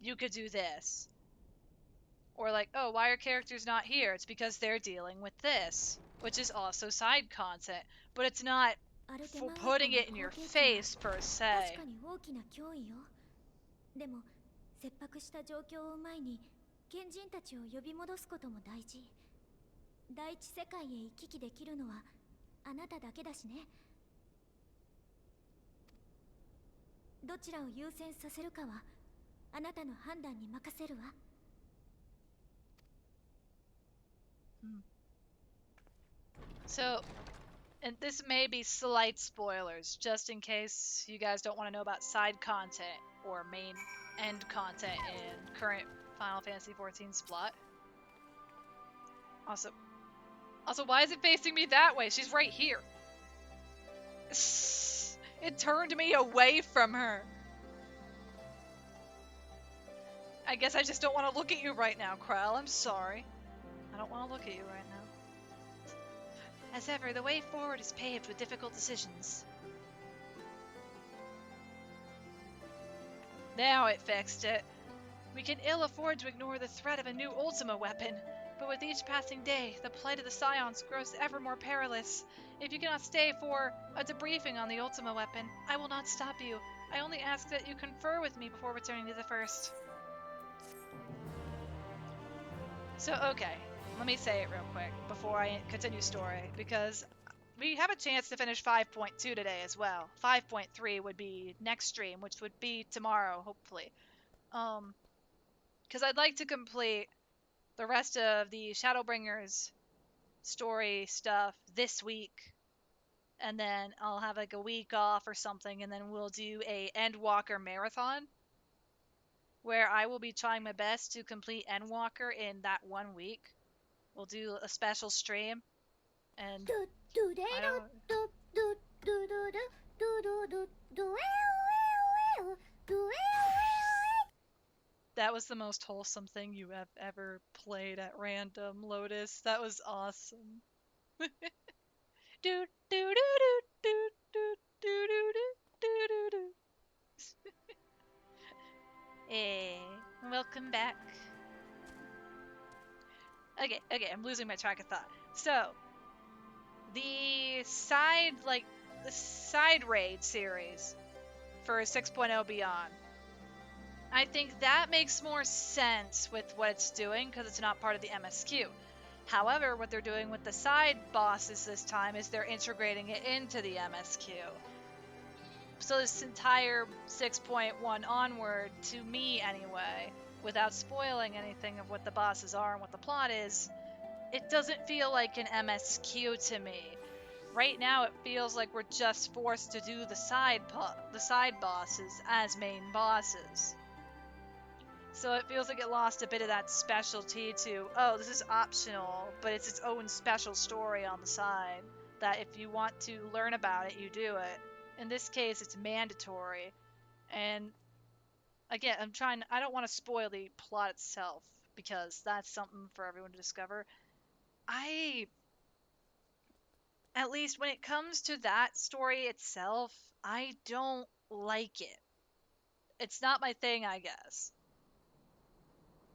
you could do this. Or like, oh, why are characters not here? It's because they're dealing with this, which is also side content, but it's not for putting it in your face per se. でも切迫した状況を前に賢人たちを呼び戻すことも大事。第一世界へ行き来できるのはあなただけだしね。どちらを優先させるかはあなたの判断に任せるわ。So, and this may be slight spoilers, just in case you guys don't want to know about side content or main end content in current Final Fantasy XIV's plot. Also, why is it facing me that way? She's right here. It turned me away from her. I guess I just don't want to look at you right now, Krell. I'm sorry. I don't want to look at you right now. As ever, the way forward is paved with difficult decisions. Now it fixed it. We can ill afford to ignore the threat of a new Ultima weapon, but with each passing day, the plight of the Scions grows ever more perilous. If you cannot stay for a debriefing on the Ultima weapon, I will not stop you. I only ask that you confer with me before returning to the first. So, okay, let me say it real quick before I continue story, because we have a chance to finish 5.2 today as well. 5.3 would be next stream, which would be tomorrow, hopefully. Because I'd like to complete the rest of the Shadowbringers story stuff this week, and then I'll have like a week off or something, and then we'll do a Endwalker marathon, where I will be trying my best to complete Endwalker in that 1 week. We'll do a special stream, and I don't... That was the most wholesome thing you have ever played at random, Lotus. That was awesome. do do do do do do do do do do. Hey, welcome back. Okay, I'm losing my track of thought. So, the side raid series for 6.0 Beyond, I think that makes more sense with what it's doing because it's not part of the MSQ. However, what they're doing with the side bosses this time is they're integrating it into the MSQ. So this entire 6.1 onward, to me anyway, without spoiling anything of what the bosses are and what the plot is, it doesn't feel like an MSQ to me. Right now it feels like we're just forced to do the side bosses as main bosses. So it feels like it lost a bit of that specialty to, oh, this is optional, but it's its own special story on the side, that if you want to learn about it, you do it. In this case, it's mandatory. And again, I don't want to spoil the plot itself, because that's something for everyone to discover. At least when it comes to that story itself, I don't like it. It's not my thing, I guess.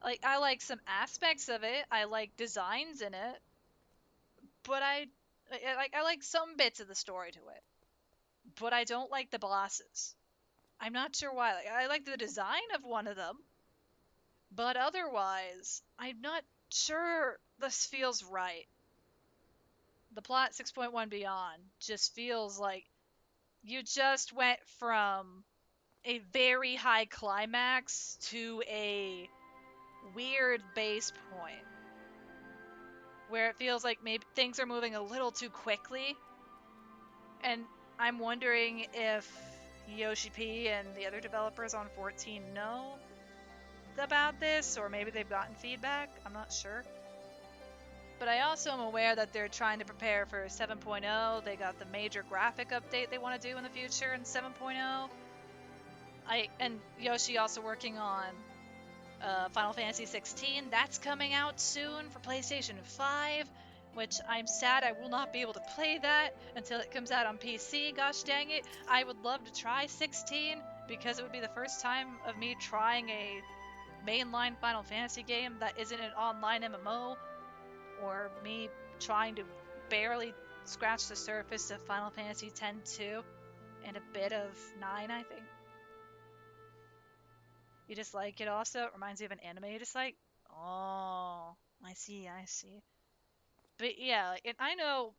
Like, I like some aspects of it. I like designs in it. But I like some bits of the story to it. But I don't like the bosses. I'm not sure why. Like, I like the design of one of them. But otherwise, I'm not sure this feels right. The plot 6.1 Beyond just feels like you just went from a very high climax to a weird base point where it feels like maybe things are moving a little too quickly, and I'm wondering if Yoshi P and the other developers on 14 know about this, or maybe they've gotten feedback. I'm not sure. But I also am aware that they're trying to prepare for 7.0. They got the major graphic update they want to do in the future in 7.0. And Yoshi also working on Final Fantasy 16. That's coming out soon for PlayStation 5, which I'm sad I will not be able to play that until it comes out on PC. Gosh dang it. I would love to try 16 because it would be the first time of me trying a mainline Final Fantasy game that isn't an online MMO, or me trying to barely scratch the surface of Final Fantasy X-2 and a bit of 9, I think. You dislike it also? It reminds you of an anime you dislike? Oh, I see, I see. But yeah, like, and I know,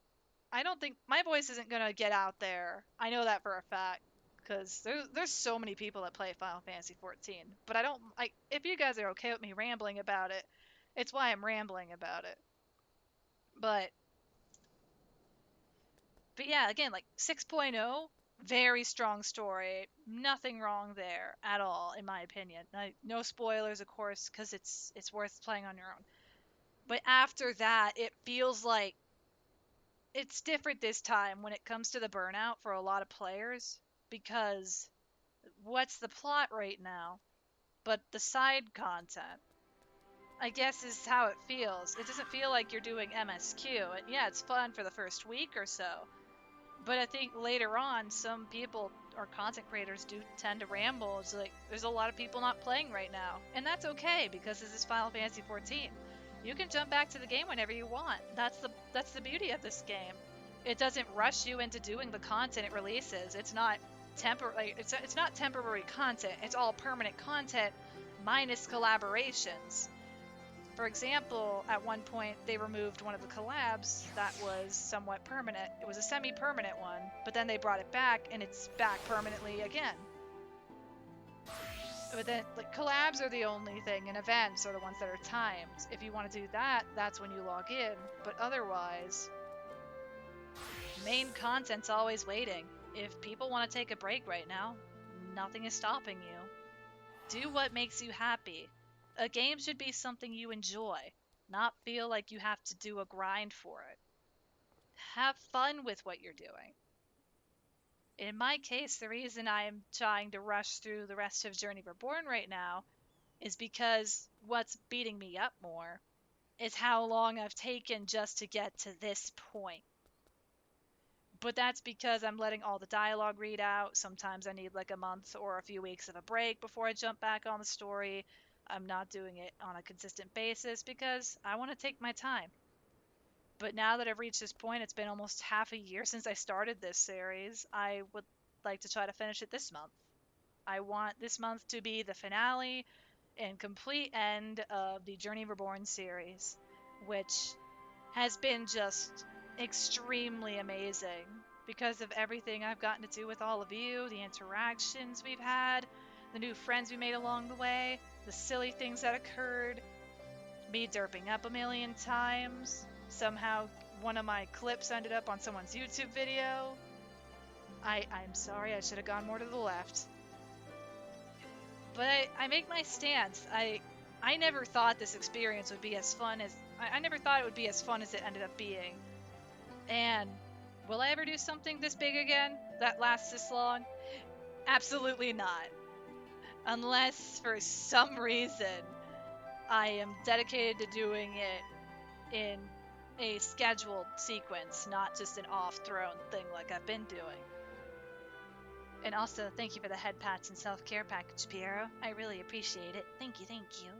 I don't think my voice isn't gonna get out there. I know that for a fact, because there's so many people that play Final Fantasy 14. But I don't, if you guys are okay with me rambling about it, it's why I'm rambling about it. But yeah, again, like 6.0, very strong story. Nothing wrong there at all, in my opinion. No spoilers, of course, because it's worth playing on your own. But after that, it feels like it's different this time when it comes to the burnout for a lot of players, because what's the plot right now? But the side content, I guess, is how it feels. It doesn't feel like you're doing MSQ. And yeah, it's fun for the first week or so. But I think later on, some people or content creators do tend to ramble. It's like there's a lot of people not playing right now, and that's okay because this is Final Fantasy 14. You can jump back to the game whenever you want. That's the beauty of this game. It doesn't rush you into doing the content it releases. It's not temporary. It's not temporary content. It's all permanent content, minus collaborations. For example, at one point they removed one of the collabs that was somewhat permanent. It was a semi-permanent one, but then they brought it back and it's back permanently again. But then, like, collabs are the only thing, and events are the ones that are timed. If you want to do that, that's when you log in. But otherwise, main content's always waiting. If people want to take a break right now, nothing is stopping you. Do what makes you happy. A game should be something you enjoy, not feel like you have to do a grind for it. Have fun with what you're doing. In my case, the reason I'm trying to rush through the rest of Journey Reborn right now is because what's beating me up more is how long I've taken just to get to this point. But that's because I'm letting all the dialogue read out. Sometimes I need like a month or a few weeks of a break before I jump back on the story. I'm not doing it on a consistent basis because I want to take my time. But now that I've reached this point, it's been almost half a year since I started this series. I would like to try to finish it this month. I want this month to be the finale and complete end of the Journey Reborn series, which has been just extremely amazing because of everything I've gotten to do with all of you, the interactions we've had, the new friends we made along the way, the silly things that occurred, me derping up a million times. Somehow one of my clips ended up on someone's YouTube video. I'm sorry, I should have gone more to the left. But I make my stance. I never thought this experience would be as fun as I never thought it would be as fun as it ended up being. And will I ever do something this big again that lasts this long? Absolutely not. Unless for some reason I am dedicated to doing it in a scheduled sequence, not just an off-throne thing like I've been doing. And also, thank you for the head pats and self-care package, Piero. I really appreciate it. Thank you, thank you.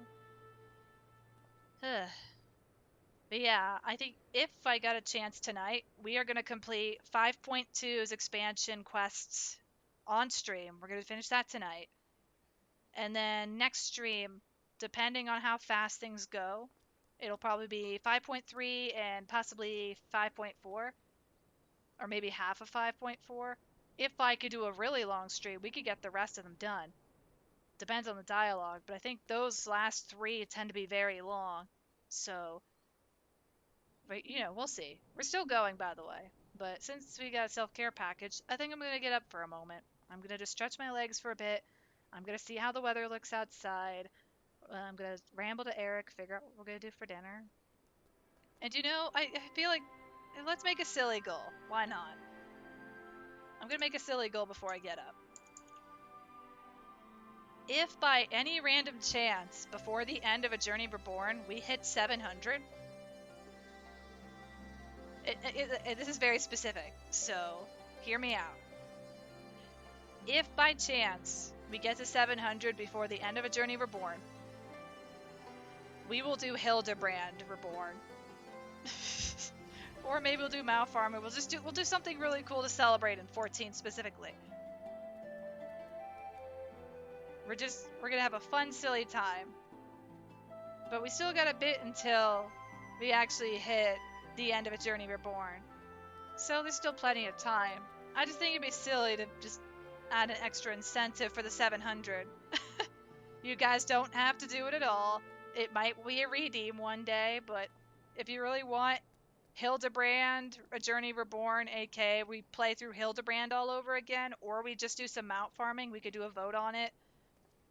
But yeah, I think if I got a chance tonight, we are going to complete 5.2's expansion quests on stream. We're going to finish that tonight. And then next stream, depending on how fast things go, it'll probably be 5.3 and possibly 5.4. Or maybe half of 5.4. If I could do a really long stream, we could get the rest of them done. Depends on the dialogue, but I think those last 3 tend to be very long. So, but you know, we'll see. We're still going, by the way. But since we got a self-care package, I think I'm going to get up for a moment. I'm going to just stretch my legs for a bit. I'm going to see how the weather looks outside. I'm going to ramble to Eric, figure out what we're going to do for dinner. And you know, I feel like, let's make a silly goal. Why not? I'm going to make a silly goal before I get up. If by any random chance, before the end of A Journey Reborn, we hit 700, this is very specific, so hear me out. If by chance we get to 700 before the end of A Journey Reborn, we will do Hildebrand Reborn. Or maybe we'll do Malfarmer. We'll do something really cool to celebrate in 14 specifically. We're gonna have a fun, silly time. But we still got a bit until we actually hit the end of A Journey Reborn. So there's still plenty of time. I just think it'd be silly to just add an extra incentive for the 700. You guys don't have to do it at all. It might be a redeem one day, but if you really want Hildebrand, A Journey Reborn, aka we play through Hildebrand all over again, or we just do some mount farming, we could do a vote on it.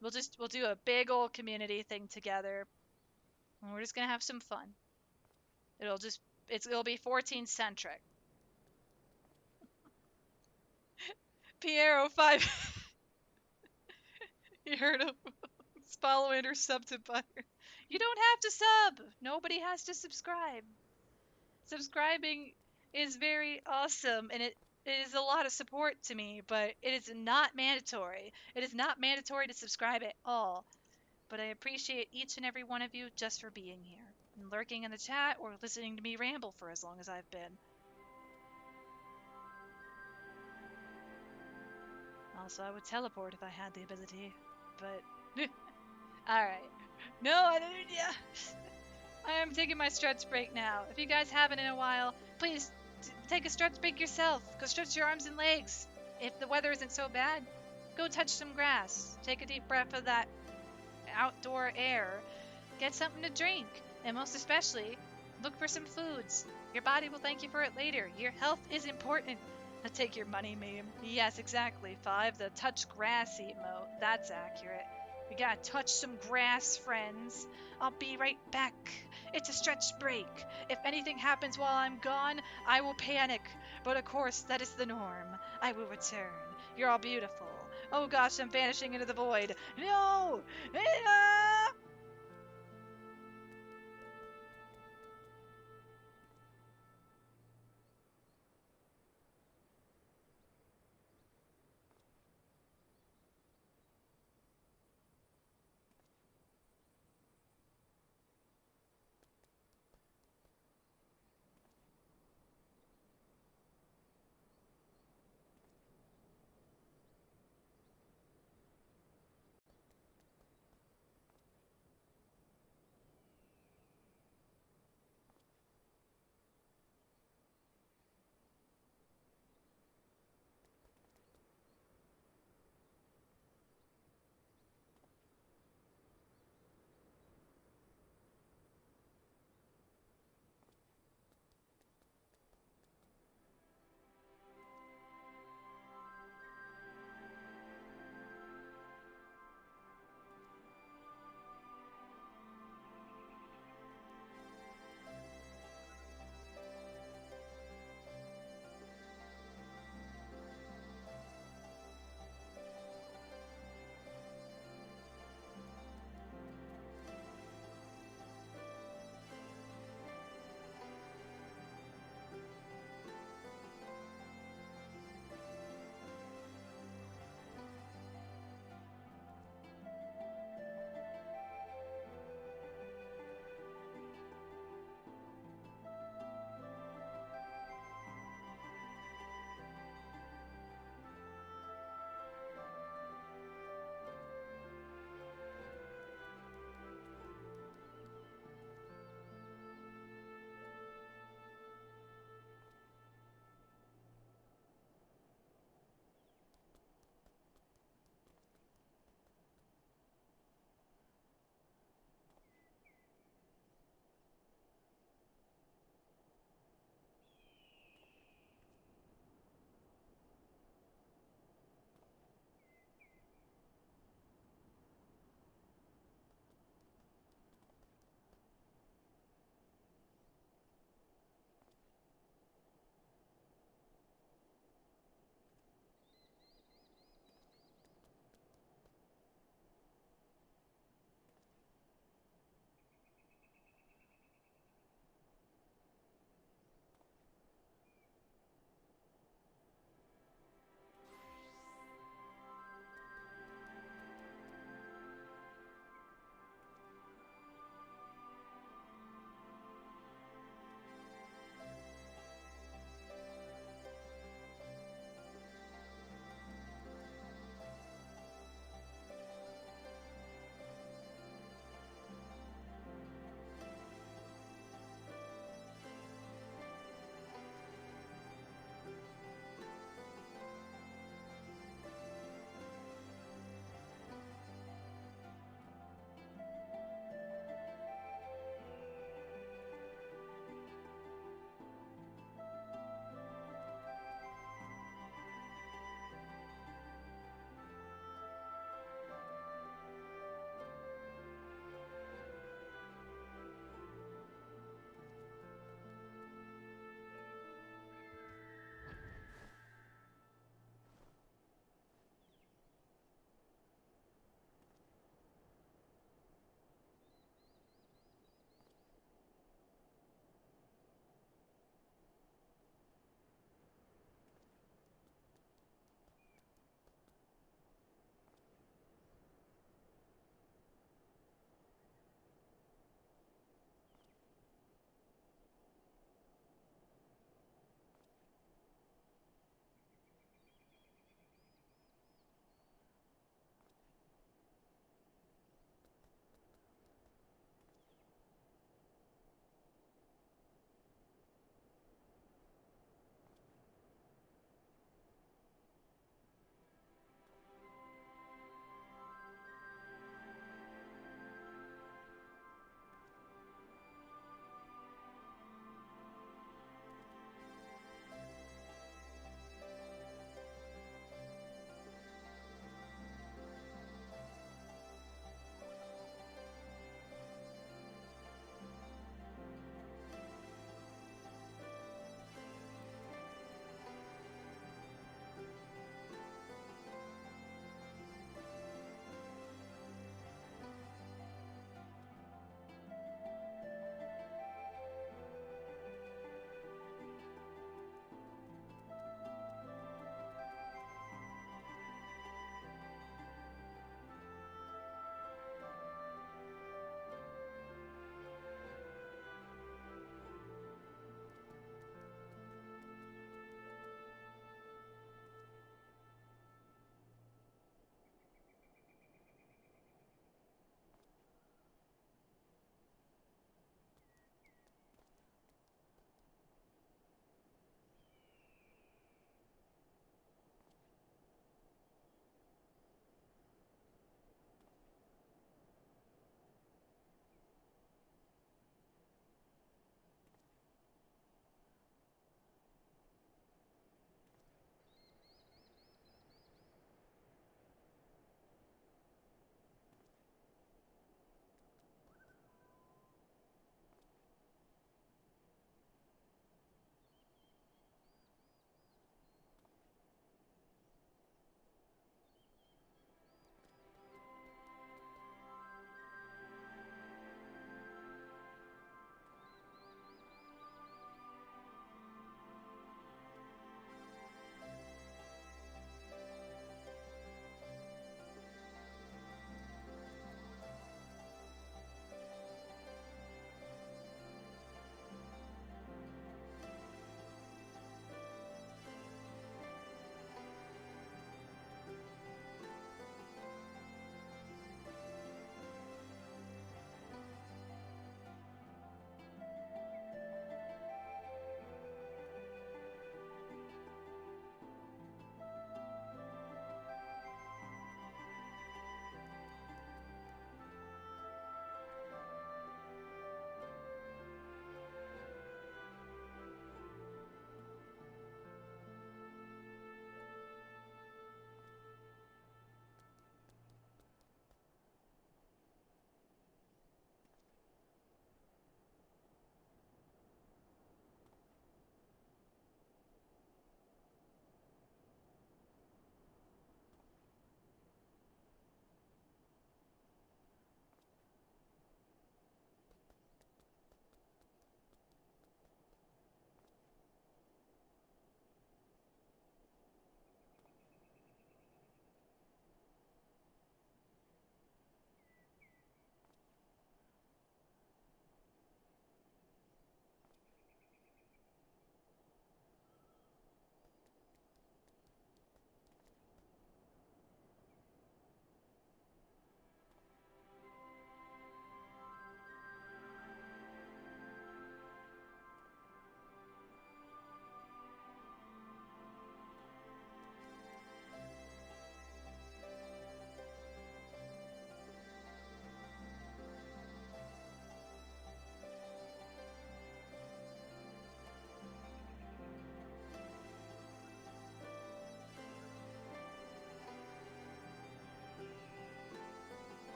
We'll do a big old community thing together. And we're just gonna have some fun. It'll be 14 centric. Piero 5 You heard him. Follow and or sub to butter. You don't have to sub. Nobody has to subscribe. Subscribing is very awesome and it is a lot of support to me, but it is not mandatory. It is not mandatory to subscribe at all. But I appreciate each and every one of you just for being here and lurking in the chat or listening to me ramble for as long as I've been. Also, I would teleport if I had the ability, but alright. No, Hallelujah! I am taking my stretch break now. If you guys haven't in a while, please take a stretch break yourself. Go stretch your arms and legs. If the weather isn't so bad, go touch some grass. Take a deep breath of that outdoor air. Get something to drink. And most especially, look for some foods. Your body will thank you for it later. Your health is important. Now take your money meme. Yes, exactly. 5, the touch grass emote. That's accurate. We gotta touch some grass, friends. I'll be right back. It's a stretch break. If anything happens while I'm gone, I will panic. But of course, that is the norm. I will return. You're all beautiful. Oh gosh, I'm vanishing into the void. No! Ah!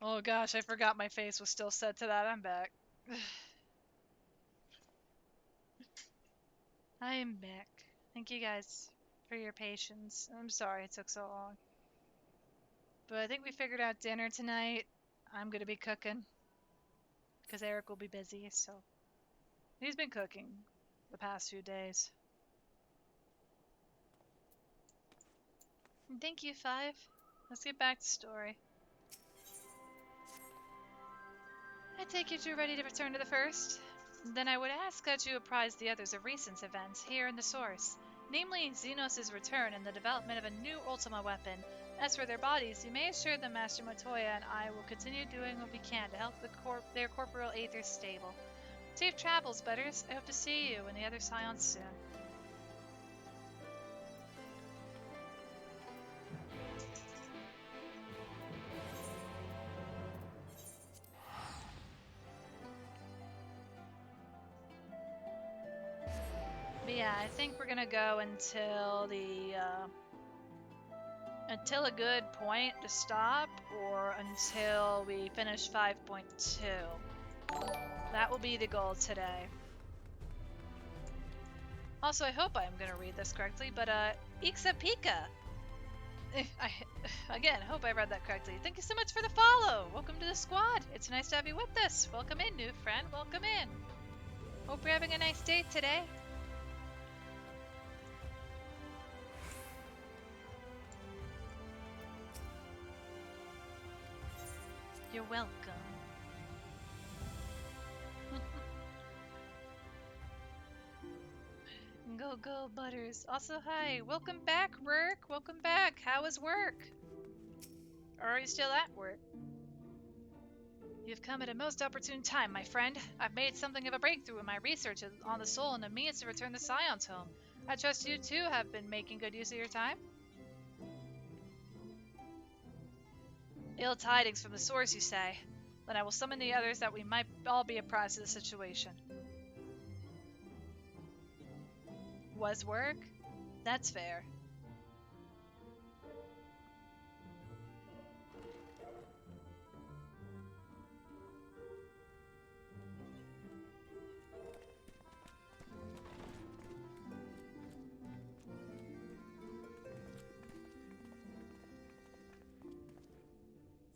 Oh gosh, I forgot my face was still set to that. I'm back. I am back. Thank you guys for your patience. I'm sorry it took so long. But I think we figured out dinner tonight. I'm gonna be cooking. Because Eric will be busy, so. He's been cooking the past few days. And thank you, Five. Let's get back to story. I take it you're ready to return to the First? Then I would ask that you apprise the others of recent events here in the Source, namely Xenos' return and the development of a new Ultima weapon. As for their bodies, you may assure them Master Matoya and I will continue doing what we can to help their corporeal aethers stable. Safe travels, Butters. I hope to see you and the other Scions soon. But yeah, I think we're gonna go until until a good point to stop, or until we finish 5.2. That will be the goal today. Also, I hope I'm gonna read this correctly, but Ixa Pika. Again, hope I read that correctly. Thank you so much for the follow. Welcome to the squad. It's nice to have you with us. Welcome in, new friend. Welcome in. Hope you're having a nice day today. You're welcome. Go, go, Butters. Also, hi. Welcome back, Work. Welcome back. How is work? Or are you still at work? You've come at a most opportune time, my friend. I've made something of a breakthrough in my research on the soul and a means to return the Scions home. I trust you, too, have been making good use of your time? Ill tidings from the source, you say? Then I will summon the others that we might all be apprised of the situation. Was work? That's fair.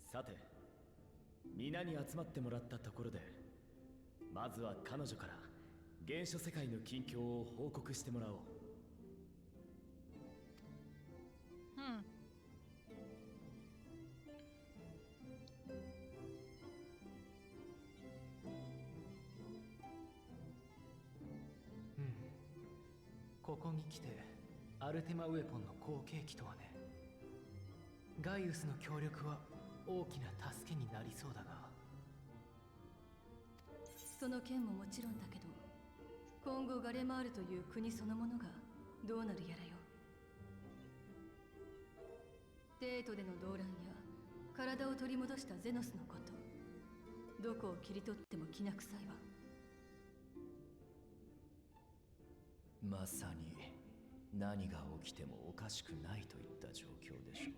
さて、皆に集まってもらったところで、まずは彼女から原初世界の近況を報告してもらおう。ここに来てアルテマウェポンの後継機とはね。ガイウスの協力は大きな助けになりそうだが。その件ももちろんだけど、今後ガレマールという国そのものがどうなるやらよ。デートでの動乱や体を取り戻したゼノスのこと、どこを切り取ってもきな臭いわ。まさに何が起きてもおかしくないといった状況でしょう。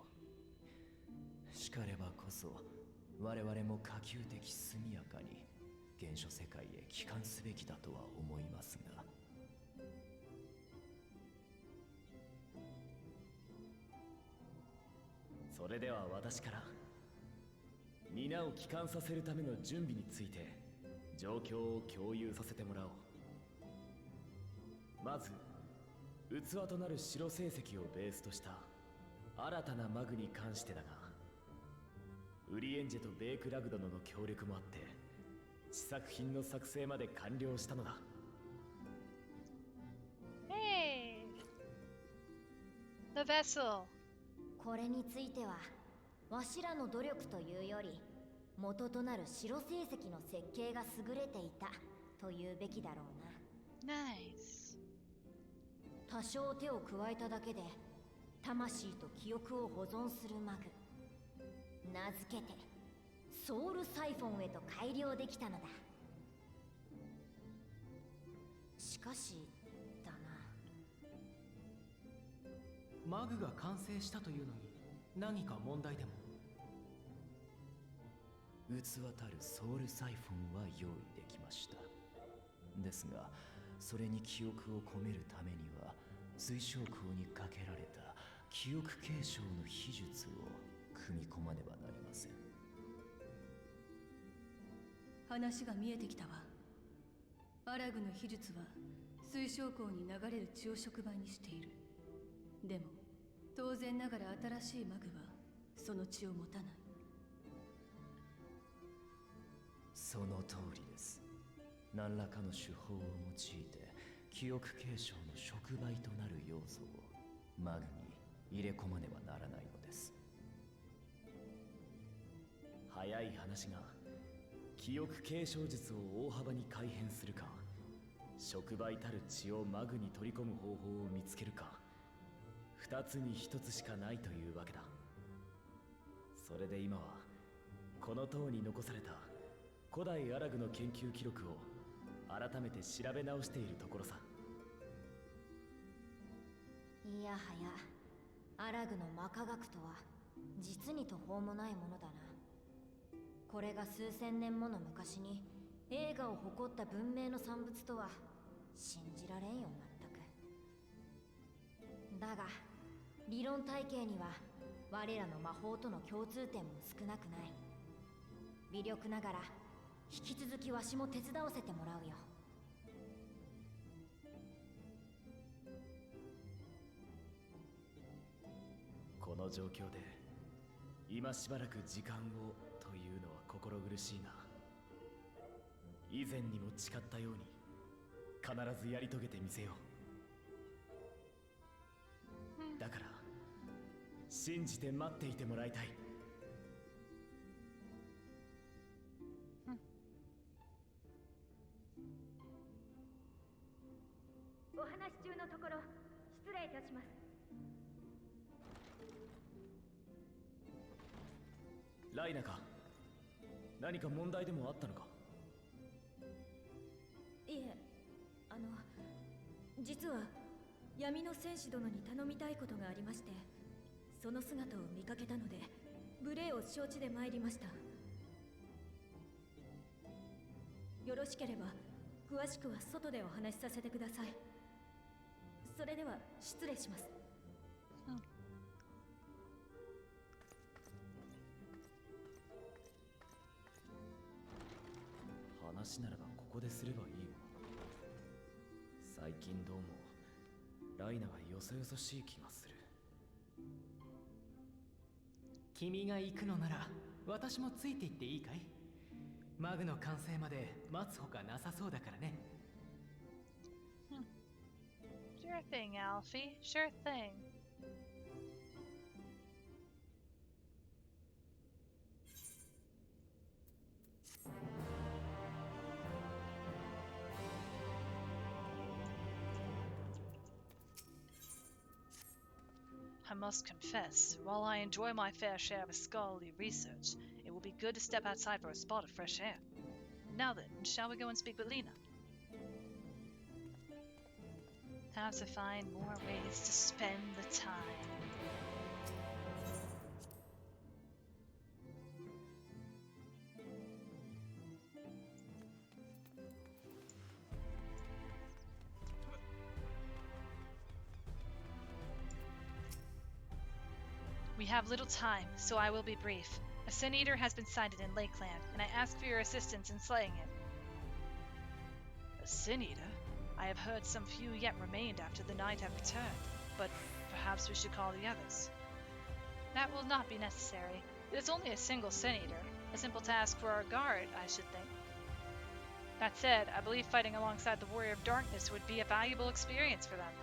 しかればこそ我々も可及的速やかに原初世界へ帰還すべきだとは思いますが。それでは私から皆を帰還させるための準備について状況を共有させてもらおう。まず器となる白成績をベースとした新たなマグに関してだが、ウリエンジェとベークラグドノの協力もあって試作品の作成まで完了したのだ。Hey! The vessel! これについてはわしらの努力というより元となる白成績の設計が優れていたというべきだろうな。Nice. 多少手を加えただけで魂と記憶を保存するマグ、名付けてソウルサイフォンへと改良できたのだ。しかしだな、マグが完成したというのに何か問題でも？器たるソウルサイフォンは用意できました。ですが、それに記憶を込めるためには水晶鉱にかけられた記憶継承の秘術を組み込まねばなりません。話が見えてきたわ。アラグの秘術は水晶鉱に流れる血を触媒にしている。でも当然ながら新しいマグはその血を持たない。その通りです。何らかの手法を用いて記憶継承の触媒となる要素をマグに入れ込まねばならないのです。早い話が記憶継承術を大幅に改変するか、触媒たる血をマグに取り込む方法を見つけるか、二つに一つしかないというわけだ。それで今はこの塔に残された古代アラグの研究記録を改めて調べ直しているところさ。いやはや、アラグの魔科学とは実に途方もないものだな。これが数千年もの昔に栄華を誇った文明の産物とは信じられんよ、全く。だが理論体系には我らの魔法との共通点も少なくない。微力ながら引き続きわしも手伝わせてもらうよ。この状況で今しばらく時間をというのは心苦しいが、以前にも誓ったように必ずやり遂げてみせよう。だから信じて待っていてもらいたい。お話中のところ失礼いたします。ライナか、何か問題でもあったのか？いえ、実は闇の戦士殿に頼みたいことがありまして、その姿を見かけたので無礼を承知で参りました。よろしければ詳しくは外でお話しさせてください。それでは失礼します。話ならばここですればいいもの。最近どうもライナがよそよそしい気がする。君が行くのなら私もついて行っていいかい？マグの完成まで待つほかなさそうだからね。Sure thing, Alfie. Sure thing. I must confess, while I enjoy my fair share of scholarly research, it will be good to step outside for a spot of fresh air. Now then, shall we go and speak with Lena? Have to find more ways to spend the time. We have little time, so I will be brief. A Sin Eater has been sighted in Lakeland, and I ask for your assistance in slaying it. A Sin Eater? I have heard some few yet remained after the night have returned, but perhaps we should call the others. That will not be necessary. It is only a single Sin Eater. A simple task for our guard, I should think. That said, I believe fighting alongside the Warrior of Darkness would be a valuable experience for them.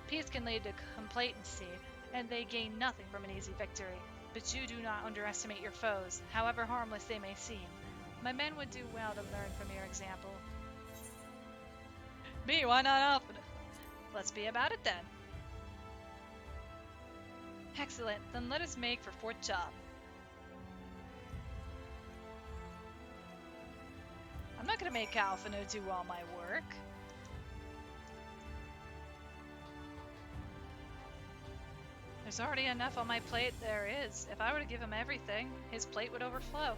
Peace can lead to complacency, and they gain nothing from an easy victory. But you do not underestimate your foes, however harmless they may seem. My men would do well to learn from your example. Me, why not Alpha? Let's be about it then. Excellent, then let us make for Fort Job. I'm not gonna make Alphino do all my work. There's already enough on my plate there is. If I were to give him everything, his plate would overflow.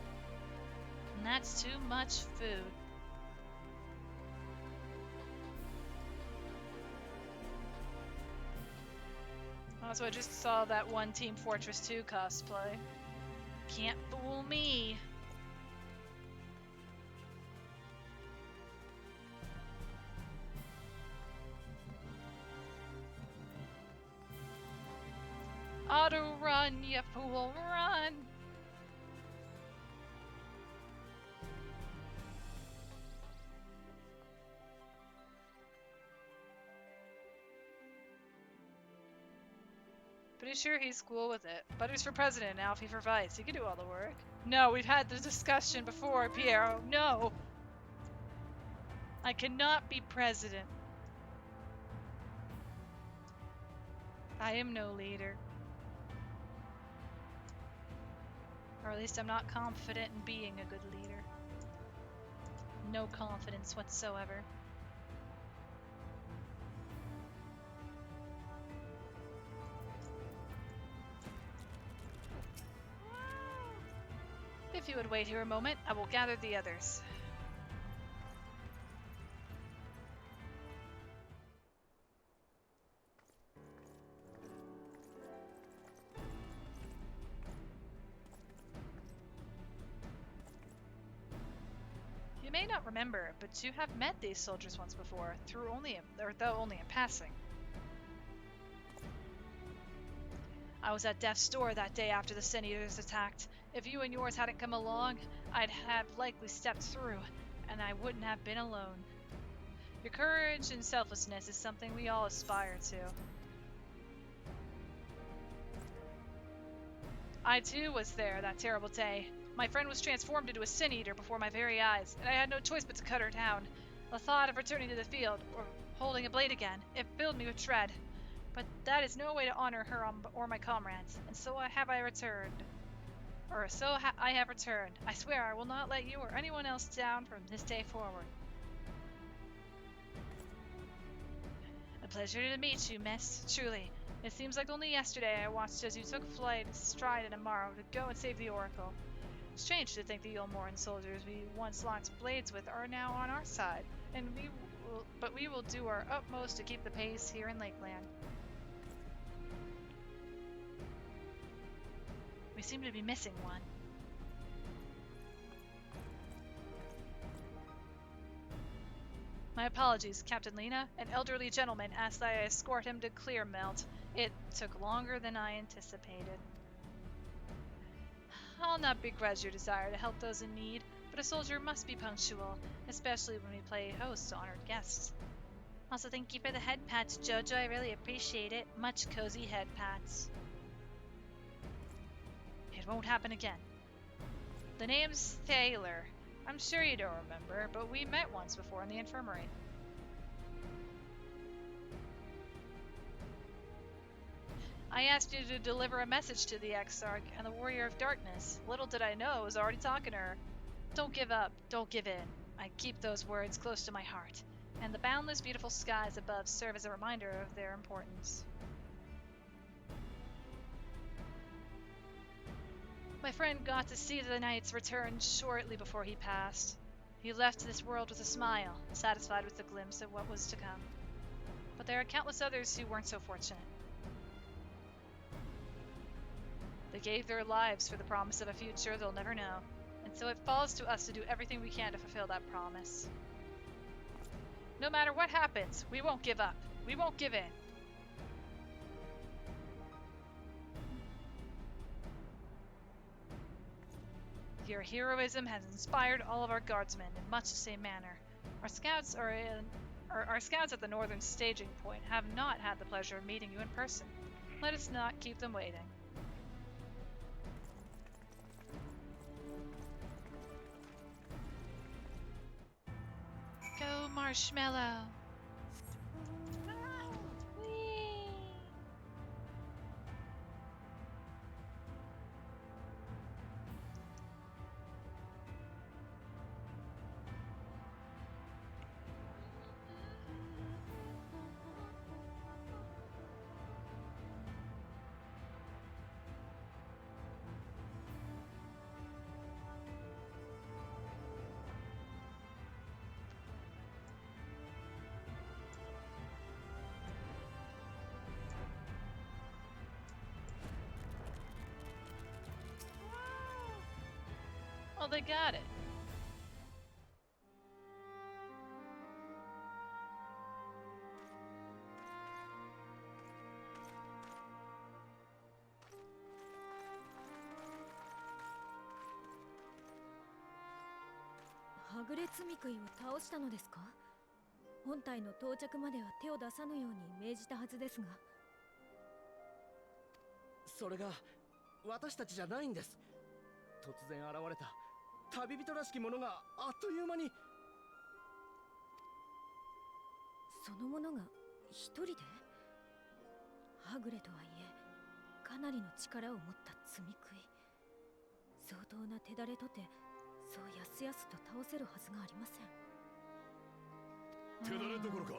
And that's too much food. Also, I just saw that one Team Fortress 2 cosplay. Can't fool me. Auto run, you fool, run! Pretty sure he's cool with it. Butter's for president, Alfie for vice. He can do all the work. No, we've had the discussion before, Piero. No! I cannot be president. I am no leader. Or at least I'm not confident in being a good leader. No confidence whatsoever. If you would wait here a moment, I will gather the others. You may not remember, but you have met these soldiers once before, though only in passing. I was at death's door that day after the Senators attacked. If you and yours hadn't come along, I'd have likely stepped through, and I wouldn't have been alone. Your courage and selflessness is something we all aspire to. I too was there that terrible day. My friend was transformed into a sin eater before my very eyes, and I had no choice but to cut her down. The thought of returning to the field, or holding a blade again, it filled me with dread. But that is no way to honor her or my comrades, and so I have returned. I swear I will not let you or anyone else down from this day forward. A pleasure to meet you, miss, truly. It seems like only yesterday I watched as you took flight astride an Amaro to go and save the Oracle. Strange to think the Yulmoran soldiers we once locked blades with are now on our side, but we will do our utmost to keep the pace here in Lakeland. We seem to be missing one. My apologies, Captain Lena. An elderly gentleman asked that I escort him to Clearmelt. It took longer than I anticipated. I'll not begrudge your desire to help those in need, but a soldier must be punctual, especially when we play host to honored guests. Also, thank you for the head pats, Jojo. I really appreciate it. Much cozy head pats. It won't happen again. The name's Taylor. I'm sure you don't remember, but we met once before in the infirmary. I asked you to deliver a message to the Exarch and the Warrior of Darkness. Little did I know I was already talking to her. Don't give up, don't give in. I keep those words close to my heart, and the boundless beautiful skies above serve as a reminder of their importance. My friend got to see the knight's return shortly before he passed. He left this world with a smile, satisfied with the glimpse of what was to come. But there are countless others who weren't so fortunate. They gave their lives for the promise of a future they'll never know, and so it falls to us to do everything we can to fulfill that promise. No matter what happens, we won't give up. We won't give in. Your heroism has inspired all of our guardsmen in much the same manner. Our scouts at the northern staging point have not had the pleasure of meeting you in person. Let us not keep them waiting. Go, Marshmallow! Whee! Well, they got it.「はぐれ積み食いを倒したのですか？本体の到着までは手を出さぬように命じたはずですが。それが私たちじゃないんです。突然現れた旅人らしきものがあっという間に。その者が一人で？はぐれとはいえかなりの力を持った積み食い。相当な手だれとてそうやすやすと倒せるはずがありません。手だれどころか、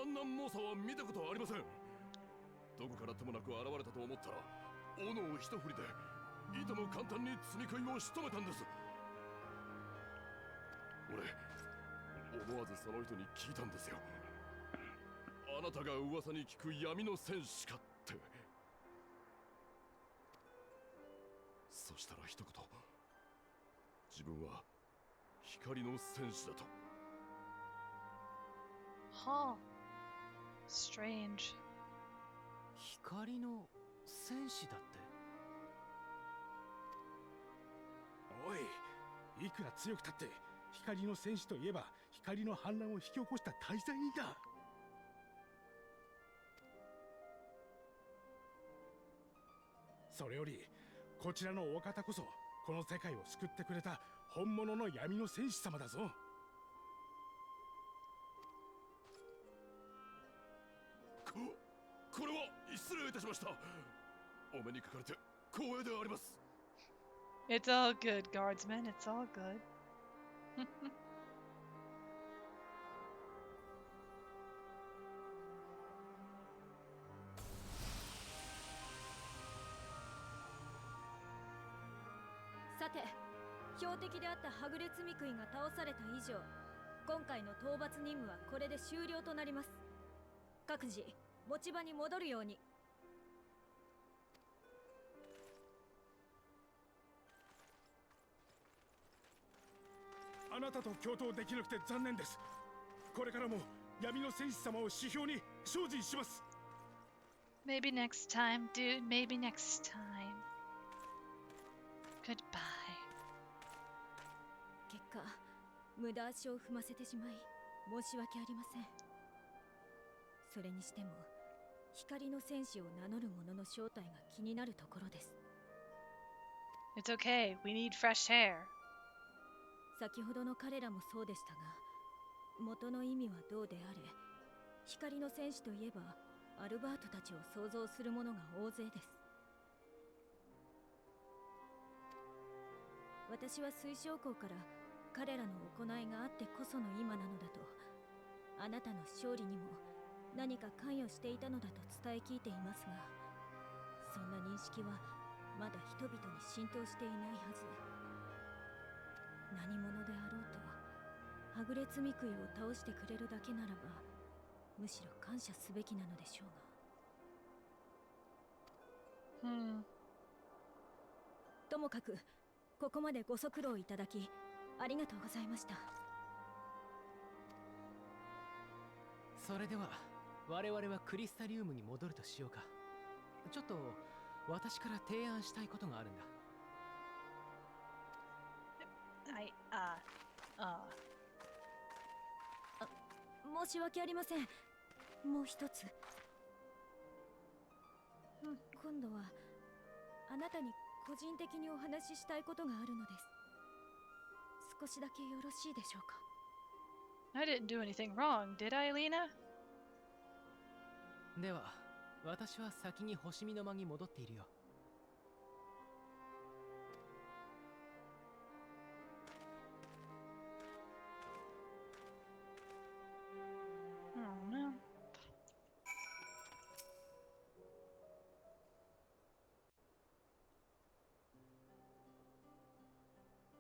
あんな猛者は見たことありません。どこからともなく現れたと思ったら、斧を一振りでいとも簡単に積み食いを仕留めたんです。俺、思わずその人に聞いたんですよ。あなたが噂に聞く闇の戦士かって。そしたら一言、自分は光の戦士だと。Huh. Strange. 光の戦士だって。おい、いくら強くたって光の戦士といえば光の反乱を引き起こした大罪人だ。それよりこちらのお方こそこの世界を救ってくれた本物の闇の戦士様だぞ。これは失礼いたしました。お目にかかれて光栄であります。It's all good, guardsman. It's all good. さて、標的であったはぐれ積み食いが倒された以上、今回の討伐任務はこれで終了となります。各自持ち場に戻るように。あなたと共闘できなくて残念です。これからも闇の戦士様を指標に精進します。Maybe next time, dude. Maybe next time. Goodbye. 結果、無駄足を踏ませてしまい申し訳ありません。それにしても光の戦士を名乗る者の正体が気になるところです。 It's okay. We need fresh hair. 先ほどの彼らもそうでしたが、元の意味はどうであれ、光の戦士といえばアルバートたちを想像する者が大勢です。私は水晶港から彼らの行いがあってこその今なのだと、あなたの勝利にも何か関与していたのだと伝え聞いていますが、そんな認識はまだ人々に浸透していないはず。何者であろうとはぐれ積み食いを倒してくれるだけならば、むしろ感謝すべきなのでしょうが。ともかくここまでご足労いただきありがとうございました。それでは我々はクリスタリウムに戻るとしようか。ちょっと私から提案したいことがあるんだ。申し訳ありません。もう一つ。今度はあなたに個人的にお話ししたいことがあるのです。少しだけよろしいでしょうか。 I didn't do anything wrong, did I, Lena? では私は先に星見の間に戻っているよ。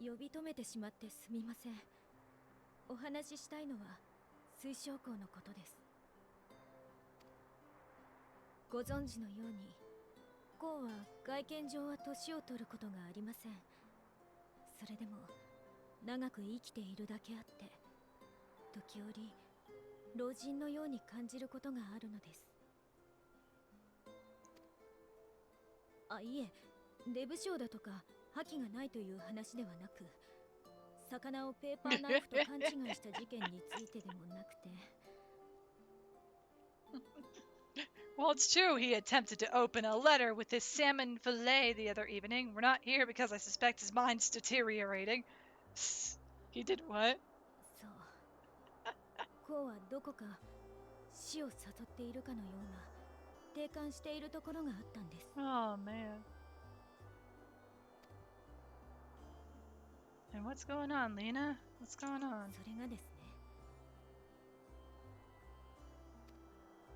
呼び止めてしまってすみません。お話ししたいのは水晶港のことです。ご存知のように、港は外見上は年を取ることがありません。それでも長く生きているだけあって、時折老人のように感じることがあるのです。あ、いえ、デブ症だとか覇気がないという話ではなく、魚をペーパーナイフと勘違いした事件についてでもなくて。Well, it's true he attempted to open a letter with his salmon fillet the other evening. We're not here because I suspect his mind's deteriorating. He did what? そう。こうはどこか死を誘っているかのような定感しているところがあったんです。Oh, man. And what's going on, Lena? What's going on? それがですね。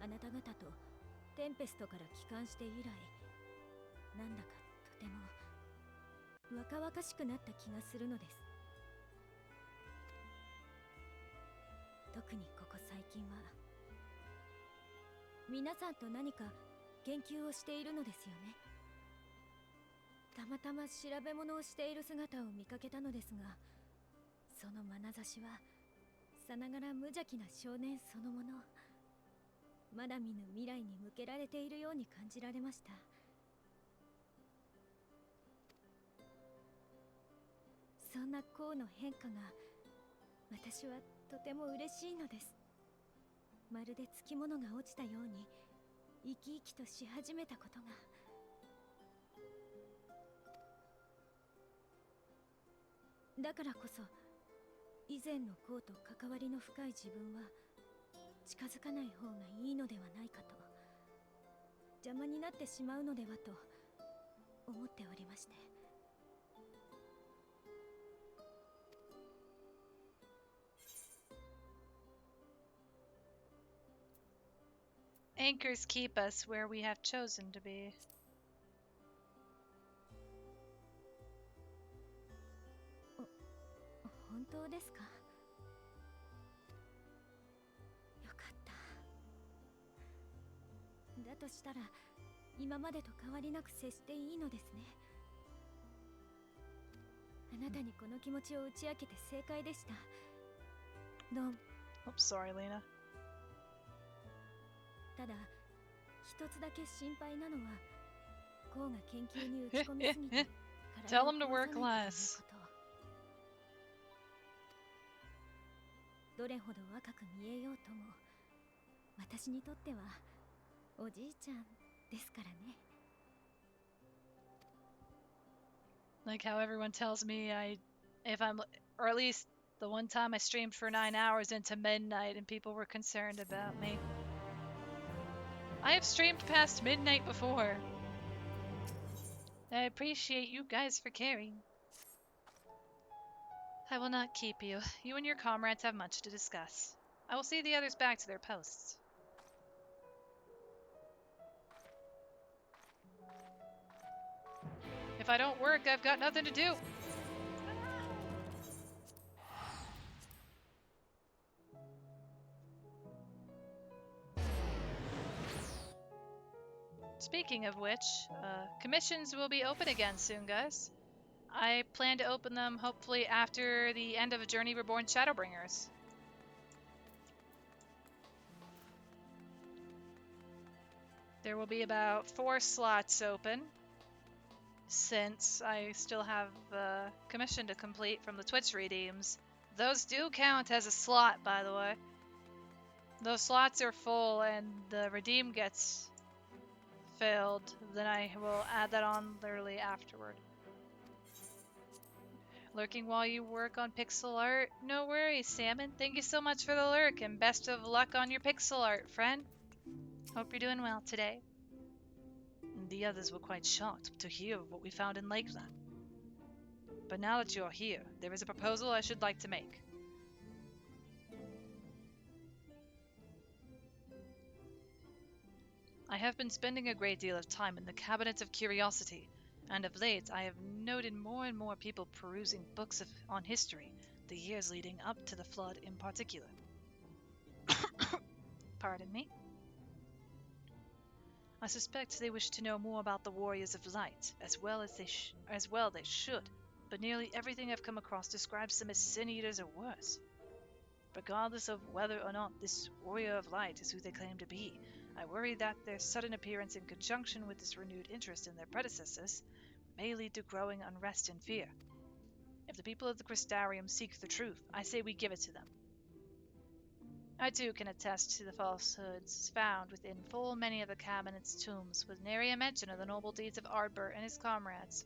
あなた方とテンペストから帰還して以来、なんだかとても若々しくなった気がするのです。特にここ最近は皆さんと何か研究をしているのですよね。たまたま調べ物をしている姿を見かけたのですが、その眼差しはさながら無邪気な少年そのもの。まだ見ぬ未来に向けられているように感じられました。そんなこうの変化が私はとても嬉しいのです。まるでつきものが落ちたように生き生きとし始めたことが。だからこそ以前のこうと関わりの深い自分は近づかない方がいいのではないかと、邪魔になってしまうのではと思っておりまして。Anchors keep us where we have chosen to be. 本当ですか。よかった。だとしたら今までと変わりなく接していいのですね。あなたにこの気持ちを打ち明けて正解でした。どん。Oops, sorry, Lena. ただ一つだけ心配なのは、こうが研究に打ち込みすぎて Tell him to work less. どれほど若く見えようとも、私にとってはおじいちゃんですからね。Like how everyone tells me if I'm, or at least the one time I streamed for 9 hours into midnight and people were concerned about me. I have streamed past midnight before. I appreciate you guys for caring. I will not keep you. You and your comrades have much to discuss. I will see the others back to their posts. If I don't work, I've got nothing to do. Speaking of which, commissions will be open again soon, guys. I plan to open them hopefully after the end of Journey Reborn Shadowbringers. There will be about 4 slots open, since I still have a commission to complete from the Twitch redeems. Those do count as a slot, by the way. Those slots are full and the redeem gets filled, then I will add that on literally afterward. Lurking while you work on pixel art? No worries, Salmon. Thank you so much for the lurk, and best of luck on your pixel art, friend. Hope you're doing well today. The others were quite shocked to hear of what we found in Lakeland. But now that you're here, there is a proposal I should like to make. I have been spending a great deal of time in the Cabinet of Curiosity, and of late I have noted more and more people perusing books on history, the years leading up to the flood in particular. Pardon me. I suspect they wish to know more about the Warriors of Light, as well they should. but nearly everything I've come across describes them as sin eaters or worse. Regardless of whether or not this warrior of light is who they claim to be, I worry that their sudden appearance in conjunction with this renewed interest in their predecessors may lead to growing unrest and fear. If the people of the Crystarium seek the truth, I say we give it to them. I too can attest to the falsehoods found within full many of the cabinet's tombs, with nary a mention of the noble deeds of Ardbert and his comrades.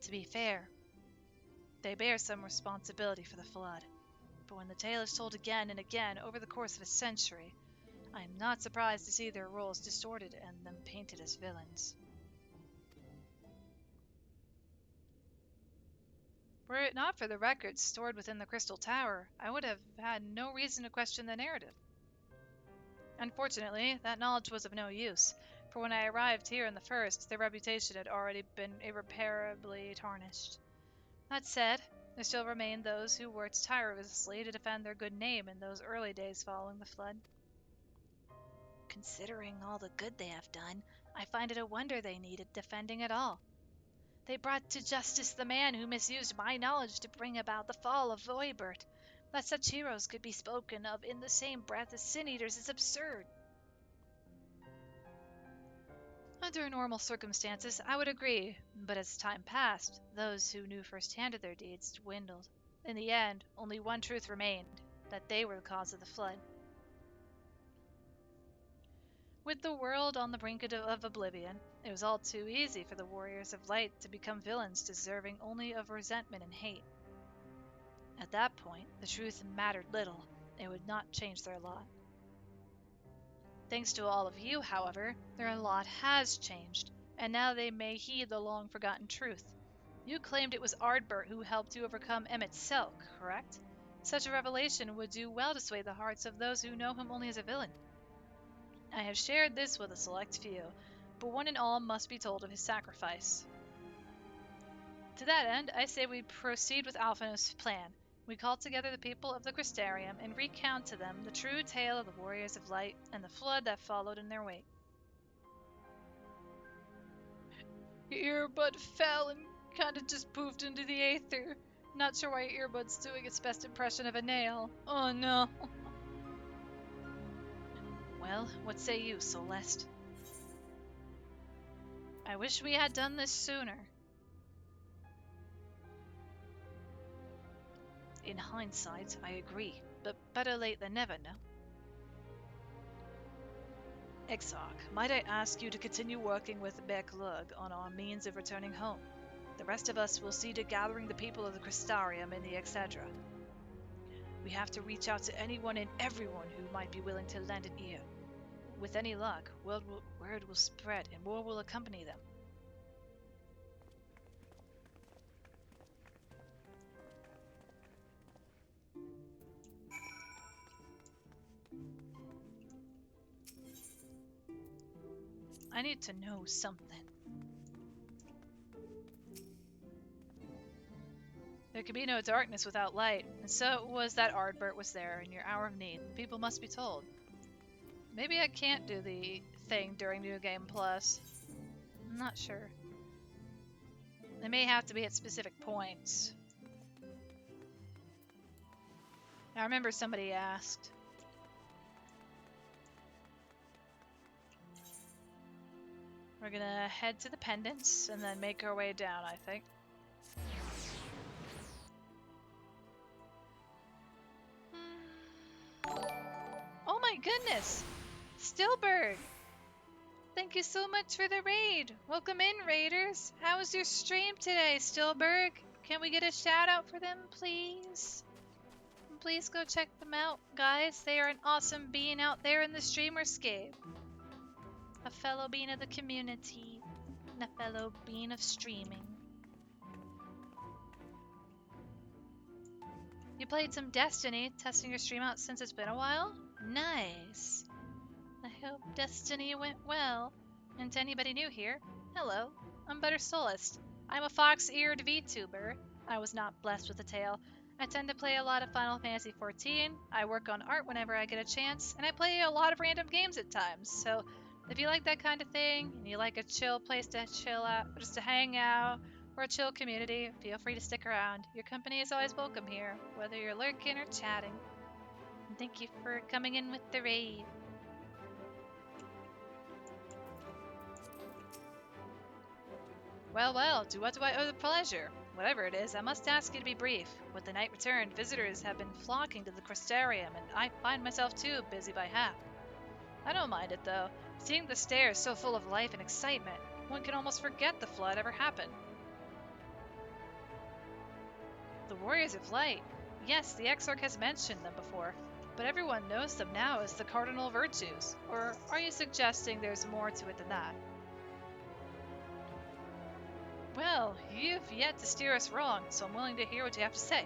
To be fair, they bear some responsibility for the flood, but when the tale is told again and again over the course of a century, I am not surprised to see their roles distorted and them painted as villains. Were it not for the records stored within the Crystal Tower, I would have had no reason to question the narrative. Unfortunately, that knowledge was of no use, for when I arrived here in the first, their reputation had already been irreparably tarnished. That said, there still remained those who worked tirelessly to defend their good name in those early days following the flood. Considering all the good they have done, I find it a wonder they needed defending at all. They brought to justice the man who misused my knowledge to bring about the fall of Voibert. That such heroes could be spoken of in the same breath as sin eaters is absurd. Under normal circumstances, I would agree, but as time passed, those who knew firsthand of their deeds dwindled. In the end, only one truth remained, that they were the cause of the flood. With the world on the brink of oblivion, it was all too easy for the warriors of light to become villains deserving only of resentment and hate. At that point, the truth mattered little. It would not change their lot. Thanks to all of you, however, their lot has changed, and now they may heed the long-forgotten truth. You claimed it was Ardbert who helped you overcome Emmett Selk, correct? Such a revelation would do well to sway the hearts of those who know him only as a villain. I have shared this with a select few, but one and all must be told of his sacrifice. To that end, I say we proceed with Alphanos' plan. We call together the people of the Crystarium and recount to them the true tale of the Warriors of Light and the flood that followed in their wake. Your earbud fell and kinda just poofed into the aether. Not sure why your earbud's doing its best impression of a nail. Oh no. Well, what say you, Celeste? I wish we had done this sooner. In hindsight, I agree, but better late than never, no? Exarch, might I ask you to continue working with Berklug on our means of returning home? The rest of us will see to gathering the people of the Crystarium in the etc. We have to reach out to anyone and everyone who might be willing to lend an ear. With any luck, word will spread and more will accompany them. I need to know something. There can be no darkness without light, and so it was that Ardbert was there in your hour of need. People must be told. Maybe I can't do the thing during New Game Plus. I'm not sure. They may have to be at specific points. I remember somebody asked. We're gonna head to the pendants and then make our way down, I think. Oh my goodness! Stillberg! Thank you so much for the raid! Welcome in, raiders! How was your stream today, Stillberg? Can we get a shout out for them, please? Please go check them out, guys. They are an awesome being out there in the streamerscape. A fellow being of the community, and a fellow being of streaming. You played some Destiny, testing your stream out since it's been a while? Nice. I hope Destiny went well. And to anybody new here, hello, I'm Better Solist. I'm a fox-eared VTuber. I was not blessed with a tail. I tend to play a lot of Final Fantasy XIV, I work on art whenever I get a chance, and I play a lot of random games at times, so if you like that kind of thing, and you like a chill place to chill out, or just to hang out, We're a chill community. Feel free to stick around. Your company is always welcome here, whether you're lurking or chatting. And thank you for coming in with the raid. Well, well, to what do I owe the pleasure? Whatever it is, I must ask you to be brief. With the night returned, visitors have been flocking to the Crystarium, and I find myself too busy by half. I don't mind it, though. Seeing the stairs so full of life and excitement, one can almost forget the flood ever happened. The Warriors of Light. Yes, the Exarch has mentioned them before, but everyone knows them now as the Cardinal Virtues. Or are you suggesting there's more to it than that? Well, you've yet to steer us wrong, so I'm willing to hear what you have to say.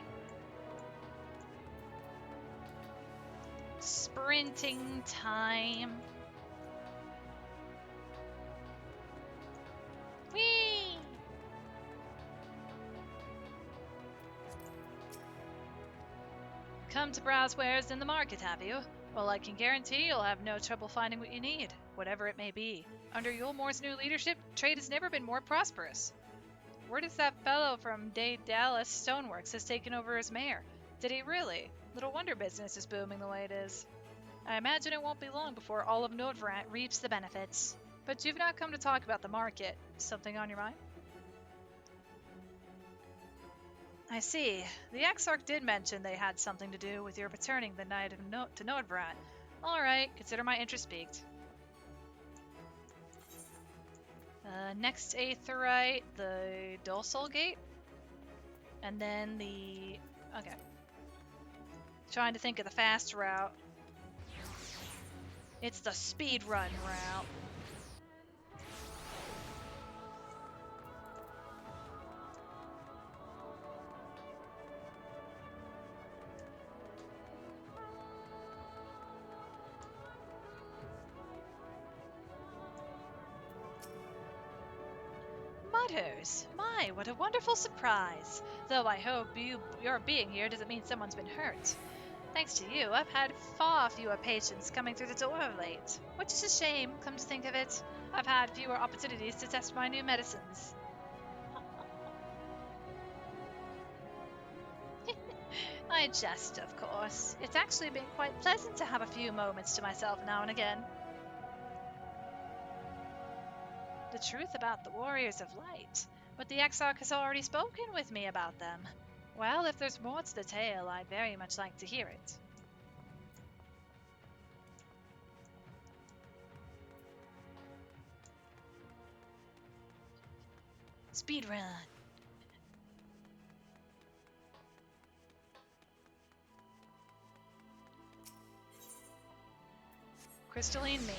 Sprinting time. Whee! Come to browse wares in the market, have you? Well, I can guarantee you'll have no trouble finding what you need, whatever it may be. Under Yulmore's new leadership, trade has never been more prosperous. Word is that fellow from Dallas Stoneworks has taken over as mayor. Did he really? Little wonder business is booming the way it is. I imagine it won't be long before all of Nordvrant reaps the benefits. But you've not come to talk about the market. Something on your mind? I see. The Exarch did mention they had something to do with your returning the night of to Nordvrant. All right, consider my interest piqued. Next Aetheryte, the Dulsol Gate, and then the... okay. Trying to think of the fast route. It's the speed run route. Mutters! My, what a wonderful surprise! Though I hope your being here doesn't mean someone's been hurt. Thanks to you, I've had far fewer patients coming through the door of late. Which is a shame, come to think of it. I've had fewer opportunities to test my new medicines. I jest, of course. It's actually been quite pleasant to have a few moments to myself now and again. The truth about the Warriors of Light, but the Exarch has already spoken with me about them. Well, if there's more to the tale, I'd very much like to hear it. Speedrun. Crystalline Mane.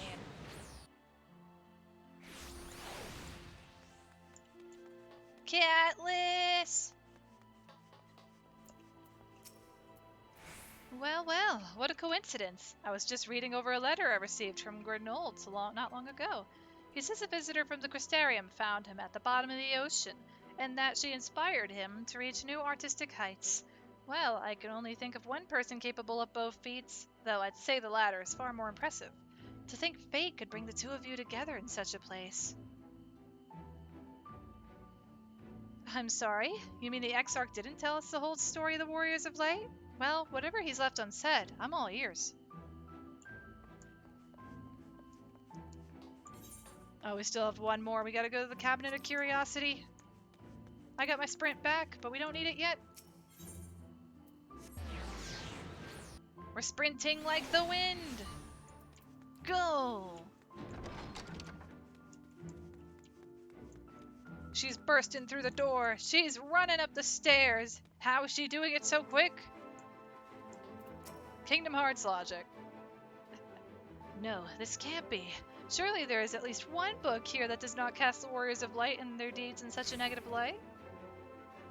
Catless! Well, well, what a coincidence. I was just reading over a letter I received from Grenold not long ago. He says a visitor from the Crystarium found him at the bottom of the ocean, and that she inspired him to reach new artistic heights. Well, I can only think of one person capable of both feats, though I'd say the latter is far more impressive. To think fate could bring the two of you together in such a place. I'm sorry? You mean the Exarch didn't tell us the whole story of the Warriors of Light? Well, whatever he's left unsaid, I'm all ears. Oh, we still have one more. We gotta go to the Cabinet of Curiosity. I got my sprint back, but we don't need it yet. We're sprinting like the wind! Go! She's bursting through the door. She's running up the stairs. How is she doing it so quick? Kingdom Hearts logic. No, this can't be. Surely there is at least one book here that does not cast the Warriors of Light and their deeds in such a negative light.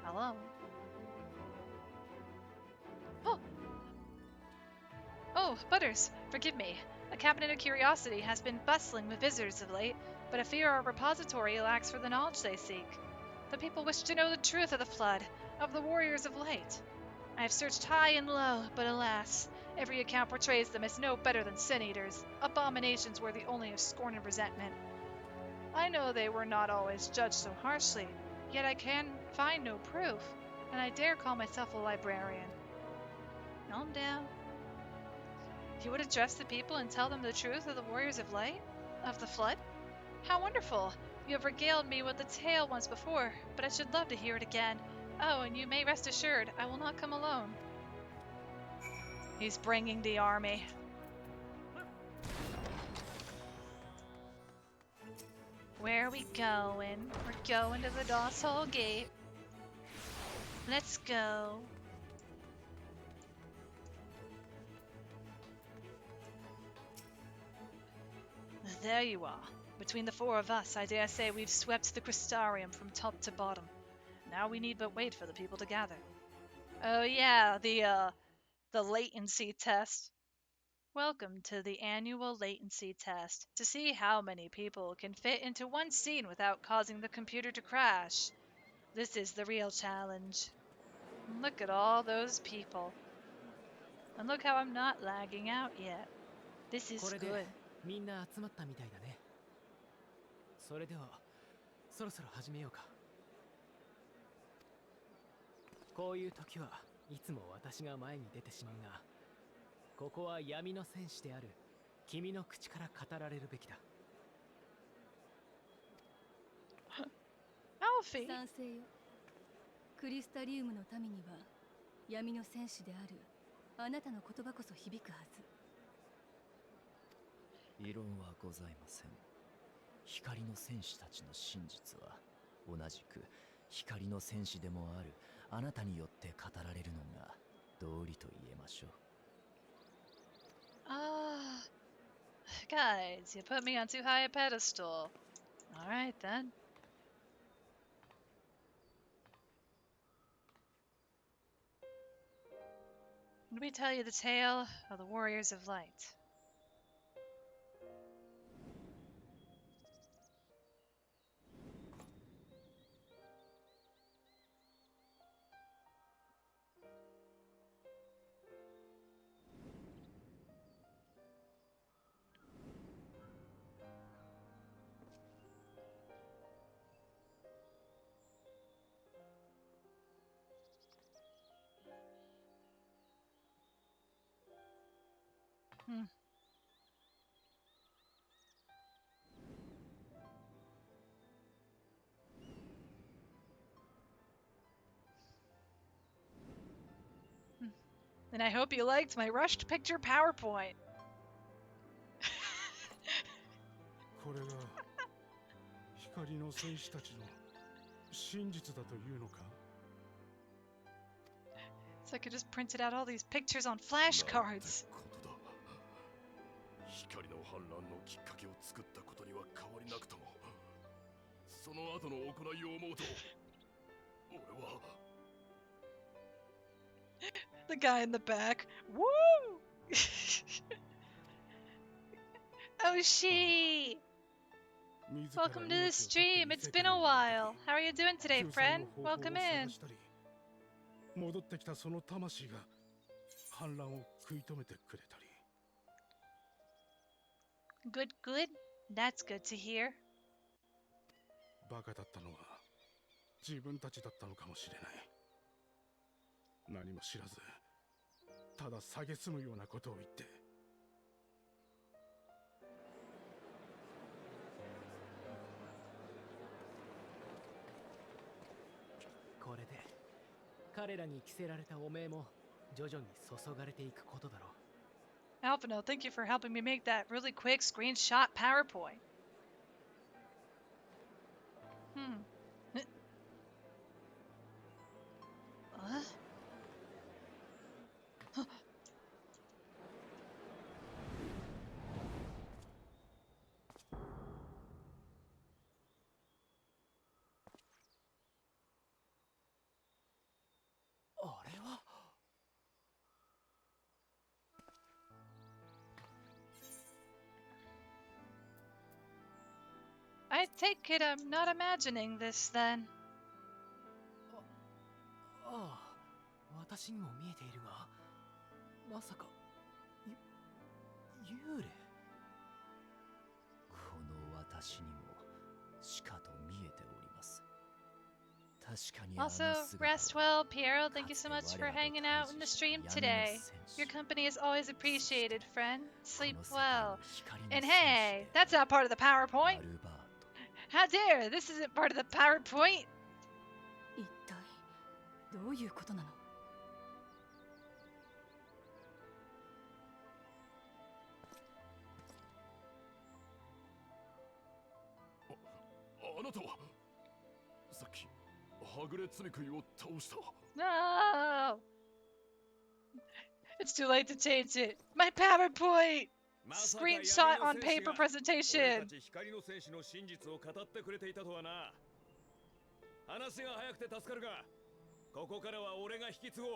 Hello? Oh, Butters, forgive me. The Cabinet of Curiosity has been bustling with visitors of late, but I fear our repository lacks for the knowledge they seek. The people wish to know the truth of the flood, of the Warriors of Light. I have searched high and low, but alas, every account portrays them as no better than sin-eaters, abominations worthy only of scorn and resentment. I know they were not always judged so harshly, Yet I can find no proof, and I dare call myself a librarian. Calm down. You would address the people and tell them the truth of the Warriors of Light? Of the Flood? How wonderful! You have regaled me with the tale once before, but I should love to hear it again. Oh, and you may rest assured, I will not come alone. He's bringing the army. Where are we going? We're going to the Doss Hole Gate. Let's go. There you are. Between the four of us, I dare say we've swept the Crystarium from top to bottom. Now we need but wait for the people to gather. Oh yeah, the latency test. Welcome to the annual latency test, to see how many people can fit into one scene without causing the computer to crash. This is the real challenge. Look at all those people. And look how I'm not lagging out yet. This is これで good. みんな集まったみたいだね。それではそろそろ始めようか。こういう時はいつも私が前に出てしまうが、ここは闇の戦士である君の口から語られるべきだ。Alfie! 賛成よ。クリスタリウムの民には闇の戦士であるあなたの言葉こそ響くはず。異論はございません。光の戦士たちの真実は同じく光の戦士でもあるあなたによって語られるのが道理と言えましょう。Guys, you put me on too high a pedestal. Alright then. Let me tell you the tale of the Warriors of Light. And I hope you liked my rushed picture PowerPoint. これが光の戦士たちの真実だというのか? So I could just printed out all these pictures on flashcards. 光の反乱のきっかけを作ったことには変わりなくとも、その後の行いを思うと、俺は The guy in the back. Woo! Oh, she! Welcome to the stream. It's been a while. How are you doing today, friend? Welcome in. 戻ってきたその魂が反乱を食い止めてくれたり。Good, good. That's good to hear. バカだったのは自分たちだったのかもしれない。何も知らず、ただ蔑むようなことを言って。これで彼らに着せられた汚名も徐々に注がれていくことだろう。Alphino, thank you for helping me make that really quick screenshot PowerPoint. I take it I'm not imagining this then. ああ、私にも見えているが、まさか幽霊？この私にもしかと見えております。Also, rest well, Piero. Thank you so much for hanging out in the stream today. Your company is always appreciated, friend. Sleep well. And hey, that's not part of the PowerPoint. How dare, this isn't part of the PowerPoint. 一体どういうことなの？あなたはさっきはぐれつねくいを倒した。 No! It's too late to change it. My PowerPoint! Screenshot on paper presentation! 光の戦士の真実を語ってくれていたとはな。話が早くて助かるが、ここからは俺が引き継ごう。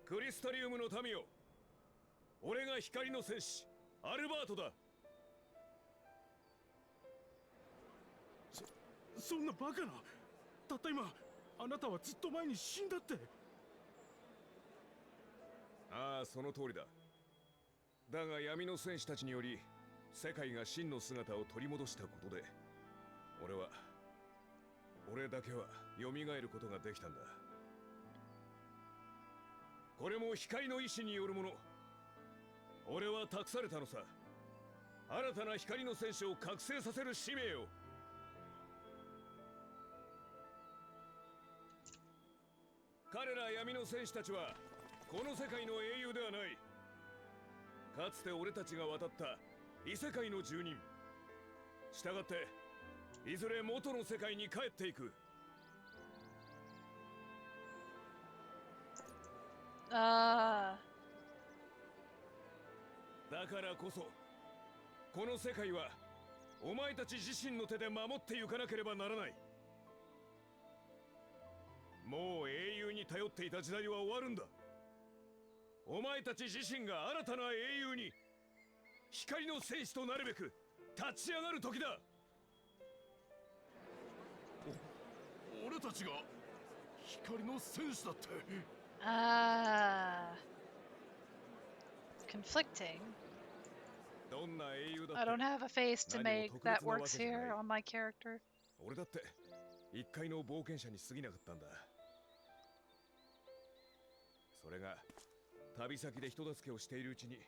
クリスタリウムの民よ、俺が光の戦士アルバートだ。そんなバカな。たった今あなたはずっと前に死んだって。ああ、その通りだ。だが闇の戦士たちにより世界が真の姿を取り戻したことで、俺だけは蘇ることができたんだ。これも光の意志によるもの。俺は託されたのさ。新たな光の戦士を覚醒させる使命を。彼ら闇の戦士たちはこの世界の英雄ではない。かつて俺たちが渡った異世界の住人。したがっていずれ元の世界に帰っていく。あだからこそこの世界はお前たち自身の手で守ってゆかなければならない。もう英雄に頼っていた時代は終わるんだ。お前たち自身が新たな英雄に、光の戦士となるべく立ち上がる時だ。俺たちが光の戦士だって。conflicting. どんな英雄だって I don't have a face to make that works here on my character. 俺だって一回の冒険者に過ぎなかったんだ。それが旅先で人助けをしているうちに、い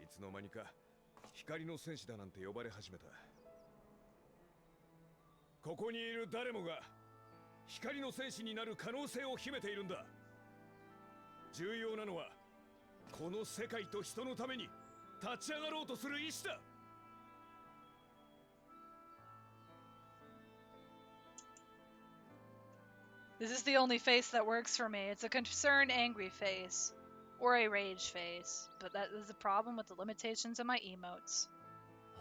つの間にか光の戦士だなんて呼ばれ始めた。ここにいる誰もが光の戦士になる可能性を秘めているんだ。重要なのはこの世界と人のために立ち上がろうとする意志だ。This is the only face that works for me. It's a concerned, angry face. Or a rage face. But that is the problem with the limitations of my emotes.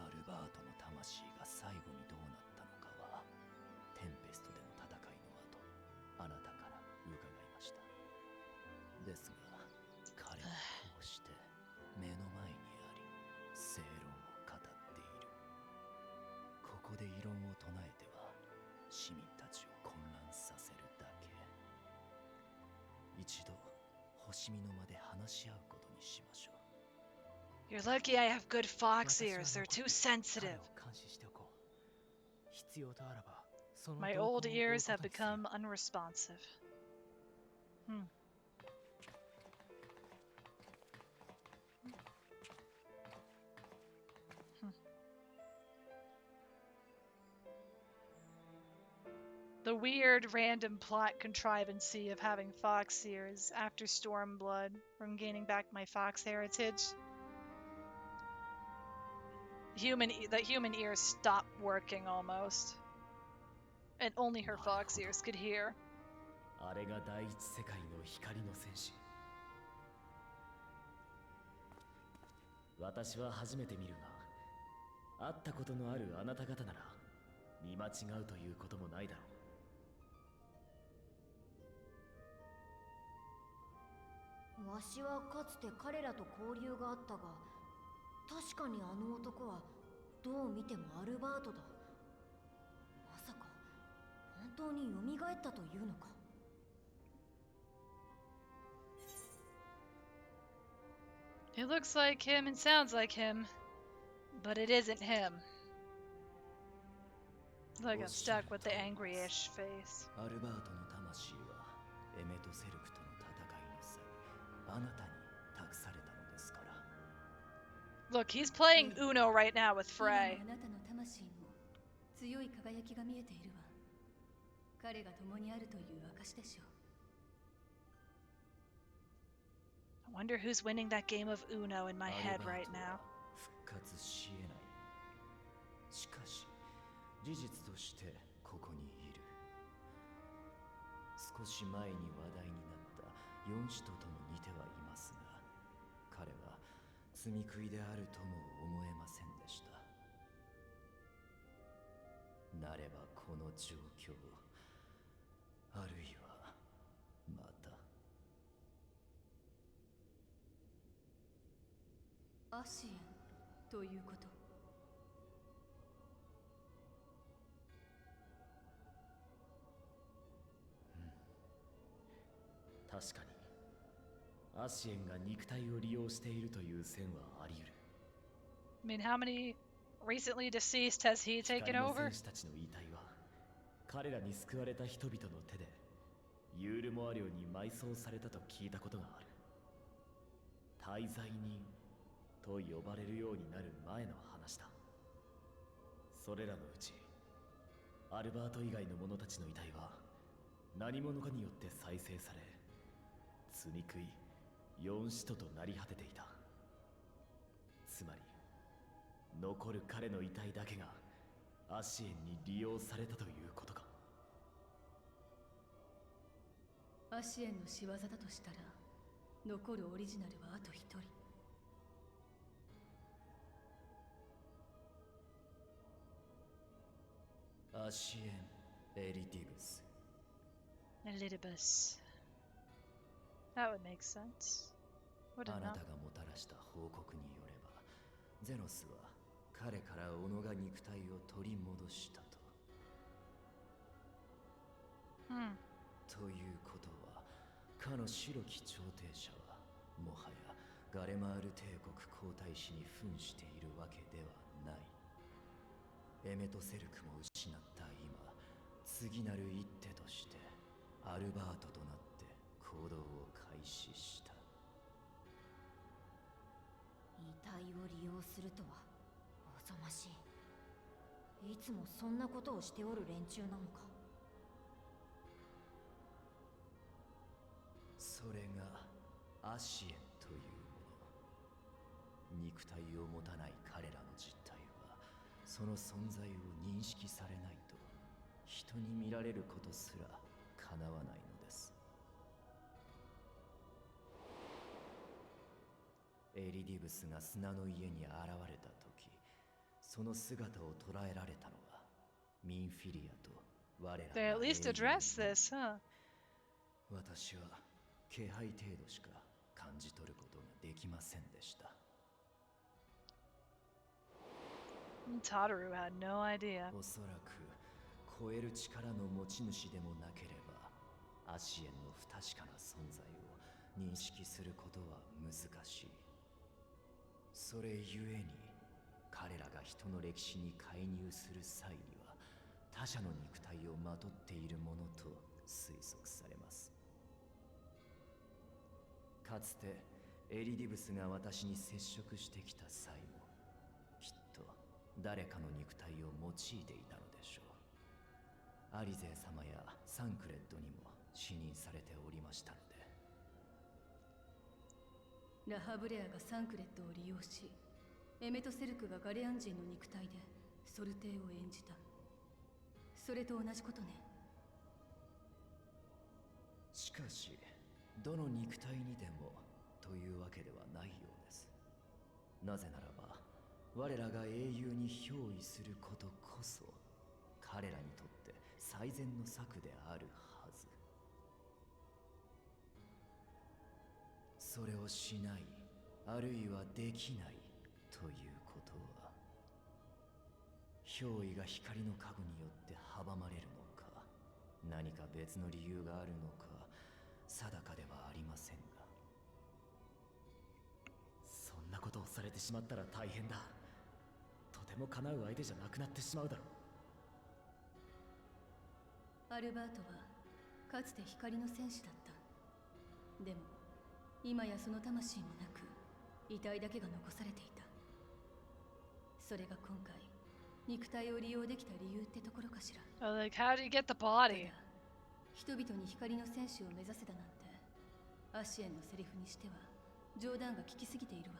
アルバートの魂が最後にどうなったのかは、テンペストでの戦いの後、あなたから伺いました。ですが、彼はこうして目の前にあり、正論を語っている。ここで異論を唱えては、市民たちを混乱させるだけ。一度星見の間で話し合うことにしましょう。 You're lucky I have good fox ears. They're too sensitive. My old ears have become unresponsive. The weird random plot contrivancy of having fox ears after Stormblood from gaining back my fox heritage. The human ears stopped working almost. And only her fox ears could hear. あれが第一世界の光の戦士。私は初めて見るが、会ったことのあるあなた方なら見間違うということもないだろう。わしはかつて彼らと交流があったが、確かにあの男はどう見てもアルバートだ。まさか本当に蘇ったというのか。It looks like him and sounds like him. But it isn't him. Look, I'm stuck with the angry-ish face. アルバートの魂はエメとセルクとの戦いの際、あなたに託されたのですから。 Look, he's playing Uno right now with 今の Frey. あなたの魂の強い輝きが見えているわ。彼が共にあるという証でしょう。 I wonder who's winning that game of Uno in my head right now. 復活しえない。しかし事実としてここにいる。少し前に話題になった4使徒とも似てはいますが、彼は罪食いであるとも思えませんでした。なればこの状況、あるいはまた。アシエンということ。確かにアシエンが肉体を利用しているという線はあり得る。 I mean, how many recently deceased has he taken 光の over? 戦士たちの遺体は彼らに救われた人々の手でユールモア領に埋葬されたと聞いたことがある。滞在人と呼ばれるようになる前の話だ。それらのうちアルバート以外の者たちの遺体は何者かによって再生され、罪食い4使徒となり果てていた。つまり残る彼の遺体だけがアシエンに利用されたということか。アシエンの仕業だとしたら、残るオリジナルはあと1人。アシエン・エリティブス。 Elidibus. That would make sense. あ Would it な not? たがもたらした報告によれば、ゼノスは彼からオノが肉体を取り戻したと。ということは、かの白き調停者はもはやガレマール帝国皇太子に扮しているわけではない。エメとセルクも失った今、次なる一手としてアルバートとなって行動を開始した。遺体を利用するとはおぞましい。いつもそんなことをしておる連中なのか。それがアシエンというもの。肉体を持たない彼らの実態は、その存在を認識されないと人に見られることすら叶わないのです。エリディブスが砂の家に現れた時、その姿を捉えられたのはミンフィリアと我らが They at least 英雄 address this, huh? 私は気配程度しか感じ取ることができませんでした。 Tataru had no idea. おそらく超える力の持ち主でもなければ、アシエンの不確かな存在を認識することは難しい。それゆえに彼らが人の歴史に介入する際には、他者の肉体をまとっているものと推測されます。かつてエリディブスが私に接触してきた際も、きっと誰かの肉体を用いていたのでしょう。アリゼ様やサンクレッドにも視認されておりましたので。ラハブレアがサンクレットを利用し、エメトセルクがガレアン人の肉体でソルテイを演じた。それと同じことね。しかしどの肉体にでもというわけではないようです。なぜならば、我らが英雄に憑依することこそ彼らにとって最善の策であるはず。それをしない、あるいはできないということは、憑依が光の加護によって阻まれるのか、何か別の理由があるのか定かではありませんが。そんなことをされてしまったら大変だ。も叶う相手じゃなくなってしまうだろう。アルバートはかつて光の戦士だった。でも今やその魂もなく遺体だけが残されていた。それが今回肉体を利用できた理由ってところかしら。Like, how do you get the body? 人々に光の戦士を目指せだなんてアシエンのセリフにしては冗談が効きすぎているわ。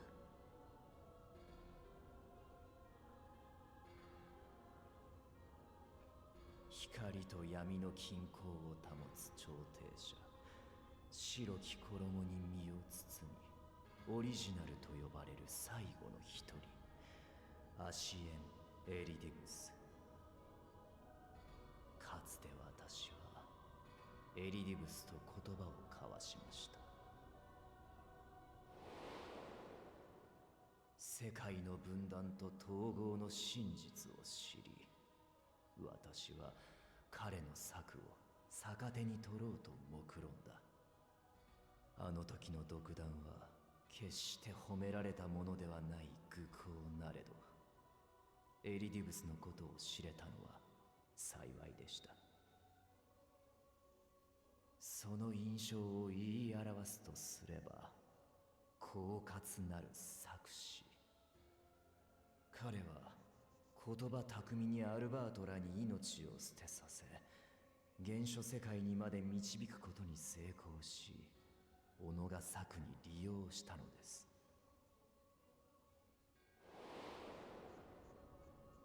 光と闇の均衡を保つ調停者、白き衣に身を包みオリジナルと呼ばれる最後の一人、アシエン・エリディブス。かつて私はエリディブスと言葉を交わしました。世界の分断と統合の真実を知り、私は彼の策を逆手に取ろうと目論んだ。あの時の独断は決して褒められたものではない愚行なれど、エリディブスのことを知れたのは幸いでした。その印象を言い表すとすれば、狡猾なる策士。彼は言葉巧みにアルバートらに命を捨てさせ、原初世界にまで導くことに成功し、己が策に利用したのです。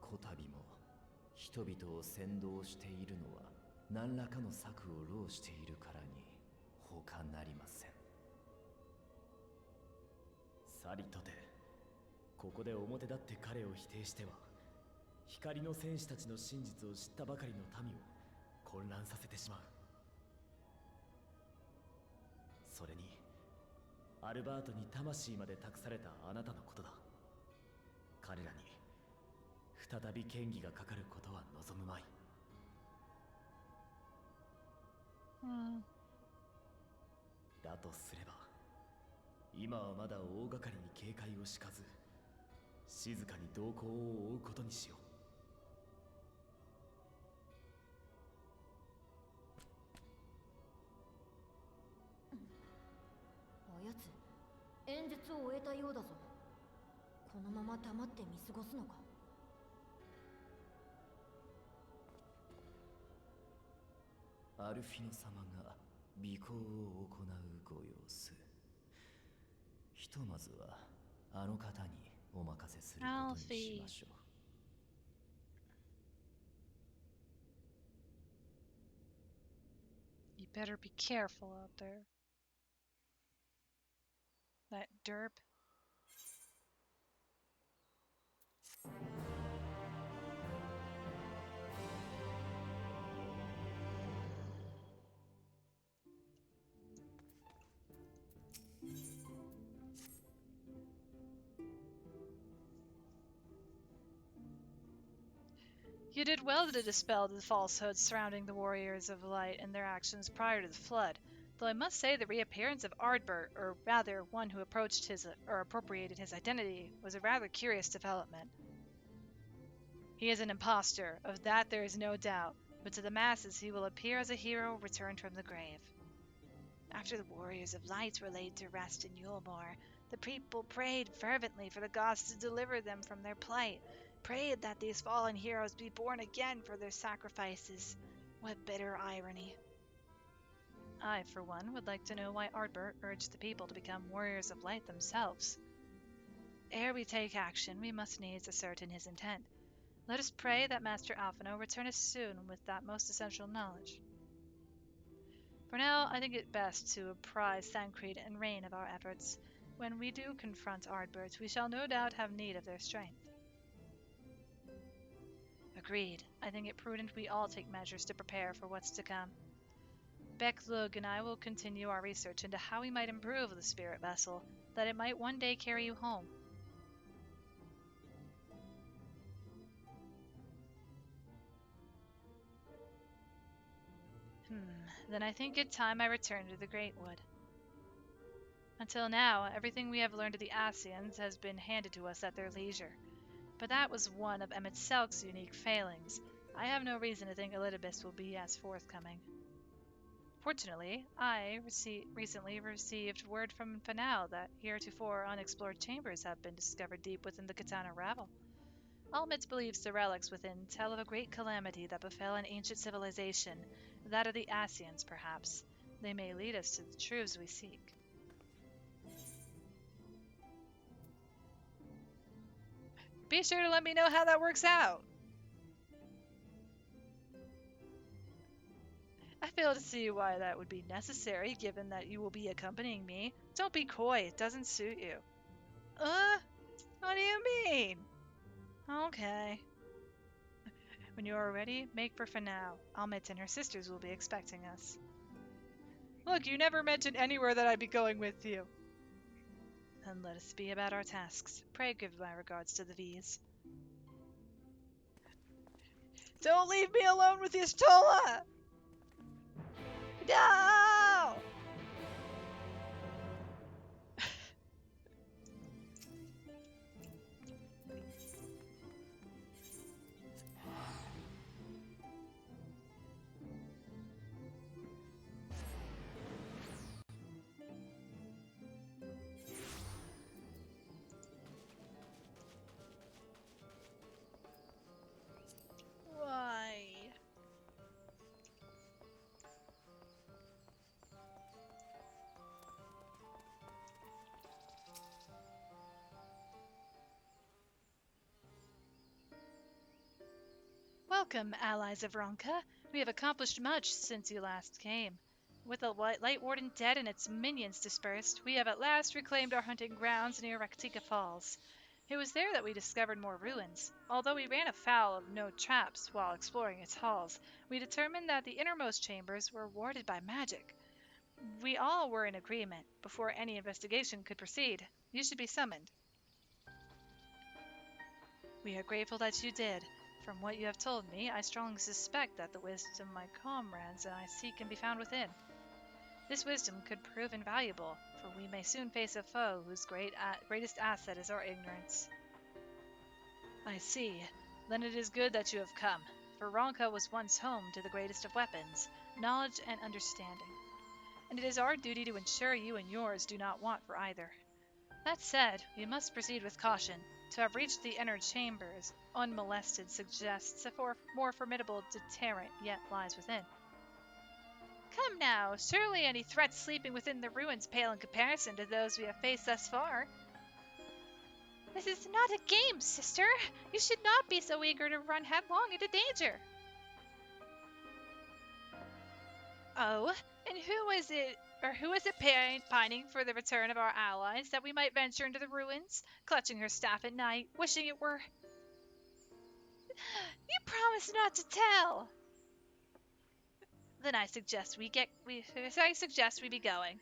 こたびも人々を扇動しているのは何らかの策を弄しているからに他なりません。さりとてここで表立って彼を否定しては、光の戦士たちの真実を知ったばかりの民を混乱させてしまう。それにアルバートに魂まで託されたあなたのことだ。彼らに再び権威がかかることは望むまい。だとすれば、今はまだ大掛かりに警戒を敷かず、静かに動向を追うことにしよう。あやつ演説を終えたようだぞ。このまま黙って見過ごすのか。アルフィノ様が尾行を行うご様子。ひとまずはあの方にお任せすることにしましょう。You better be careful out there. That derp. You did well to dispel the falsehoods surrounding the Warriors of Light and their actions prior to the flood, though I must say the reappearance of Ardbert, or rather one who approached his or appropriated his identity, was a rather curious development. He is an impostor, of that there is no doubt, but to the masses he will appear as a hero returned from the grave. After the Warriors of Light were laid to rest in Yulmore, the people prayed fervently for the gods to deliver them from their plight, prayed that these fallen heroes be born again for their sacrifices. What bitter irony. I, for one, would like to know why Ardbert urged the people to become Warriors of Light themselves. Ere we take action, we must needs ascertain his intent. Let us pray that Master Alphino return us soon with that most essential knowledge. For now, I think it best to apprise Sancreed and Rain of our efforts. When we do confront Ardbert, we shall no doubt have need of their strength. Agreed. I think it prudent we all take measures to prepare for what's to come. Beck Lug and I will continue our research into how we might improve the spirit vessel, that it might one day carry you home. Then I think it time I return to the Great Wood. Until now, everything we have learned of the Asians has been handed to us at their leisure. but that was one of Emmett Selk's unique failings. I have no reason to think Elidibus will be as forthcoming. Fortunately, I recently received word from Fanal that heretofore unexplored chambers have been discovered deep within the Katana Ravel. Almit believes the relics within tell of a great calamity that befell an ancient civilization, that of the Asians, perhaps. They may lead us to the truths we seek. Be sure to let me know how that works out. I fail to see why that would be necessary, given that you will be accompanying me. Don't be coy, it doesn't suit you. What do you mean? Okay. When you are ready, make for Fanal. Almit and her sisters will be expecting us. Look, you never mentioned anywhere that I'd be going with you. Then let us be about our tasks. Pray give my regards to the V's. Don't leave me alone with Y'shtola! No! Why? Welcome, allies of Ronka. We have accomplished much since you last came. With the Light Warden dead and its minions dispersed, we have at last reclaimed our hunting grounds near Raktika Falls. It was there that we discovered more ruins. Although we ran afoul of no traps while exploring its halls, we determined that the innermost chambers were warded by magic. We all were in agreement. Before any investigation could proceed, you should be summoned. We are grateful that you did. From what you have told me, I strongly suspect that the wisdom my comrades and I seek can be found within. This wisdom could prove invaluable, for we may soon face a foe whose greatest asset is our ignorance. I see. Then it is good that you have come, for Ronka was once home to the greatest of weapons, knowledge and understanding. And it is our duty to ensure you and yours do not want for either. That said, we must proceed with caution. To have reached the inner chambers unmolested suggests a more formidable deterrent yet lies within. Come now, surely any threats sleeping within the ruins pale in comparison to those we have faced thus far. This is not a game, sister. You should not be so eager to run headlong into danger. Oh, and who is it pining for the return of our allies, that we might venture into the ruins, clutching her staff at night, wishing it were... You promised not to tell. Then I suggest we be going.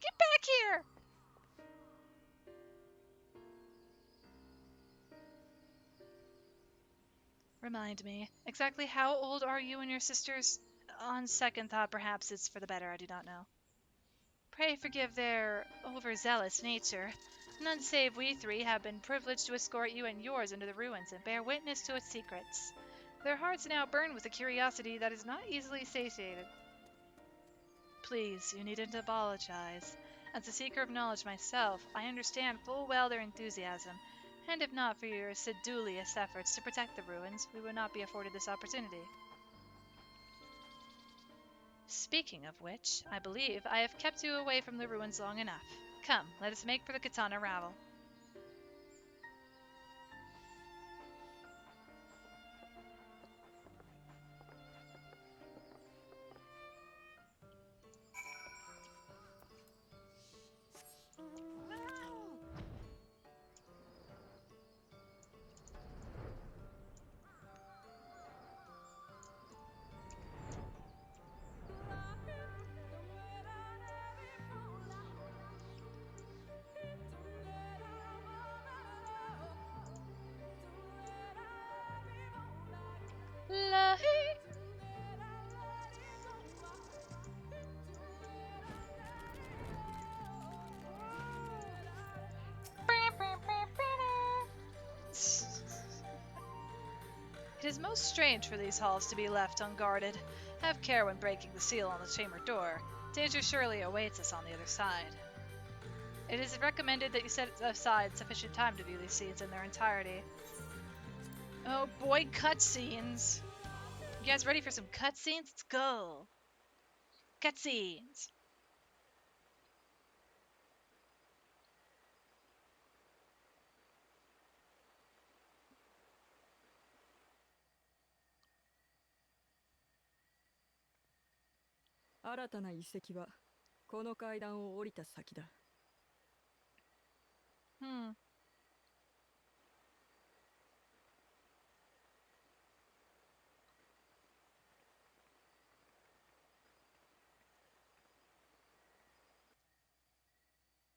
Get back here! Remind me, exactly how old are you and your sisters? On second thought, perhaps it's for the better, I do not know. Pray forgive their overzealous nature. None save we three have been privileged to escort you and yours into the ruins and bear witness to its secrets. Their hearts now burn with a curiosity that is not easily satiated. Please, you needn't apologize. As a seeker of knowledge myself, I understand full well their enthusiasm, and if not for your sedulous efforts to protect the ruins, we would not be afforded this opportunity. Speaking of which, I believe I have kept you away from the ruins long enough. Come, let us make for the Katana Ravel. 'Tis most strange for these halls to be left unguarded. Have care when breaking the seal on the chamber door. Danger surely awaits us on the other side. It is recommended that you set aside sufficient time to view these scenes in their entirety. Oh boy, cutscenes! You guys ready for some cutscenes? Let's go! Cutscenes!新たな遺跡はこの階段を降りた先だ。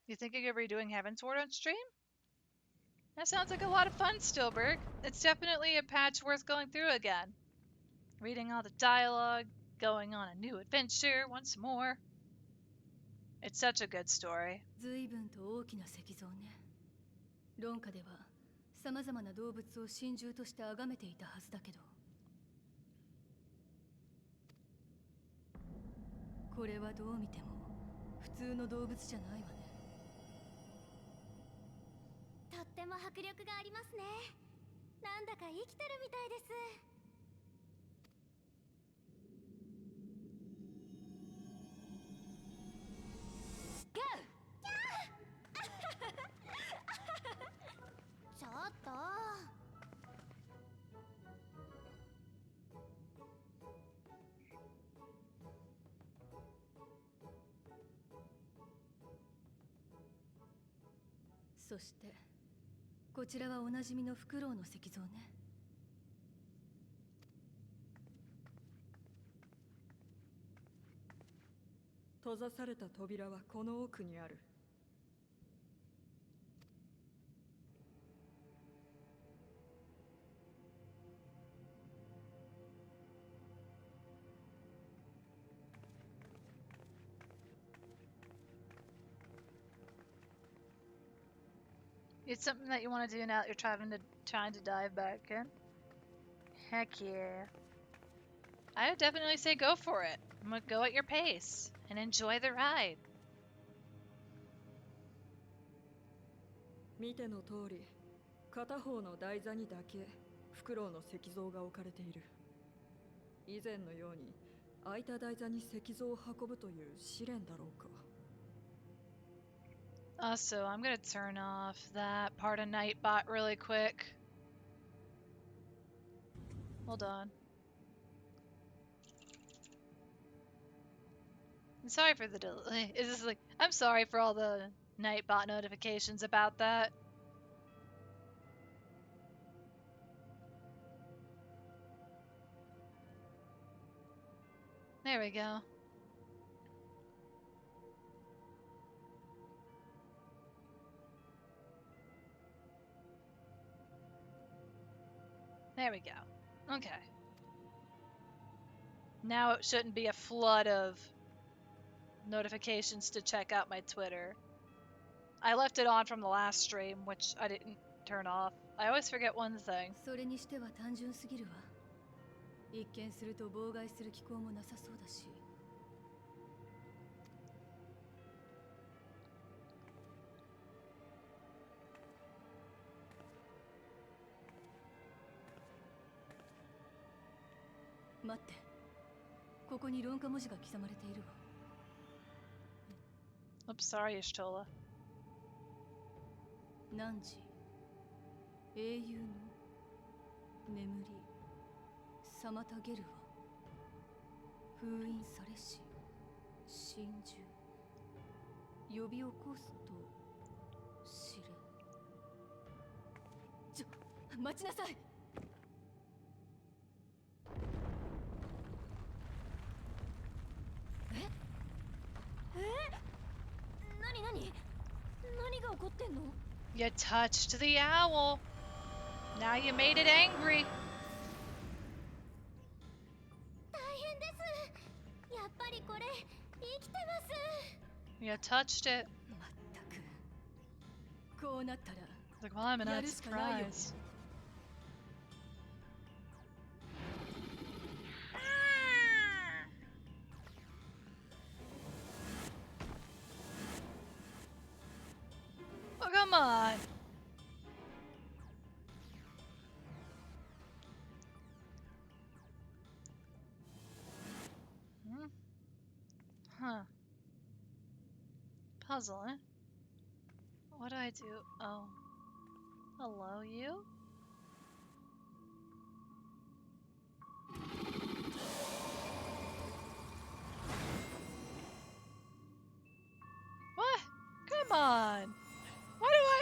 You thinking of redoing Heavensward on stream? That sounds like a lot of fun, Stillberg. It's definitely a patch worth going through again. Reading all the dialogue, going on a new adventure once more. It's such a good story. 随分と大きな石像ね。論下では様々な動物を神獣として崇めていたはずだけど、これはどう見ても普通の動物じゃないわね。とっても迫力がありますね。なんだか生きてるみたいです。ちょっと。そしてこちらはおなじみのフクロウの石像ね。閉ざされた扉はこの奥にある。It's something that you want to do now that you're trying to dive back in? Heck yeah. I would definitely say go for it. Go at your pace and enjoy the ride. 見ての通り、片方の台座にだけフクロウの石像が置かれている。以前のように空いた台座に石像を運ぶという試練だろうか。Also, I'm gonna turn off that part of Nightbot really quick. Hold on. I'm sorry for the delay. Is this like I'm sorry for all the Nightbot notifications about that. There we go. There we go. Okay. Now it shouldn't be a flood of notifications to check out my Twitter. I left it on from the last stream, which I didn't turn off. I always forget one thing. それにしては単純すぎるわ。一見すると妨害する気候もなさそうだし。待って、ここに論下文字が刻まれているわ。Oops, sorry, Ishtola. 汝、英雄の眠り、妨げるは、封印されし、真珠、呼び起こすと知れ。待ちなさい。何が起こってんの？ You touched the owl. Now you made it angry. 大変です。やっぱりこれ生きてます。You touched it. まったく。こうなったら。 Like, well, I'm not surprised. come on. Hmm. Huh. Puzzle, eh? What do I do? Oh. Hello, you? What? Come on. Why do I...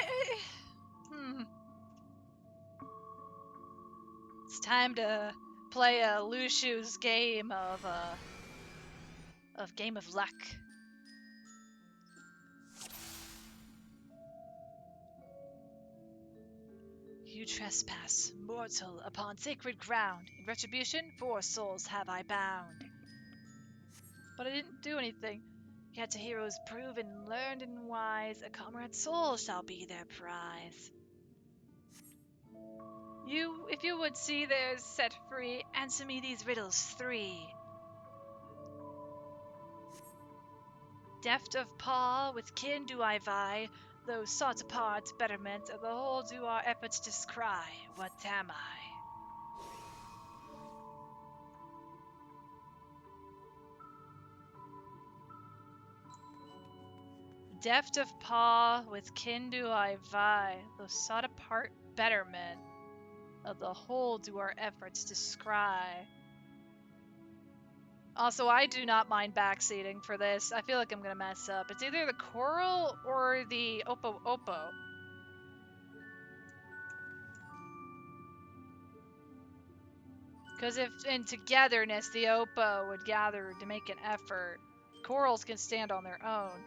It's time to play a Lushu's game of Game of Luck. You trespass, mortal, upon sacred ground. In retribution, 4 souls have I bound. But I didn't do anything. Yet to heroes proven, learned, and wise, a comrade's soul shall be their prize. You, if you would see theirs set free, answer me these riddles 3. Deft of paw, with kin do I vie, though sought apart, betterment of the whole do our efforts descry. What am I? Deft of paw, with kin do I vie, though sought apart, betterment of the whole do our efforts descry. Also, I do not mind backseating for this. I feel like I'm gonna mess up. It's either the coral or the Oppo Oppo. Because if in togetherness the Oppo would gather to make an effort, corals can stand on their own.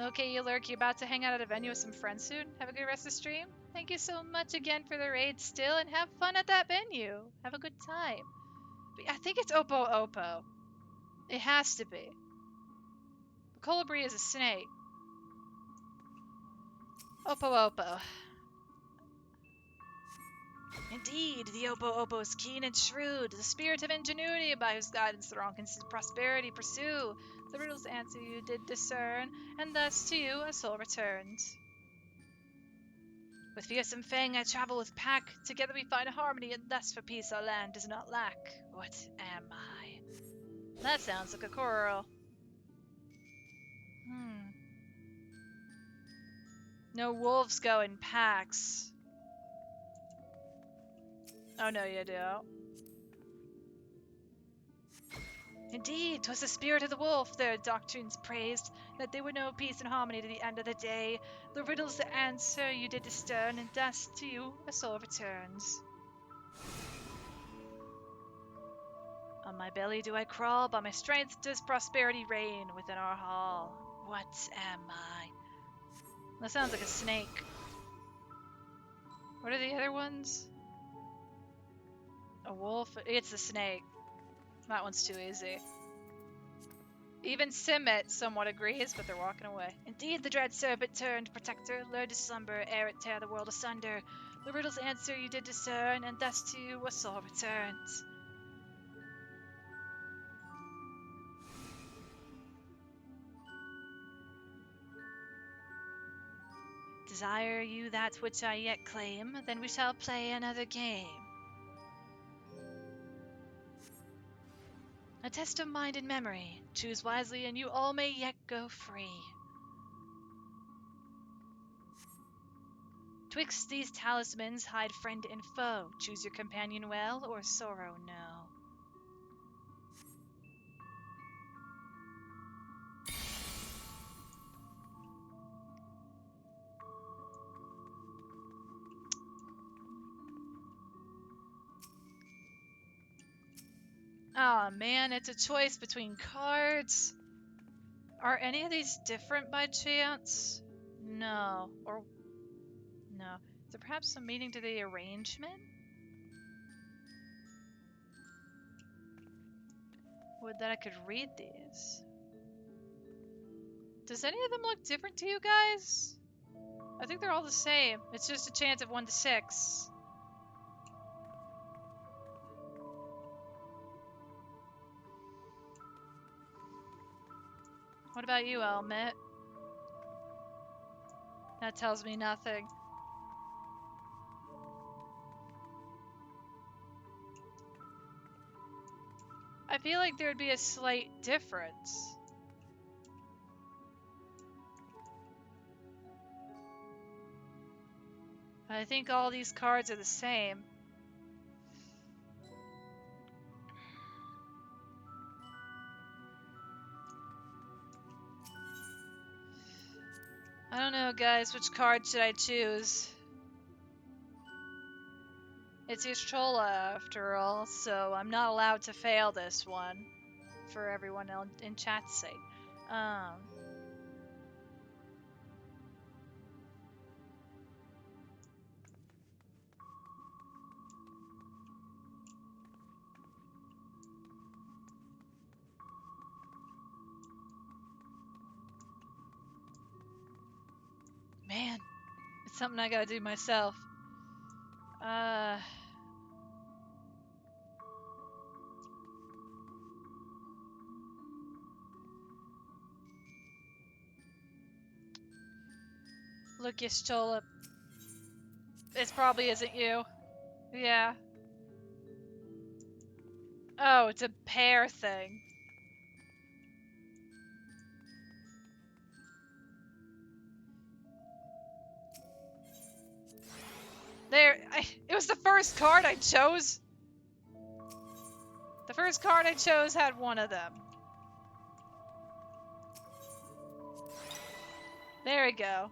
Okay, you lurk, you about to hang out at a venue with some friends soon? Have a good rest of the stream. Thank you so much again for the raid still, and have fun at that venue. Have a good time. I think it's Oppo Oppo. It has to be. The colibri is a snake. Oppo Oppo. Indeed, the Oppo Oppo is keen and shrewd, the spirit of ingenuity by whose guidance the wrong can prosperity pursue. The riddle's answer you did discern, and thus to you a soul returns. With fearsome fang I travel with pack, together we find harmony, and thus for peace our land does not lack. What am I? That sounds like a coral. No wolves go in packs. Oh no, you do. Indeed, 'twas the spirit of the wolf their doctrines praised, that they would know peace and harmony to the end of the day. The riddle's the answer you did discern, and thus to you a soul returns. On my belly do I crawl, by my strength does prosperity reign within our hall. What am I? That sounds like a snake. What are the other ones? A wolf? It's a snake. That one's too easy. Even Simmet somewhat agrees, but they're walking away. Indeed, the dread serpent turned protector, lured to slumber, ere it tear the world asunder. The riddle's answer you did discern, and thus to you a soul returns. Desire you that which I yet claim, then we shall play another game. A test of mind and memory. Choose wisely, and you all may yet go free. Twixt these talismans hide friend and foe. Choose your companion well, or sorrow know. Aw, man, it's a choice between cards. Are any of these different by chance? No. Or... no. Is there perhaps some meaning to the arrangement? Would that I could read these. Does any of them look different to you guys? I think they're all the same. It's just a chance of 1 to 6. What about you, Elmet? That tells me nothing. I feel like there would be a slight difference. I think all these cards are the same. I don't know, guys. Which card should I choose? It's Y'shtola, after all, so I'm not allowed to fail this one. For everyone in chat's sake. Man, it's something I gotta do myself. Look, Y'shtola. It probably isn't you. Yeah. Oh, it's a pair thing. It was the first card I chose. The first card I chose had one of them. There we go.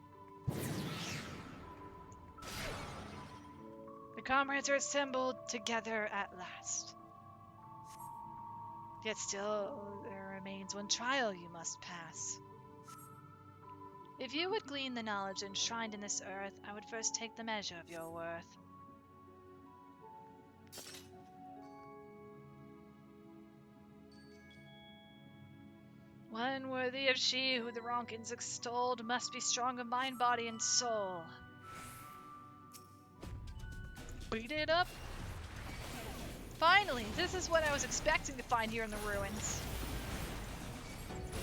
The comrades are assembled together at last. Yet still, there remains one trial you must pass. If you would glean the knowledge enshrined in this earth, I would first take the measure of your worth. One worthy of she who the Ronkins extolled must be strong of mind, body, and soul. Beat it up. Finally, this is what I was expecting to find here in the ruins.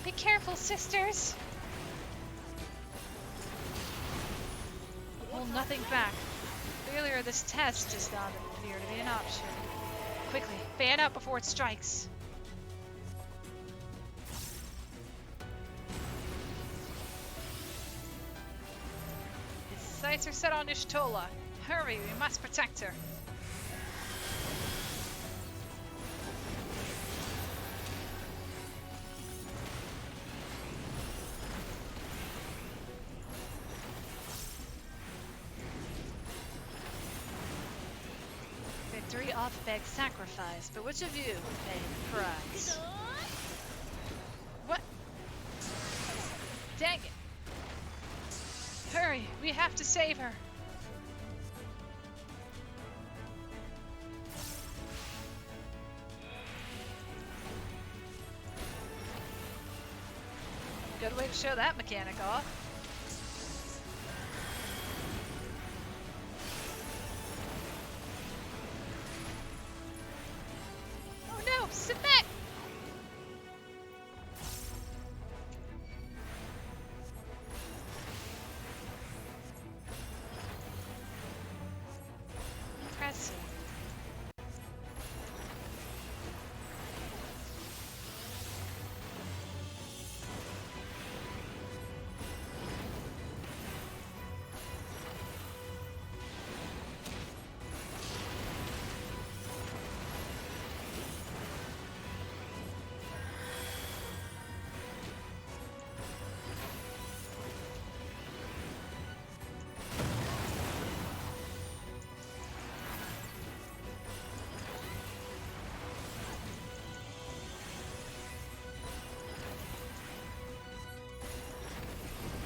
Be careful, sisters. Hold nothing back. Failure of this test does not appear to be an option. Quickly, fan out before it strikes. His sights are set on Y'shtola. Hurry, we must protect her. Victory off beg sacrifice, but which of you would pay the price? What? Dang it! Hurry, we have to save her. Good way to show that mechanic off. Oh no, sit back! Impressive.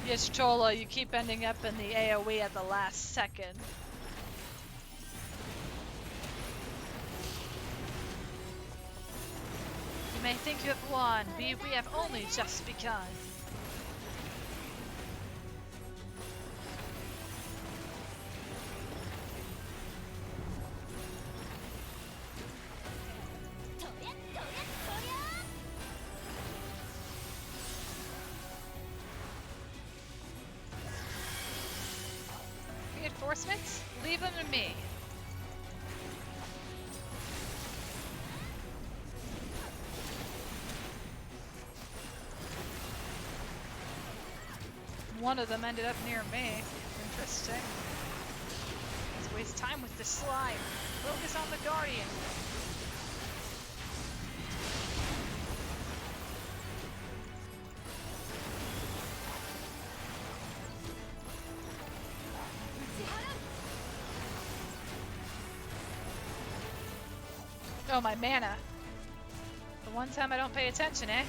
Y'shtola, you keep ending up in the AoE at the last second. You may think you have won, but we have only just begun. reinforcements? Leave them to me. One of them ended up near me. Interesting. Let's waste time with this slime. Focus on the Guardian. Oh, my mana. The one time I don't pay attention, eh?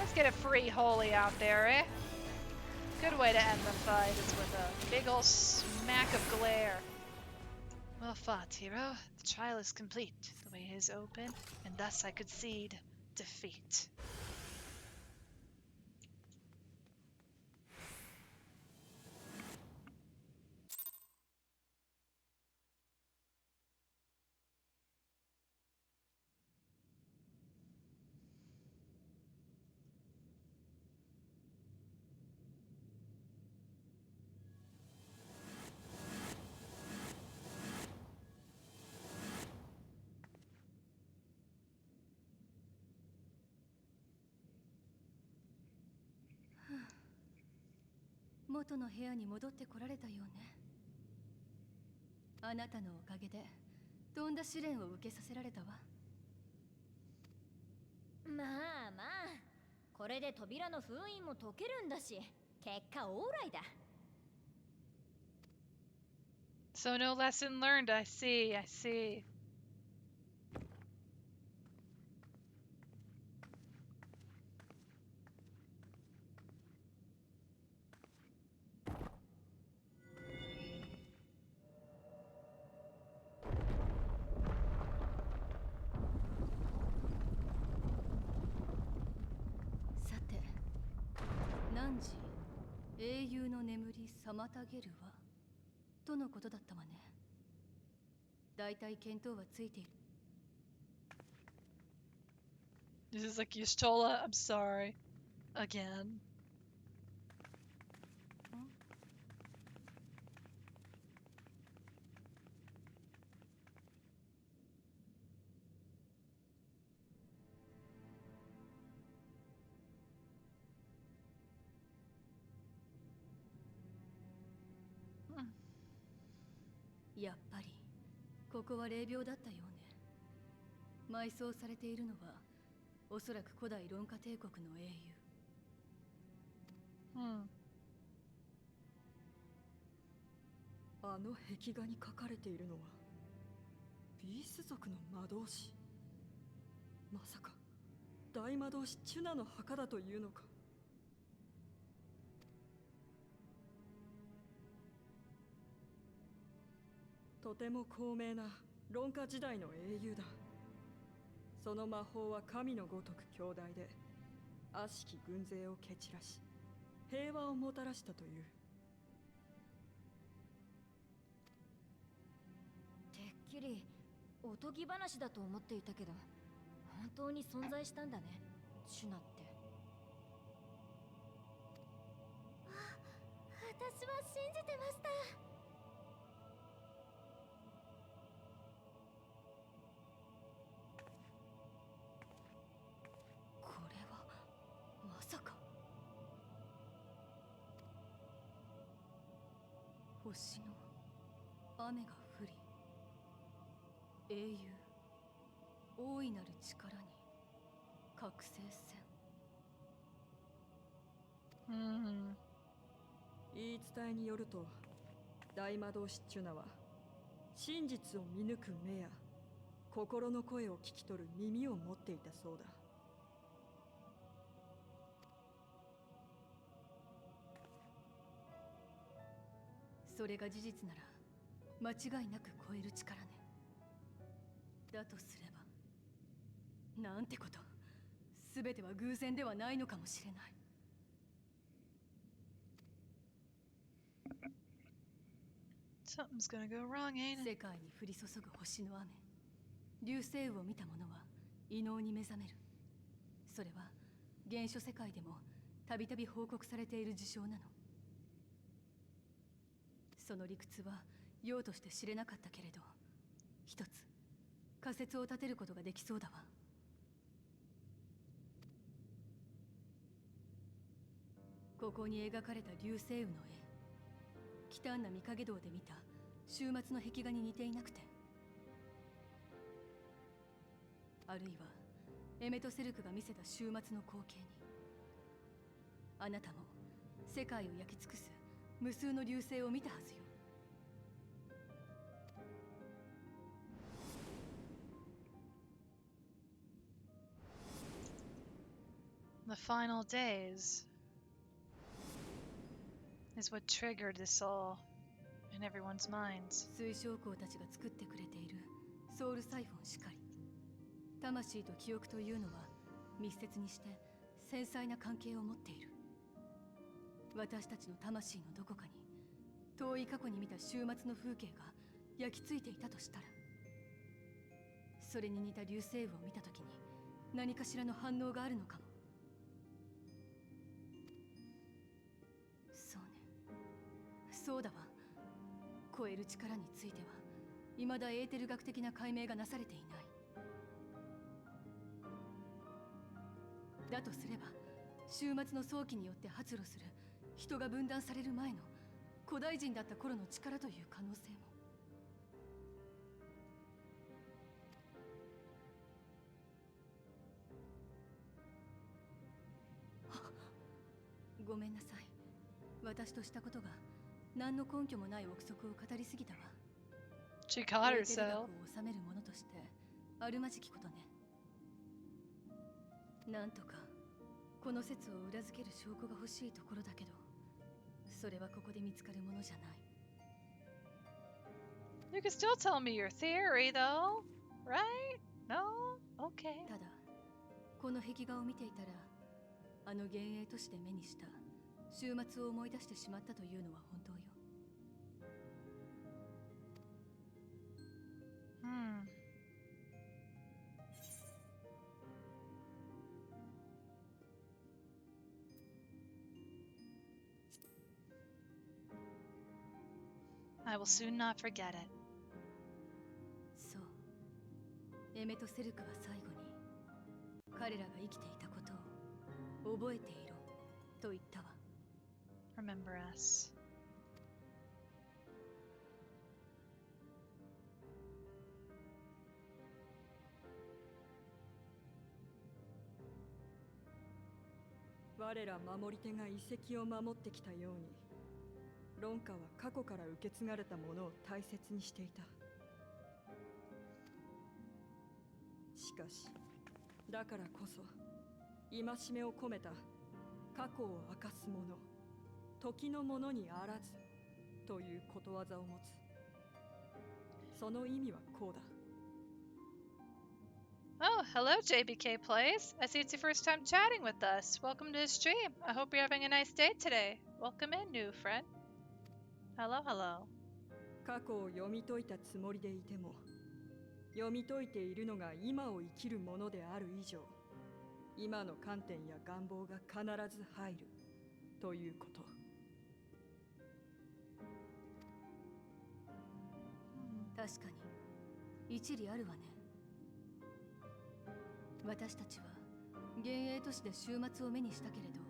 Let's get a free holy out there, eh? Good way to end the fight is with a big ol' smack of glare. Well fought, hero. The trial is complete. The way is open, and thus I concede defeat. Hmm. 元の部屋に戻ってこられたようね。あなたのおかげでとんだ試練を受けさせられたわ。まあまあ、これで扉の封印も解けるんだし、結果オーライだ。So no lesson learned, I see, I see. Sate, 何時英雄の眠り妨げるわとのことだったわね。だいたい見当はついている。This is like Y'shtola, I'm sorry. Again. Hmm. やっぱりここは霊廟だったようね。埋葬されているのはおそらく古代ロンカ帝国の英雄。あの壁画に書かれているのはビース族の魔導士。まさか大魔導士チュナの墓だというのか。とても高名なロンカ時代の英雄だ。その魔法は神のごとく強大で、悪しき軍勢を蹴散らし平和をもたらしたという。てっきりおとぎ話だと思っていたけど、本当に存在したんだね、シュナって。私は信じてました。これはまさか星の雨が降り、英雄大いなる力に覚醒せん。言い伝えによると、大魔導士チュナは真実を見抜く目や心の声を聞き取る耳を持っていたそうだ。それが事実なら間違いなく超える力ね。だとすればなんてこと、全ては偶然ではないのかもしれない。Something's gonna go wrong, ain't it? 世界に降り注ぐ星の雨、流星雨を見た者は異能に目覚める。それは原初世界でもたびたび報告されている事象なの。その理屈は用として知れなかったけれど、一つ仮説を立てることができそうだわ。ここに描かれた流星雨の絵、忌憚な御影堂で見た終末の壁画に似ていなくて、あるいはエメトセルクが見せた終末の光景に、あなたも世界を焼き尽くす無数の流星を見たはずよ。The final days is what triggered this all in everyone's minds. 水晶校たちが作ってくれているソウルサイフォンしかり、魂と記憶というのは密接にして繊細な関係を持っている。私たちの魂のどこかに遠い過去に見た終末の風景が焼き付いていたとしたら、それに似た流星雨を見た時に何かしらの反応があるのかも。そうね、そうだわ。超える力については未だエーテル学的な解明がなされていない。だとすれば終末の早期によって発露する人が分断される前の古代人だった頃の力という可能性も。ごめんなさい。私としたことが何の根拠もない憶測を語りすぎたわ。She caught エーテル学 herself. を治めるものとしてあるまじきことね。なんとかこの説を裏付ける証拠が欲しいところだけど、それはここで見つかるものじゃない。You can still tell me your theory, though, right? No? Okay. ただこの壁画を見ていたら、あの幻影都市で目にした終末を思い出してしまったというのは本当よ。Hmm. I will soon not forget it. そう、エメとセルクは最後に彼らが生きていたことを覚えていろと言ったわ。Remember us. 我ら守り手が遺跡を守ってきたように、論家は過去から受け継がれたものを大切にしていた。しかしだからこそ戒めを込めた過去を明かすもの、時のものにあらずということわざを持つ。その意味はこうだ。Oh, hello, JBK Plays. I see it's your first time chatting with us. Welcome to the stream. I hope you're having a nice day today. Welcome in, new friend. Hello, hello. 過去を読み解いたつもりでいても、読み解いているのが今を生きるものである以上、今の観点や願望が必ず入るということ。確かに一理あるわね。私たちは幻影都市で終末を目にしたけれど、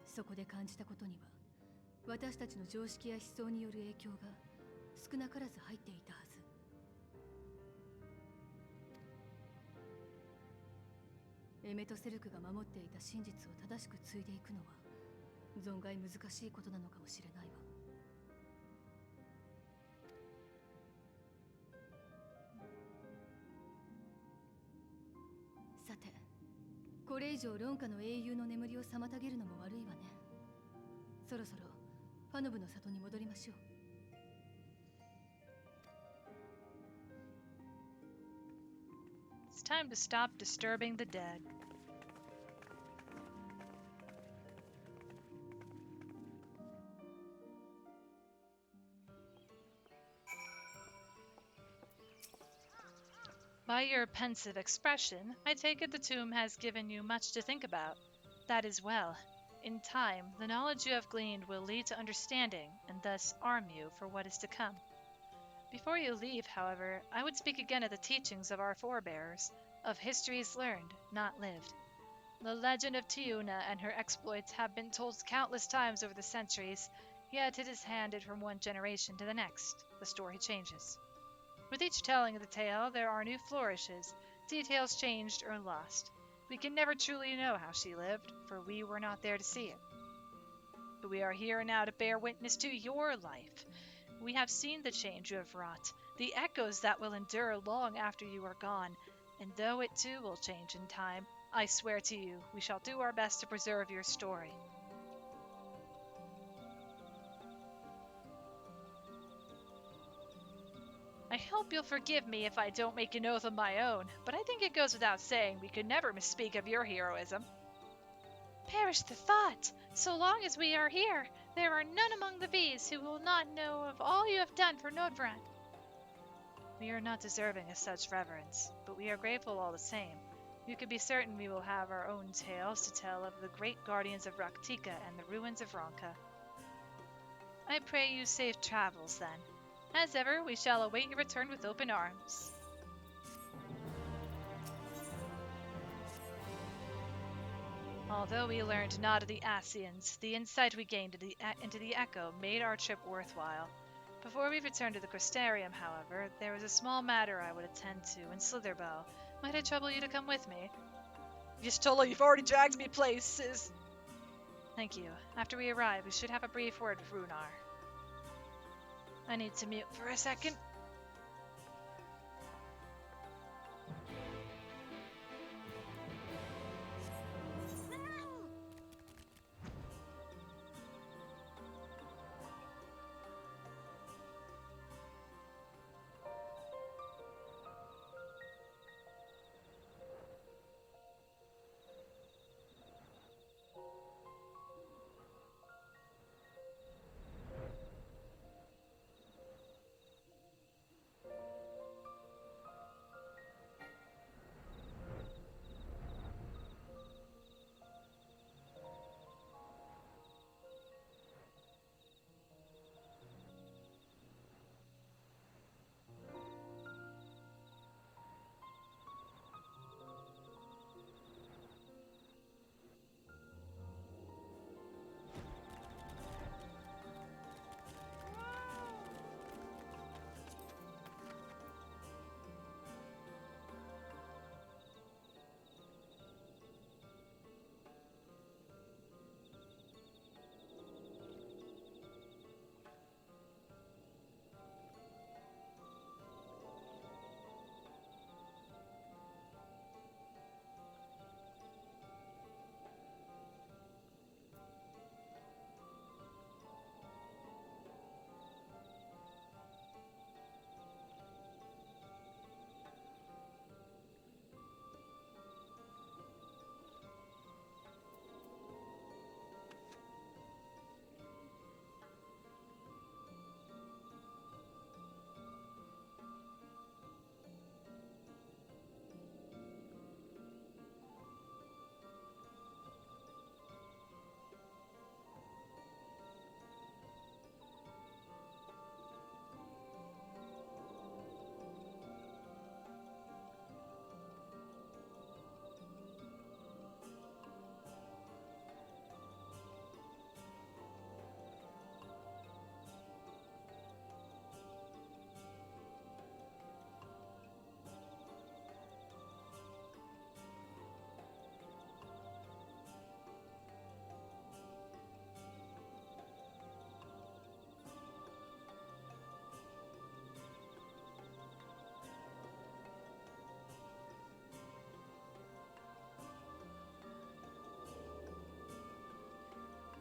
そこで感じたことには私たちの常識や思想による影響が少なからず入っていたはず。エメとセルクが守っていた真実を正しく継いでいくのは存外難しいことなのかもしれないわ。さて、これ以上論家の英雄の眠りを妨げるのも悪いわね。そろそろファノブの里に戻りましょう。It's time to stop disturbing the dead. By your pensive expression, I take it the tomb has given you much to think about. That is well. in time, the knowledge you have gleaned will lead to understanding, and thus arm you for what is to come. Before you leave, however, I would speak again of the teachings of our forebears, of histories learned, not lived. The legend of Tiuna and her exploits have been told countless times over the centuries, yet it is handed from one generation to the next. The story changes. With each telling of the tale, there are new flourishes, details changed or lost. We can never truly know how she lived, for we were not there to see it. But we are here now to bear witness to your life. We have seen the change you have wrought, the echoes that will endure long after you are gone, and though it too will change in time, I swear to you, we shall do our best to preserve your story. I hope you'll forgive me if I don't make an oath of my own, but I think it goes without saying we could never misspeak of your heroism. Perish the thought! So long as we are here, there are none among the V's who will not know of all you have done for Nordbrand. We are not deserving of such reverence, but we are grateful all the same. You can be certain we will have our own tales to tell of the great guardians of Raktika and the ruins of Ronka. I pray you safe travels, then. As ever, we shall await your return with open arms. Although we learned not of the Asians, the insight we gained into the Echo made our trip worthwhile. Before we returned to the Crystarium, however, there was a small matter I would attend to in Slitherbow. Might I trouble you to come with me? Y'shtola, you've already dragged me places. Thank you. After we arrive, we should have a brief word with Runar. I need to mute for a second.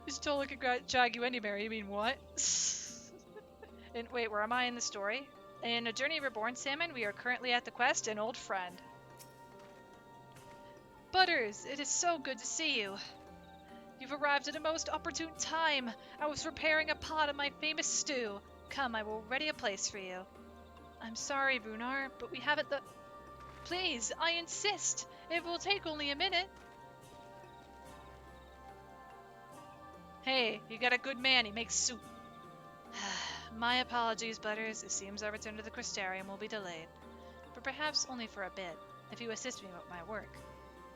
Y'shtola could drag you anywhere. You mean what? And wait, where am I in the story? In A Journey Reborn, Salmon, we are currently at the quest An Old Friend. Butters, it is so good to see you. You've arrived at a most opportune time. I was preparing a pot of my famous stew. Come, I will ready a place for you. I'm sorry, Runar, but we haven't the... Please, I insist. It will take only a minute. Hey, you got a good man, he makes soup. My apologies, Butters. It seems our return to the Crystarium will be delayed. But perhaps only for a bit, if you assist me with my work.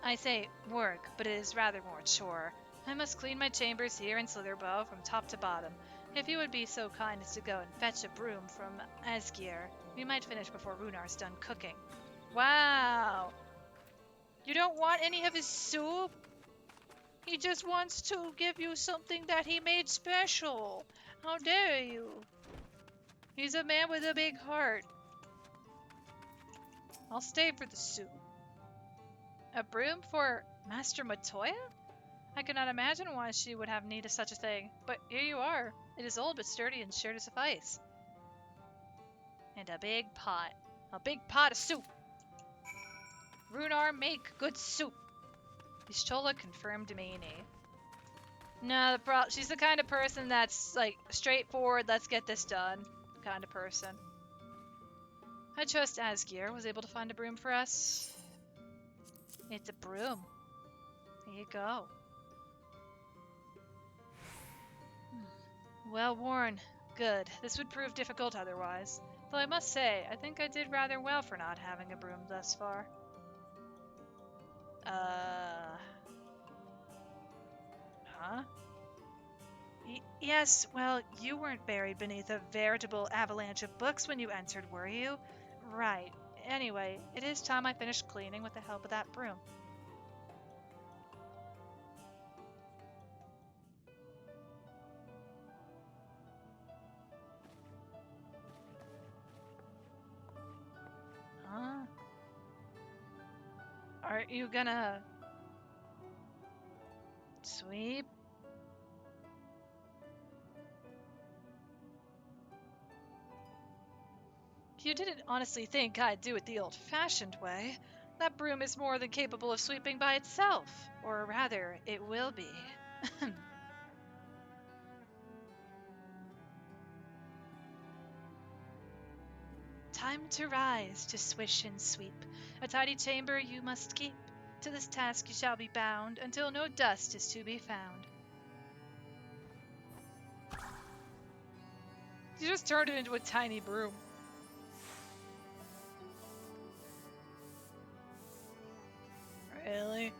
I say work, but it is rather more chore. I must clean my chambers here in Slitherbow from top to bottom. If you would be so kind as to go and fetch a broom from Asgier, we might finish before Runar's done cooking. Wow! You don't want any of his soup? He just wants to give you something that he made special. How dare you? He's a man with a big heart. I'll stay for the soup. A broom for Master Matoya? I cannot imagine why she would have need of such a thing, but here you are. It is old but sturdy and sure to suffice. And a big pot. A big pot of soup. Runar, make good soup. Ishtola confirmed meanie. No, she's the kind of person that's, like, straightforward, let's get this done kind of person. I trust Asgier was able to find a broom for us. It's a broom. There you go. Well worn. Good. This would prove difficult otherwise. Though I must say, I think I did rather well for not having a broom thus far. Huh? Yes, well, you weren't buried beneath a veritable avalanche of books when you entered, were you? Right. Anyway, it is time I finished cleaning with the help of that broom. Huh? Are you gonna sweep? You didn't honestly think I'd do it the old-fashioned way. That broom is more than capable of sweeping by itself. Or rather, it will be. Time to rise, to swish and sweep. A tidy chamber you must keep. To this task you shall be bound, until no dust is to be found. You just turned it into a tiny broom. Really?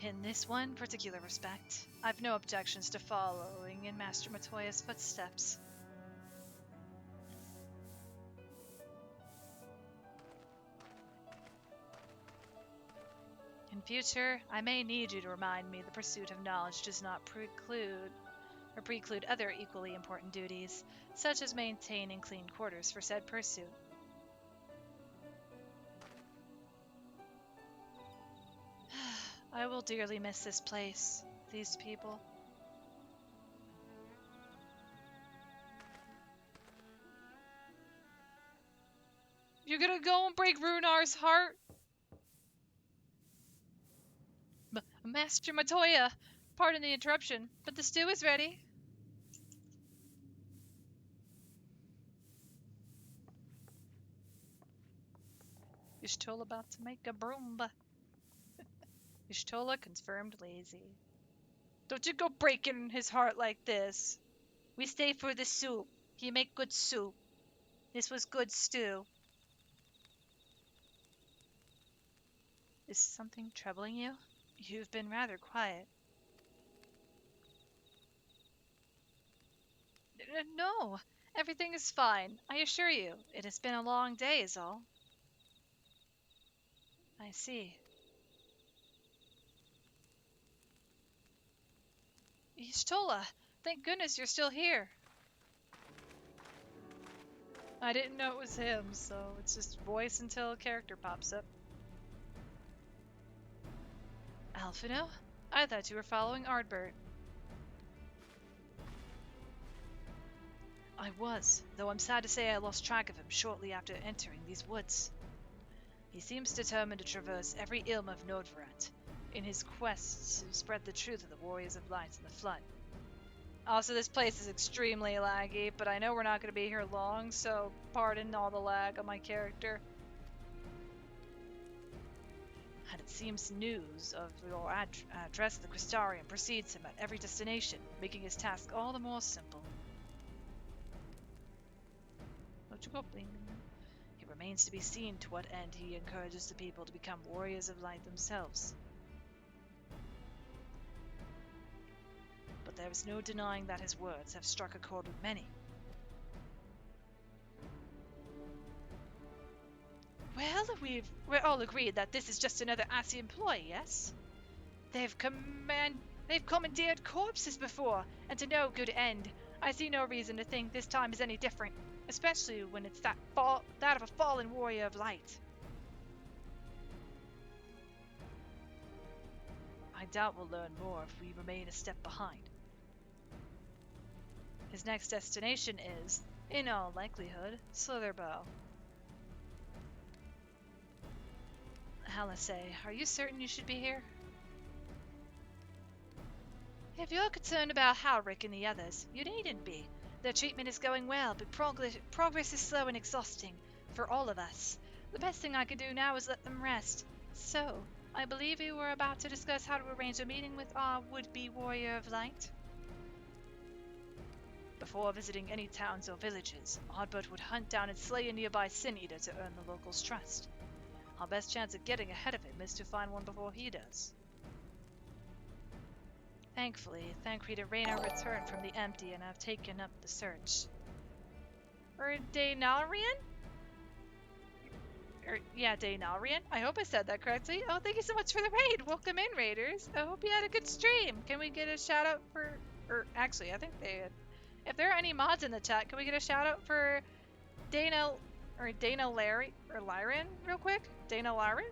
In this one particular respect, I've no objections to following in Master Matoya's footsteps. In future, I may need you to remind me the pursuit of knowledge does not preclude other equally important duties, such as maintaining clean quarters for said pursuit. I will dearly miss this place, these people. You're gonna go and break Runar's heart? Master Matoya, pardon the interruption, but the stew is ready. Ishtola about to make a broom. Ishtola confirmed lazy. Don't you go breaking his heart like this. We stay for the soup. He make good soup. This was good stew. Is something troubling you? You've been rather quiet. No, everything is fine. I assure you, it has been a long day is all. I see. Ishtola, thank goodness you're still here. I didn't know it was him, so it's just voice until a character pops up. Alphino? I thought you were following Ardbert. I was, though I'm sad to say I lost track of him shortly after entering these woods. He seems determined to traverse every ilm of Nordvarat in his quest to spread the truth of the Warriors of Light and the Flood. Also, this place is extremely laggy, but I know we're not going to be here long, so pardon all the lag on my character. And it seems news of your address of the Crystarian precedes him at every destination, making his task all the more simple. Don't you go blaming him? It remains to be seen to what end he encourages the people to become warriors of light themselves. But there is no denying that his words have struck a chord with many. Well, we're all agreed that this is just another Assy employee, yes? They've commandeered corpses before, and to no good end. I see no reason to think this time is any different, especially when it's that of a fallen warrior of light. I doubt we'll learn more if we remain a step behind. His next destination is, in all likelihood, Slitherbow. Halise, are you certain you should be here? If you're concerned about Halric and the others, you needn't be. Their treatment is going well, but progress is slow and exhausting for all of us. The best thing I could do now is let them rest. So, I believe we were about to discuss how to arrange a meeting with our would-be warrior of light. Before visiting any towns or villages, Ardbert would hunt down and slay a nearby Sin Eater to earn the locals' trust. Our best chance of getting ahead of him is to find one before he does. Thankfully, Thancred and Reyna returned from the empty and have taken up the search. Daenarian? Daenarian? I hope I said that correctly. Oh, thank you so much for the raid. Welcome in, raiders. I hope you had a good stream. Can we get a shout out for... actually, I think they had... If there are any mods in the chat, can we get a shout out for Lyran real quick? Dana Lyran?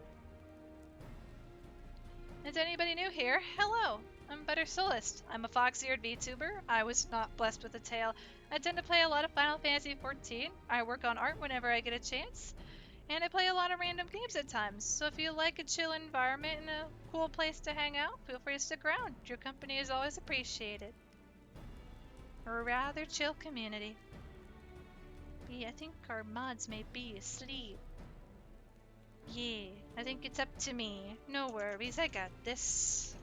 Is anybody new here? Hello, I'm Better Solist. I'm a fox-eared VTuber. I was not blessed with a tail. I tend to play a lot of Final Fantasy XIV. I work on art whenever I get a chance. And I play a lot of random games at times. So if you like a chill environment and a cool place to hang out, feel free to stick around. Your company is always appreciated. A rather chill community. Yeah, I think our mods may be asleep. Yeah, I think it's up to me. No worries, I got this.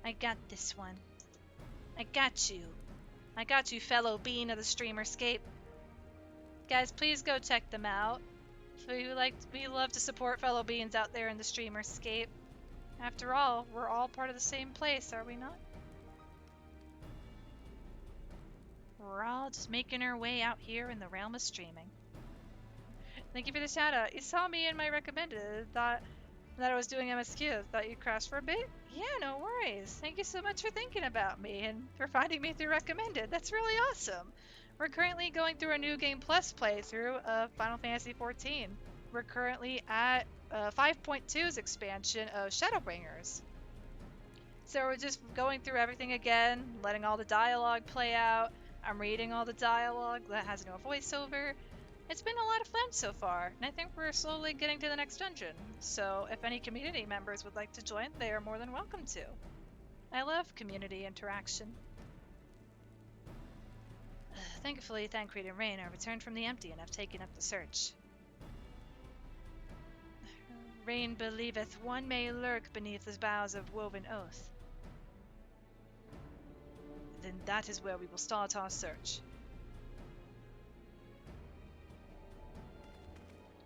I got this one. I got you. I got you, fellow bean of the Streamerscape. Guys, please go check them out. We love to support fellow beans out there in the Streamerscape. After all, we're all part of the same place, are we not? We're all just making our way out here in the realm of streaming. Thank you for the shout out. You saw me in my recommended. Thought that I was doing MSQ. Thought you crashed for a bit? Yeah, no worries. Thank you so much for thinking about me and for finding me through recommended. That's really awesome. We're currently going through a new Game Plus playthrough of Final Fantasy XIV. We're currently at 5.2's expansion of Shadowbringers. So we're just going through everything again, letting all the dialogue play out. I'm reading all the dialogue that has no voiceover. It's been a lot of fun so far, and I think we're slowly getting to the next dungeon. So if any community members would like to join, they are more than welcome to. I love community interaction. Thankfully, Thancred and Rain are returned from the empty and have taken up the search. Rain believeth one may lurk beneath the boughs of woven oath. Then that is where we will start our search.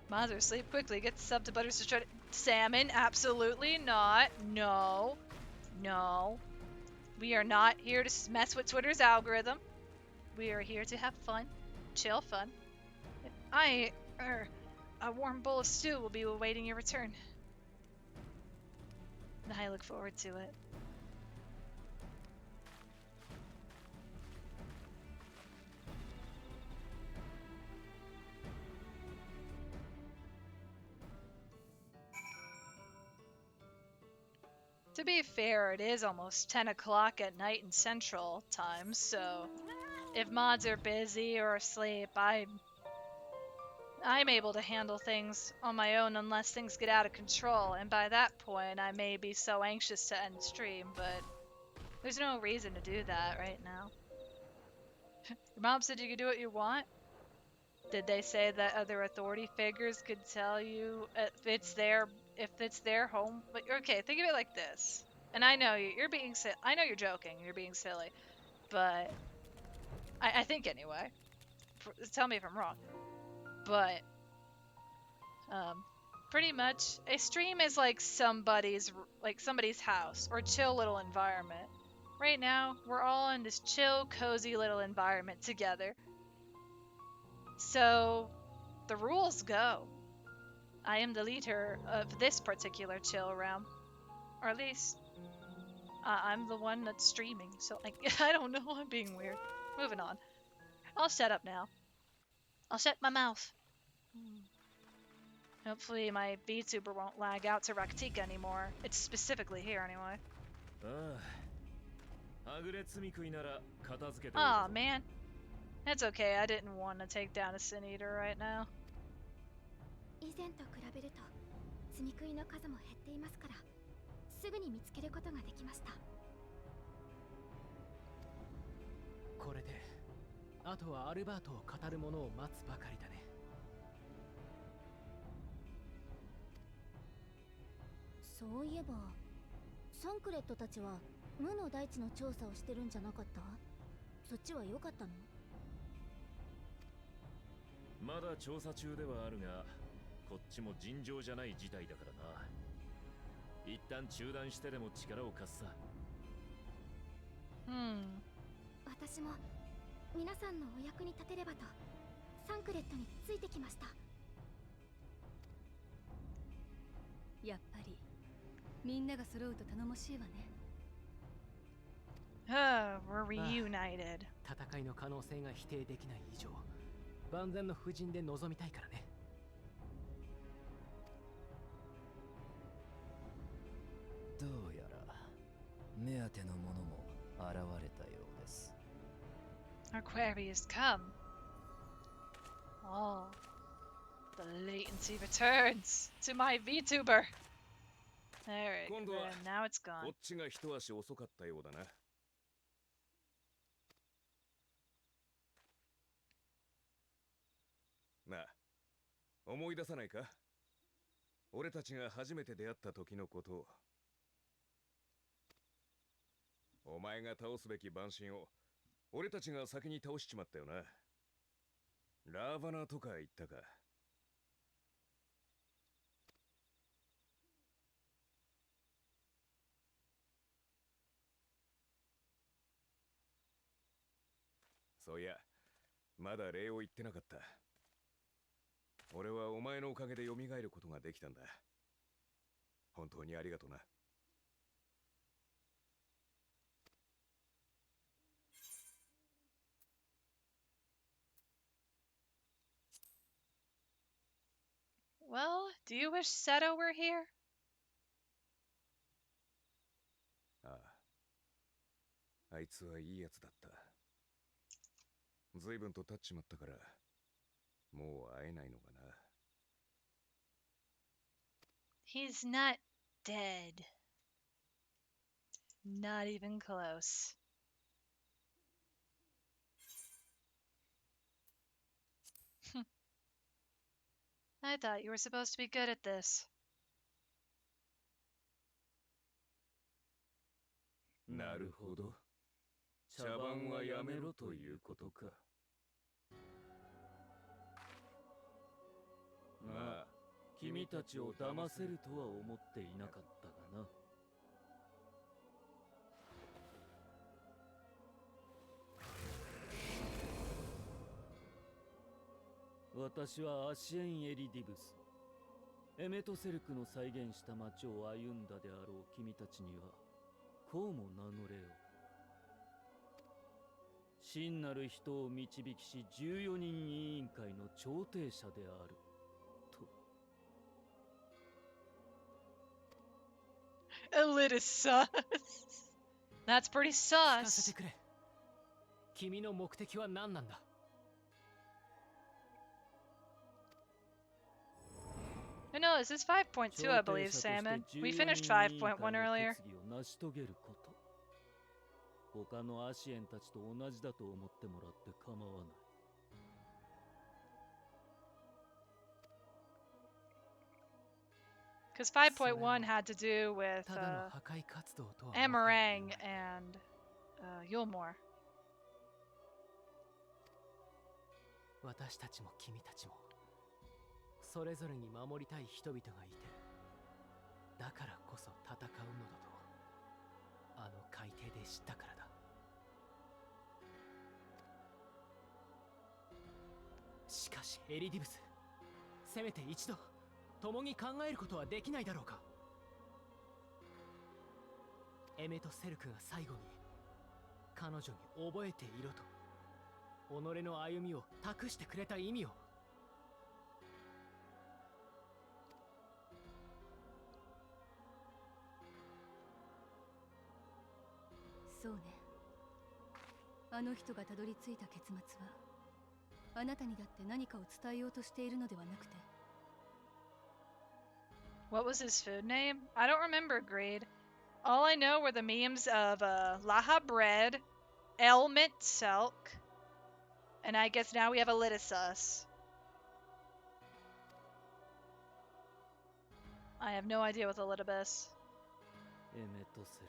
Mother, sleep quickly. Get the sub to Butters to try to... Salmon? Absolutely not. No. No. We are not here to mess with Twitter's algorithm. We are here to have fun. Chill fun. A warm bowl of stew will be awaiting your return. I look forward to it. To be fair, it is almost 10 o'clock at night in Central Time, so if mods are busy or asleep, I'm able to handle things on my own unless things get out of control, and by that point I may be so anxious to end stream, but there's no reason to do that right now. Your mom said you could do what you want? Did they say that other authority figures could tell you if it's their home? But okay, think of it like this. And I know you're being I know you're joking. You're being silly, but I think anyway. Tell me if I'm wrong. But pretty much a stream is like somebody's house or chill little environment. Right now, we're all in this chill, cozy little environment together. So the rules go. I am the leader of this particular chill realm. Or at least, I'm the one that's streaming. So, I don't know. I'm being weird. Moving on. I'll shut up now. I'll shut my mouth. Hopefully my VTuber won't lag out to Raktika anymore. It's specifically here anyway. Aw, man. That's okay. I didn't want to take down a Sin Eater right now. 以前と比べると積み食いの数も減っていますからすぐに見つけることができました。これであとはアルバートを語る者を待つばかりだね。そういえばサンクレットたちは無の大地の調査をしてるんじゃなかった？そっちは良かったの？まだ調査中ではあるが、こっちも尋常じゃない事態だからな。一旦中断してでも力を貸すさ。私も皆さんのお役に立てればとサンクレットについてきました。やっぱりみんなが揃うと頼もしいわね。We're reunited. 戦いの可能性が否定できない以上、万全の布陣で臨みたいからね。どうやら目当てのものも現れたようです。Our query has come. Oh, the latency returns to my VTuber. There it is. Now it's gone. こっちが一足遅かったようだな。なあ、思い出さないか？俺たちが初めて出会った時のことを。お前が倒すべき万神を俺たちが先に倒しちまったよな。ラーバナとか言ったか。そういや、まだ礼を言ってなかった。俺はお前のおかげで蘇ることができたんだ。本当にありがとな。Well, do you wish Seto were here? ああ。あいつはいいやつだった。随分と経っちまったから、もう会えないのかな。He's not dead. Not even close. I thought you were supposed to be good at this. なるほど。茶番はやめろということか。まあ、君たちを騙せるとは思っていなかったがな。私はアシエン・エリディブス。エメトセルクの再現した街を歩んだであろう君たちには、こうも名乗れよ。真なる人を導きし14人委員会の調停者である。と。A little sus. That's pretty 聞かせ sus. てくれ。君の目的は何なんだ？No, this is 5.2, I believe, Salmon. We finished 5.1 earlier. 他のアシエンたちと同じだと思ってもらって構わない。Because 5.1 had to do with ただの破壊活動とは Amarang and Yulmore. 私たちも君たちもそれぞれに守りたい人々がいて、だからこそ戦うのだとあの海底で知ったからだ。しかしエリディブス、せめて一度共に考えることはできないだろうか。エメとセルクが最後に彼女に覚えていろと己の歩みを託してくれた意味を。そうね。あの人がたどり着いた結末はあなたにだって何かを伝えようとしているのではなくて。 What was his food name? I don't remember, Greed. All I know were the memes of Laha bread, Elmint silk, and I guess now we have a Lidisus. I have no idea what the Lidibus. エメとセル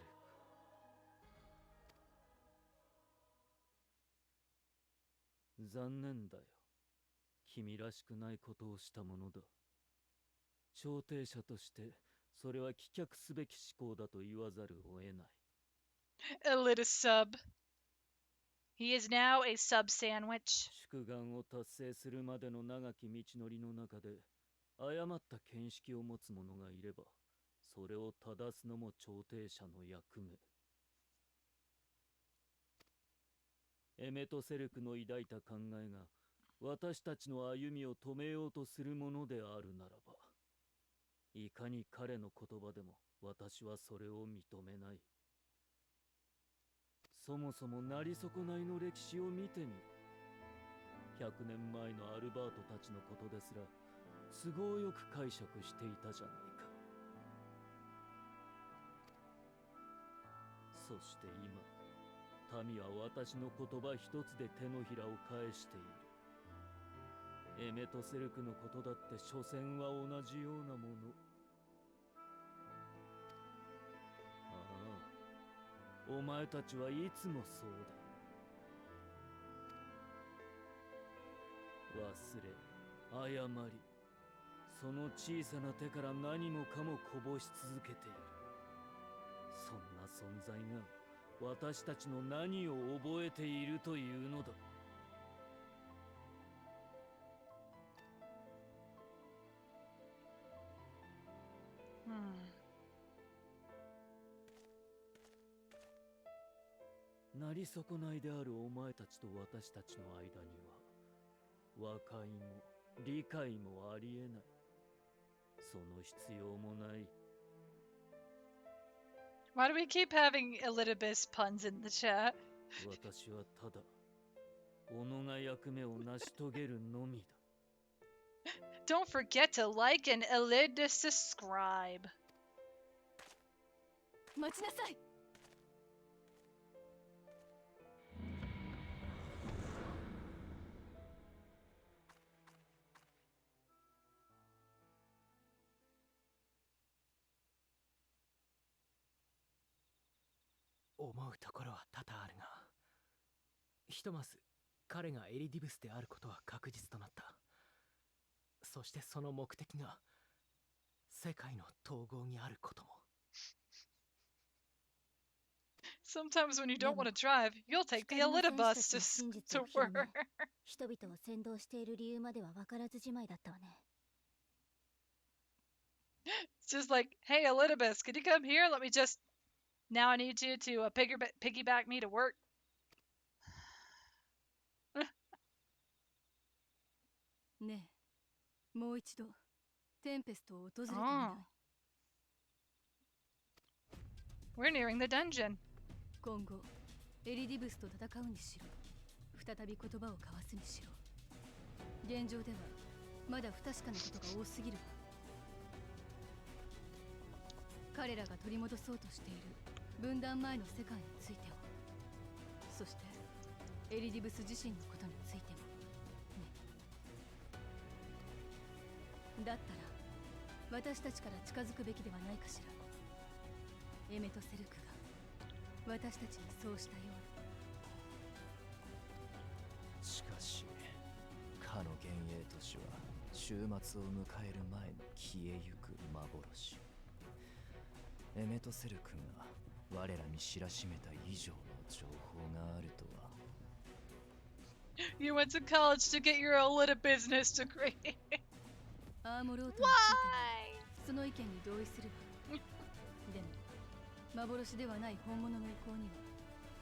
ク、残念だよ。君らしくないことをしたものだ。調停者としてそれは棄却すべき思考だと言わざるを得ない。A Lidisub. He is now a sub sandwich. 祝願を達成するまでの長き道のりの中で誤った見識を持つ者がいれば、それを正すのも調停者の役目。エメとセルクの抱いた考えが私たちの歩みを止めようとするものであるならば、いかに彼の言葉でも私はそれを認めない。そもそもなり損ないの歴史を見てみろ。100年前のアルバートたちのことですら都合よく解釈していたじゃないか。そして今、民は私の言葉一つで手のひらを返している。エメとセルクのことだって所詮は同じようなもの。ああ、お前たちはいつもそうだ。忘れ、謝り、その小さな手から何もかもこぼし続けている。そんな存在が私たちの何を覚えているというのだ。なり損ないであるお前たちと私たちの間には和解も理解もありえない。その必要もない。Why do we keep having Elidibus puns in the chat? 私はただ己が役目を成し遂げるのみだ。Don't forget to like and subscribe. 待ちなさい。思うところは多々あるが、ひとまず彼がエリディブスであることは確実となった。そしてその目的が世界の統合にあることも。Sometimes when you don't want to drive, you'll take the Elidibus to work. 人々を先導している理由までは分からずじまいだったわね。It's just like, hey Elidibus, could you come here? Let me just. Now I need you to piggyback me to work. ねえ、もう一度テンペストを訪れてみない？ We're nearing the dungeon. 今後エリディブスと戦うにしろ、再び言葉を交わすにしろ、現状ではまだ不確かなことが多すぎるわ。彼らが取り戻そうとしている分断前の世界についても、そしてエリディブス自身のことについてもね。だったら私たちから近づくべきではないかしら。エメとセルクが私たちにそうしたように。しかしかの幻影都市は終末を迎える前の消えゆく幻。エメとセル君が我らに知らしめた以上の情報があるとは。You went to college to get your Ollita business degree. アーモロートについてはその意見に同意するわ。でも幻ではない本物の意向には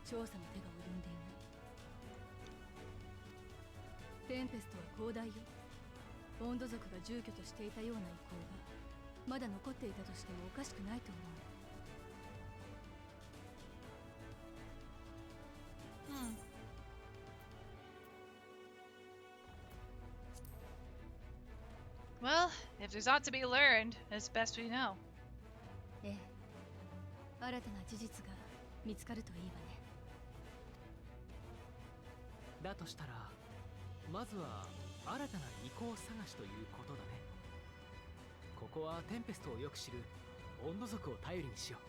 調査の手が及んでいない。テンペストは広大よ。温度族が住居としていたような意向がまだ残っていたとしてもおかしくないと思う。Well, if there's aught to be learned, as best we know. ええ、新たな事実が見つかるといいわね。だとしたらまずは新たな意向探しということだね。ここはテンペストをよく知る温度族を頼りにしよう。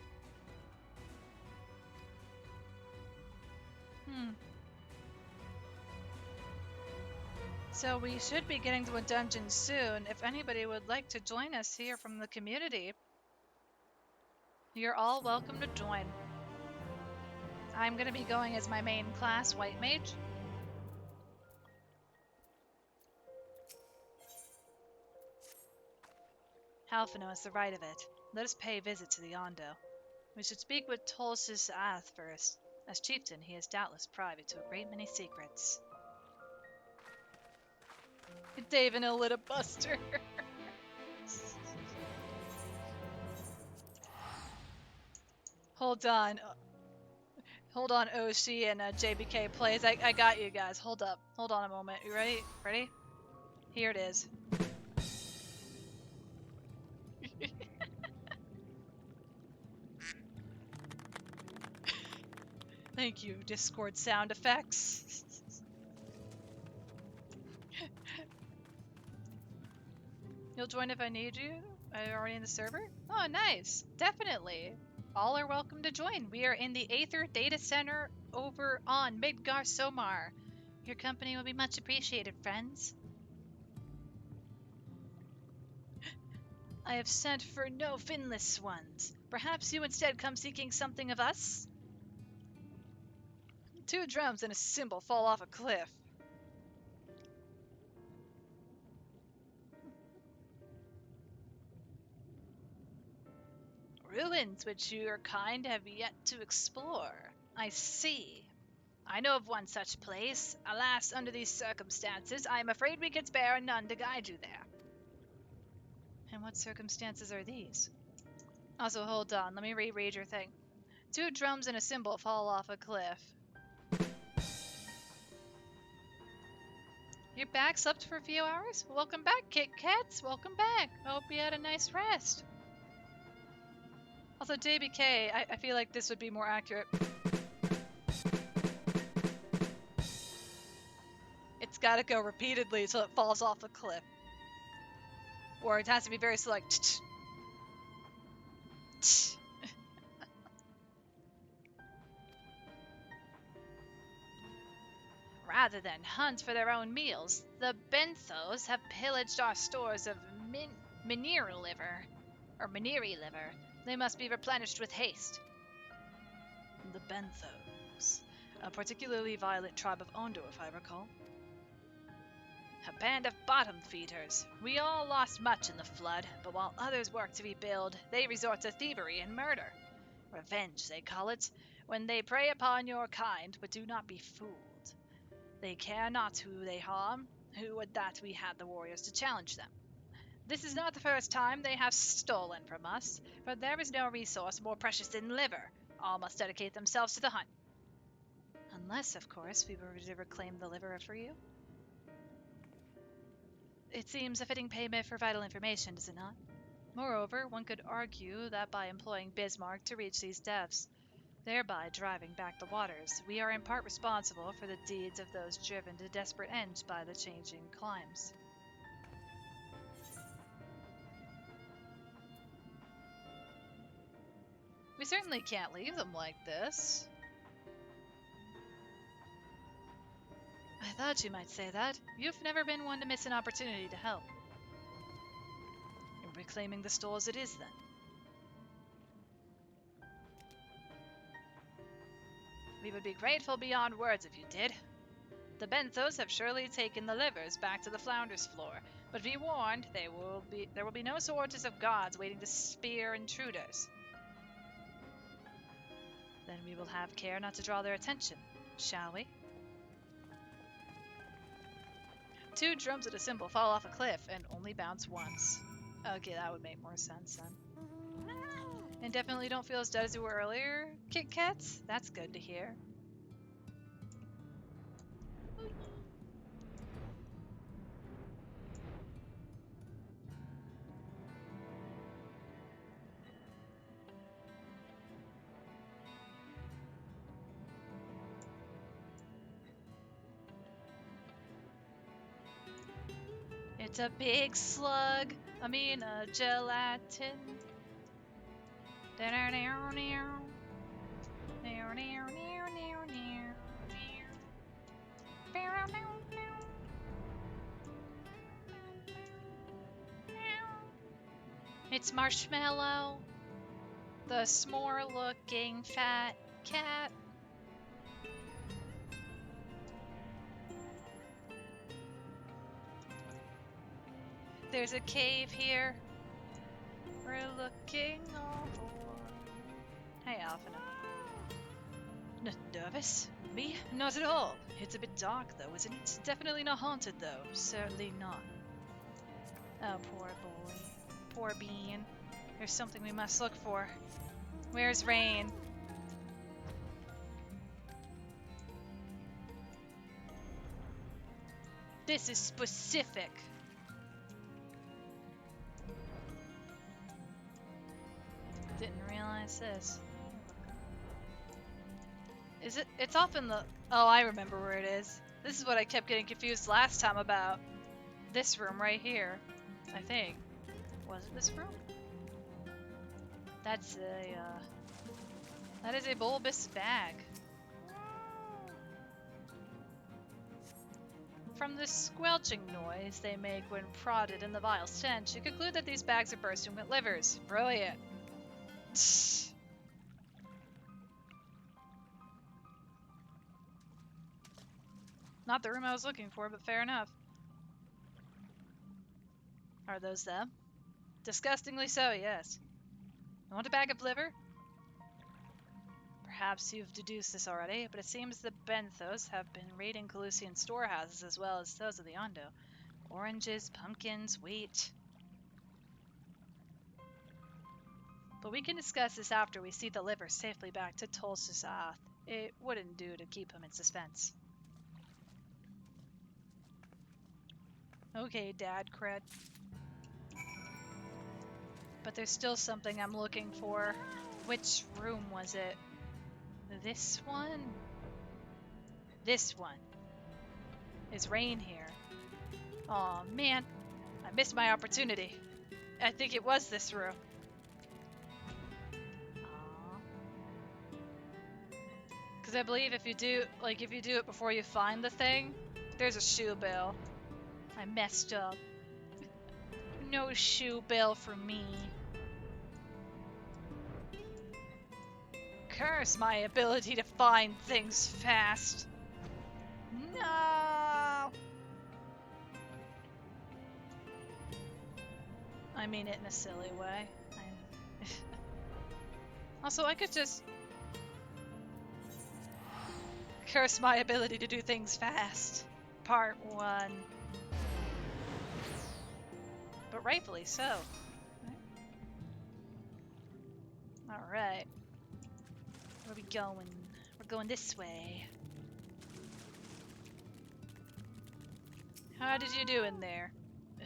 So we should be getting to a dungeon soon. If anybody would like to join us here from the community, you're all welcome to join. I'm going to be going as my main class, White Mage. Halfino has the right of it. Let us pay a visit to the Ondo. We should speak with Tolsis Ath first. As chieftain, he is doubtless privy to a great many secrets. Dave and Ollita Buster. Hold on. Hold on, Oshi and JBK plays. I got you guys. Hold up. Hold on a moment. You ready? Ready? Here it is. Thank you, Discord sound effects. You'll join if I need you? Are you already in the server? Oh, nice. Definitely. All are welcome to join. We are in the Aether Data Center over on Midgar Somar. Your company will be much appreciated, friends. I have sent for no finless ones. Perhaps you instead come seeking something of us? 2 drums and a cymbal fall off a cliff. Ruins which your kind have yet to explore. I see. I know of one such place. Alas, under these circumstances, I am afraid we can spare none to guide you there. And what circumstances are these? Also, hold on. Let me reread your thing. 2 drums and a cymbal fall off a cliff. You're back? Slept for a few hours? Welcome back, Kit Kats. Welcome back. Hope you had a nice rest. Also, JBK, I feel like this would be more accurate. It's gotta go repeatedly until it falls off a cliff. Or it has to be very slow, like Rather than hunt for their own meals, the Benthos have pillaged our stores of Maniri liver. They must be replenished with haste. The Benthos, a particularly violent tribe of Ondo, if I recall. A band of bottom feeders. We all lost much in the flood, but while others work to rebuild, they resort to thievery and murder. Revenge, they call it, when they prey upon your kind, but do not be fooled. They care not who they harm. Who would that we had the warriors to challenge them? This is not the first time they have stolen from us, but there is no resource more precious than liver. All must dedicate themselves to the hunt. Unless, of course, we were to reclaim the liver for you. It seems a fitting payment for vital information, does it not? Moreover, one could argue that by employing Bismarck to reach these depths, thereby driving back the waters, we are in part responsible for the deeds of those driven to desperate ends by the changing climes. We certainly can't leave them like this. I thought you might say that. You've never been one to miss an opportunity to help. You're reclaiming the store as it is, then. We would be grateful beyond words if you did. The Benzos have surely taken the livers back to the Flounders floor, but be warned, there will be no shortage of guards waiting to spear intruders. Then we will have care not to draw their attention, shall we? 2 drums at a cymbal fall off a cliff and only bounce once. Okay, that would make more sense then. And definitely don't feel as dead as you were earlier, Kit Kats? That's good to hear. It's a big slug. I mean, a gelatin. It's Marshmallow, the s'more-looking fat cat. There's a cave here. We're looking all for. Hey, Alphina. Nervous? Me? Not at all. It's a bit dark, though, isn't it? Definitely not haunted, though. Certainly not. Oh, poor boy. Poor Bean. There's something we must look for. Where's Rain? This is specific. Didn't realize this. Is it? It's off in the... Oh, I remember where it is. This is what I kept getting confused last time about. This room right here, I think. Was it this room? That's a, that is a bulbous bag. From the squelching noise they make when prodded in the vile stench, you conclude that these bags are bursting with livers. Brilliant. Not the room I was looking for, but fair enough. Are those them? Disgustingly so, yes. You want a bag of liver? Perhaps you've deduced this already, but it seems the Benthos have been raiding Colusian storehouses as well as those of the Ondo. Oranges, pumpkins, wheat. But we can discuss this after we see the liver safely back to Tolsath. It wouldn't do to keep him in suspense. Okay, Dad cred. But there's still something I'm looking for. Which room was it? This one? This one. Is Rain here? Aw, man. I missed my opportunity. I think it was this room. Because I believe if you do it before you find the thing, there's a shoe bill. I messed up. No shoe bill for me. Curse my ability to find things fast. No! I mean it in a silly way. Also, I could just curse my ability to do things fast. Part 1. But rightfully so. Alright. Where are we going? We're going this way. How did you do in there?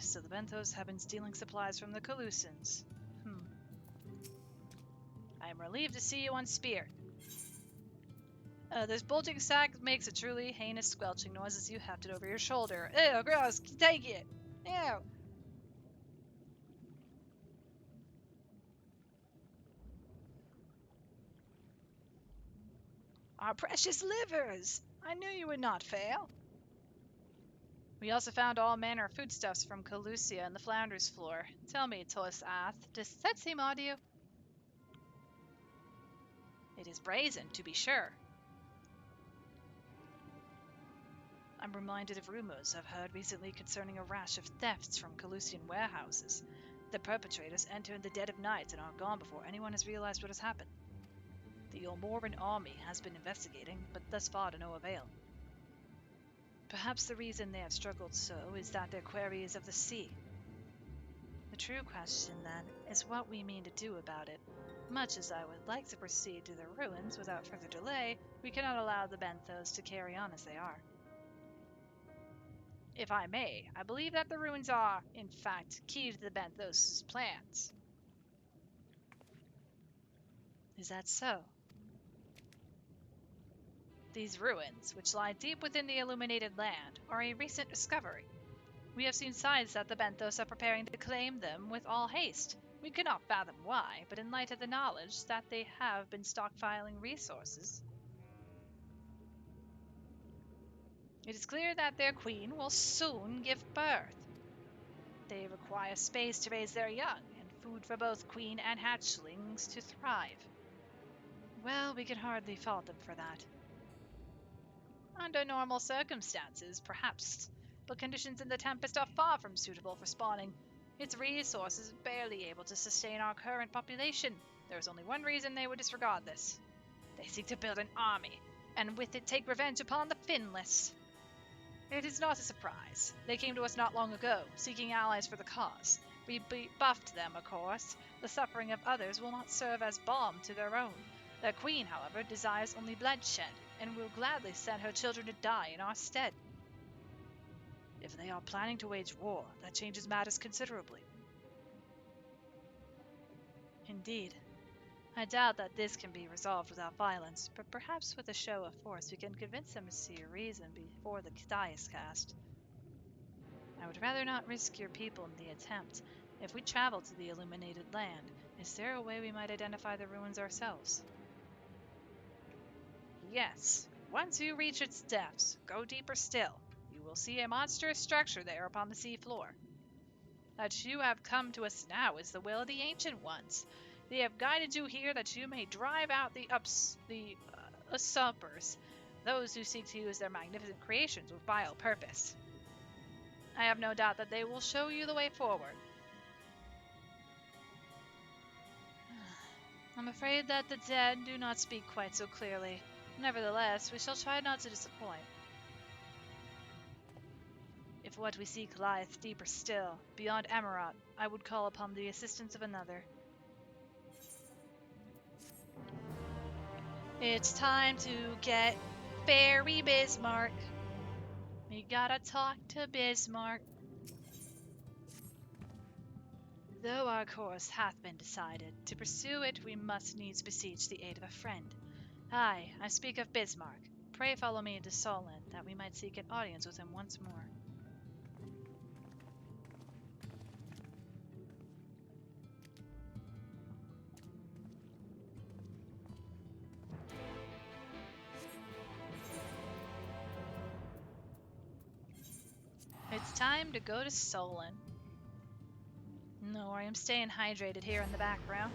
So the Benthos have been stealing supplies from the Calusans. I am relieved to see you on Spear. This bulging sack makes a truly heinous squelching noise as you heft it over your shoulder. Ew, gross! Take it! Ew! Our precious livers! I knew you would not fail. We also found all manner of foodstuffs from Calusia and the Flounders floor. Tell me, Tolis Ath, does that seem odd to you? It is brazen, to be sure. I'm reminded of rumors I've heard recently concerning a rash of thefts from Calusian warehouses. The perpetrators enter in the dead of night and are gone before anyone has realized what has happened. The Olmoran army has been investigating, but thus far to no avail. Perhaps the reason they have struggled so is that their quarry is of the sea. The true question, then, is what we mean to do about it. Much as I would like to proceed to the ruins without further delay, we cannot allow the Benthos to carry on as they are. If I may, I believe that the ruins are, in fact, key to the Benthos' plans. Is that so? These ruins, which lie deep within the illuminated land, are a recent discovery. We have seen signs that the Benthos are preparing to claim them with all haste. We cannot fathom why, but in light of the knowledge that they have been stockpiling resources, it is clear that their queen will soon give birth. They require space to raise their young, and food for both queen and hatchlings to thrive. Well, we can hardly fault them for that. Under normal circumstances, perhaps, but conditions in the Tempest are far from suitable for spawning. Its resources are barely able to sustain our current population. There is only one reason they would disregard this. They seek to build an army, and with it take revenge upon the Finless. It is not a surprise. They came to us not long ago, seeking allies for the cause. We buffed them, of course. The suffering of others will not serve as balm to their own. Their queen, however, desires only bloodshed, and will gladly send her children to die in our stead. If they are planning to wage war, that changes matters considerably. Indeed. I doubt that this can be resolved without violence, but perhaps with a show of force we can convince them to see a reason before the die is cast. I would rather not risk your people in the attempt. If we travel to the illuminated land, is there a way we might identify the ruins ourselves? Yes. Once you reach its depths, go deeper still. You will see a monstrous structure there upon the sea floor. That you have come to us now is the will of the Ancient Ones. They have guided you here that you may drive out the usurpers, those who seek to use their magnificent creations with vile purpose. I have no doubt that they will show you the way forward. I'm afraid that the dead do not speak quite so clearly. Nevertheless, we shall try not to disappoint. If what we seek lieth deeper still, beyond Emerald, I would call upon the assistance of another. It's time to get Fairy Bismarck. We gotta talk to Bismarck. Though our course hath been decided, to pursue it we must needs beseech the aid of a friend. Aye, I speak of Bismarck. Pray follow me into Solon, that we might seek an audience with him once more. It's time to go to Solon. No, I am staying hydrated here in the background.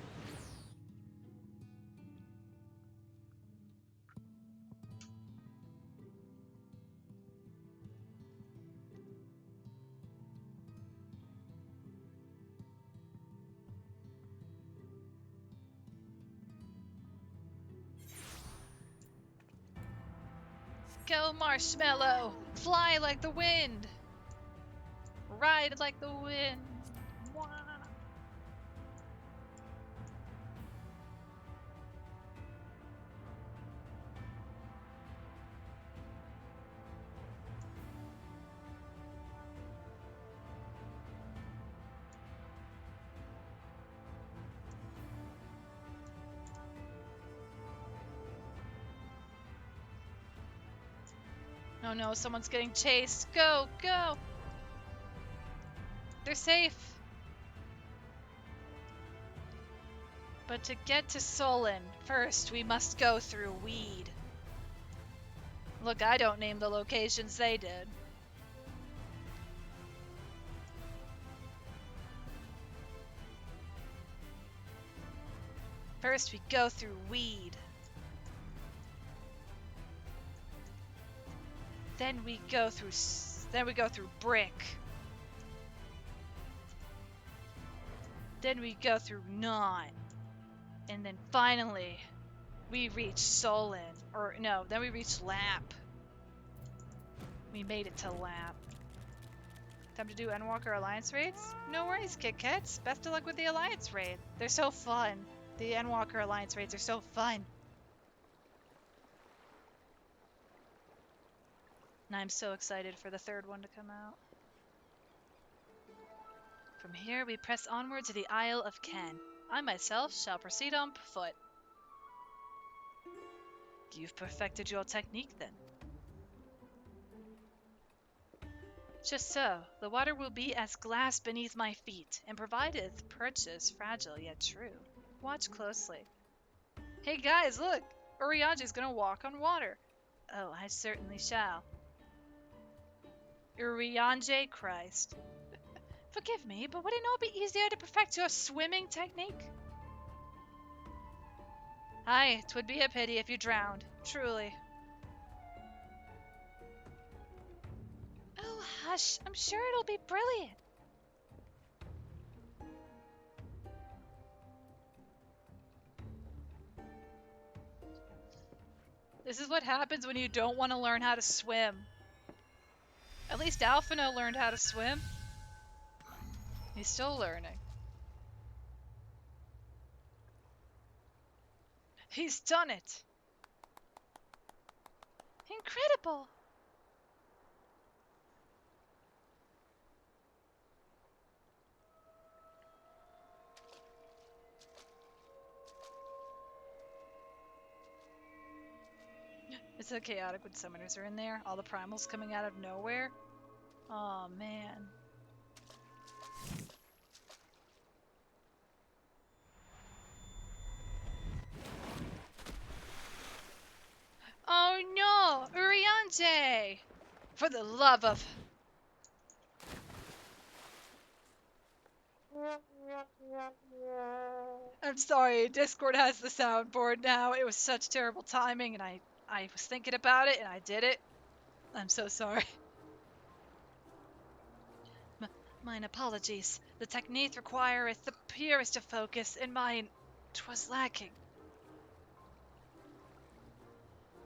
Go, Marshmallow! Fly like the wind! Ride like the wind! Mwah. Oh no, someone's getting chased. Go, go! They're safe. But to get to Solon, first we must go through Weed. Look, I don't name the locations, they did. First, we go through weed. Then we go through brick. Then we go through Knot. And then finally, we reach Solon. Or no, then we reach Lap. We made it to Lap. Time to do Endwalker Alliance raids? No worries, Kit Kats. Best of luck with the Alliance raid. They're so fun. The Endwalker Alliance raids are so fun. And I'm so excited for the third one to come out. From here, we press onward to the Isle of Ken. I myself shall proceed on foot. You've perfected your technique, then. Just so. The water will be as glass beneath my feet, and provideth purchase fragile yet true. Watch closely. Hey guys, look! Urianji's gonna walk on water. Oh, I certainly shall. Urianji Christ. Forgive me, but would it not be easier to perfect your swimming technique? Aye, 'twould be a pity if you drowned, truly. Oh, hush, I'm sure it'll be brilliant. This is what happens when you don't want to learn how to swim. At least Alphino learned how to swim. He's still learning. He's done it! Incredible! It's so chaotic when summoners are in there. All the primals coming out of nowhere. Oh man. Oh no! Uriante! For the love of... I'm sorry, Discord has the soundboard now. It was such terrible timing and I was thinking about it and I did it. I'm so sorry. Mine apologies. The technique requireth the purest of focus, and mine 'twas lacking.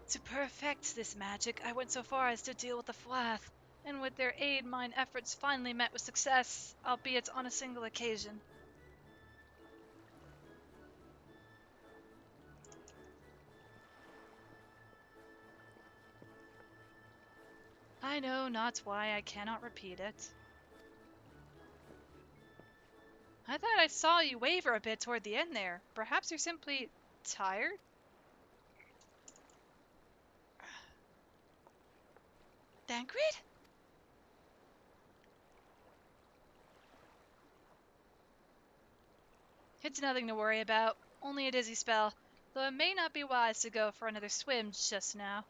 To perfect this magic, I went so far as to deal with the Flath, and with their aid mine efforts finally met with success, albeit on a single occasion. I know not why I cannot repeat it. I thought I saw you waver a bit toward the end there. Perhaps you're simply tired? Thancred? It's nothing to worry about. Only a dizzy spell, though it may not be wise to go for another swim just now.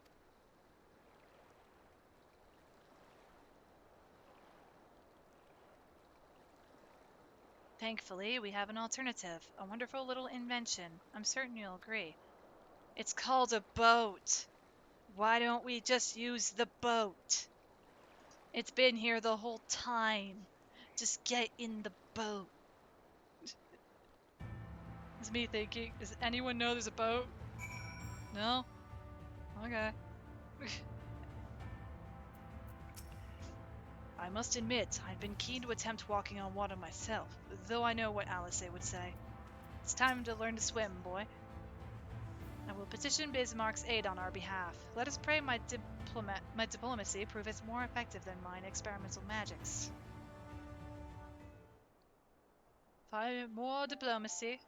Thankfully, we have an alternative, a wonderful little invention. I'm certain you'll agree. It's called a boat. Why don't we just use the boat? It's been here the whole time. Just get in the boat. It's me thinking, does anyone know there's a boat? No? Okay. I must admit, I'd been keen to attempt walking on water myself, though I know what Alice would say. It's time to learn to swim, boy. I will petition Bismarck's aid on our behalf. Let us pray my diplomacy proveth more effective than mine experimental magics. Find more diplomacy.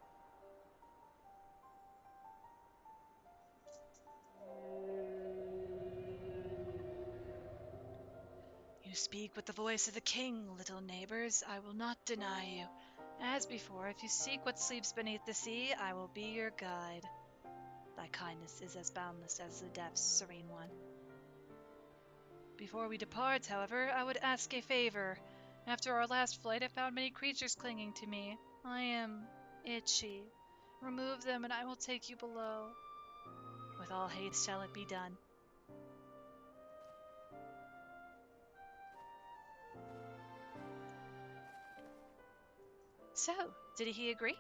You speak with the voice of the king, little neighbors. I will not deny you. As before, if you seek what sleeps beneath the sea, I will be your guide. Thy kindness is as boundless as the depths, serene one. Before we depart, however, I would ask a favor. After our last flight, I found many creatures clinging to me. I am itchy. Remove them, and I will take you below. With all haste shall it be done. So, did he agree?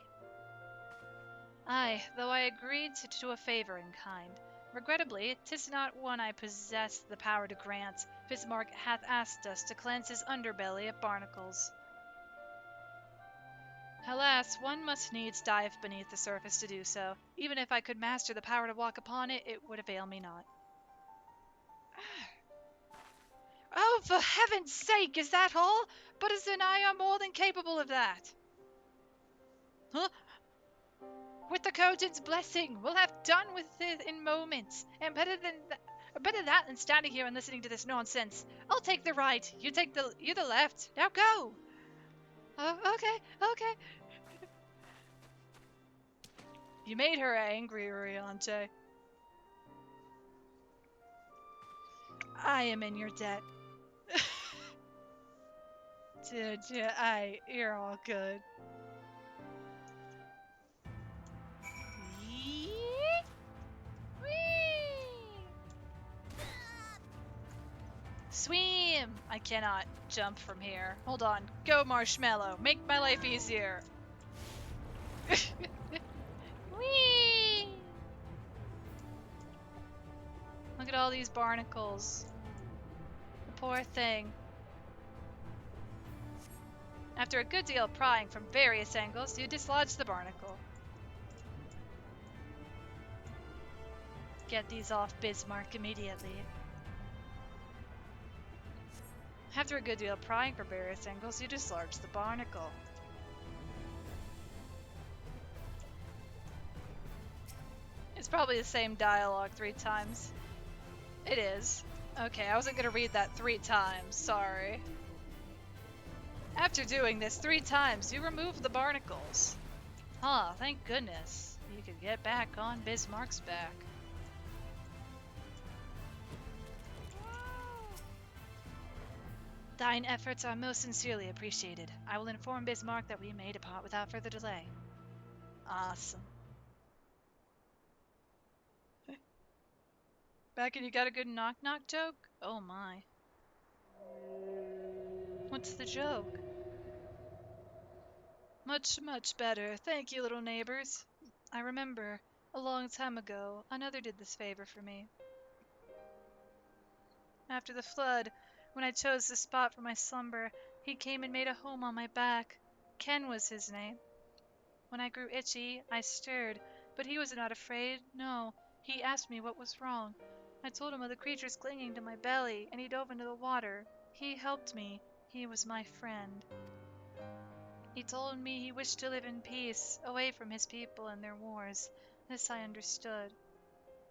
Aye, though I agreed to do a favor in kind. Regrettably, 'tis not one I possess the power to grant. Bismarck hath asked us to cleanse his underbelly of barnacles. Alas, one must needs dive beneath the surface to do so. Even if I could master the power to walk upon it, it would avail me not. Oh, for heaven's sake, is that all? But as then I am more than capable of that. Huh? With the Khojan's blessing, we'll have done with it in moments. And better that than standing here and listening to this nonsense. I'll take the right. You the left. Now go. Okay. You made her angry, Oriante. I am in your debt. You're all good. Swim! I cannot jump from here. Hold on. Go, Marshmallow. Make my life easier. Whee! Look at all these barnacles. The poor thing. After a good deal of prying from various angles, you dislodge the barnacle. Get these off Bismarck immediately. After a good deal of prying from various angles, you dislodge the barnacle. It's probably the same dialogue 3 times. It is. Okay, I wasn't gonna read that 3 times, sorry. After doing this 3 times, you remove the barnacles. Ah, thank goodness. You could get back on Bismarck's back. Thine efforts are most sincerely appreciated. I will inform Bismarck that we may depart without further delay. Awesome. Back and you got a good knock-knock joke? Oh my. What's the joke? Much, much better. Thank you, little neighbors. I remember, a long time ago, another did this favor for me. After the flood, when I chose the spot for my slumber, he came and made a home on my back. Ken was his name. When I grew itchy, I stirred, but he was not afraid, no. He asked me what was wrong. I told him of the creatures clinging to my belly, and he dove into the water. He helped me. He was my friend. He told me he wished to live in peace, away from his people and their wars. This I understood.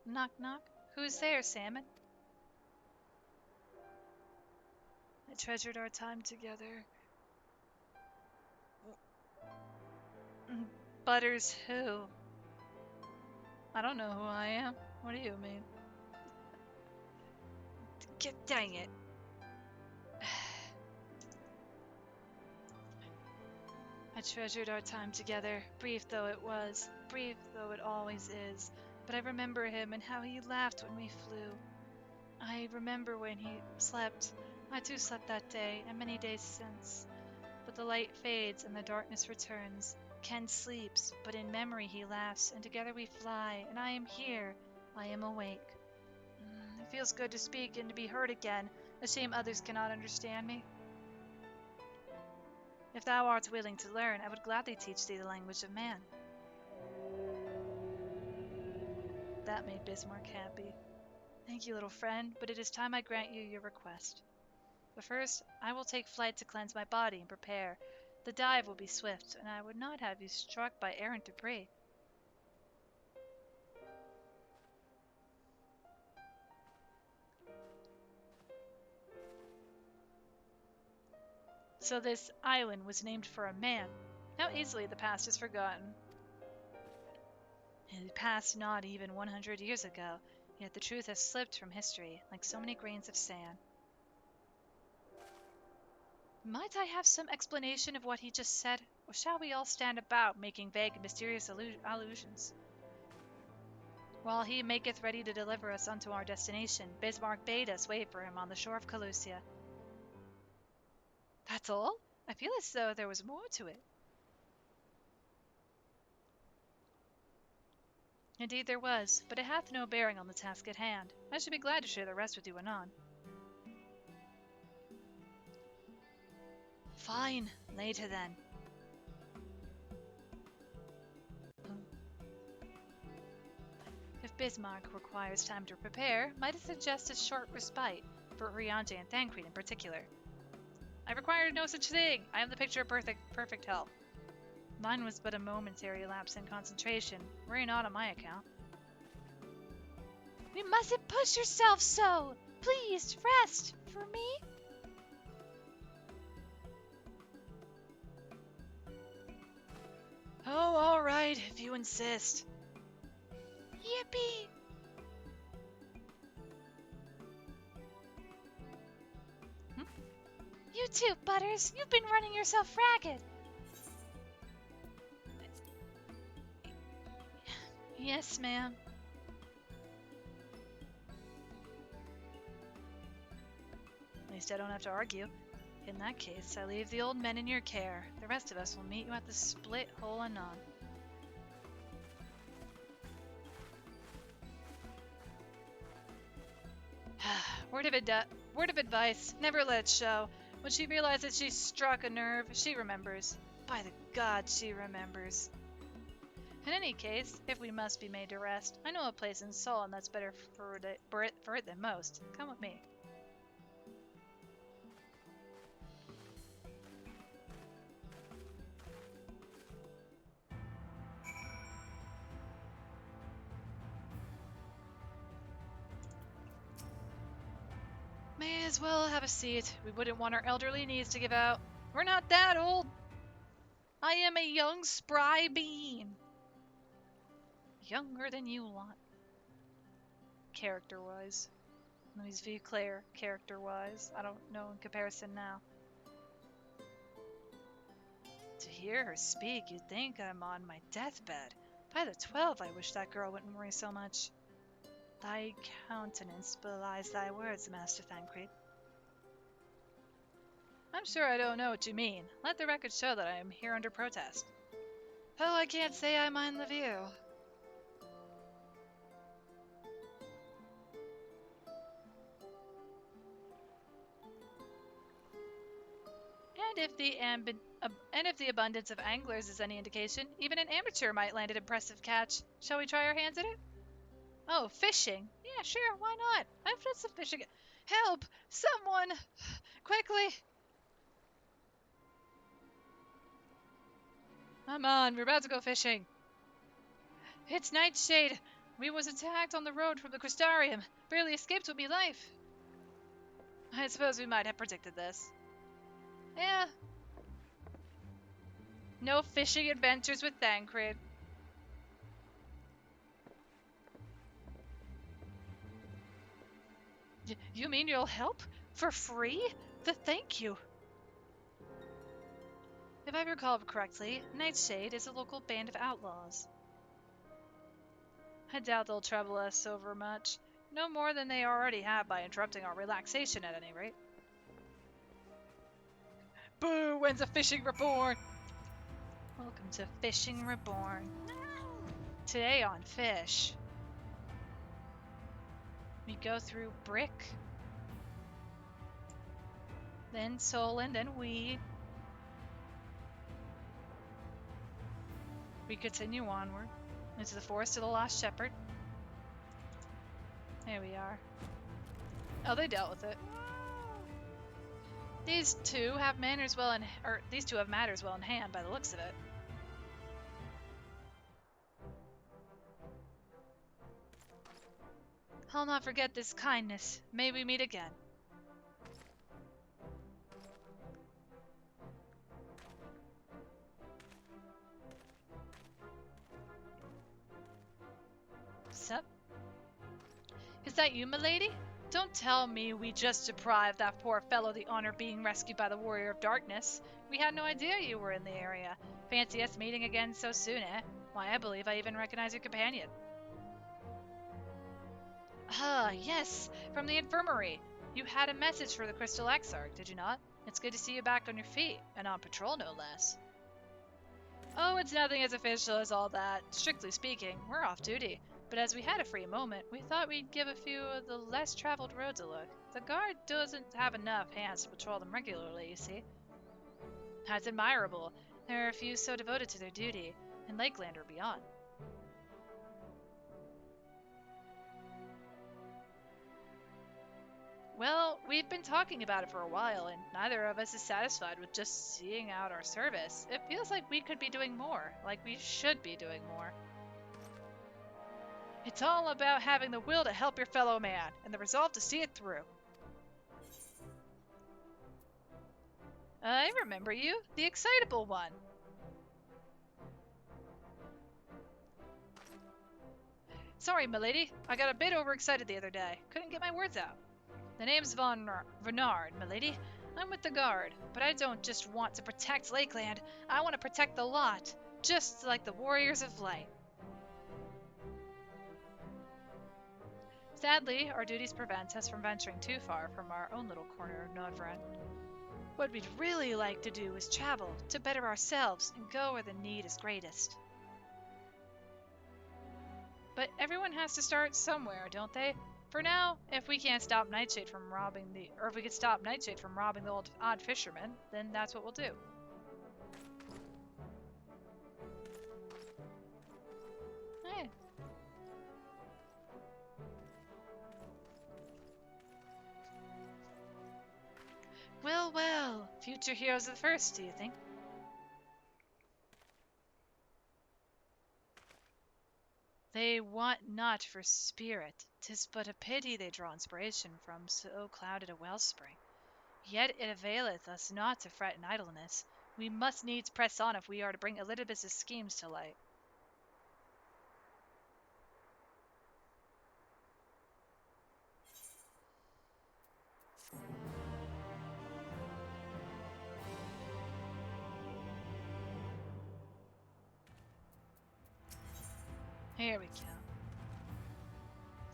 Knock, knock. Who's there, Salmon? I treasured our time together. Butters who? I don't know who I am. What do you mean? Dang it. I treasured our time together, brief though it was, brief though it always is. But I remember him and how he laughed when we flew. I remember when he slept. I too slept that day, and many days since. But the light fades and the darkness returns. Ken sleeps, but in memory he laughs, and together we fly, and I am here. I am awake. It feels good to speak and to be heard again. A shame others cannot understand me. If thou art willing to learn, I would gladly teach thee the language of man. That made Bismarck happy. Thank you, little friend, but it is time I grant you your request. But first, I will take flight to cleanse my body and prepare. The dive will be swift, and I would not have you struck by errant debris. So this island was named for a man. How easily the past is forgotten. It passed not even 100 years ago, yet the truth has slipped from history like so many grains of sand. Might I have some explanation of what he just said, or shall we all stand about making vague and mysterious allusions? While he maketh ready to deliver us unto our destination, Bismarck bade us wait for him on the shore of Calusia. That's all? I feel as though there was more to it. Indeed there was, but it hath no bearing on the task at hand. I should be glad to share the rest with you anon. Fine, later then. If Bismarck requires time to prepare, might I suggest a short respite, for Riante and Thancred in particular? I require no such thing! I am the picture of perfect health. Mine was but a momentary lapse in concentration, worry not on my account. You mustn't push yourself so! Please, rest! For me? Oh, all right, if you insist. Yippee! You too, Butters. You've been running yourself ragged. Yes, ma'am. At least I don't have to argue. In that case, I leave the old men in your care. The rest of us will meet you at the split hole anon. Word of advice, never let it show. When she realizes she struck a nerve, she remembers. By the gods, she remembers. In any case, if we must be made to rest, I know a place in Solon that's better for it than most. Come with me. May as well have a seat. We wouldn't want our elderly knees to give out. We're not that old. I am a young, spry bean. Younger than you lot. Character-wise. Let me be clear, character-wise. I don't know in comparison now. To hear her speak, you'd think I'm on my deathbed. By the 12, I wish that girl wouldn't worry so much. Thy countenance belies thy words, Master Thancred. I'm sure I don't know what you mean. Let the record show that I am here under protest. Oh, I can't say I mind the view. And if the abundance of anglers is any indication, even an amateur might land an impressive catch. Shall we try our hands at it? Oh, fishing? Yeah, sure, why not? I've done some fishing. Help! Someone! Quickly! Come on, we're about to go fishing. It's Nightshade. We was attacked on the road from the Crystarium. Barely escaped with me life. I suppose we might have predicted this. Yeah. No fishing adventures with Thancred. You mean you'll help? For free? Thank you. If I recall correctly, Nightshade is a local band of outlaws. I doubt they'll trouble us over much. No more than they already have by interrupting our relaxation at any rate. Boo! When's the fishing reborn? Welcome to Fishing Reborn. Today on Fish, we go through Brick, then Solon, then Weed. We continue onward into the Forest of the Lost Shepherd. Here we are. Oh, they dealt with it. These two have matters well in hand by the looks of it. I'll not forget this kindness. May we meet again. Sup? Is that you, milady? Don't tell me we just deprived that poor fellow the honor of being rescued by the Warrior of Darkness. We had no idea you were in the area. Fancy us meeting again so soon, eh? Why, I believe I even recognize your companion. Ah, yes, from the infirmary. You had a message for the Crystal Exarch, did you not? It's good to see you back on your feet, and on patrol no less. Oh, it's nothing as official as all that. Strictly speaking, we're off duty. But as we had a free moment, we thought we'd give a few of the less traveled roads a look. The guard doesn't have enough hands to patrol them regularly, you see. That's admirable. There are a few so devoted to their duty, in Lakeland or beyond. Well, we've been talking about it for a while, and neither of us is satisfied with just seeing out our service. It feels like we could be doing more, like we should be doing more. It's all about having the will to help your fellow man, and the resolve to see it through. I remember you, the excitable one. Sorry, milady, I got a bit overexcited the other day. Couldn't get my words out. The name's Vernard, milady. I'm with the guard, but I don't just want to protect Lakeland. I want to protect the lot, just like the Warriors of Light. Sadly, our duties prevent us from venturing too far from our own little corner of Nordvran. What we'd really like to do is travel, to better ourselves, and go where the need is greatest. But everyone has to start somewhere, don't they? For now, if we can't stop Nightshade from robbing if we could stop Nightshade from robbing the odd fisherman, then that's what we'll do. Hey. Well, well, future heroes of the first, do you think? They want not for spirit, 'tis but a pity they draw inspiration from so clouded a wellspring. Yet it availeth us not to fret in idleness. We must needs press on if we are to bring Elidibus' schemes to light. Here we go.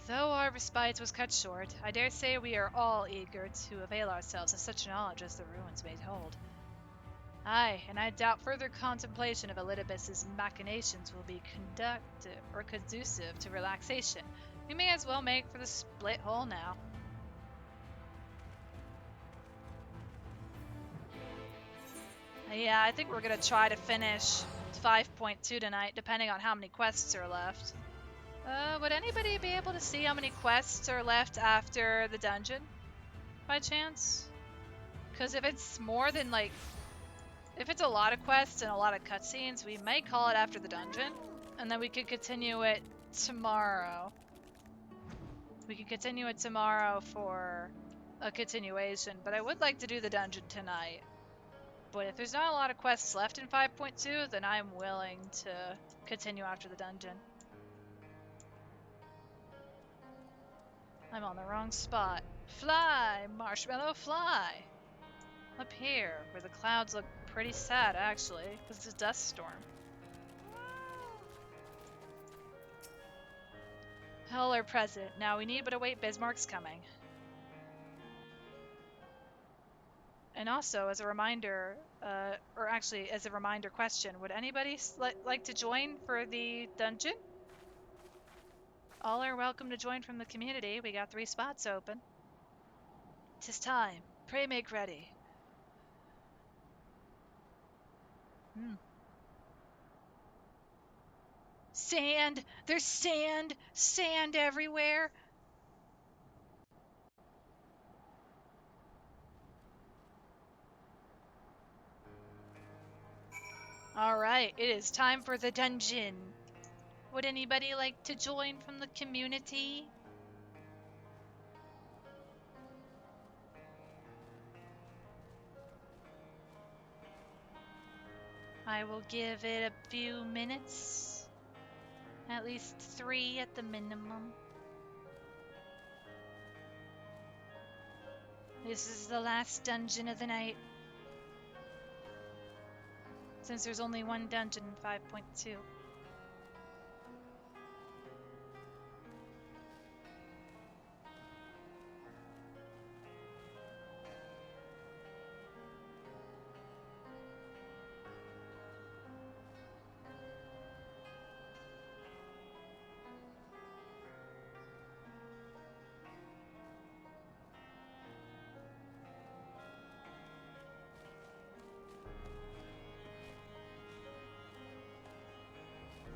Though our respite was cut short, I dare say we are all eager to avail ourselves of such knowledge as the ruins may hold. Aye, and I doubt further contemplation of Elidibus' machinations will be conducive to relaxation. We may as well make for the split hole now. Yeah, I think we're gonna try to finish 5.2 tonight, depending on how many quests are left. Would anybody be able to see how many quests are left after the dungeon, by chance? Because if it's more than, like, if it's a lot of quests and a lot of cutscenes, we may call it after the dungeon, and then we could continue it tomorrow. We could continue it tomorrow for a continuation, but I would like to do the dungeon tonight. But if there's not a lot of quests left in 5.2, then I'm willing to continue after the dungeon. I'm on the wrong spot. Fly, marshmallow, fly! Up here, where the clouds look pretty sad, actually, because it's a dust storm. All are present. Now we need but await Bismarck's coming. And also, as a reminder, or actually, as a reminder question, would anybody like to join for the dungeon? All are welcome to join from the community. We got 3 spots open. 'Tis time. Pray make ready. Sand! There's sand! Sand everywhere! Alright, it is time for the dungeon. Would anybody like to join from the community? I will give it a few minutes. At least 3 at the minimum. This is the last dungeon of the night. Since there's only one dungeon in 5.2.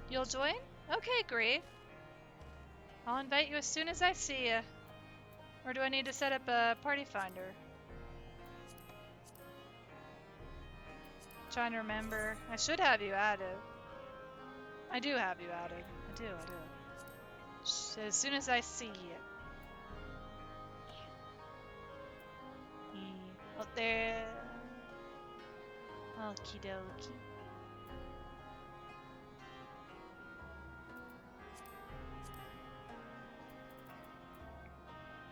You'll join? Okay, great. I'll invite you as soon as I see you. Or do I need to set up a party finder? Trying to remember. I should have you added. I do have you added. I do. So as soon as I see you. Oh, there. Okie dokie.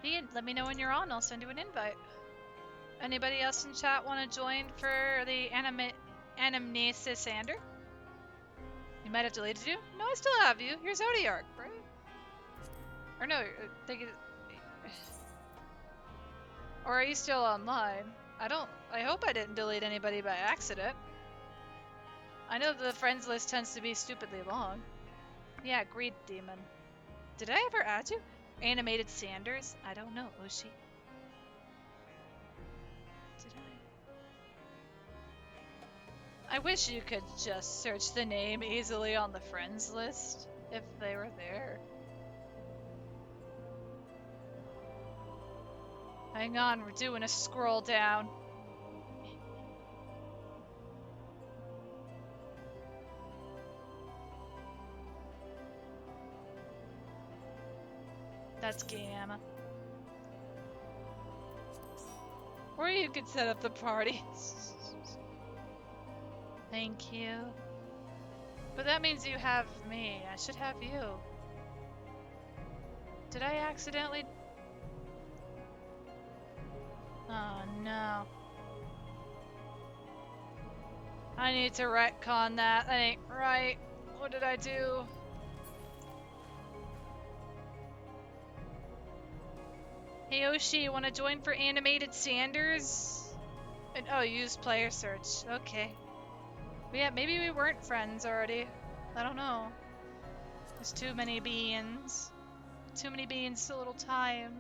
Ian, let me know when you're on. I'll send you an invite. Anybody else in chat want to join for the anamnesis Sander? You might have deleted you. No, I still have you. You're Zodiark, right? Or no, or are you still online? I hope I didn't delete anybody by accident. I know the friends list tends to be stupidly long. Yeah, Greed Demon. Did I ever add you? Animated Sanders? I don't know, Oshi. Did I wish you could just search the name easily on the friends list, if they were there. Hang on, we're doing a scroll down. That's Gamma. Or you could set up the party. Thank you. But that means you have me. I should have you. Did I accidentally... Oh no. I need to retcon that. That ain't right. What did I do? Hey Oshi, you wanna join for Animated Sanders? And, oh, use player search. Okay. But yeah, maybe we weren't friends already. I don't know. There's too many beans. Too many beans, so little time.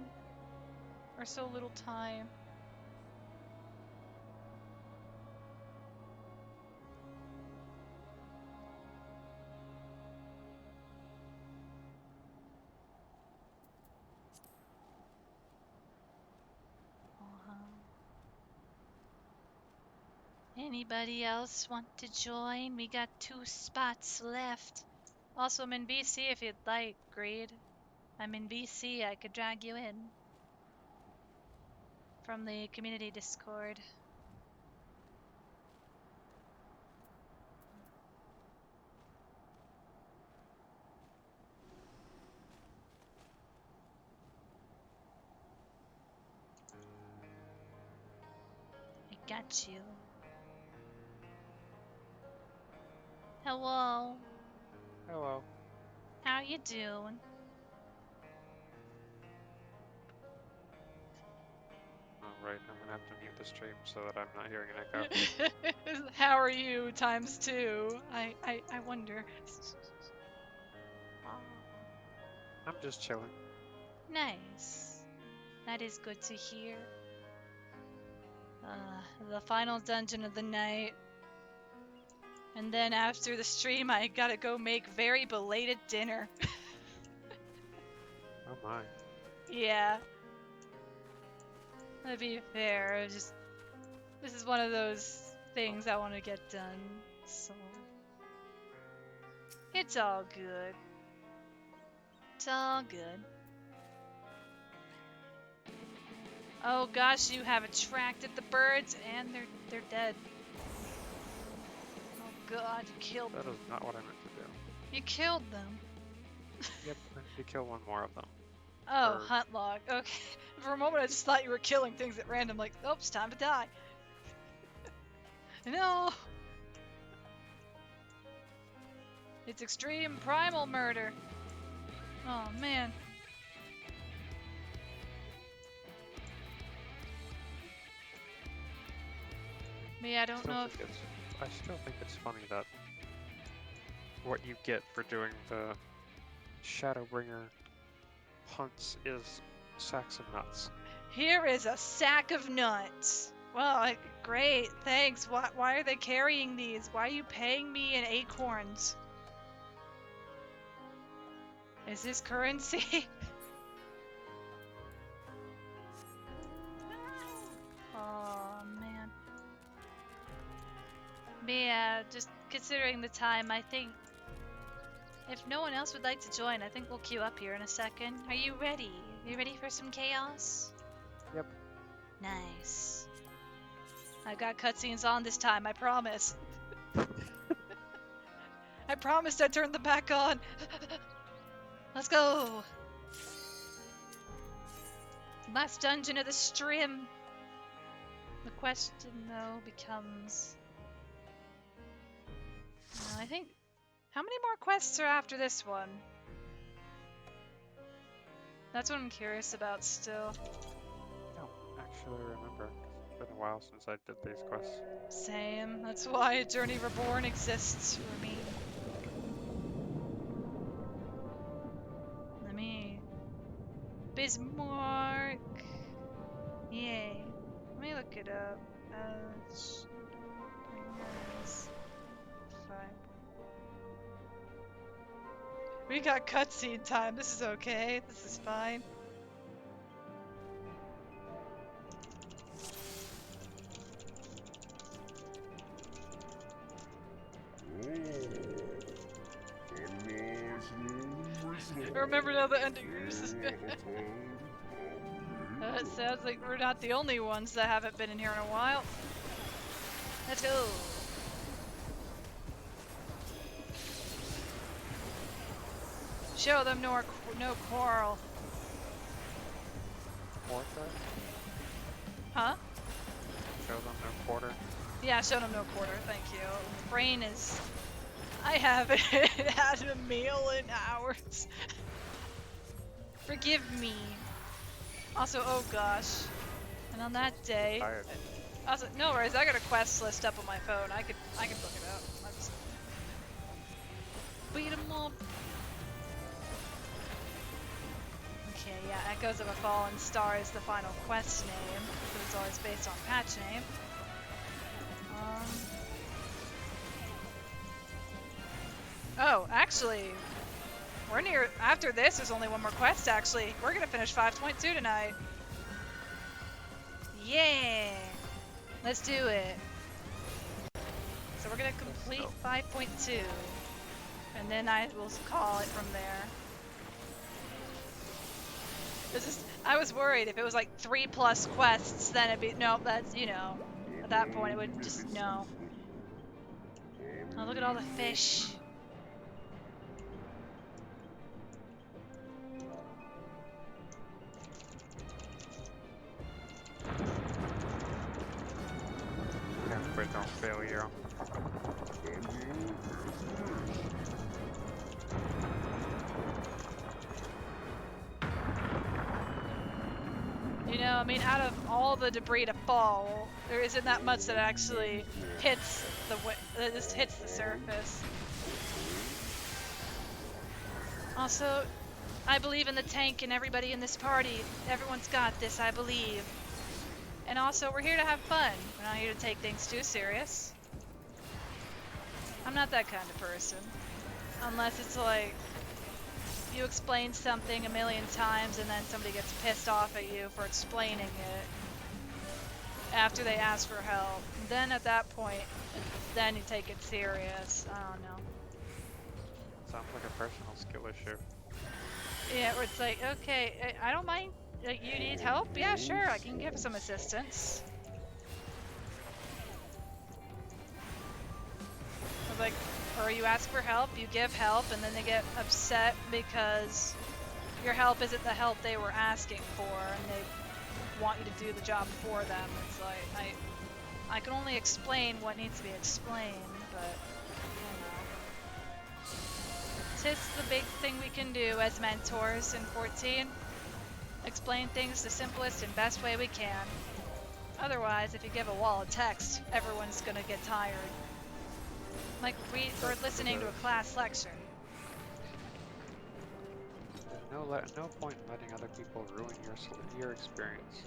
Or so little time. Anybody else want to join? We got 2 spots left. Also, I'm in BC if you'd like, Greed. I'm in BC, I could drag you in. From the community Discord. I got you. Hello. Hello. How you doing? Oh, right. I'm gonna have to mute the stream so that I'm not hearing an echo. How are you times 2? I wonder. I'm just chilling. Nice. That is good to hear. The final dungeon of the night. And then after the stream, I gotta go make very belated dinner. Oh my. Yeah. To be fair, this is one of those things I want to get done, so it's all good. It's all good. Oh gosh, you have attracted the birds, and they're dead. Oh god, you killed them. That is not what I meant to do. You killed them. Yep, I need to kill one more of them. Oh, Or- hunt log. Okay. For a moment, I just thought you were killing things at random. Like, oh, it's time to die. No. It's extreme primal murder. Oh man. Me, I don't know if. I still think it's funny that what you get for doing the Shadowbringer hunts is sacks of nuts. Here is a sack of nuts. Well, great, thanks. Why are they carrying these? Why are you paying me in acorns? Is this currency? Oh, man. Mia, just considering the time, I think if no one else would like to join, I think we'll queue up here in a second. Are you ready? You ready for some chaos? Yep. Nice. I got cutscenes on this time, I promise. I promised I'd turn them back on. Let's go. Last dungeon of the stream. The question, though, becomes... I think... How many more quests are after this one? That's what I'm curious about still. I don't actually remember. It's been a while since I did these quests. Same. That's why Journey Reborn exists for me. Let me... Bismarck! Yay. Let me look it up. Shadowbringers 5. We got cutscene time. This is okay. This is fine. I remember now the ending. It sounds like we're not the only ones that haven't been in here in a while. Let's go. Show them no quarrel. Quarter? Huh? Show them no quarter? Yeah, show them no quarter. Thank you. Brain is... I haven't had a meal in hours. Forgive me. Also, oh gosh. And on that day... Also, no worries, I got a quest list up on my phone. I can look it up. I just... Beat 'em up. Okay, yeah, Echoes of a Fallen Star is the final quest name, because it's always based on patch name. Oh, actually, we're near. After this, there's only one more quest. Actually, we're gonna finish 5.2 tonight. Yeah, let's do it. So we're gonna complete 5.2, and then I will call it from there. I was worried if it was like 3+ quests, then it'd be no. That's at that point it would just no. Oh, look at all the fish. But don't fail you. I mean, out of all the debris to fall, there isn't that much that actually hits that just hits the surface. Also, I believe in the tank and everybody in this party. Everyone's got this, I believe. And also, we're here to have fun. We're not here to take things too serious. I'm not that kind of person. Unless it's like, you explain something a million times and then somebody gets pissed off at you for explaining it after they ask for help. Then at that point, then you take it serious. I don't know. Sounds like a personal skill issue. Yeah, where it's like, okay, I don't mind. You need help? Yeah, sure, I can give some assistance. Like, or you ask for help, you give help, and then they get upset because your help isn't the help they were asking for, and they want you to do the job for them. It's like I can only explain what needs to be explained, but you know, 'tis the big thing we can do as mentors in 14. Explain things the simplest and best way we can. Otherwise, if you give a wall of text, everyone's gonna get tired. Like we're listening to a class lecture. No point in letting other people ruin your experience.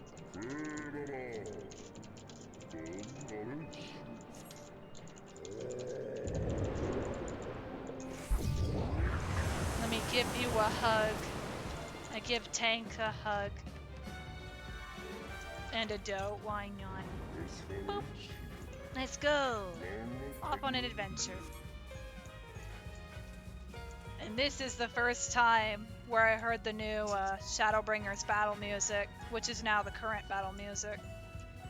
Let me give you a hug. I give Tank a hug. And a doe, why not? Boop. Let's go! Off on an adventure. And this is the first time where I heard the new Shadowbringers battle music, which is now the current battle music.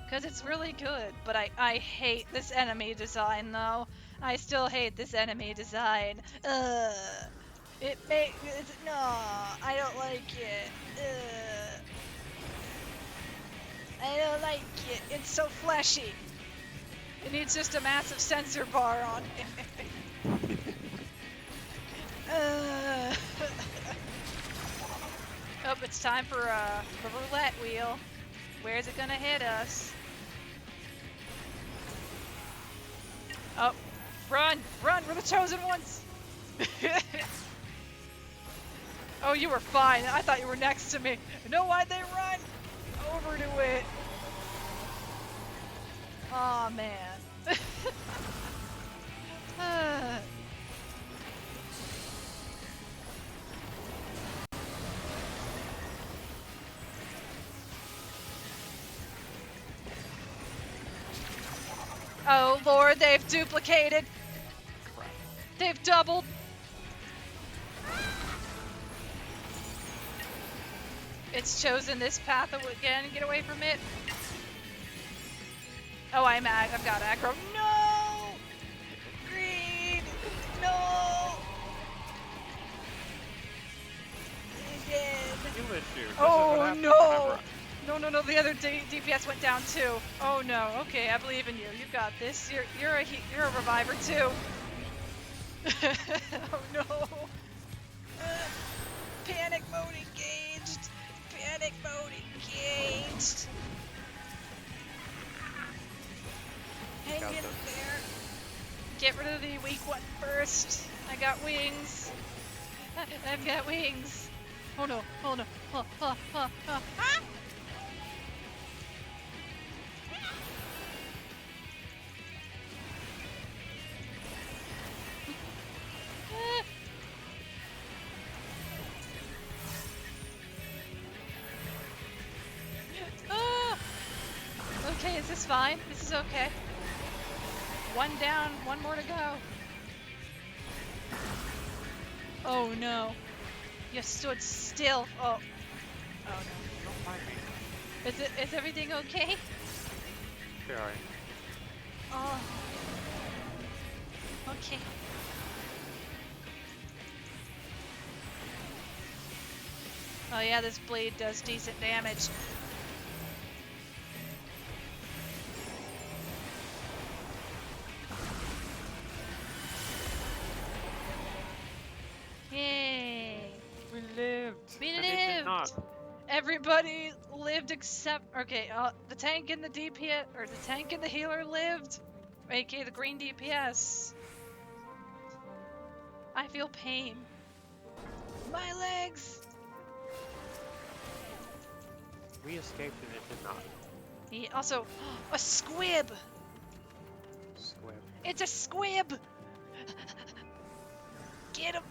Because it's really good, but I hate this enemy design though. I still hate this enemy design. No, I don't like it. I don't like it. It's so fleshy. It needs just a massive sensor bar on it. Oh, it's time for the roulette wheel. Where's it gonna hit us? Oh, run! Run! We're the chosen ones! Oh, you were fine. I thought you were next to me. You know why'd they run? Over to it. Aw, man. Oh lord, they've duplicated. They've doubled. It's chosen this path again. Get away from it. Oh, I've got aggro. No! Green! No! Again. Oh no! No, the other DPS went down too. Oh no, okay, I believe in you. You got this. You're a reviver too. Oh no. Panic mode engaged. Panic mode engaged. Hang in there. Get rid of the weak one first. I got wings. I've got wings. Oh no, oh no. Ah! Okay, is this fine? This is okay. One down, one more to go. Oh no. You stood still. Oh. Oh no. Don't mind me. Is everything okay? Yeah. Oh. Okay. Oh yeah, this blade does decent damage. Yay! We lived. We And they did lived. not. Everybody lived except the tank and the DPS, or the tank and the healer lived, aka the green DPS. I feel pain. My legs. We escaped and it did not. Also, a squib. Squib. It's a squib. Get him.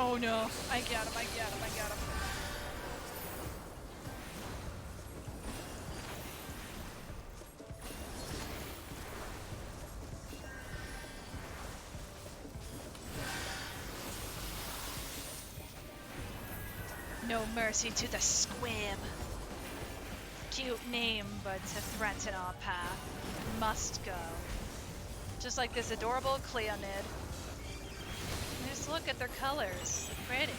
Oh no, I got him. No mercy to the squib. Cute name, but to threaten our path. Must go. Just like this adorable Cleonid. Just look at their colors. They're pretty.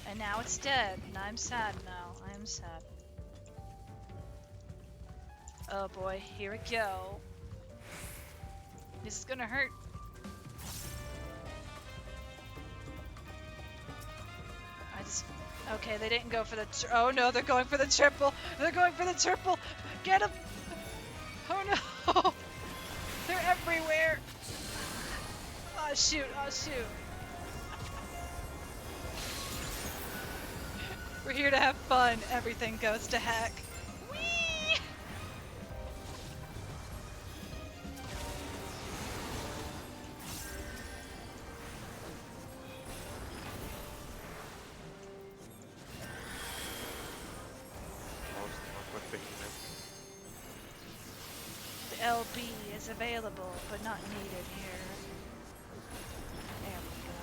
And now it's dead, and I'm sad now. I'm sad. Oh boy, here we go. This is gonna hurt. Okay, they didn't go for the oh no, they're going for the triple. They're going for the triple. Get him. Oh no. They're everywhere. Oh shoot, oh shoot. We're here to have fun. Everything goes to heck. Whee! The LB is available, but not needed here. There we go.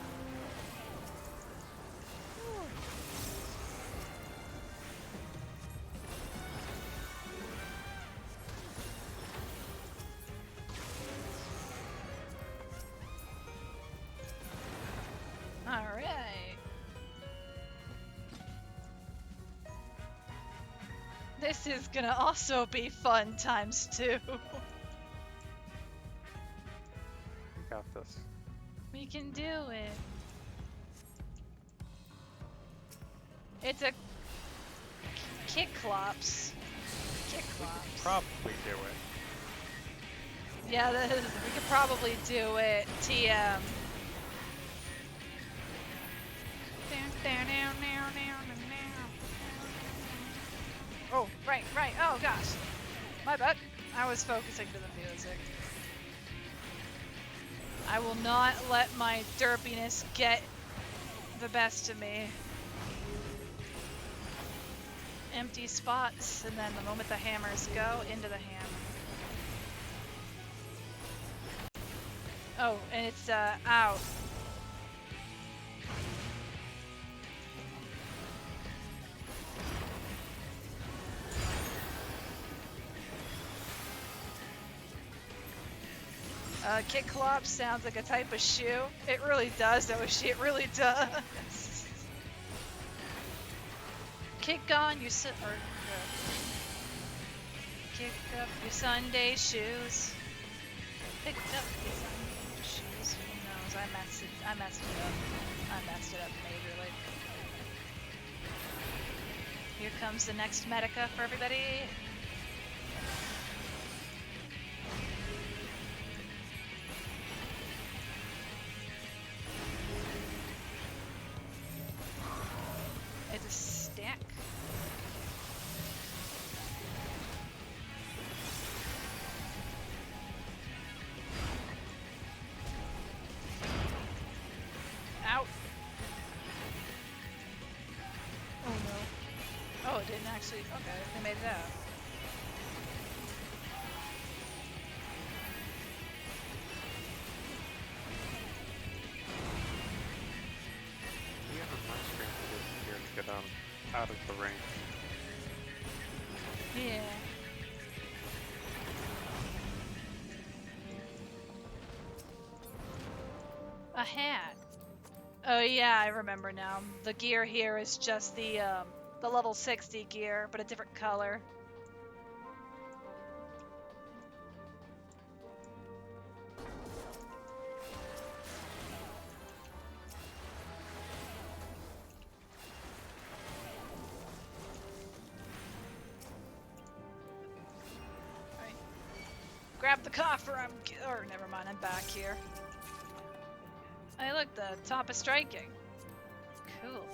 Alright. This is gonna also be fun times 2. We got this. We can do it. It's a Kicklops. Kicklops. Probably do it. Yeah, we could probably do it. TM. Oh, right. Oh gosh. My bad. I was focusing to the music. I will not let my derpiness get the best of me. Empty spots, and then the moment the hammers go, into the hammer. Oh, and it's out. Kicklops sounds like a type of shoe. It really does, though. It really does. Kick on your kick up your Sunday shoes. Pick up your Sunday shoes. Who knows? I messed it up. I messed it up majorly. Here comes the next Medica for everybody. It's a stack. Out. Oh no. Oh, it didn't actually. Okay, they made it out. Get out of the range. Yeah. A hat. Oh yeah, I remember now. The gear here is just the level 60 gear, but a different color. Grab the coffer, or never mind, I'm back here. Hey look, the top is striking. Cool.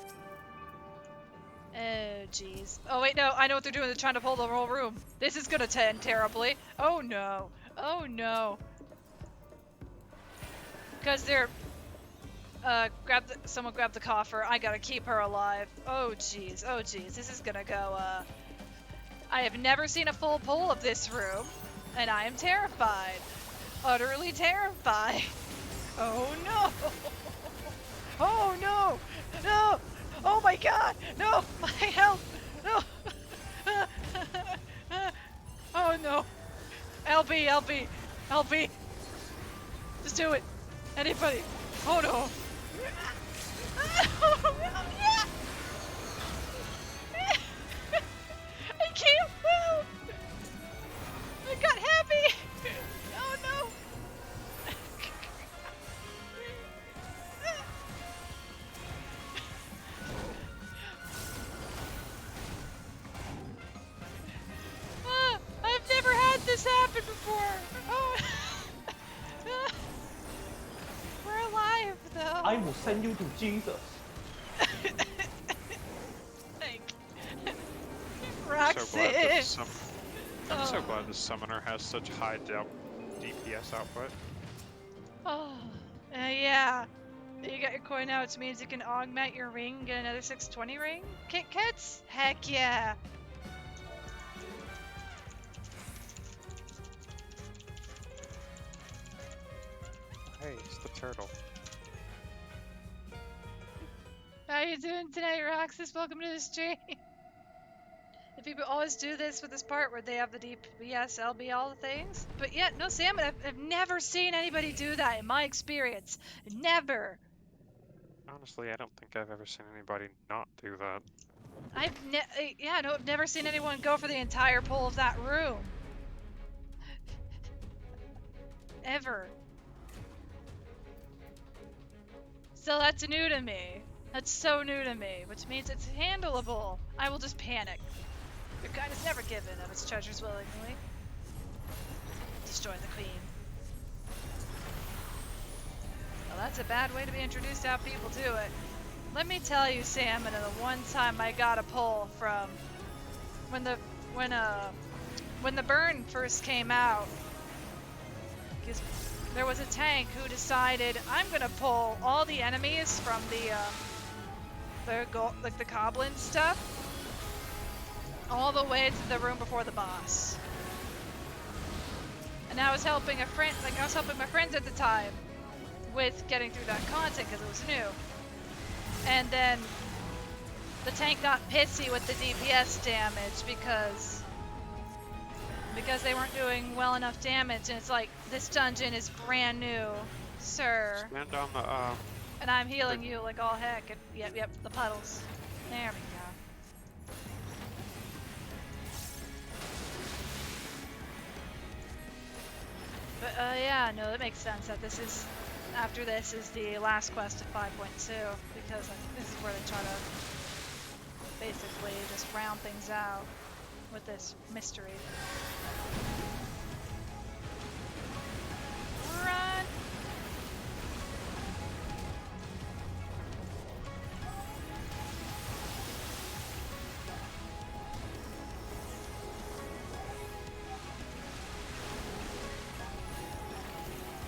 Oh jeez. Oh wait, no, I know what they're doing, they're trying to pull the whole room. This is gonna end terribly. Oh no. Oh no. Because they're, someone grab the coffer, I gotta keep her alive. Oh jeez, this is gonna go, I have never seen a full pull of this room. And I am terrified. Utterly terrified. Oh no! Oh no! No! Oh my god! No! My health! No! Oh no! LB! Just do it. Anybody. Oh no. I can't move. I got happy. Oh no. I've never had this happen before. Oh. We're alive though. I will send you to Jesus. Thank you. I'm so glad that Roxy. I'm so glad the summoner has such high DPS output. Oh, yeah. You got your coin now, which means you can augment your ring and get another 620 ring? Kit Kats? Heck yeah. Hey, it's the turtle. How you doing tonight, Roxas? Welcome to the stream. The people always do this with this part where they have the DPS, LB, all the things. But yet, no, Sam, I've never seen anybody do that in my experience. Never. Honestly, I don't think I've ever seen anybody not do that. I've never seen anyone go for the entire pull of that room. Ever. So that's new to me. That's so new to me, which means it's handleable. I will just panic. Your kind is never given of its treasures willingly. Destroy the queen. Well, that's a bad way to be introduced to how people do it. Let me tell you, Sam, and the one time I got a pull from when the burn first came out, because there was a tank who decided I'm gonna pull all the enemies from the goblin stuff all the way to the room before the boss. And I was helping a friend, I was helping my friends at the time with getting through that content because it was new. And then the tank got pissy with the DPS damage because they weren't doing well enough damage, and it's like, this dungeon is brand new, sir. Stand on the And I'm healing you like all heck. And, yep, the puddles. There we go. But yeah, no, that makes sense that this is, after this is the last quest of 5.2, because this is where they try to basically just round things out with this mystery. Run!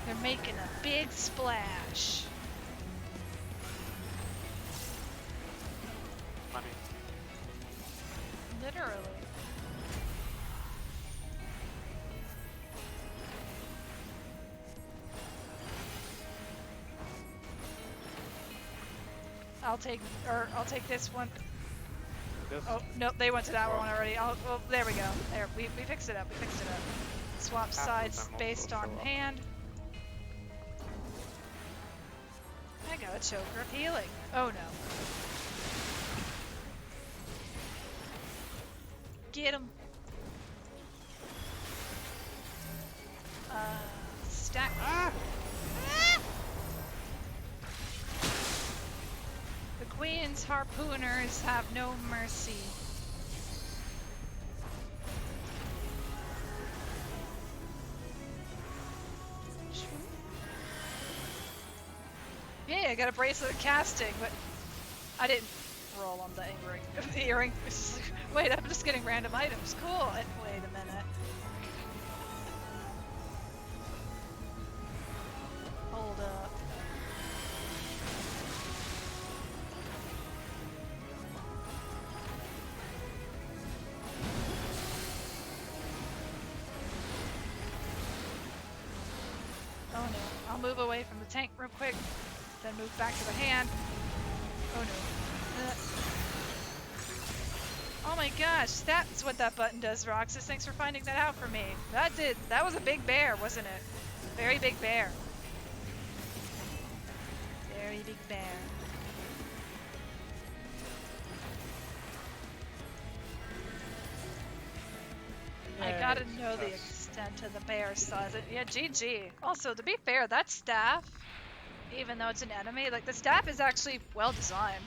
They're making a big splash. money. Literally. I'll take this one. Oh, nope, they went to that one already. Oh, there we go. There, we fixed it up. Swap sides based on hand. I got a choker of healing. Oh no. Get him. Stack. Ah! The Queen's harpooners have no mercy. Yeah, I got a bracelet of casting, but I didn't roll on the earring. Wait, I'm just getting random items. Cool. Wait a minute. Hold up. Oh no. I'll move away from the tank real quick, then move back to the hand. Oh no. Oh my gosh, that's what that button does, Roxas. Thanks for finding that out for me. That was a big bear, wasn't it? Very big bear. gotta know the extent of the bear size. Yeah, GG. Also, to be fair, that staff, even though it's an enemy, like the staff is actually well designed.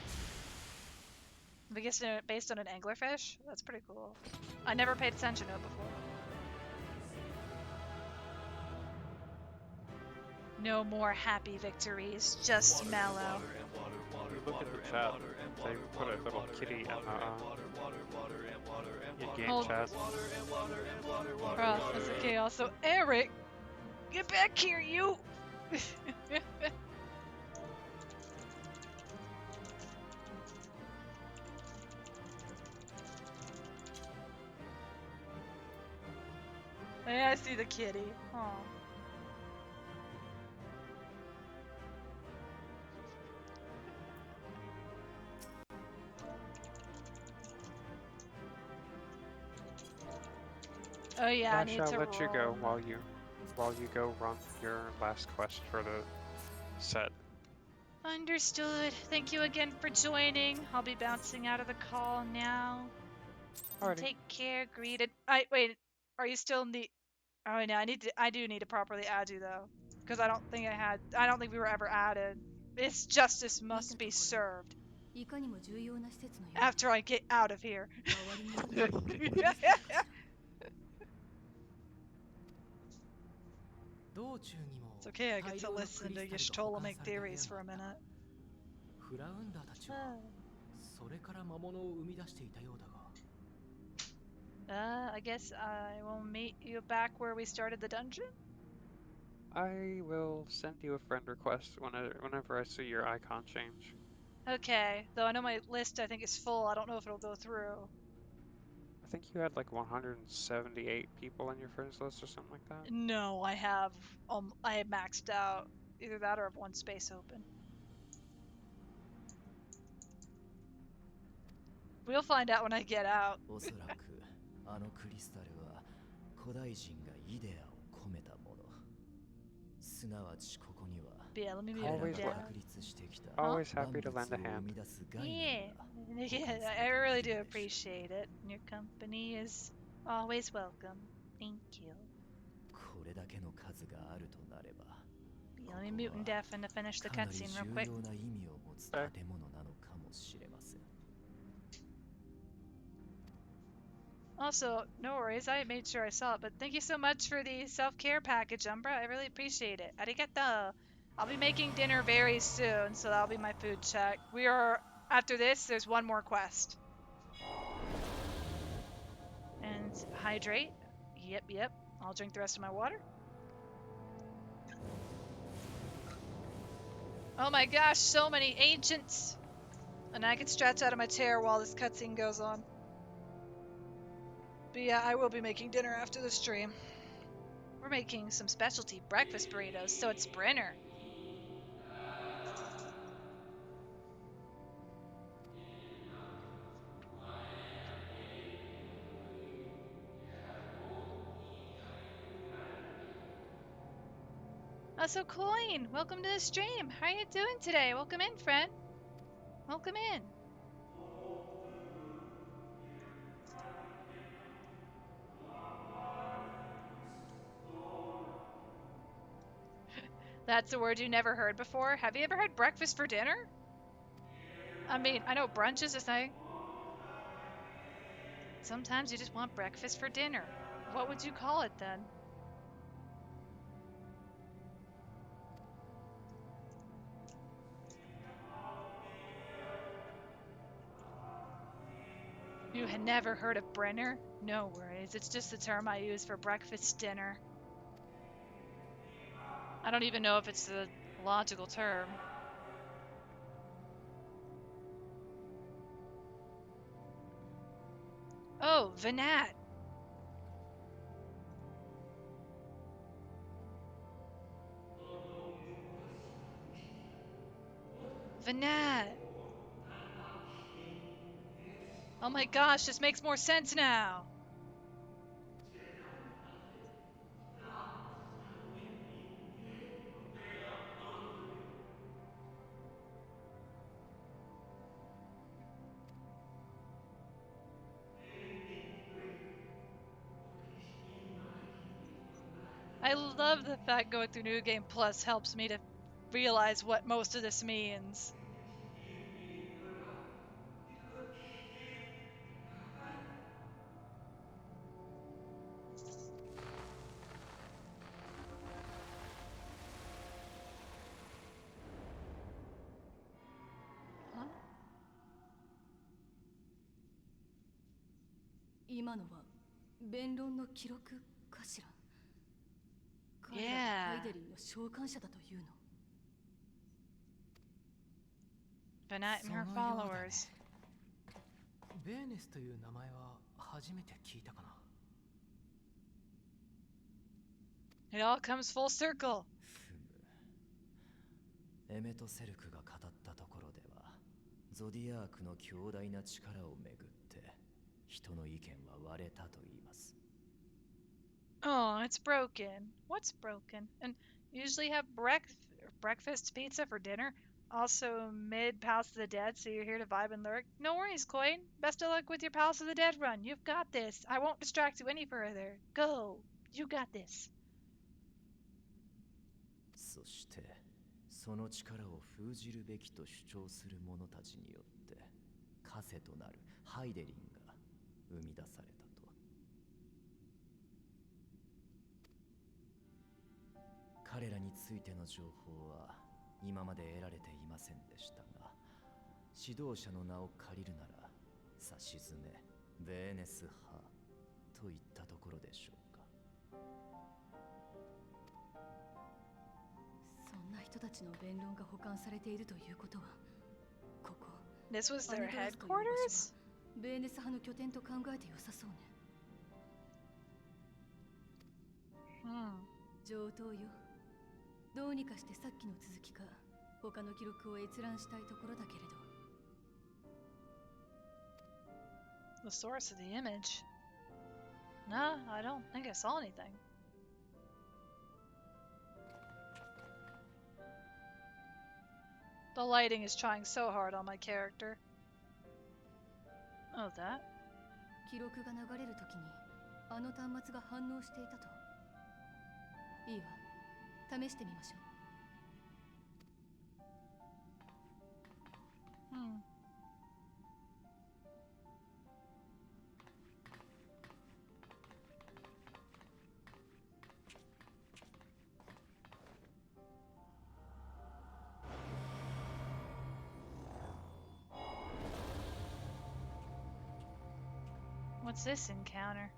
I guess based on an anglerfish. That's pretty cool. I never paid attention to it before. No more happy victories, just mellow. You look at the chat, they put a little kitty in the in-game chat. That's okay. Also, Eric, get back here, you! Hey, I see the kitty. Aw. Oh yeah, I need I'll to let you go roll. while you go run your last quest for the set. Understood. Thank you again for joining. I'll be bouncing out of the call now. Alrighty. Take care, greeted. Wait. Are you still in the? Oh no, I do need to properly add you though, because I don't think we were ever added. It's justice must be served. After I get out of here. It's okay, I get to listen to Y'shtola make theories for a minute. フラウンダーたちはそれから魔物を生み出していたようだが I guess I will meet you back where we started the dungeon? I will send you a friend request whenever I see your icon change. Okay, though I know my list I think is full. I don't know if it'll go through. I think you had like 178 people in your friends list or something like that. No, I have maxed out. Either that or I have one space open. We'll find out when I get out. おそらくあのクリスタルは古代人がイデアを込めたもの。すなわちここには Yeah, let me mute Always it down. Always happy to lend a hand. Yeah, I really do appreciate it. Your company is always welcome. Thank you. これだけの数があるとなれば、 Let me mute and deafen to finish the cutscene real quick. かなり重要な意味を持つ建物なのかもしれません。 Also, no worries, I made sure I saw it, but thank you so much for the self-care package, Umbra. I really appreciate it. Arigato. I'll be making dinner very soon, so that'll be my food check. After this, there's one more quest. And hydrate. Yep. I'll drink the rest of my water. Oh my gosh, so many ancients! And I can stretch out of my chair while this cutscene goes on. But yeah, I will be making dinner after the stream. We're making some specialty breakfast burritos, so it's Brenner. So Coin, welcome to the stream. How are you doing today? Welcome in, friend. Welcome in. That's a word you never heard before. Have you ever had breakfast for dinner? I mean, I know brunch is a thing. Sometimes you just want breakfast for dinner. What would you call it then? You had never heard of Brenner? No worries, it's just the term I use for breakfast dinner. I don't even know if it's the logical term. Oh, Vinat. Vinat. Oh my gosh, this makes more sense now. I love the fact going through New Game Plus helps me to realize what most of this means. Huh? 今のは弁論の記録かしら。彼らが Yeah. ハイデリンの召喚者だというの。 Vanette and her そのようだね。 followers. ベーネスという名前は初めて聞いたかな。 It all comes full circle. エメトセルクが語ったところでは、ゾディアークの強大な力をめぐって人の意見は割れたと言います。 Oh, it's broken. What's broken? And usually have breakfast pizza for dinner. Also, mid Palace of the Dead, so you're here to vibe and lurk. No worries, Coin. Best of luck with your Palace of the Dead run. You've got this. I won't distract you any further. Go. You got this. そしてその力を封じるべきと主張する者たちによって枷となるハイデリンが生み出されたと。彼らについての情報は今まで得られていませんでしたが、指導者の名を借りるならさしずめベーネス派といったところでしょうか。そんな人たちの弁論が保管されているということは、ここ This was ア their ネトラスという場所 headquarters? はベーネス派の拠点と考えて良さそうね。上等よ。どうにかしてさっきの続きか他の記録を閲覧したいところだけれど。 The source of the image? No, I don't think I saw anything. The lighting is trying so hard on my character. Oh, that? 記録が流れるときにあの端末が反応していたと。いいわ。試してみましょう。What's this encounter?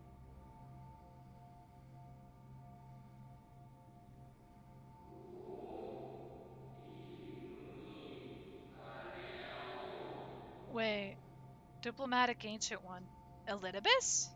Wait, diplomatic ancient one. Elidibus?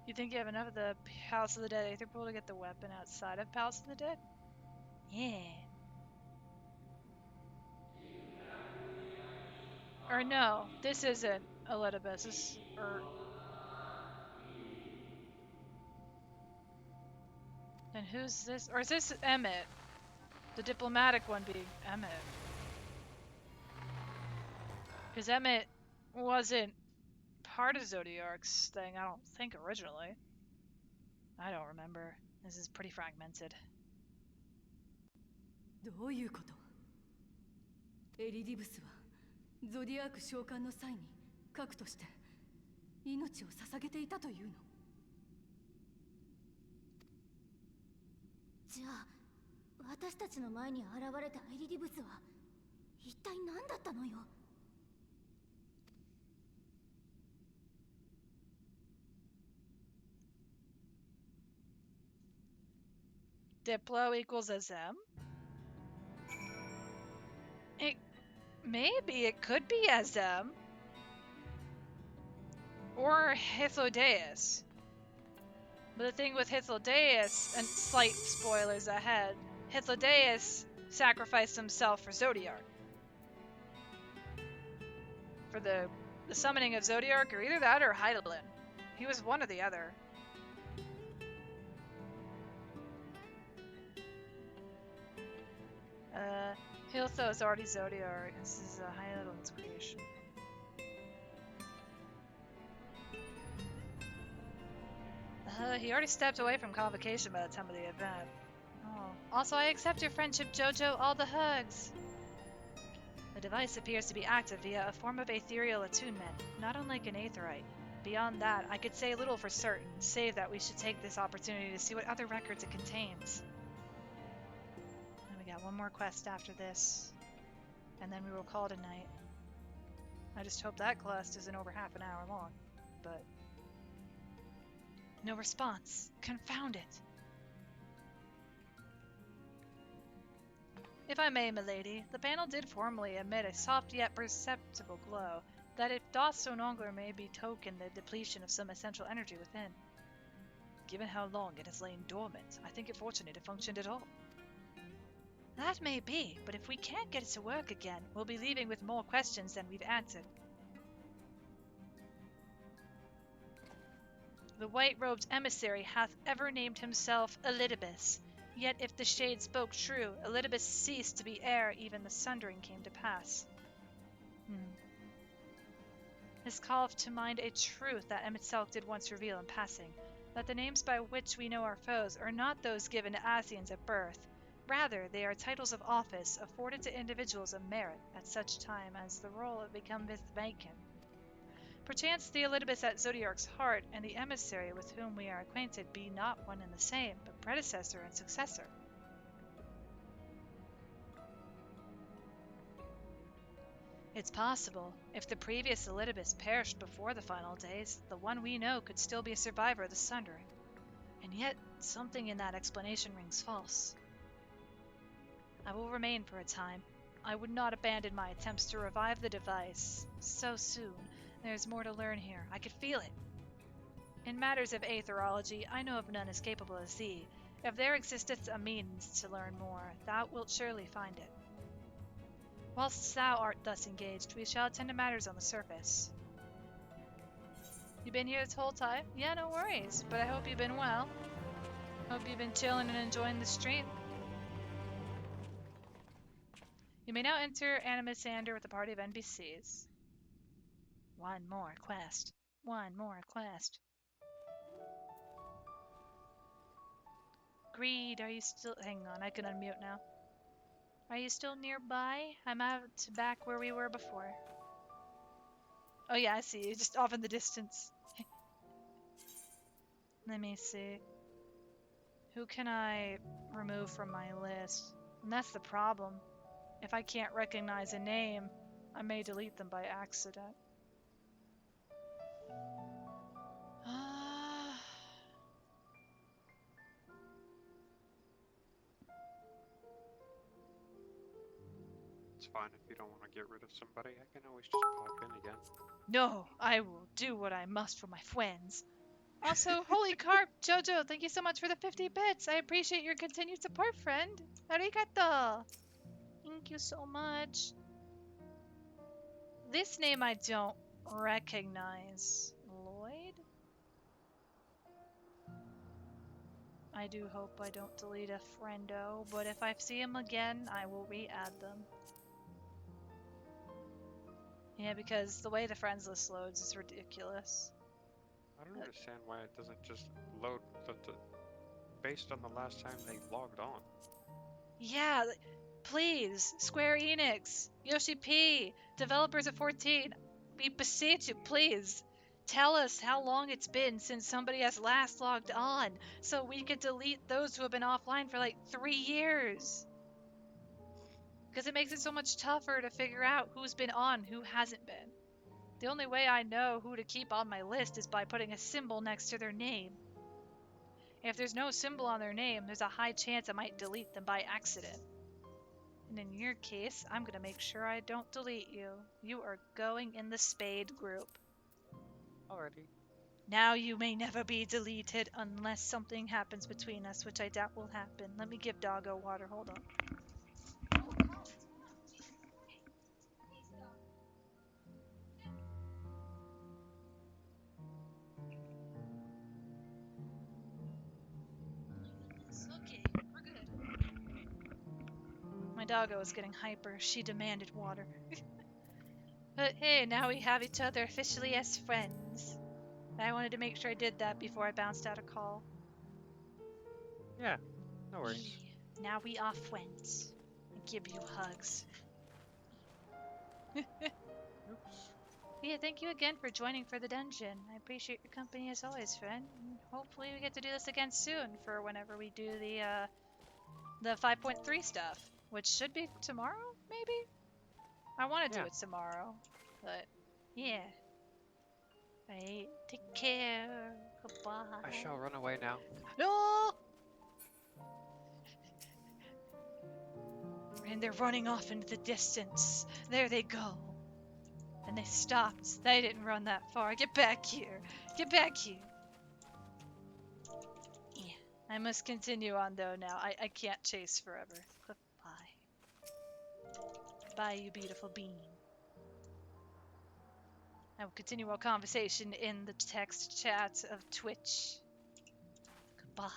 You think you have enough of the House of the Dead Aether Pool to get the weapon outside of House of the Dead? Yeah. Or no, this isn't Elidibus. This Then who's this? Or is this Emmett? The diplomatic one being Emmett. Because Emmett wasn't part of Zodiark's thing, I don't think, originally. I don't remember. This is pretty fragmented. どういうこと？エリディブスはゾディアーク召喚の際に核として命を捧げていたというの？じゃあ私たちの前に現れたエリディブスは一体何だったのよ。Diplo equals SM? Maybe it could be SM. Or Hythlodaeus. But the thing with Hythlodaeus, and slight spoilers ahead, Hythlodaeus sacrificed himself for Zodiark. For the summoning of Zodiark, or either that or Hydaelyn. He was one or the other. Hiltho is already Zodiark. This is Hydaelyn's creation. He already stepped away from convocation by the time of the event. Oh. Also, I accept your friendship, Jojo. All the hugs. The device appears to be active via a form of ethereal attunement, not unlike an aetherite. Beyond that, I could say little for certain, save that we should take this opportunity to see what other records it contains. And we got one more quest after this, and then we will call it a night. I just hope that quest isn't over half an hour long, but... No response. Confound it. If I may, milady, the panel did formerly emit a soft yet perceptible glow, that if doth so longer may betoken the depletion of some essential energy within. Given how long it has lain dormant, I think it fortunate it functioned at all. That may be, but if we can't get it to work again, we'll be leaving with more questions than we've answered. The white-robed emissary hath ever named himself Elidibus. Yet if the shade spoke true, Elidibus ceased to be ere even the sundering came to pass. This calleth to mind a truth that Emetselch did once reveal in passing, that the names by which we know our foes are not those given to Asians at birth. Rather, they are titles of office afforded to individuals of merit at such time as the role becometh vacant. Perchance the Elidibus at Zodiark's heart and the emissary with whom we are acquainted be not one and the same, but predecessor and successor. It's possible. If the previous Elidibus perished before the final days, the one we know could still be a survivor of the Sundering. And yet, something in that explanation rings false. I will remain for a time. I would not abandon my attempts to revive the device so soon. There's more to learn here. I could feel it. In matters of aetherology, I know of none as capable as thee. If there existeth a means to learn more, thou wilt surely find it. Whilst thou art thus engaged, we shall attend to matters on the surface. You been here this whole time? Yeah, no worries, but I hope you've been well. Hope you've been chilling and enjoying the stream. You may now enter Animusander with a party of NPCs. One more quest. One more quest. Greed, are you still... Hang on, I can unmute now. Are you still nearby? I'm out back where we were before. Oh yeah, I see you, just off in the distance. Let me see. Who can I remove from my list? And that's the problem. If I can't recognize a name, I may delete them by accident. It's fine if you don't want to get rid of somebody. I can always just pop in again. No, I will do what I must for my friends. Also, holy carp, Jojo, thank you so much for the 50 bits. I appreciate your continued support, friend. Arigato. Thank you so much. This name I don't recognize. Lloyd? I do hope I don't delete a friendo, but if I see him again, I will re-add them. Yeah, because the way the friends list loads is ridiculous. I don't understand why it doesn't just load based on the last time they logged on. Yeah, please, Square Enix, Yoshi P, developers of 14, we beseech you, please. Tell us how long it's been since somebody has last logged on, so we can delete those who have been offline for like 3 years. Because it makes it so much tougher to figure out who's been on, who hasn't been. The only way I know who to keep on my list is by putting a symbol next to their name. If there's no symbol on their name, there's a high chance I might delete them by accident. And in your case, I'm gonna make sure I don't delete you. You are going in the spade group. Alrighty. Now you may never be deleted unless something happens between us, which I doubt will happen. Let me give Doggo water. Hold on. Okay, we're good. My doggo is getting hyper. She demanded water. But hey, now we have each other officially as friends. I wanted to make sure I did that before I bounced out a call. Yeah, no worries. Now we are friends. I give you hugs. Oops. Yeah, thank you again for joining for the dungeon. I appreciate your company as always, friend. And hopefully we get to do this again soon for whenever we do the 5.3 stuff, which should be tomorrow, maybe? I want to do it tomorrow, but yeah. Right, take care. Goodbye. I shall run away now. No! And they're running off into the distance. There they go. And they stopped. They didn't run that far. Get back here. Get back here. Yeah. I must continue on though now. I can't chase forever. Goodbye. Bye, you beautiful bean. I will continue our conversation in the text chat of Twitch. Goodbye.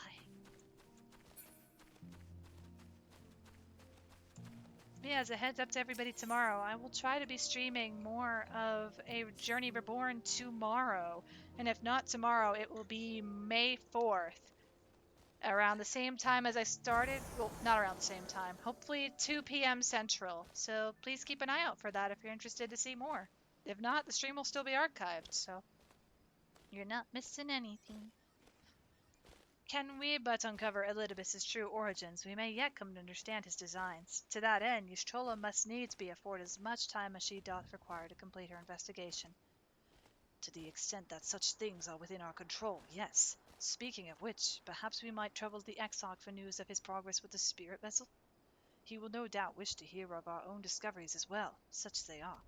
Yeah, as a heads up to everybody tomorrow, I will try to be streaming more of a Journey Reborn tomorrow. And if not tomorrow, it will be May 4th. Around the same time as I started. Well, not around the same time. Hopefully 2 p.m. Central. So please keep an eye out for that if you're interested to see more. If not, the stream will still be archived, so you're not missing anything. Can we but uncover Elidibus's true origins, we may yet come to understand his designs. To that end, Ystrola must needs be afforded as much time as she doth require to complete her investigation. To the extent that such things are within our control, yes. Speaking of which, perhaps we might trouble the Exarch for news of his progress with the spirit vessel? He will no doubt wish to hear of our own discoveries as well, such they are.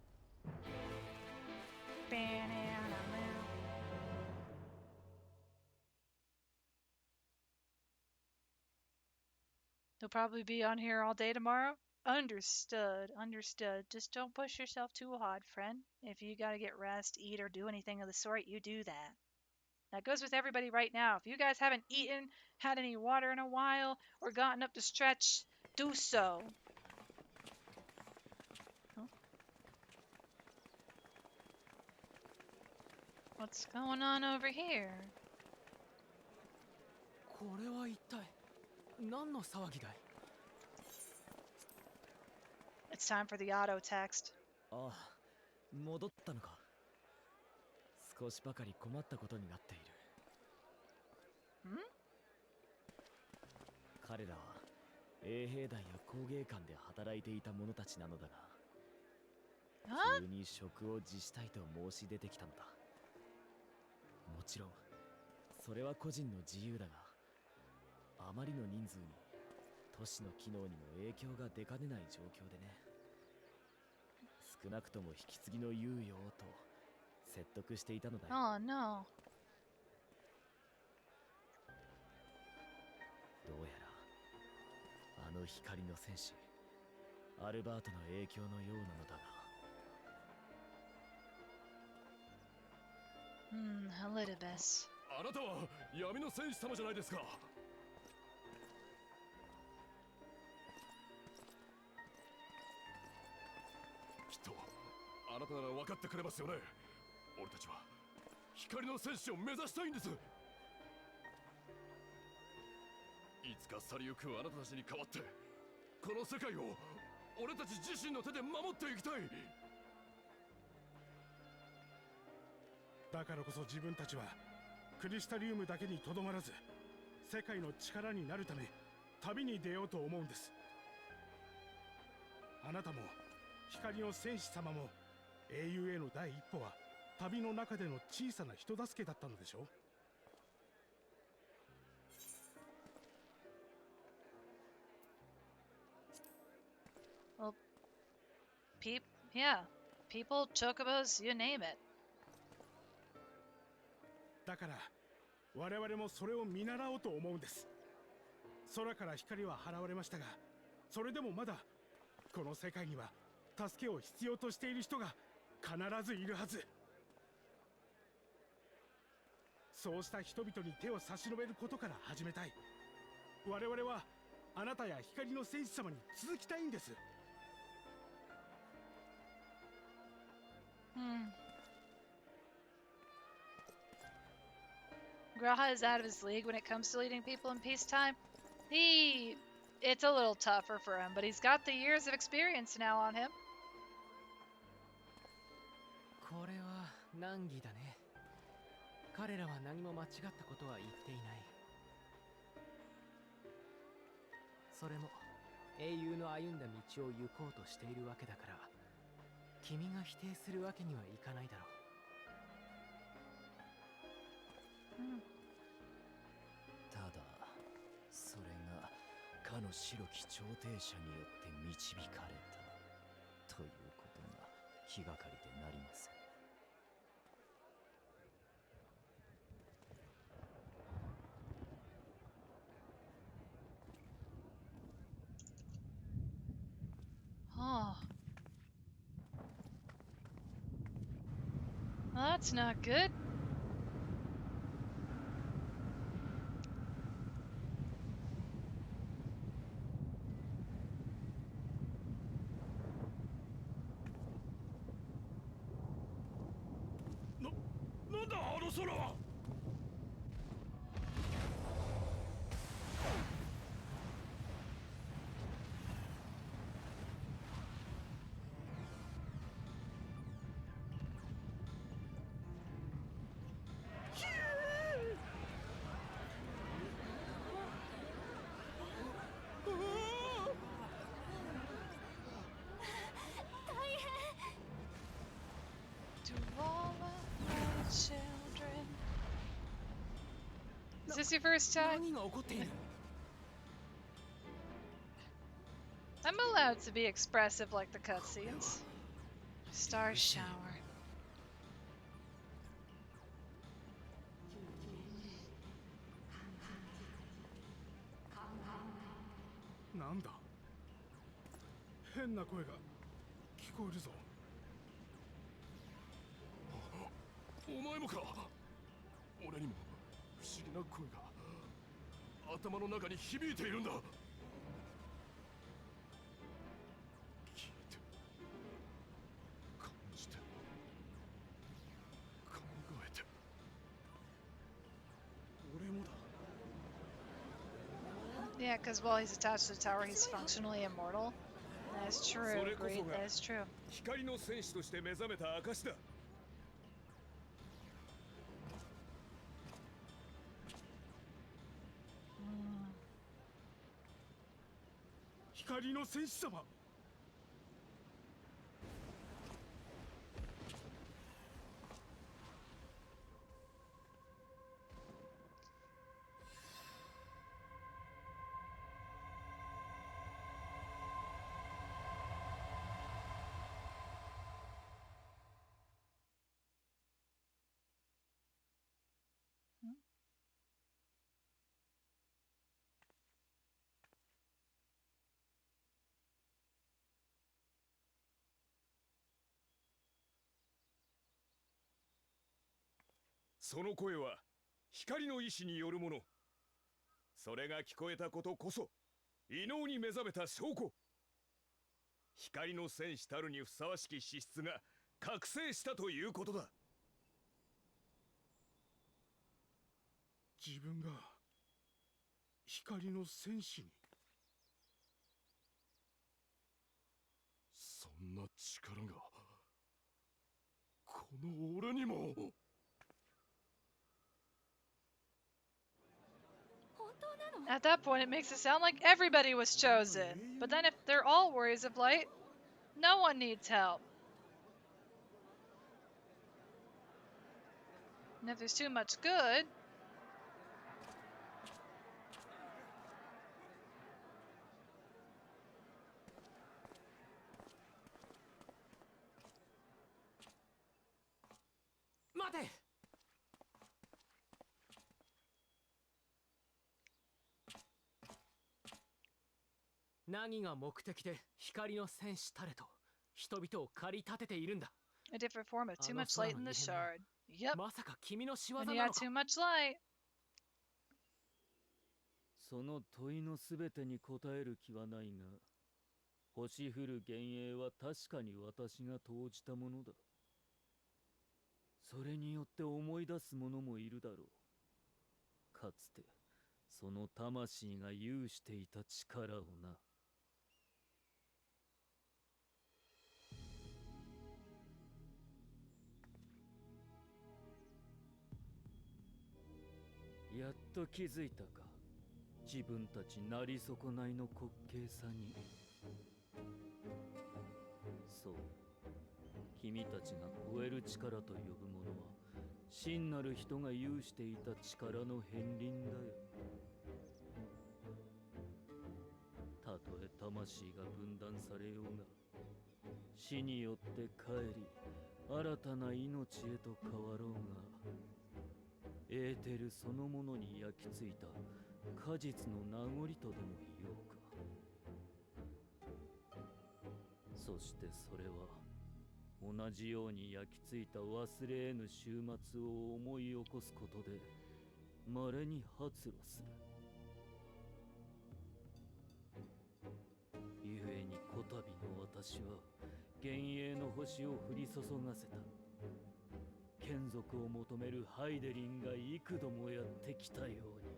He'll probably be on here all day tomorrow. Understood, understood. Just don't push yourself too hard, friend. If you gotta get rest, eat, or do anything of the sort, you do that. That goes with everybody right now. If you guys haven't eaten, had any water in a while, or gotten up to stretch, do so. Oh. What's going on over here? これは一体何の騒ぎだい? It's time for the auto text. ああ、戻ったのか。少しばかり困ったことになっている。ん？彼らは衛兵団や工芸館で働いていた者たちなのだが、急に職を辞したいと申し出てきたのだ。もちろんそれは個人の自由だが、あまりの人数に都市の機能にも影響が出かねない状況でね。少なくとも引き継ぎの猶予をと説得していたのだよ。Oh no. どうやらあの光の戦士アルバートの影響のようなのだが。Elidibus. あなたは闇の戦士様じゃないですか。きっとあなたなら分かってくれますよね。俺たちは光の戦士を目指したいんです。いつか去りゆくあなたたちに代わってこの世界を俺たち自身の手で守っていきたい。だからこそ自分たちはクリスタリウムだけにとどまらず世界の力になるため旅に出ようと思うんです。あなたも光の戦士様も英雄への第一歩は旅の中での小さな人助けだったのでしょう。Well, yeah. People, chocobos, you name it. だから我々もそれを見習おうと思うんです。空から光は払われましたが、それでもまだこの世界には助けを必要としている人が必ずいるはず。そうした人々に手を差し伸べることから始めたい。我々はあなたや光の戦士様に続きたいんです。Graha is out of his league when it comes to leading people in peacetime. It's a little tougher for him, but he's got the years of experience now on him. これは難儀だね。彼らは何も間違ったことは言っていない。それも英雄の歩んだ道を行こうとしているわけだから、君が否定するわけにはいかないだろう。ただそれがかの白き調停者によって導かれたということが気がかりでなりません。Oh. Well, that's not good. Is this your first time? I'm allowed to be expressive like the cutscenes. Star shower. なんだ、変な声が聞こえるぞ。お前もか。俺にも不思議な声が頭の中に響いているんだ。聞いて、感じて、考えて。俺もだ。Yeah, because while he's attached to the tower, he's functionally immortal. That's true. Great. That is true. 光の戦士として目覚めた証だ。光の戦士様。その声は光の意志によるもの。それが聞こえたことこそ異能に目覚めた証拠。光の戦士たるにふさわしき資質が覚醒したということだ。自分が光の戦士に。そんな力がこの俺にも。At that point, it makes it sound like everybody was chosen. But then if they're all warriors of light, No one needs help. And if there's too much good...待て。何が目的で光の戦士たれと人々を駆り立てているんだ。 A different form of too much light in the shard. Yep. まさか君の仕業 And な he の had か。 too much light. その問いのすべてに答える気はないが、星降る幻影は確かに私が投じたものだ。それによって思い出す者もいるだろう。かつてその魂が有していた力をな。やっと気づいたか。自分たちなり損ないの滑稽さに。そう、君たちが超える力と呼ぶものは真なる人が有していた力の片鱗だよ。たとえ魂が分断されようが、死によって帰り新たな命へと変わろうが、エーテルそのものに焼き付いた果実の名残とでも言おうか。そしてそれは同じように焼き付いた忘れ得ぬ終末を思い起こすことで稀に発露する。ゆえにこたびの私は幻影の星を降り注がせた。眷属を求めるハイデリンが幾度もやってきたように。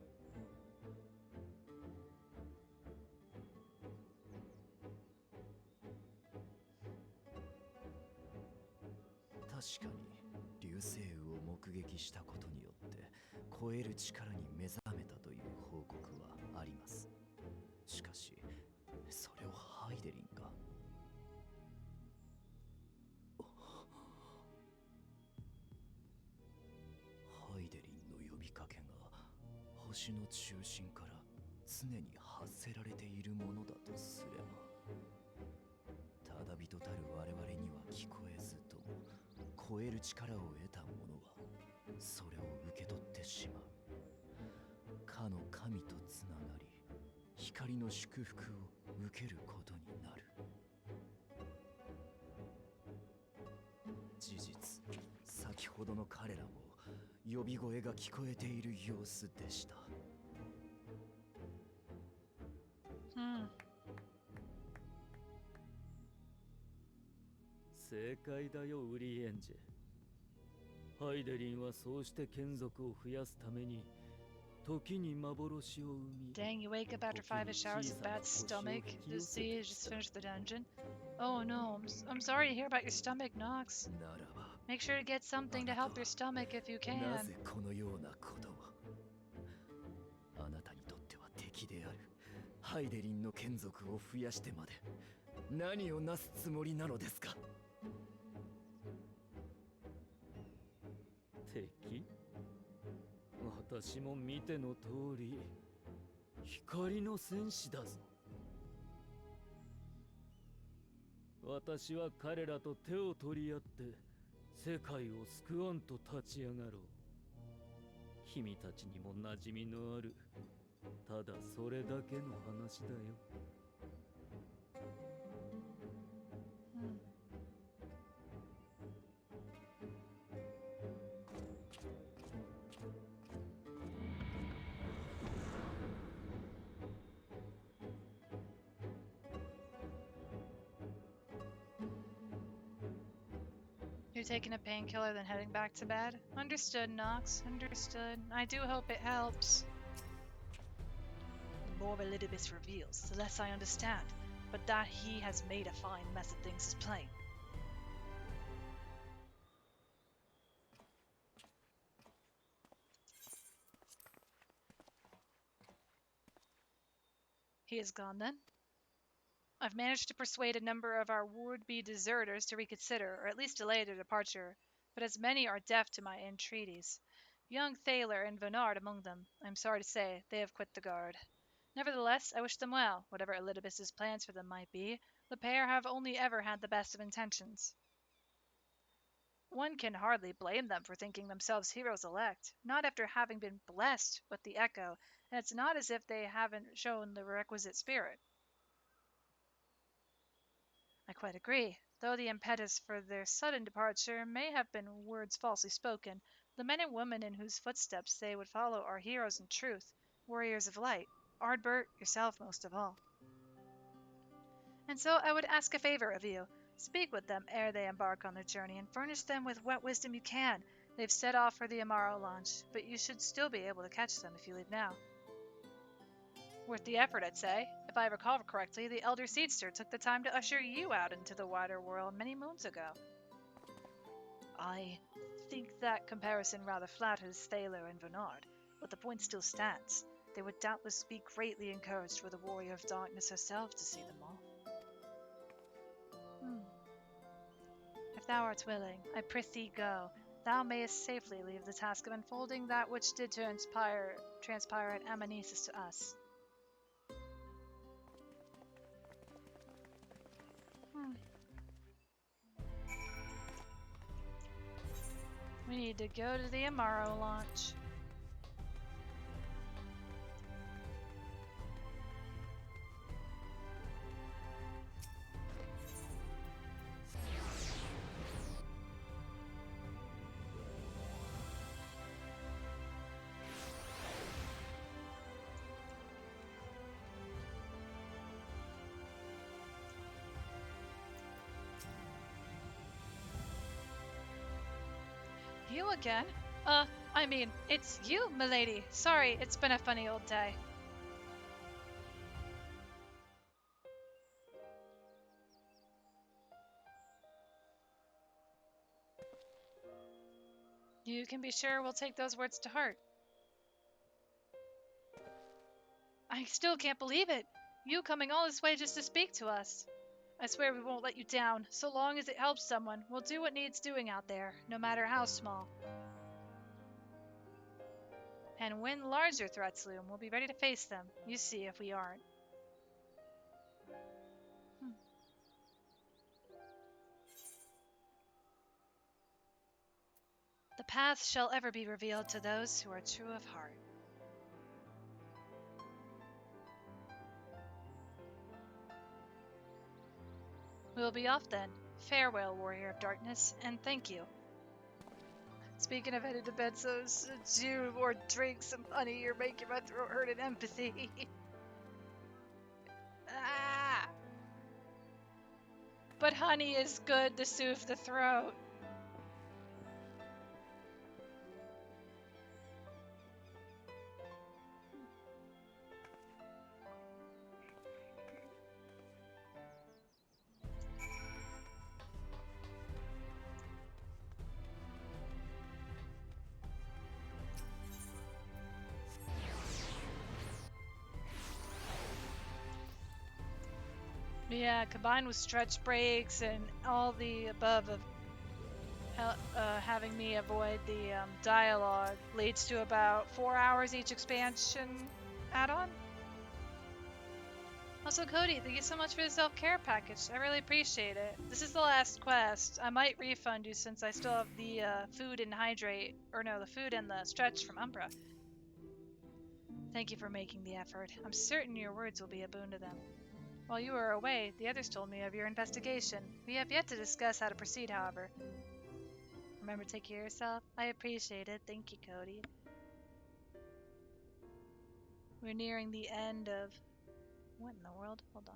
確かに流星雨を目撃したことによって超える力に目覚めたという報告はあります。しかしそれをハイデリンが。ハイデリンの呼びかけが星の中心から常に発せられているものだとすれば、ただ人たる我々には聞こえずとも超える力を得た者はそれを受け取ってしまう。かの神とつながり光の祝福を受けることになる。事実、先ほどの彼らも呼び声が聞こえている様子でした。正解だよ、ウリエンジェ。ハイデリンはそうして眷属を増やすために時に幻を生み。 Dang, you wake up after 5 showers with bad stomach. To see you just finished the dungeon. Oh no, I'm sorry to hear about your stomach, Nox. Make sure to get something to help your stomach if you な can. ぜこのようなことを。あなたにとっては敵であるハイデリンの眷属を増やしてまで何をなすつもりなのですか。敵？私も見ての通り光の戦士だぞ。私は彼らと手を取り合って世界を救わんと立ち上がろう。君たちにも馴染みのあるただそれだけの話だよ。You're taking a painkiller, then heading back to bed? Understood, Nox. Understood. I do hope it helps. The more Elidibus reveals, the less I understand. But that he has made a fine mess of things is plain. He is gone then? I've managed to persuade a number of our would-be deserters to reconsider, or at least delay their departure, but as many are deaf to my entreaties. Young Thaler and Venard among them. I'm sorry to say they have quit the guard. Nevertheless, I wish them well, whatever Elidibus's plans for them might be. The pair have only ever had the best of intentions. One can hardly blame them for thinking themselves heroes elect, not after having been blessed with the echo, and it's not as if they haven't shown the requisite spirit. I quite agree. Though the impetus for their sudden departure may have been words falsely spoken, the men and women in whose footsteps they would follow are heroes in truth, warriors of light, Ardbert, yourself most of all. And so I would ask a favor of you. Speak with them ere they embark on their journey, and furnish them with what wisdom you can. They've set off for the Amaro launch, but you should still be able to catch them if you leave now. Worth the effort, I'd say. If I recall correctly, the Elder Seedster took the time to usher you out into the wider world many moons ago. I think that comparison rather flatters Thaler and Venard, but the point still stands. They would doubtless be greatly encouraged were the Warrior of Darkness herself to see them all. If thou art willing, I prithee go. Thou mayest safely leave the task of unfolding that which did transpire at Amnesis to us. We need to go to the Amaro launch. You again? I mean, it's you, milady. Sorry, it's been a funny old day. You can be sure we'll take those words to heart. I still can't believe it. You coming all this way just to speak to us. I swear we won't let you down. So long as it helps someone, we'll do what needs doing out there, no matter how small. And when larger threats loom, we'll be ready to face them. You see if we aren't. The path shall ever be revealed to those who are true of heart. We'll be off then. Farewell, Warrior of Darkness, and thank you. Speaking of headed to bed, so do or drink some honey or make your throat hurt in empathy. Ah! But honey is good to soothe the throat. Yeah, combined with stretch breaks and all the above of having me avoid the dialogue leads to about 4 hours each expansion add-on. Also, Cody, thank you so much for the self-care package. I really appreciate it. This is the last quest. I might refund you since I still have the food and the food and the stretch from Umbra. Thank you for making the effort. I'm certain your words will be a boon to them. While you were away, the others told me of your investigation. We have yet to discuss how to proceed, however. Remember to take care of yourself? I appreciate it. Thank you, Cody. We're nearing the end of... What in the world? Hold on.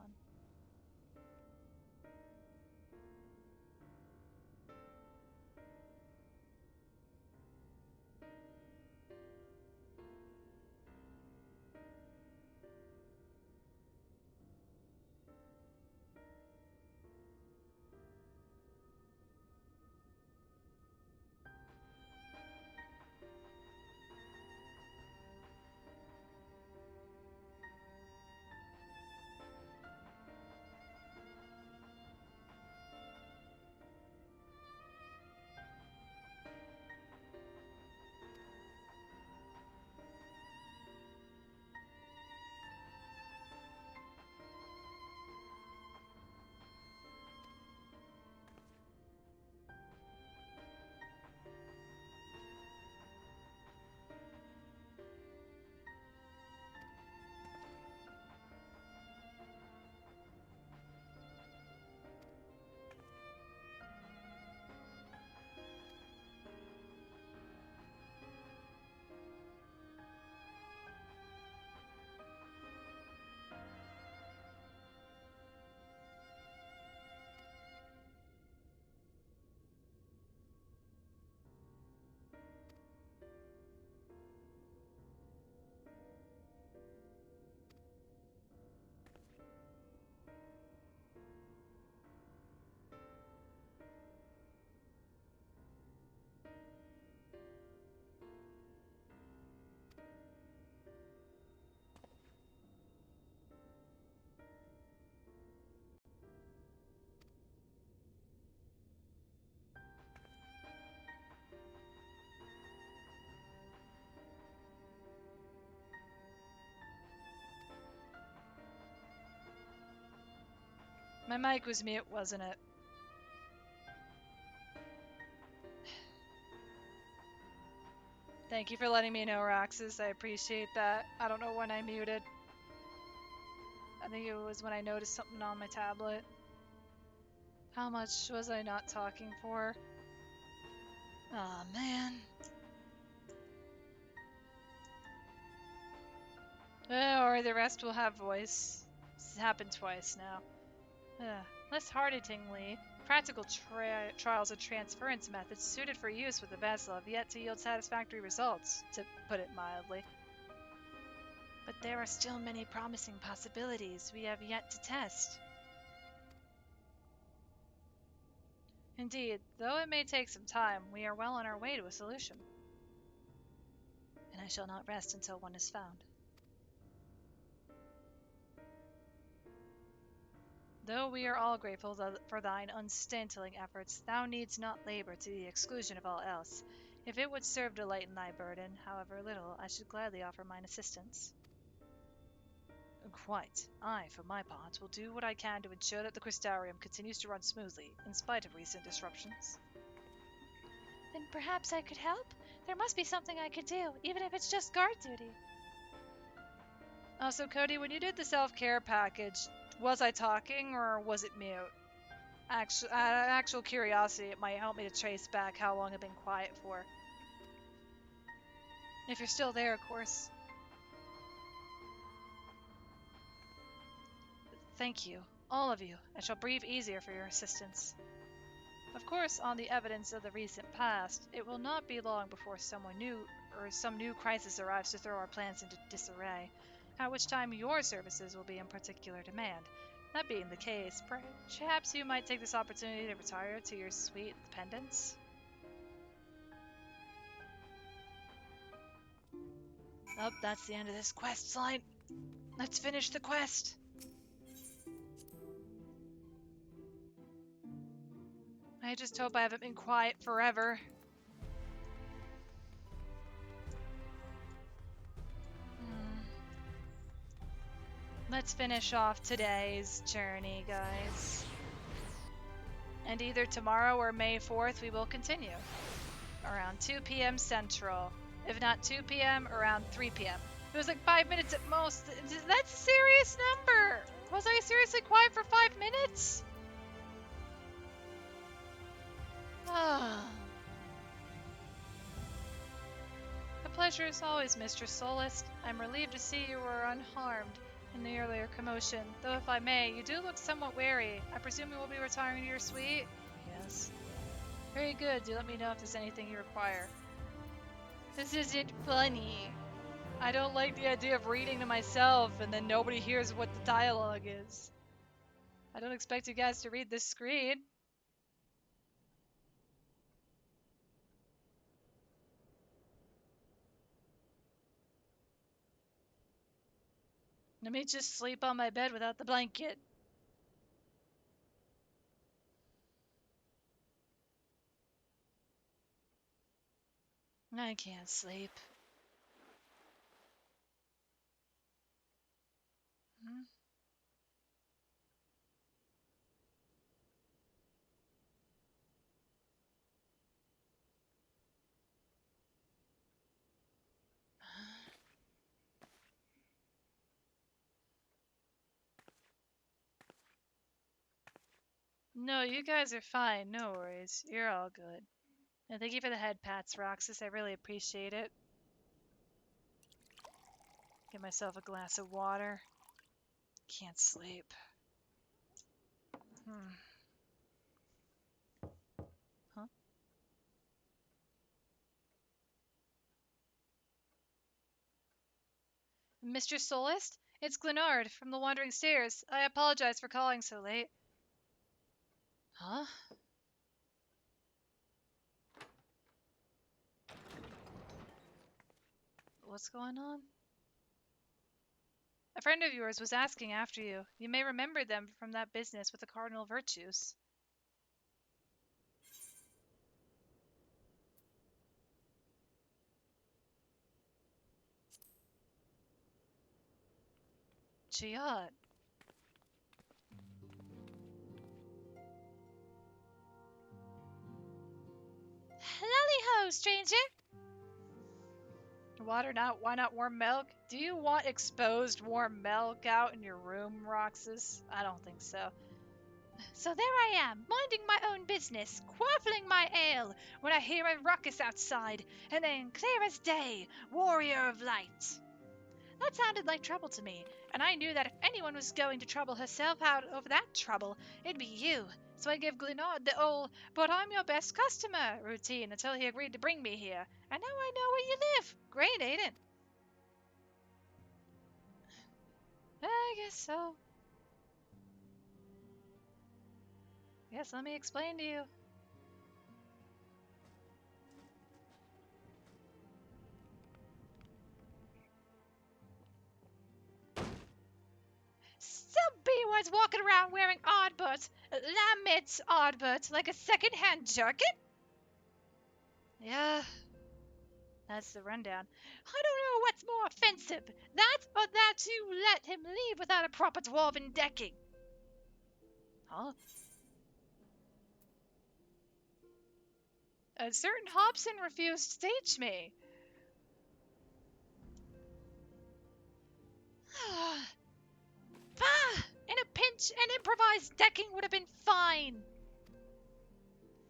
My mic was mute, wasn't it? Thank you for letting me know, Roxas. I appreciate that. I don't know when I muted. I think it was when I noticed something on my tablet. How much was I not talking for? Aw, man. Or the rest will have voice. This has happened twice now. Less hard-hittingly, practical trials and transference methods suited for use with the vessel have yet to yield satisfactory results, to put it mildly. But there are still many promising possibilities we have yet to test. Indeed, though it may take some time, we are well on our way to a solution. And I shall not rest until one is found. Though we are all grateful for thine unstinting efforts, thou needst not labor to the exclusion of all else. If it would serve to lighten thy burden, however little, I should gladly offer mine assistance. Quite. I, for my part, will do what I can to ensure that the Crystarium continues to run smoothly, in spite of recent disruptions. Then perhaps I could help? There must be something I could do, even if it's just guard duty. Also, Cody, when you did the self-care package, was I talking or was it mute? Actual curiosity, it might help me to trace back how long I've been quiet for. If you're still there, of course. Thank you, all of you. I shall breathe easier for your assistance. Of course, on the evidence of the recent past, it will not be long before someone new or some new crisis arrives to throw our plans into disarray, at which time your services will be in particular demand. That being the case, perhaps you might take this opportunity to retire to your sweet dependence? Oh, that's the end of this quest line. Let's finish the quest. I just hope I haven't been quiet forever. Let's finish off today's journey, guys. And either tomorrow or May 4th, we will continue. Around 2 p.m. Central. If not 2 p.m., around 3 p.m. It was like 5 minutes at most. That's a serious number! Was I seriously quiet for 5 minutes? Ah. The pleasure is always, Mr. Solist. I'm relieved to see you were unharmed in the earlier commotion, though if I may, you do look somewhat wary. I presume you will be retiring to your suite? Yes. Very good. Do let me know if there's anything you require. This isn't funny. I don't like the idea of reading to myself and then nobody hears what the dialogue is. I don't expect you guys to read this screen. Let me just sleep on my bed without the blanket. I can't sleep. No, you guys are fine. No worries. You're all good. And thank you for the head pats, Roxas. I really appreciate it. Get myself a glass of water. Can't sleep. Huh? Mr. Solist? It's Glenard from the Wandering Stairs. I apologize for calling so late. Huh? What's going on? A friend of yours was asking after you. You may remember them from that business with the cardinal virtues. Chiot. Hello, stranger. Water not? Why not warm milk? Do you want exposed warm milk out in your room, Roxas? I don't think so. So there I am, minding my own business, quaffling my ale, when I hear a ruckus outside, and then clear as day, warrior of light. That sounded like trouble to me, and I knew that if anyone was going to trouble herself out over that trouble, it'd be you. So I gave Glenard the old, but I'm your best customer routine until he agreed to bring me here. And now I know where you live. Great, ain't it? I guess so. Yes, let me explain to you. Some B-words walking around wearing oddbirds, lamets oddbirds, like a second-hand jacket? Yeah, that's the rundown. I don't know what's more offensive, that or that you let him leave without a proper dwarven decking. Huh? A certain Hobson refused to teach me. Bah! In a pinch, an improvised decking would have been fine.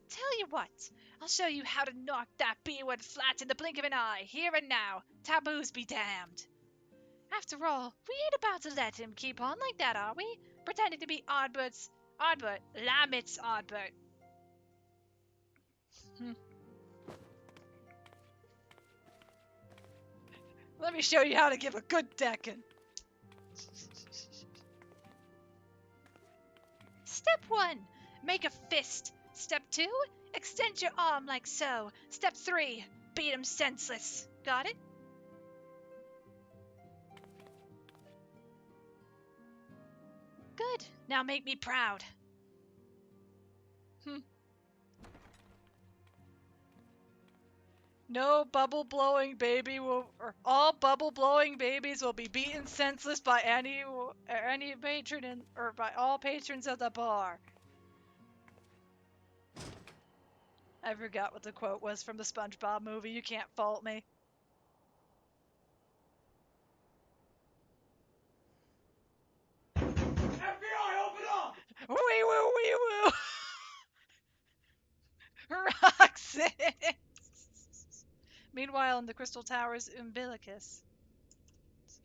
Tell you what, I'll show you how to knock that B-word flat in the blink of an eye, here and now. Taboos be damned. After all, we ain't about to let him keep on like that, are we? Pretending to be Oddbert, Lamit's Oddbert. Let me show you how to give a good decking. Step 1, make a fist. Step 2, extend your arm like so. Step 3, beat him senseless. Got it? Good. Now make me proud. No bubble blowing baby will, or all bubble blowing babies will be beaten senseless by any patron or by all patrons of the bar. I forgot what the quote was from the SpongeBob movie. You can't fault me. FBI, open up! Wee woo, wee woo. Roxas. Meanwhile, in the Crystal Tower's umbilicus.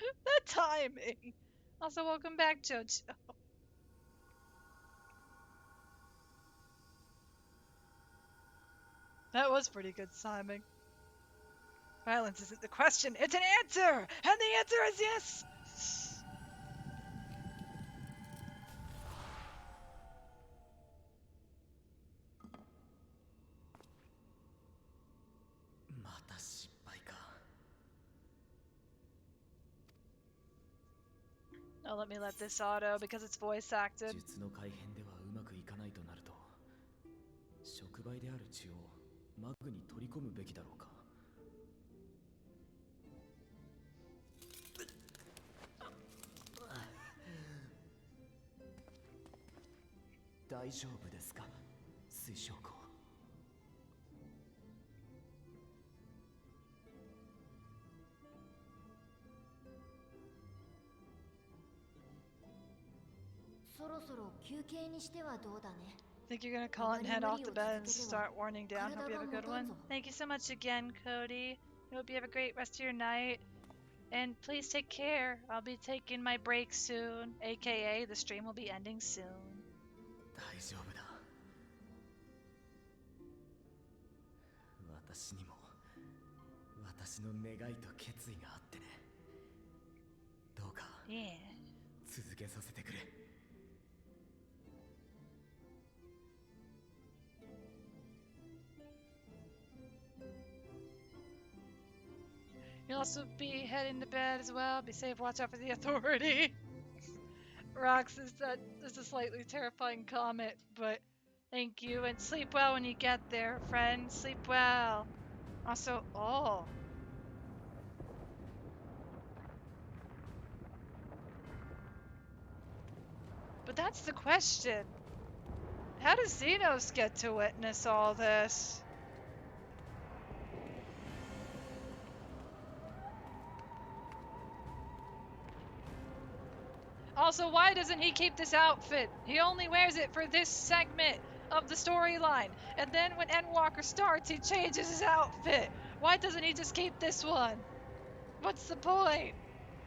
The timing. Also, welcome back, JoJo. That was pretty good timing. Violence isn't the question, it's an answer! And the answer is yes! Oh, let me let this auto because it's voice acted. 術の改変ではうまくいかないとなると、触媒である血をマグに取り込むべきだろうか。大丈夫ですか、水晶湖。そろそろ休憩にしてはどうだね。 Think you're gonna call it and head off to bed and start winding down. Hope you have a good one. Thank you so much again, Cody. I hope you have a great rest of your night. And please take care. I'll be taking my break soon, aka the stream will be ending soon. 大丈夫だ。私にも私の願いと決意があってね。どうか続けさせてくれ。You'll also be heading to bed as well. Be safe, watch out for the authority. Rox is that is a slightly terrifying comment, but thank you and sleep well when you get there, friend. Sleep well. Also, oh. But that's the question. How does Xenos get to witness all this? Also, why doesn't he keep this outfit? He only wears it for this segment of the storyline. And then when Endwalker starts, he changes his outfit. Why doesn't he just keep this one? What's the point?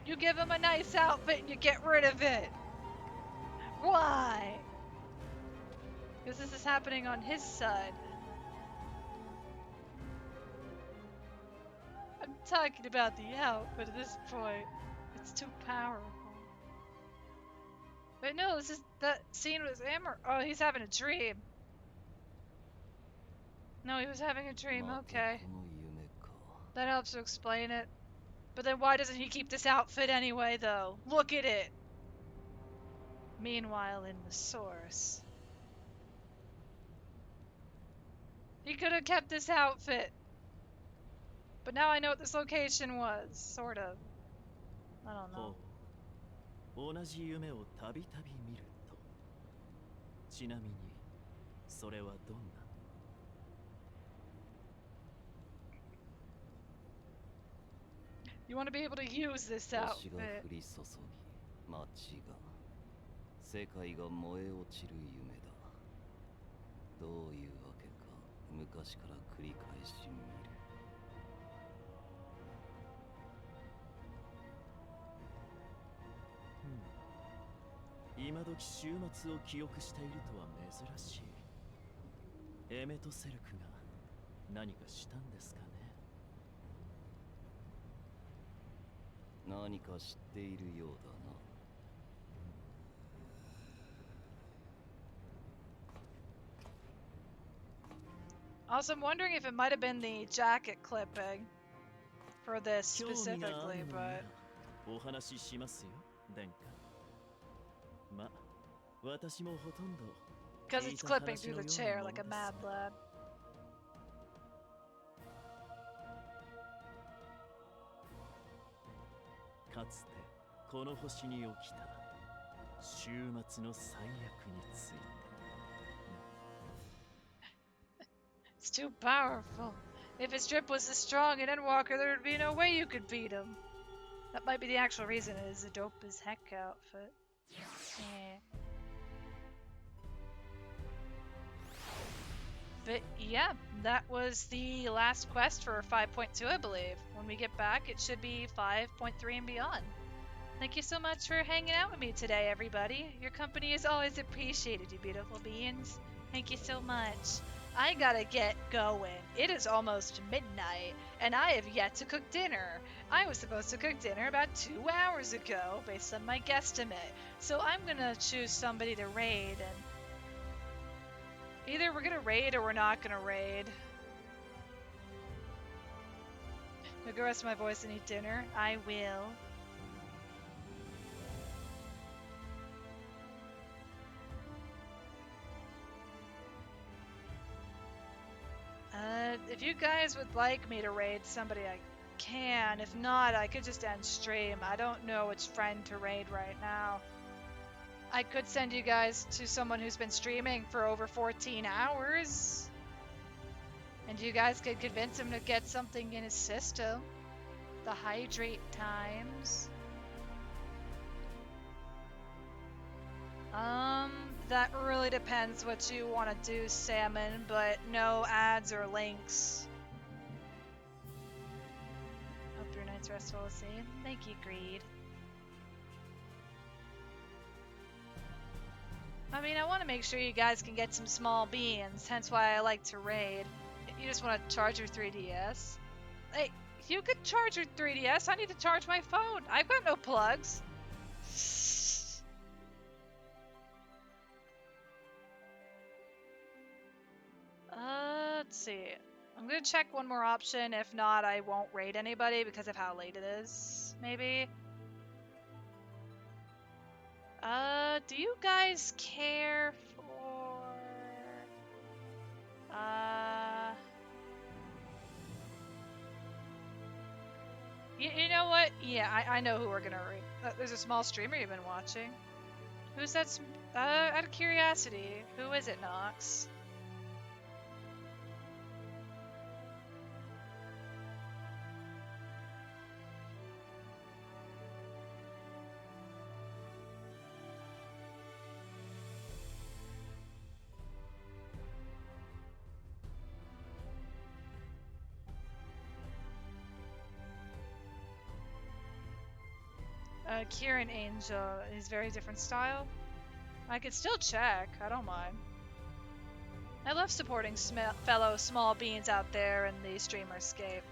You give him a nice outfit and you get rid of it. Why? Because this is happening on his side. I'm talking about the outfit at this point. It's too powerful. But no, this is that scene with Amber. Oh, he's having a dream. No, he was having a dream. Okay. That helps to explain it. But then why doesn't he keep this outfit anyway, though? Look at it! Meanwhile, in the source, he could have kept this outfit. But now I know what this location was. Sort of. I don't know. 同じ夢をたびたび見ると。ちなみに、それはどんな You want to be able to use this 星が outfit. 降り注ぎ、街が、世界が燃え落ちる夢だ。どういうわけか、昔から繰り返し見る。今時週末を記憶しているとは珍しい。エメトセルクが何かしたんですかね。何か知っているようだな。Also, I'm wondering if it might have been the jacket clipping for this specifically, but お話ししますよ、殿下。ま、私もほとんど because it's clipping through the chair like a mad lad. かつてこの星に起きた終末の最悪について。It's too powerful. If his drip was this strong in Endwalker, there would be no way you could beat him. That might be the actual reason it is a dope as heck outfit. Yeah. But yeah, that was the last quest for 5.2, I believe. When we get back, it should be 5.3 and beyond. Thank you so much for hanging out with me today, everybody. Your company is always appreciated, you beautiful beings. Thank you so much. I gotta get going. It is almost midnight, and I have yet to cook dinner. I was supposed to cook dinner about 2 hours ago, based on my guesstimate. So I'm gonna choose somebody to raid, and either we're gonna raid or we're not gonna raid. I'm gonna go rest my voice and eat dinner. I will. If you guys would like me to raid somebody, I can. If not, I could just end stream. I don't know which friend to raid right now. I could send you guys to someone who's been streaming for over 14 hours. And you guys could convince him to get something in his system. The hydrate times. That really depends what you want to do, Salmon, but no ads or links. Hope your night's restful, Sam. Thank you, Greed. I mean, I want to make sure you guys can get some small beans, hence why I like to raid. If you just want to charge your 3DS. Hey, you could charge your 3DS. I need to charge my phone. I've got no plugs. Let's see. I'm gonna check one more option. If not, I won't raid anybody because of how late it is. Maybe. Do you guys care for... You know what? Yeah, I know who we're gonna raid. There's a small streamer you've been watching. Who's that? Out of curiosity, who is it, Nox? Kieran Angel is very different style. I could still check. I don't mind. I love supporting fellow small beans out there in the streamerscape.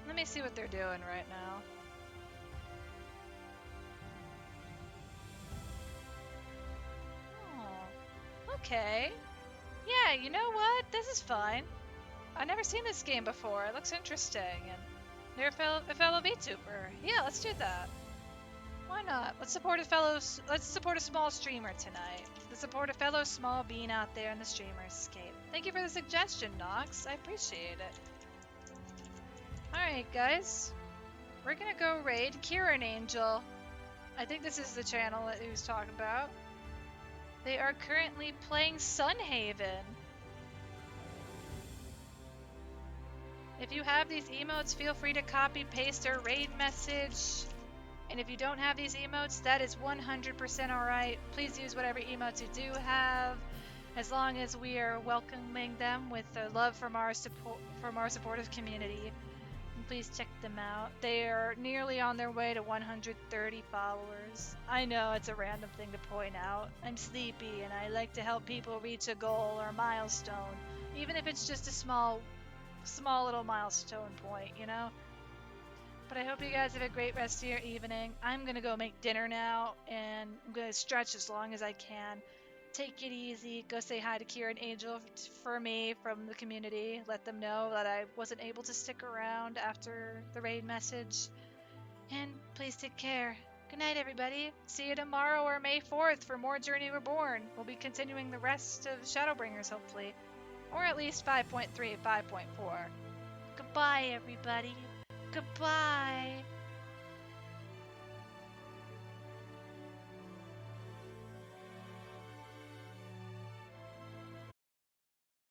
Let me see what they're doing right now. Oh, okay. Yeah, you know what? This is fine. I've never seen this game before. It looks interesting, and they're a fellow VTuber. Yeah, let's do that. Why not? Let's support a small streamer tonight. Let's support a fellow small bean out there in the streamerscape. Thank you for the suggestion, Nox. I appreciate it. Alright, guys. We're gonna go raid Kieran Angel. I think this is the channel that he was talking about. They are currently playing Sunhaven. If you have these emotes, feel free to copy, paste our raid message. And if you don't have these emotes, that is 100% alright. Please use whatever emotes you do have, as long as we are welcoming them with the love from our supportive community. And please check them out. They are nearly on their way to 130 followers. I know it's a random thing to point out. I'm sleepy and I like to help people reach a goal or a milestone, even if it's just a small little milestone point, you know? But I hope you guys have a great rest of your evening. I'm gonna go make dinner now, and I'm gonna stretch as long as I can. Take it easy. Go say hi to Kieran Angel for me from the community. Let them know that I wasn't able to stick around after the raid message. And please take care. Good night, everybody. See you tomorrow or May 4th for more Journey Reborn. We'll be continuing the rest of Shadowbringers, hopefully. Or at least 5.3, 5.4. Goodbye, everybody. Goodbye.